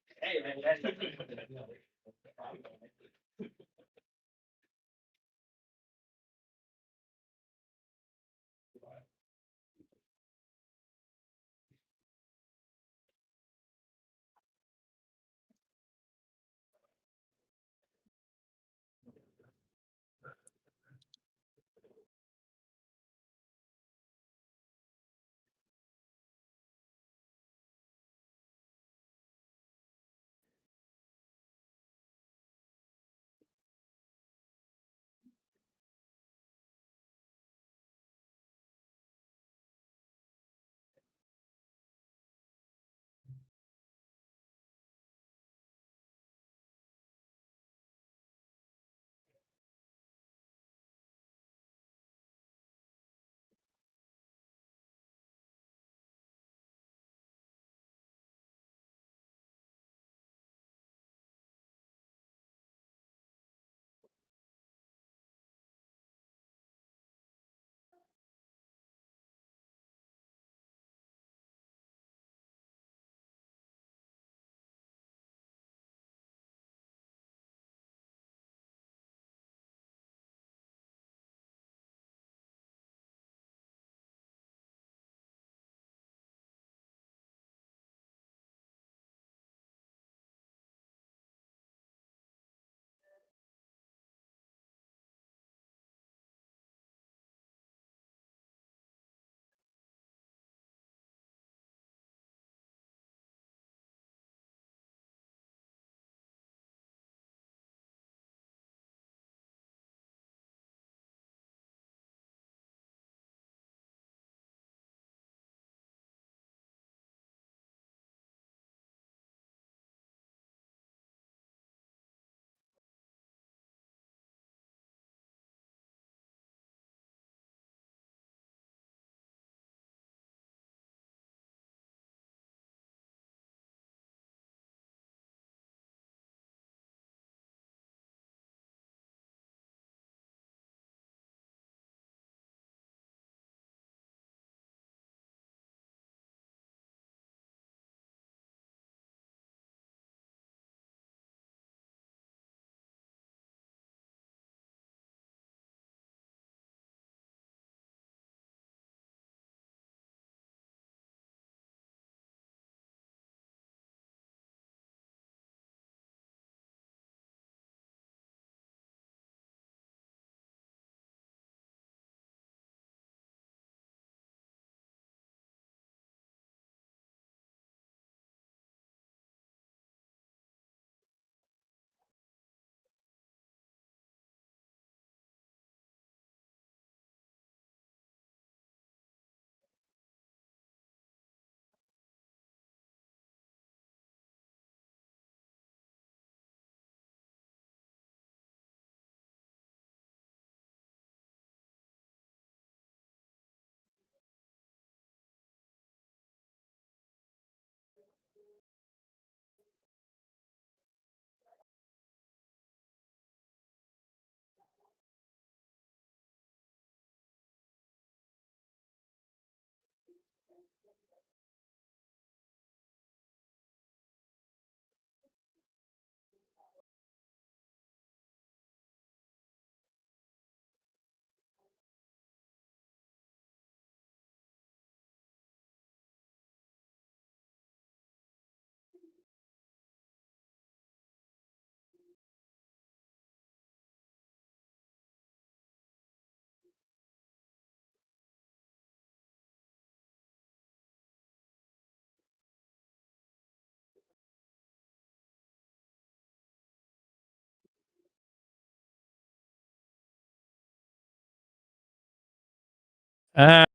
And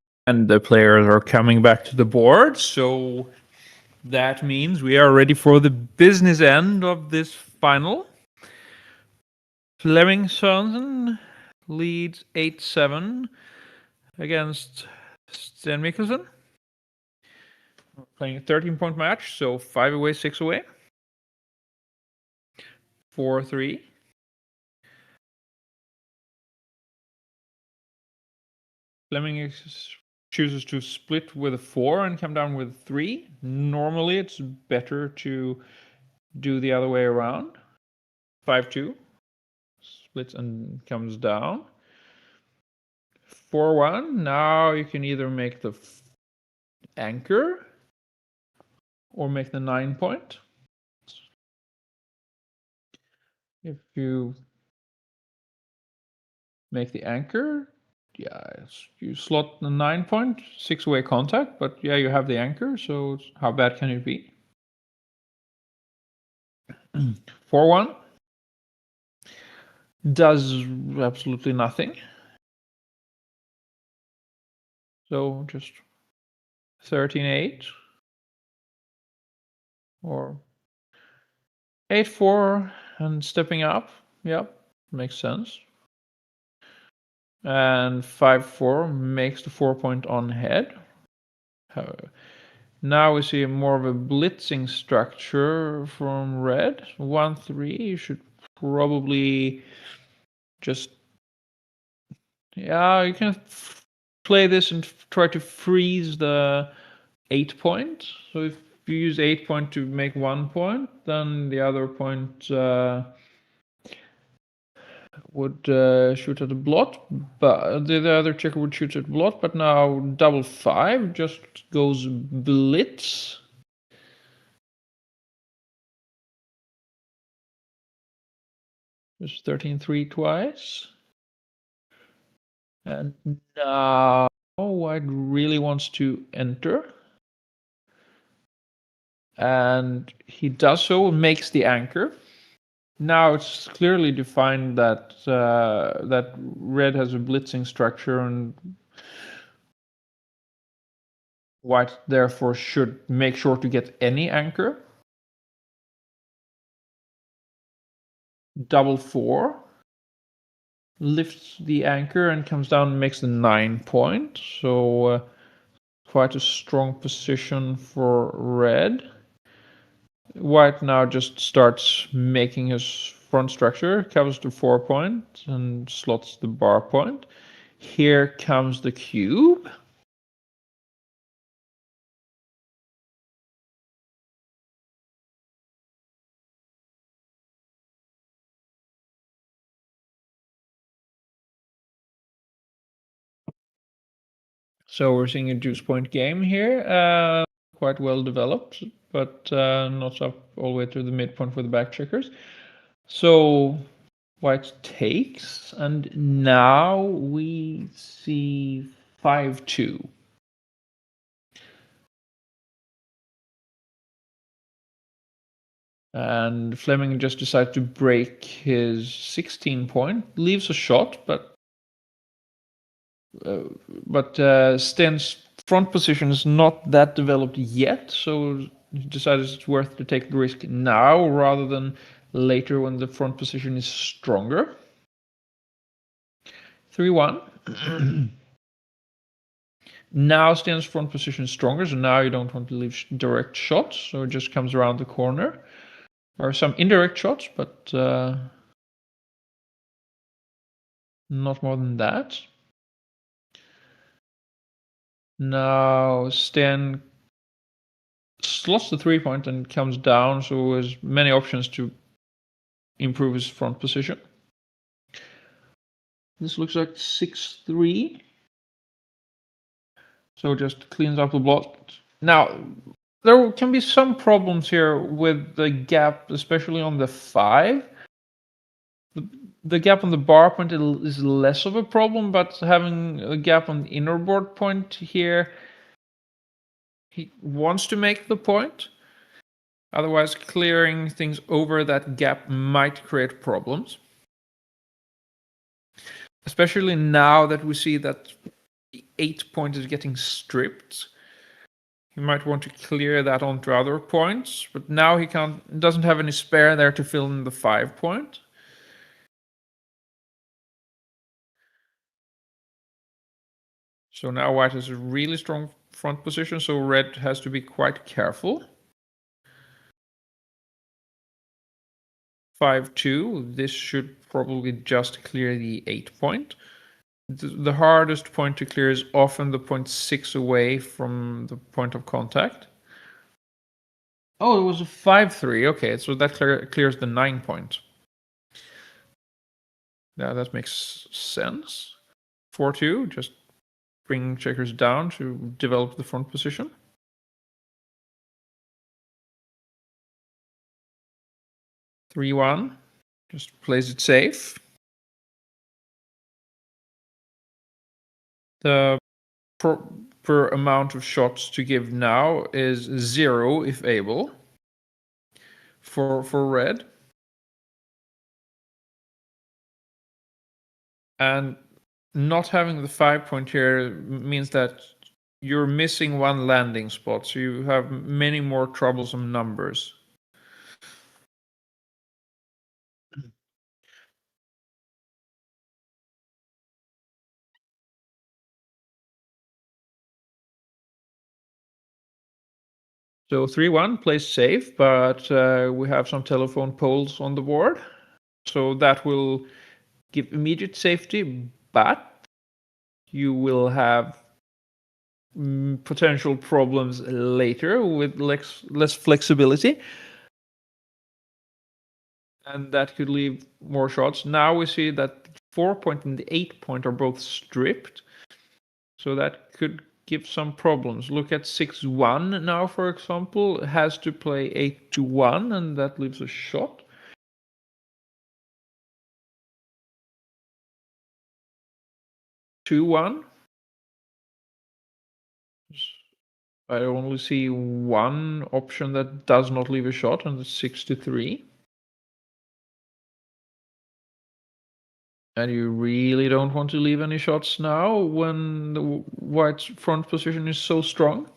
the players are coming back to the board, so that means we are ready for the business end of this final. Flemming Sørensen leads 8-7 against Sten Mikkelsen. Playing a 13-point match, so 5 away, 6 away. 4-3. Flemming chooses to split with a 4 and come down with 3. Normally, it's better to do the other way around. 5-2. Splits and comes down. 4-1. Now you can either make the anchor or make the 9-point. If you make the anchor, yeah, you slot the 9-point, 6-way contact, but yeah, you have the anchor, so how bad can it be? 4-1 does absolutely nothing. So just 13-8 or 8-4 and stepping up. Yep, makes sense. And 5-4 makes the 4-point on head. Now we see more of a blitzing structure from red. 1-3, you should probably just, yeah, you can play this and try to freeze the 8-point. So if you use 8-point to make 1 point, then the other point would shoot at the blot, but the other checker would shoot at blot, but now 5-5 just goes blitz. Just 13-3 twice. And now white really wants to enter. And he does so, makes the anchor. Now it's clearly defined that that red has a blitzing structure, and white therefore should make sure to get any anchor. 4-4 lifts the anchor and comes down and makes the 9-point. So quite a strong position for red. White now just starts making his front structure, covers the 4-point and slots the bar point. Here comes the cube. So we're seeing a juice point game here, quite well developed, but not up all the way to the midpoint for the back checkers. So white takes, and now we see 5-2. And Flemming just decided to break his 16-point, leaves a shot, but Sten's front position is not that developed yet, so he decided it's worth to take the risk now rather than later when the front position is stronger. 3-1. Now Sten's front position is stronger, so now you don't want to leave direct shots, so it just comes around the corner. There are some indirect shots, but not more than that. Now Sten slots the 3-point and comes down, so has many options to improve his front position. This looks like 6-3. So just cleans up the blot. Now, there can be some problems here with the gap, especially on the 5. The gap on the bar point is less of a problem, but having a gap on the inner board point here, he wants to make the point. Otherwise, clearing things over that gap might create problems. Especially now that we see that 8 point is getting stripped. He might want to clear that onto other points, but now he doesn't have any spare there to fill in the 5 point. So now white has a really strong front position, so red has to be quite careful. 5-2, this should probably just clear the 8 point. The hardest point to clear is often the point 6 away from the point of contact. Oh, it was a 5-3. Okay, so that clears the 9 point. Yeah, that makes sense. 4-2, just bring checkers down to develop the front position. 3-1, just plays it safe. The per amount of shots to give now is 0 if able for red. And not having the 5 point here means that you're missing one landing spot, so you have many more troublesome numbers. So 3-1 plays safe, but we have some telephone poles on the board. So that will give immediate safety, but you will have potential problems later with less flexibility. And that could leave more shots. Now we see that 4 point and the 8 point are both stripped. So that could give some problems. Look at 6-1 now, for example. It has to play 8-1, and that leaves a shot. Two-one. I only see one option that does not leave a shot, and it's 6-3. And you really don't want to leave any shots now when the white's front position is so strong.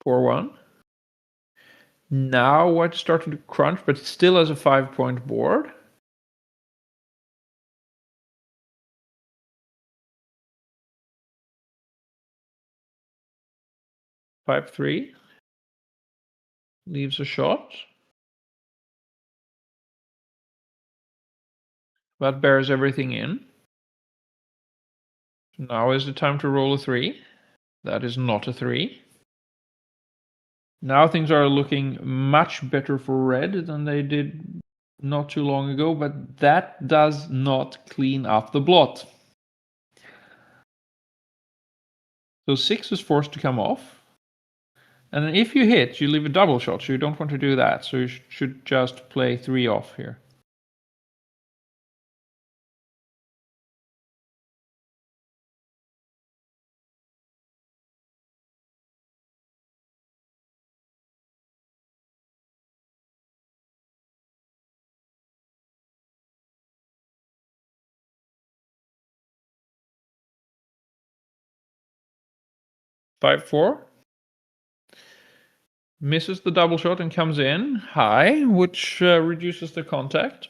4-1. Now white's starting to crunch, but it still has a 5 point board. Five three leaves a shot. That bears everything in. Now is the time to roll a 3. That is not a 3. Now things are looking much better for red than they did not too long ago, but that does not clean up the blot. So 6 is forced to come off. And if you hit, you leave a double shot, so you don't want to do that. So you should just play 3 off here. Five four. Misses the double shot and comes in high, which reduces the contact.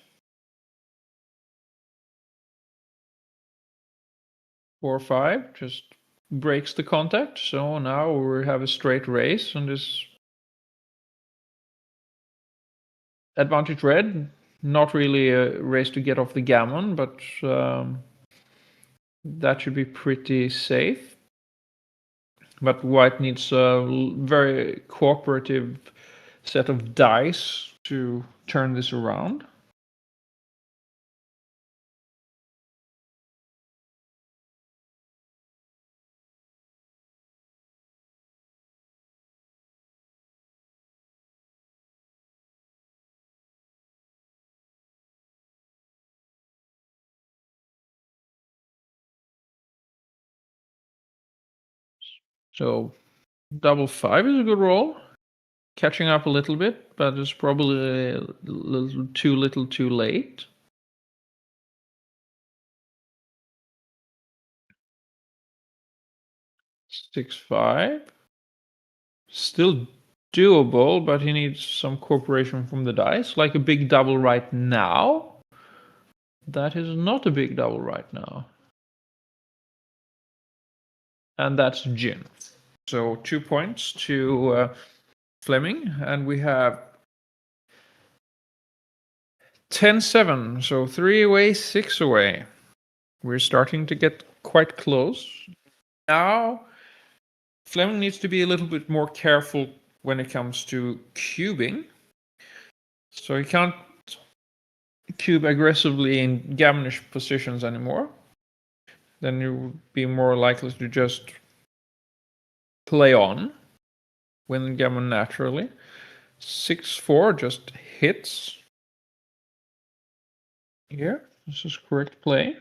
4-5 just breaks the contact. So now we have a straight race on this advantage red. Not really a race to get off the gammon, but that should be pretty safe. But white needs a very cooperative set of dice to turn this around. So double 5 is a good roll. Catching up a little bit, but it's probably a little too too late. 6-5. Still doable, but he needs some cooperation from the dice, like a big double right now. That is not a big double right now. And that's Jim. So 2 points to Fleming, and we have 10-7, so 3 away, 6 away. We're starting to get quite close. Now, Fleming needs to be a little bit more careful when it comes to cubing. So he can't cube aggressively in gammonish positions anymore. Then you would be more likely to just play on, win gammon naturally. 6-4 just hits. Here, this is correct play.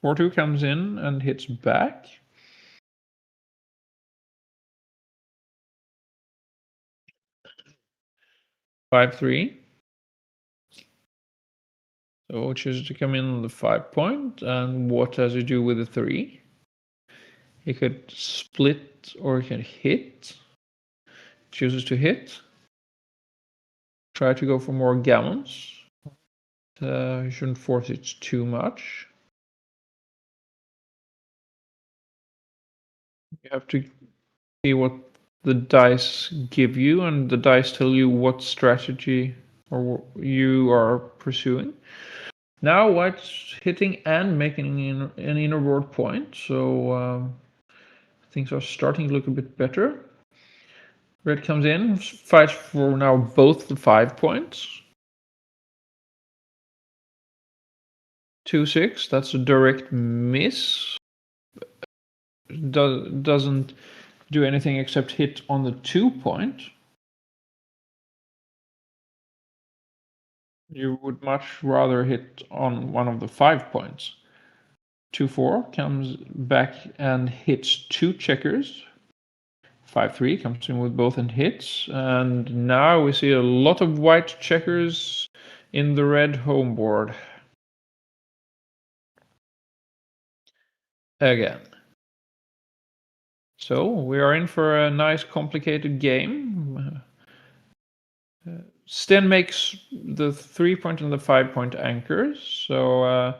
4-2 comes in and hits back. Five, 3. So chooses to come in on the 5 point, and what does he do with the 3? He could split or he can hit. Chooses to hit. Try to go for more gammons. You shouldn't force it too much. You have to see what the dice give you, and the dice tell you what strategy or you are pursuing. Now white's hitting and making an inner board point, so things are starting to look a bit better. Red comes in, fights for now both the 5 points. 2-6, that's a direct miss. Doesn't do anything except hit on the 2 point. You would much rather hit on one of the 5 points. 2-4 comes back and hits 2 checkers. 5-3 comes in with both and hits. And now we see a lot of white checkers in the red home board. Again. So we are in for a nice complicated game. Sten makes the 3 point and the 5 point anchors, so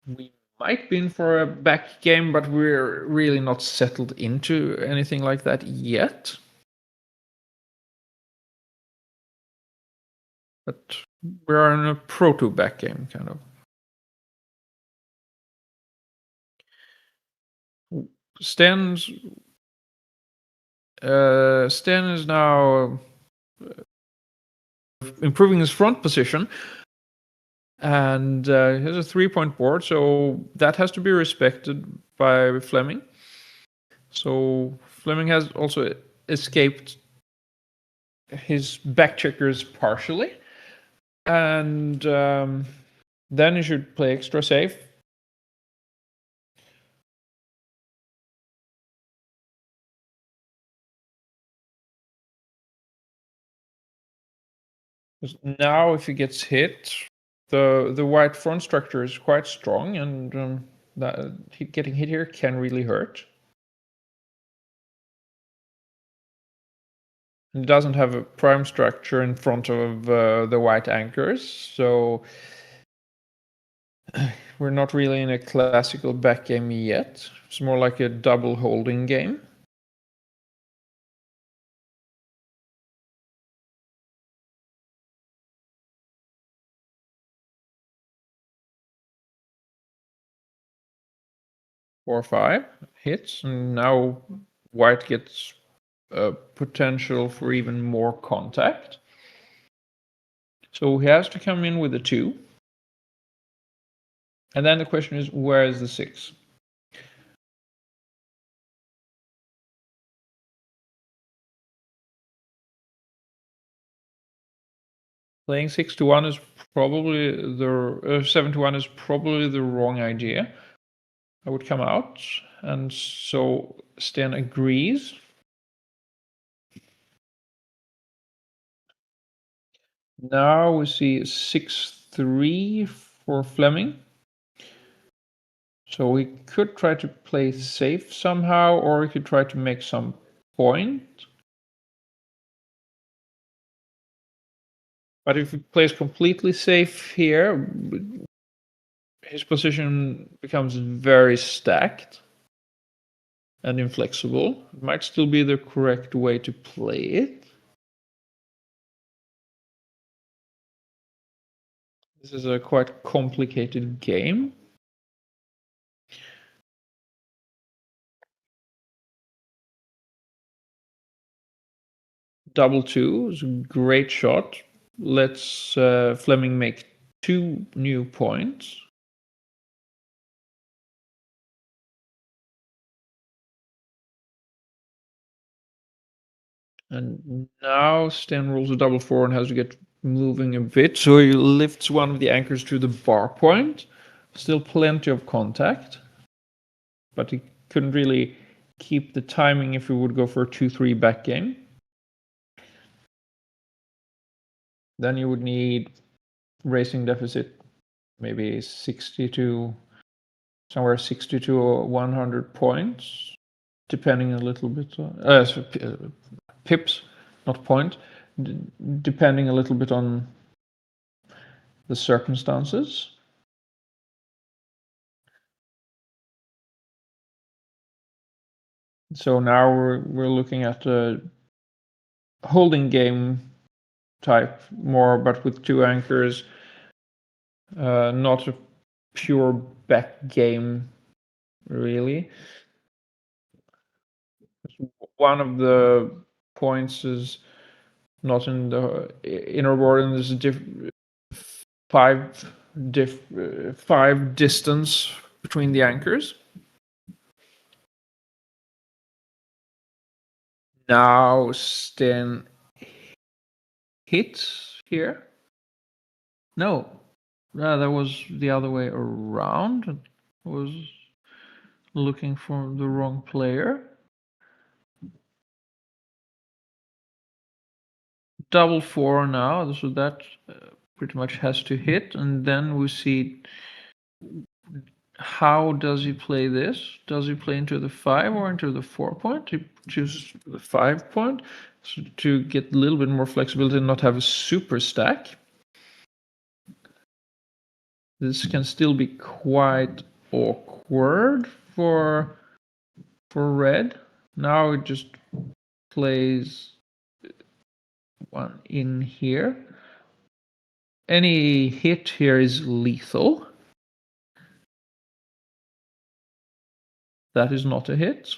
we might be in for a back game, but we're really not settled into anything like that yet. But we are in a proto back game, kind of. Sten is now improving his front position, and he has a 3 point board, so that has to be respected by Fleming. So Fleming has also escaped his back checkers partially, and then he should play extra safe. Now, if he gets hit, the white front structure is quite strong, and getting hit here can really hurt. It doesn't have a prime structure in front of the white anchors, so we're not really in a classical back game yet. It's more like a double holding game. Four, 5 hits, and now white gets potential for even more contact. So he has to come in with a 2. And then the question is, where is the 6? Playing 6-1 is probably 7-1 is probably the wrong idea. I would come out, and so Sten agrees. Now we see 6-3 for Fleming. So we could try to play safe somehow, or we could try to make some point. But if he plays completely safe here, his position becomes very stacked and inflexible. It might still be the correct way to play it. This is a quite complicated game. Double two is a great shot. Let's Fleming make 2 new points. And now Sten rolls a double 4 and has to get moving a bit. So he lifts one of the anchors to the bar point. Still plenty of contact. But he couldn't really keep the timing if he would go for a 2-3 back game. Then you would need racing deficit maybe 60 to somewhere 60 to 100 points, depending a little bit on pips, not point, depending a little bit on the circumstances. So now we're looking at a holding game type more, but with 2 anchors, not a pure back game really. One of the points is not in the inner board, and there's a five distance between the anchors. Now Sten hits here. No, that was the other way around. I was looking for the wrong player. Double 4 now, so that pretty much has to hit, and then we see how does he play this? Does he play into the 5 or into the 4 point? He chooses the 5 point so to get a little bit more flexibility and not have a super stack. This can still be quite awkward for red. Now it just plays one in here. Any hit here is lethal. That is not a hit.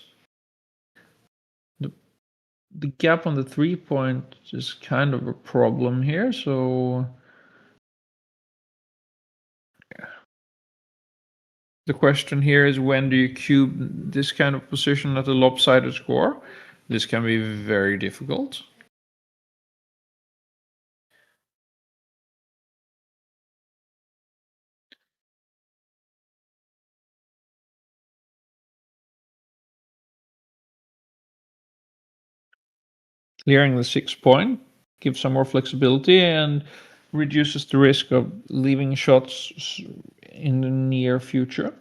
The gap on the 3 point is kind of a problem here, so the question here is, when do you cube this kind of position at a lopsided score? This can be very difficult. Clearing the 6 point gives some more flexibility and reduces the risk of leaving shots in the near future.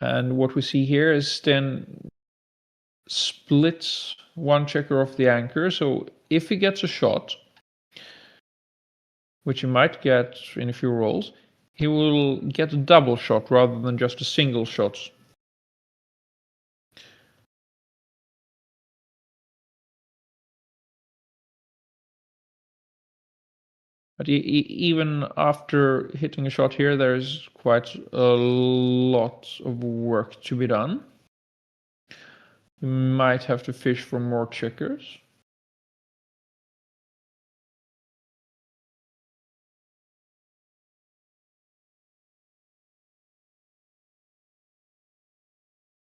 And what we see here is then splits one checker off the anchor. So if he gets a shot, which he might get in a few rolls, he will get a double shot rather than just a single shot. But even after hitting a shot here, there's quite a lot of work to be done. You might have to fish for more checkers.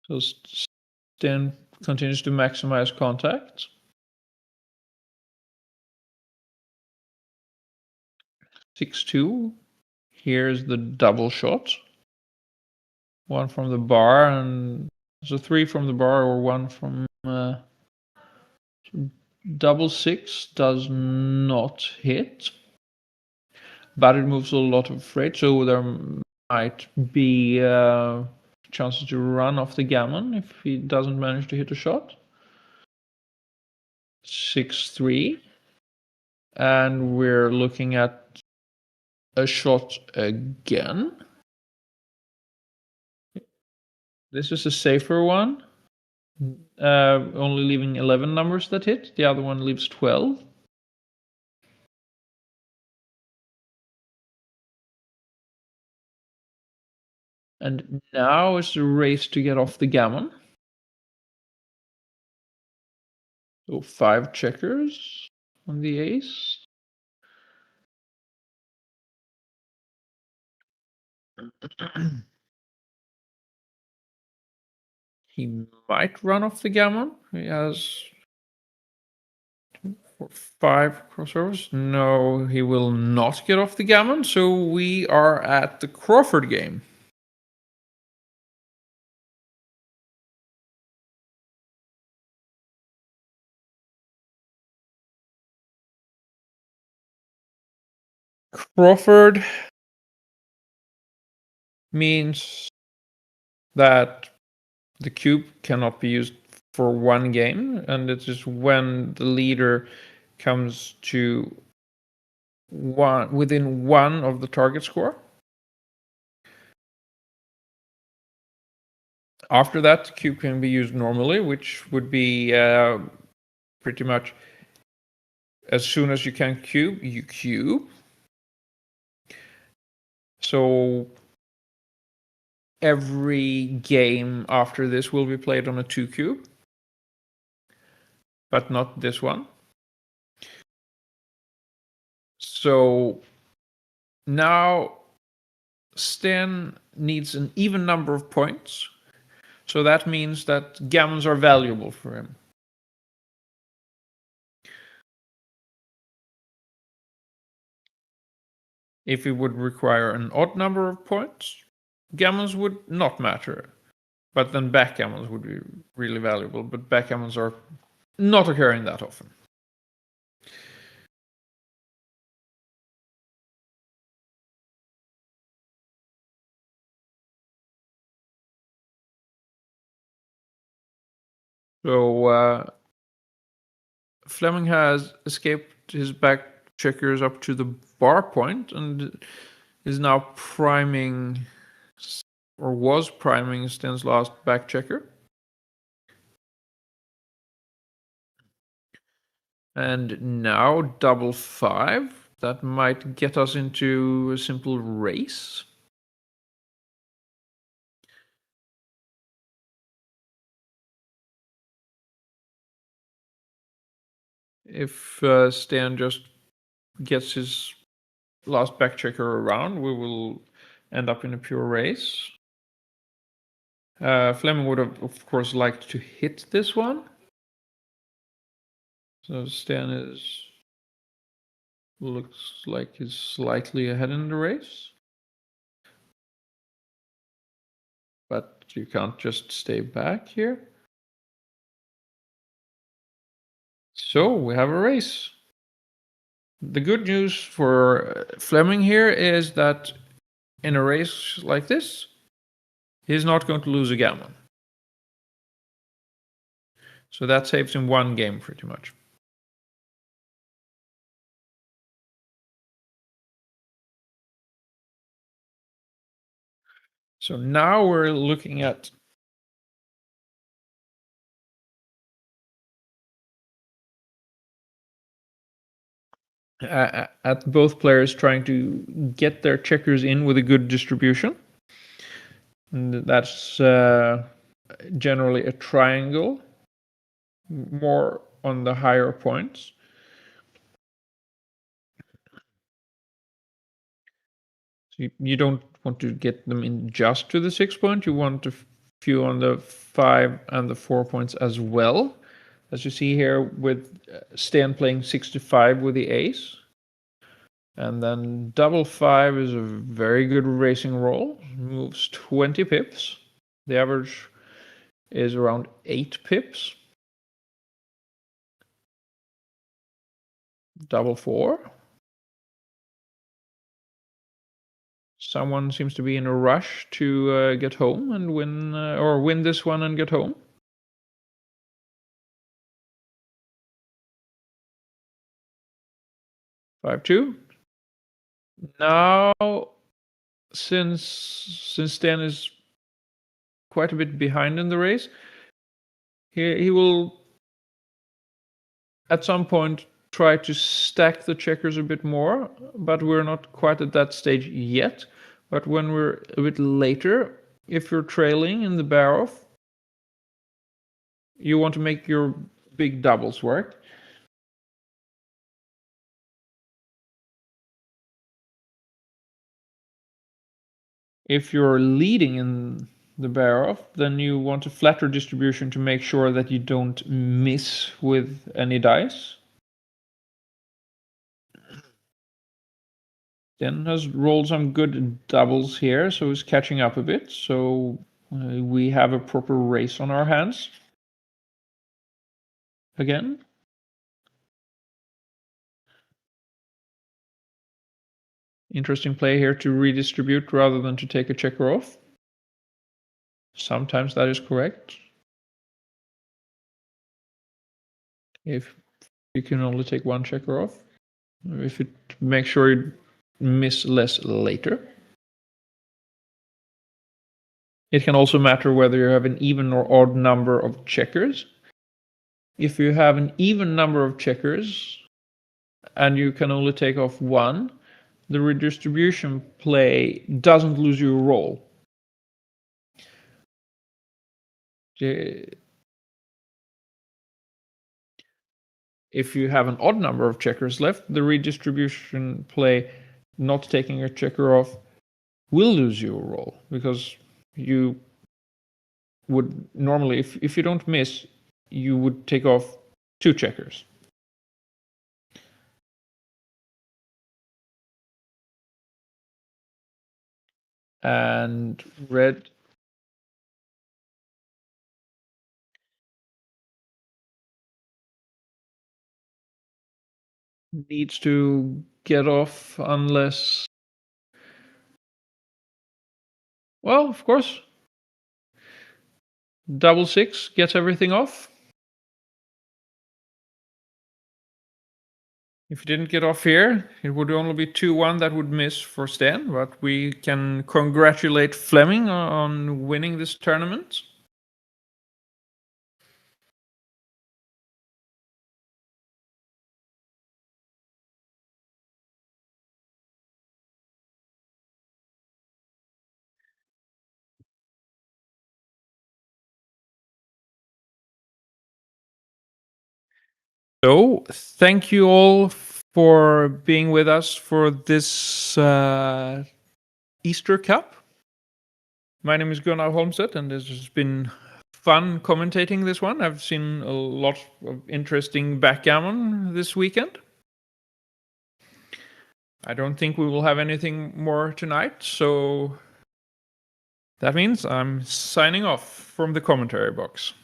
So Sten continues to maximize contact. 6-2. Here's the double shot. one from the bar, and so 3 from the bar or 1 from double 6 does not hit, but it moves a lot of freight, so there might be chances to run off the gammon if he doesn't manage to hit a shot. 6-3, and we're looking at a shot again. This is a safer one, only leaving 11 numbers that hit. The other one leaves 12. And now is the race to get off the gammon. So 5 checkers on the ace. He might run off the gammon. He has 5 crossovers. No, he will not get off the gammon. So we are at the Crawford game. Crawford means that the cube cannot be used for one game, and it is when the leader comes to within 1 of the target score. After that, the cube can be used normally, which would be pretty much as soon as you can cube, you cube. So every game after this will be played on a 2 cube, but not this one. So now Stan needs an even number of points. So that means that gammons are valuable for him. If it would require an odd number of points, gammons would not matter. But then backgammons would be really valuable. But backgammons are not occurring that often. So Fleming has escaped his back checkers up to the bar point and is now priming, or was priming, Stan's last back checker. And now double 5. That might get us into a simple race. If Stan just gets his last back checker around, we will end up in a pure race. Fleming would have, of course, liked to hit this one. So Stan looks like he's slightly ahead in the race. But you can't just stay back here. So we have a race. The good news for Fleming here is that in a race like this, he's not going to lose a gammon. So that saves him 1 game pretty much. So now we're looking at both players trying to get their checkers in with a good distribution. And that's generally a triangle, more on the higher points. So you don't want to get them in just to the 6 point. You want a few on the 5 and the 4 points as well. As you see here with Stan playing 65 with the ace. And then double 5 is a very good racing roll. Moves 20 pips. The average is around 8 pips. Double 4. Someone seems to be in a rush to get home and win, or win this one and get home. Five two. Now, since Dan is quite a bit behind in the race, he will at some point try to stack the checkers a bit more, but we're not quite at that stage yet. But when we're a bit later, if you're trailing in the bear-off, you want to make your big doubles work. If you're leading in the bear-off, then you want a flatter distribution to make sure that you don't miss with any dice. Dan has rolled some good doubles here, so he's catching up a bit. So we have a proper race on our hands. Again. Interesting play here to redistribute rather than to take a checker off. Sometimes that is correct. If you can only take one checker off. If it makes sure you miss less later. It can also matter whether you have an even or odd number of checkers. If you have an even number of checkers and you can only take off one, the redistribution play doesn't lose your roll. If you have an odd number of checkers left, the redistribution play, not taking a checker off, will lose your roll, because you would normally, if you don't miss, you would take off 2 checkers. And red needs to get off unless, well, of course, double 6 gets everything off. If you didn't get off here, it would only be 2-1 that would miss for Stan, but we can congratulate Fleming on winning this tournament. So, thank you all for being with us for this Easter Cup. My name is Gunnar Holmstedt, and this has been fun commentating this one. I've seen a lot of interesting backgammon this weekend. I don't think we will have anything more tonight, so that means I'm signing off from the commentary box.